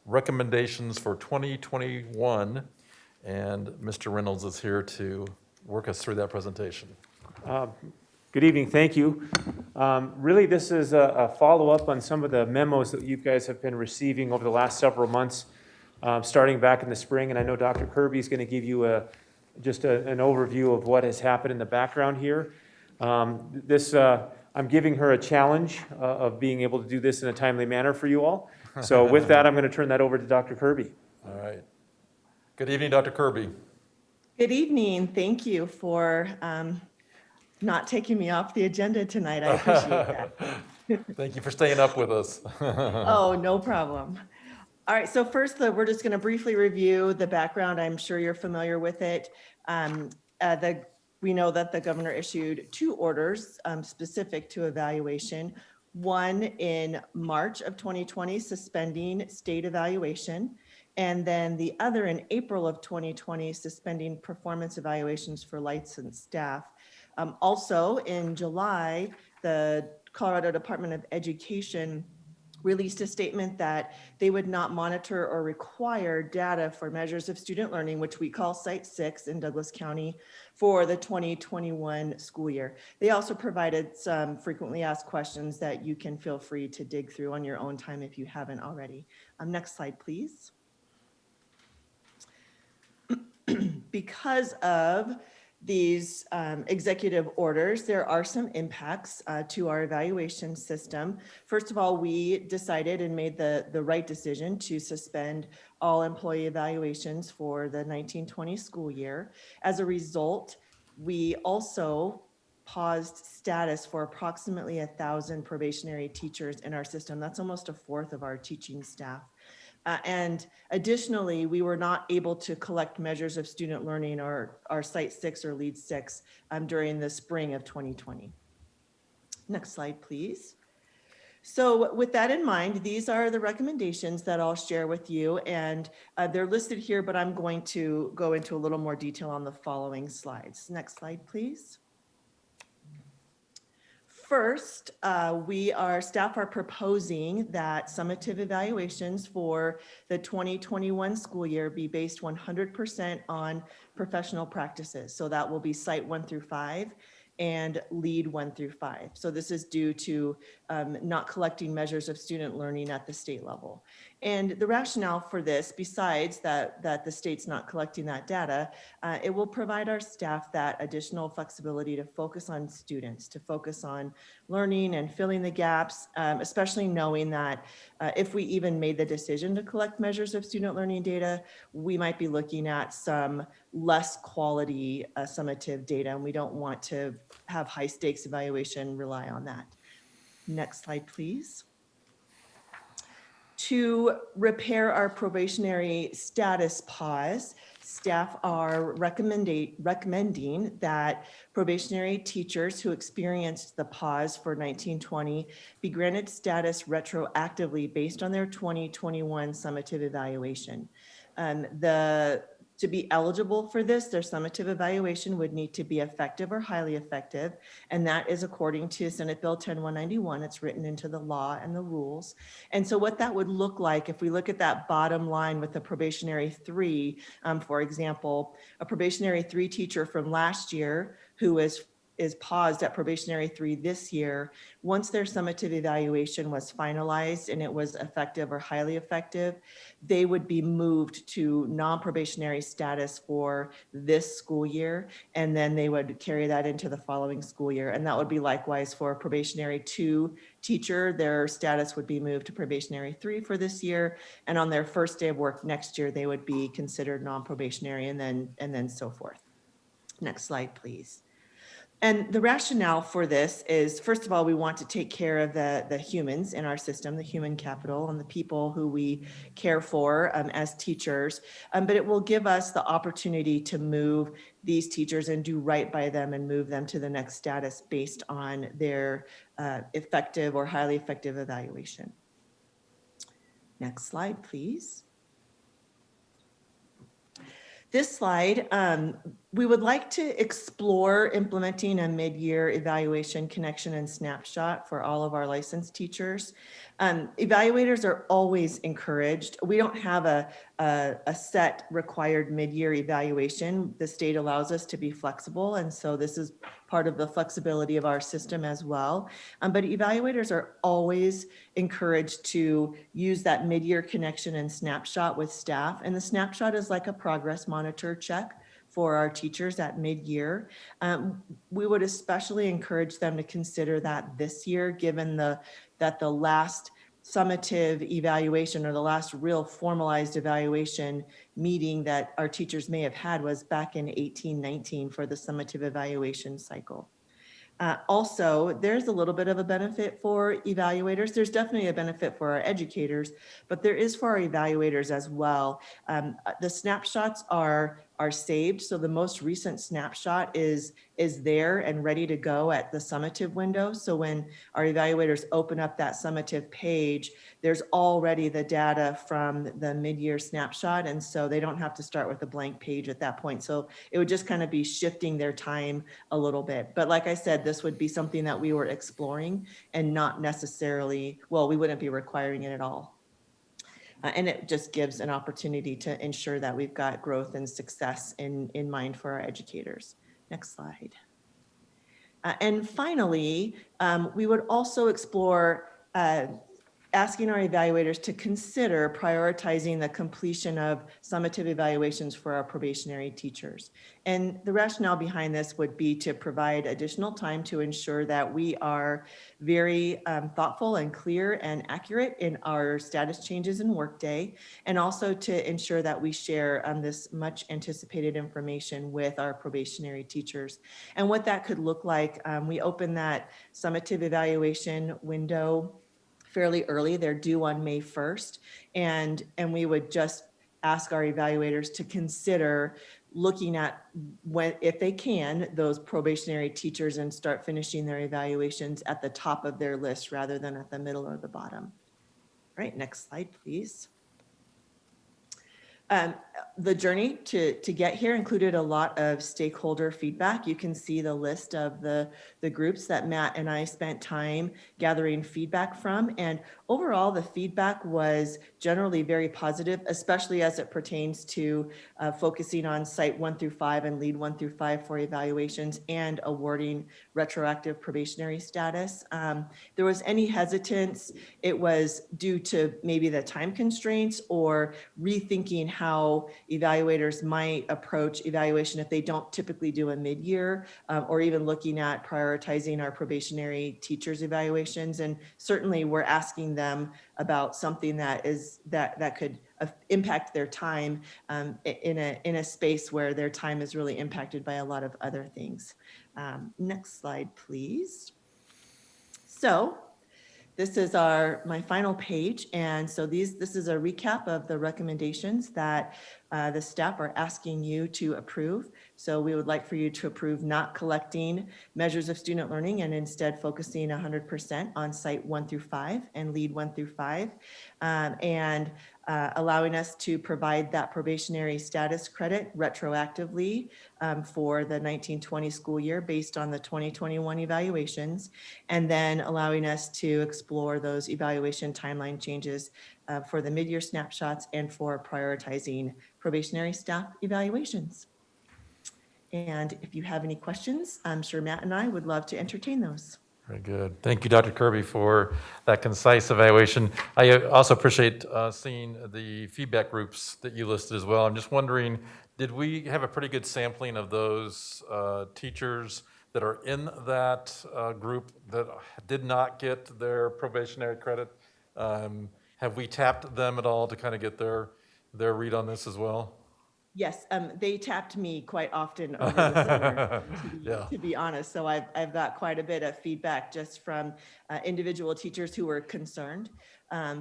recommendations for 2021, and Mr. Reynolds is here to work us through that presentation. Good evening, thank you. Really, this is a follow-up on some of the memos that you guys have been receiving over the last several months, starting back in the spring. And I know Dr. Kirby is going to give you just an overview of what has happened in the background here. I'm giving her a challenge of being able to do this in a timely manner for you all. So with that, I'm going to turn that over to Dr. Kirby. All right. Good evening, Dr. Kirby. Good evening. Thank you for not taking me off the agenda tonight. I appreciate that. Thank you for staying up with us. Oh, no problem. All right, so first, we're just going to briefly review the background. I'm sure you're familiar with it. We know that the governor issued 2 orders specific to evaluation. One in March of 2020, suspending state evaluation, and then the other in April of 2020, suspending performance evaluations for licensed staff. Also in July, the Colorado Department of Education released a statement that they would not monitor or require data for measures of student learning, which we call Site 6 in Douglas County, for the 2021 school year. They also provided some frequently asked questions that you can feel free to dig through on your own time if you haven't already. Next slide, please. Because of these executive orders, there are some impacts to our evaluation system. First of all, we decided and made the right decision to suspend all employee evaluations for the 1920 school year. As a result, we also paused status for approximately 1,000 probationary teachers in our system. That's almost 1/4 of our teaching staff. And additionally, we were not able to collect measures of student learning or our Site 6 or Lead 6 during the spring of 2020. Next slide, please. So with that in mind, these are the recommendations that I'll share with you, and they're listed here, but I'm going to go into a little more detail on the following slides. Next slide, please. First, staff are proposing that summative evaluations for the 2021 school year be based 100% on professional practices. So that will be Site 1 through 5 and Lead 1 through 5. So this is due to not collecting measures of student learning at the state level. And the rationale for this, besides that the state's not collecting that data, it will provide our staff that additional flexibility to focus on students, to focus on learning and filling the gaps, especially knowing that if we even made the decision to collect measures of student learning data, we might be looking at some less quality summative data, and we don't want to have high stakes evaluation rely on that. Next slide, please. To repair our probationary status pause, staff are recommending that probationary teachers who experienced the pause for 1920 be granted status retroactively based on their 2021 summative evaluation. To be eligible for this, their summative evaluation would need to be effective or highly effective, and that is according to Senate Bill 10191. It's written into the law and the rules. And so what that would look like, if we look at that bottom line with the probationary 3, for example, a probationary 3 teacher from last year who is paused at probationary 3 this year, once their summative evaluation was finalized and it was effective or highly effective, they would be moved to non-probationary status for this school year, and then they would carry that into the following school year. And that would be likewise for a probationary 2 teacher. Their status would be moved to probationary 3 for this year, and on their first day of work next year, they would be considered non-probationary, and then so forth. Next slide, please. And the rationale for this is, first of all, we want to take care of the humans in our system, the human capital, and the people who we care for as teachers. But it will give us the opportunity to move these teachers and do right by them and move them to the next status based on their effective or highly effective evaluation. Next slide, please. This slide, we would like to explore implementing a mid-year evaluation connection and snapshot for all of our licensed teachers. Evaluators are always encouraged. We don't have a set required mid-year evaluation. The state allows us to be flexible, and so this is part of the flexibility of our system as well. But evaluators are always encouraged to use that mid-year connection and snapshot with staff, and the snapshot is like a progress monitor check for our teachers at mid-year. We would especially encourage them to consider that this year, given that the last summative evaluation or the last real formalized evaluation meeting that our teachers may have had was back in 18-19 for the summative evaluation cycle. Also, there's a little bit of a benefit for evaluators. There's definitely a benefit for our educators, but there is for our evaluators as well. The snapshots are saved. So the most recent snapshot is there and ready to go at the summative window. So when our evaluators open up that summative page, there's already the data from the mid-year snapshot. And so they don't have to start with a blank page at that point. So it would just kind of be shifting their time a little bit. But like I said, this would be something that we were exploring and not necessarily, well, we wouldn't be requiring it at all. And it just gives an opportunity to ensure that we've got growth and success in mind for our educators. Next slide. And finally, we would also explore asking our evaluators to consider prioritizing the completion of summative evaluations for our probationary teachers. And the rationale behind this would be to provide additional time to ensure that we are very thoughtful and clear and accurate in our status changes in Workday, and also to ensure that we share this much anticipated information with our probationary teachers. And what that could look like, we open that summative evaluation window fairly early. They're due on May 1st. And we would just ask our evaluators to consider looking at when, if they can, those probationary teachers and start finishing their evaluations at the top of their list rather than at the middle or the bottom. All right, next slide, please. The journey to get here included a lot of stakeholder feedback. You can see the list of the groups that Matt and I spent time gathering feedback from. And overall, the feedback was generally very positive, especially as it pertains to focusing on Site 1 through 5 and Lead 1 through 5 for evaluations and awarding retroactive probationary status. There was any hesitance, it was due to maybe the time constraints or rethinking how evaluators might approach evaluation if they don't typically do a mid-year, or even looking at prioritizing our probationary teachers' evaluations. And certainly we're asking them about something that could impact their time in a space where their time is really impacted by a lot of other things. Next slide, please. So this is my final page. And so this is a recap of the recommendations that the staff are asking you to approve. So we would like for you to approve not collecting measures of student learning and instead focusing 100% on Site 1 through 5 and Lead 1 through 5, and allowing us to provide that probationary status credit retroactively for the 1920 school year based on the 2021 evaluations, and then allowing us to explore those evaluation timeline changes for the mid-year snapshots and for prioritizing probationary staff evaluations. And if you have any questions, I'm sure Matt and I would love to entertain those. Very good. Thank you, Dr. Kirby, for that concise evaluation. I also appreciate seeing the feedback groups that you listed as well. I'm just wondering, did we have a pretty good sampling of those teachers that are in that group that did not get their probationary credit? Have we tapped them at all to kind of get their read on this as well? Yes, they tapped me quite often over the summer, to be honest. So I've got quite a bit of feedback just from individual teachers who were concerned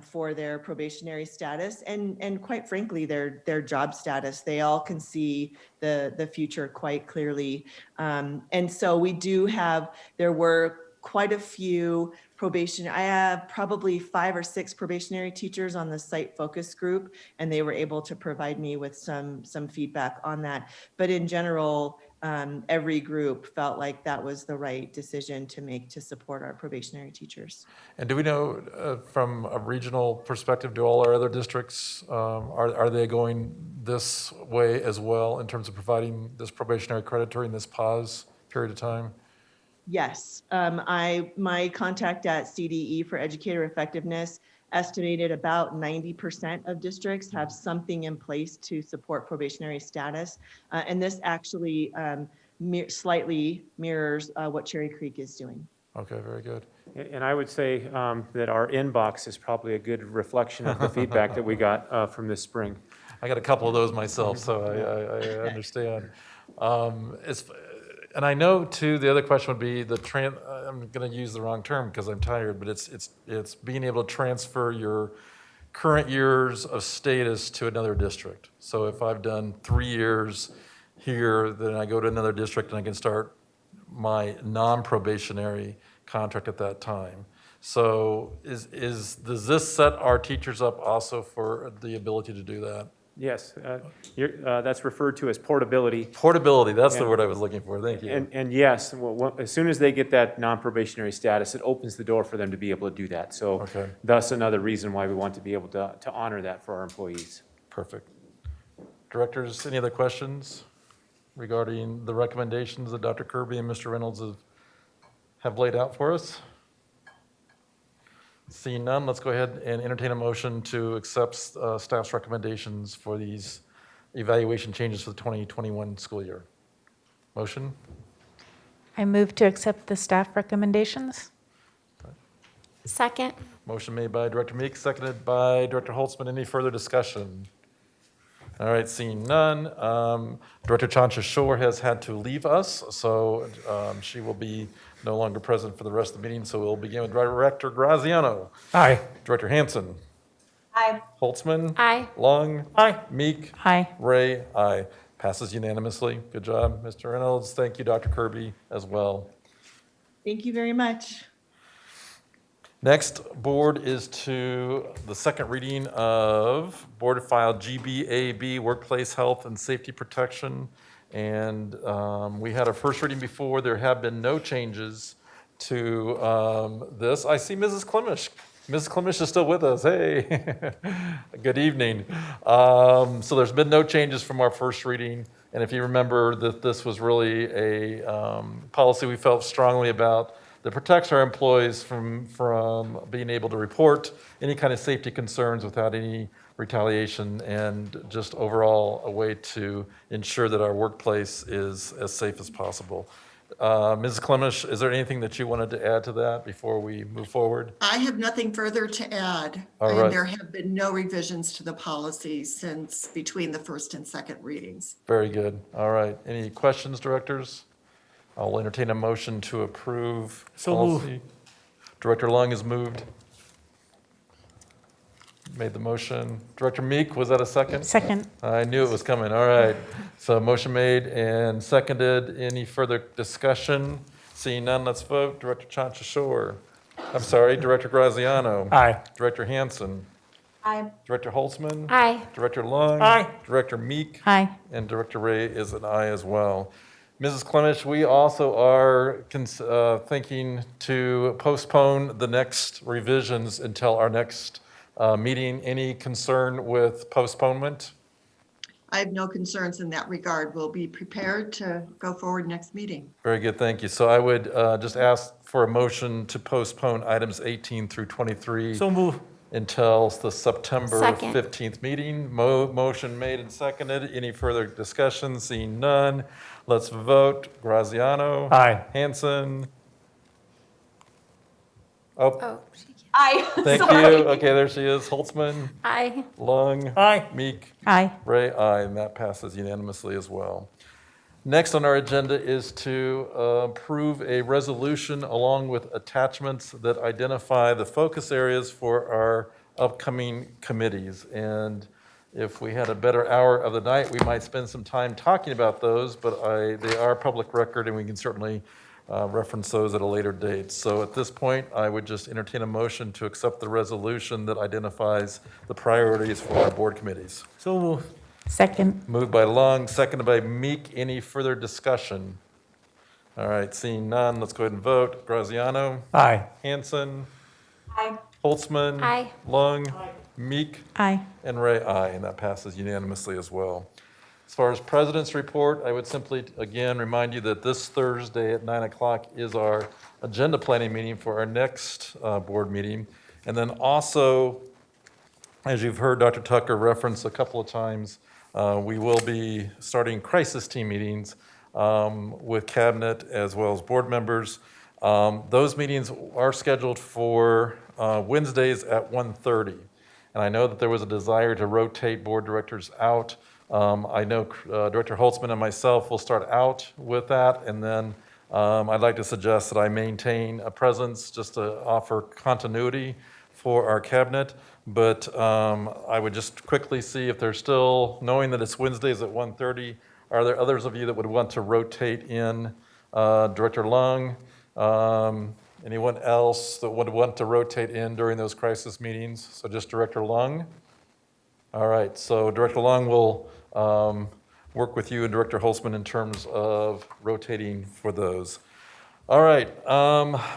for their probationary status and quite frankly, their job status. They all can see the future quite clearly. And so there were quite a few I have probably 5 or 6 probationary teachers on the site focus group, and they were able to provide me with some feedback on that. But in general, every group felt like that was the right decision to make to support our probationary teachers. And do we know from a regional perspective, do all our other districts, are they going this way as well in terms of providing this probationary credit during this pause period of time? Yes, my contact at CDE for Educator Effectiveness estimated about 90% of districts have something in place to support probationary status. And this actually slightly mirrors what Cherry Creek is doing. Okay, very good. And I would say that our inbox is probably a good reflection of the feedback that we got from this spring. I got a couple of those myself, so I understand. And I know too, the other question would be I'm going to use the wrong term because I'm tired, but it's being able to transfer your current years of status to another district. So if I've done 3 years here, then I go to another district and I can start my non-probationary contract at that time. So does this set our teachers up also for the ability to do that? Yes, that's referred to as portability. Portability, that's the word I was looking for, thank you. And yes, as soon as they get that non-probationary status, it opens the door for them to be able to do that. So thus another reason why we want to be able to honor that for our employees. Perfect. Directors, any other questions regarding the recommendations that Dr. Kirby and Mr. Reynolds have laid out for us? Seeing none, let's go ahead and entertain a motion to accept staff's recommendations for these evaluation changes for the 2021 school year. Motion? I move to accept the staff recommendations. Second. Motion made by Director Meeks, seconded by Director Holtzman. Any further discussion? All right, seeing none. Director Chansha Shore has had to leave us, so she will be no longer present for the rest of the meeting, so we'll begin with Director Graziano. Aye. Director Hansen. Aye. Holtzman. Aye. Long. Aye. Meek. Aye. Ray. Aye. Passes unanimously. Good job, Mr. Reynolds. Thank you, Dr. Kirby, as well. Thank you very much. Next, board is to the second reading of Board File GBAB, Workplace Health and Safety Protection. And we had our first reading before. There have been no changes to this. I see Mrs. Klimisch. Mrs. Klimisch is still with us. Hey, good evening. So there's been no changes from our first reading. And if you remember that this was really a policy we felt strongly about that protects our employees from being able to report any kind of safety concerns without any retaliation, and just overall a way to ensure that our workplace is as safe as possible. Ms. Klimisch, is there anything that you wanted to add to that before we move forward? I have nothing further to add. All And right. there have been no revisions to the policy since between the first and second readings. Very good. All right. Any questions, directors? I'll entertain a motion to approve So policy. Director Lung has moved. Made the motion. Director Meek, was that a second? Second. I knew it was coming. All right. So motion made and seconded. Any further discussion? Seeing none, let's vote. Director Chanchashore. I'm sorry, Director Graziano. Aye. Director Hansen. Aye. Director Holtzman. Aye. Director Long. Aye. Director Meek. Aye. And Director Ray is an aye as well. Mrs. Klimisch, we also are thinking to postpone the next revisions until our next meeting. Any concern with postponement? I have no concerns in that regard. We'll be prepared to go forward next meeting. Very good, thank you. So I would just ask for a motion to postpone items 18 through 23 So move. until the September Second. 15th meeting. Motion made and seconded. Any further discussion? Seeing none, let's vote. Graziano. Aye. Hansen. Oh, Oh, Aye. thank you. Okay, there she is. Holtzman. aye. Lung. Aye. Meek. Aye. Ray, aye, and that passes unanimously as well. Next on our agenda is to approve a resolution along with attachments that identify the focus areas for our upcoming committees. And if we had a better hour of the night, we might spend some time talking about those, but they are public record and we can certainly reference those at a later date. So at this point, I would just entertain a motion to accept the resolution that identifies the priorities for our board committees. So move. Second. Moved by Long, seconded by Meek. Any further discussion? All right, seeing none, let's go ahead and vote. Graziano. Aye. Hansen. Aye. Holtzman. Aye. Long. Meek. Aye. And Ray, aye, and that passes unanimously as well. As far as President's report, I would simply, again, remind you that this Thursday at 9 o'clock is our agenda planning meeting for our next board meeting. And then also, as you've heard Dr. Tucker reference a couple of times, we will be starting crisis team meetings with cabinet as well as board members. Those meetings are scheduled for Wednesdays at 1:30. And I know that there was a desire to rotate board directors out. I know Director Holtzman and myself will start out with that, and then I'd like to suggest that I maintain a presence just to offer continuity for our cabinet. But I would just quickly see if there's still, knowing that it's Wednesdays at 1:30, are there others of you that would want to rotate in? Director Lung, anyone else that would want to rotate in during those crisis meetings? So just Director Lung? All right, so Director Lung will work with you and Director Holtzman in terms of rotating for those. All right,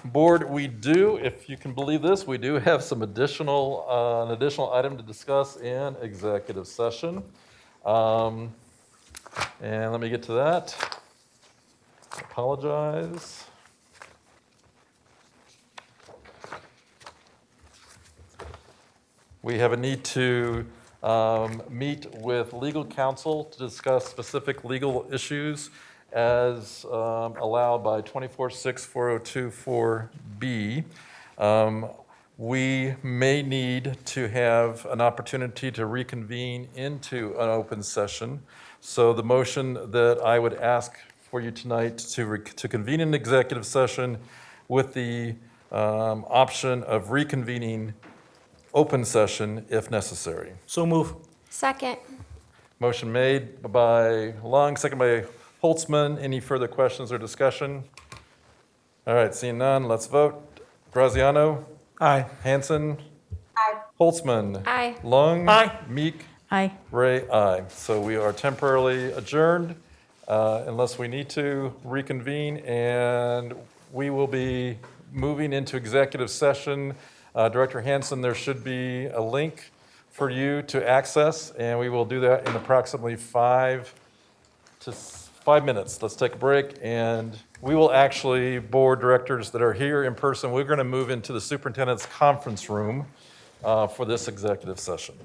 board, we do, if you can believe this, we do have some an additional item to discuss in executive session. And let me get to that. Apologize. We have a need to meet with legal counsel to discuss specific legal issues as allowed by 24-6-4024B. We may need to have an opportunity to reconvene into an open session. So the motion that I would ask for you tonight to convene an executive session with the option of reconvening open session if necessary. So move. Second. Motion made by Long, second by Holtzman. Any further questions or discussion? All right, seeing none, let's vote. Graziano? Aye. Hanson? Aye. Holtzman? Aye. Long? Aye. Meek? Aye. Ray, aye. So we are temporarily adjourned unless we need to reconvene, and we will be moving into executive session. Director Hanson, there should be a link for you to access, and we will do that in approximately 5 minutes. Let's take a break, and we will actually, board directors that are here in person, we're going to move into the superintendent's conference room for this executive session.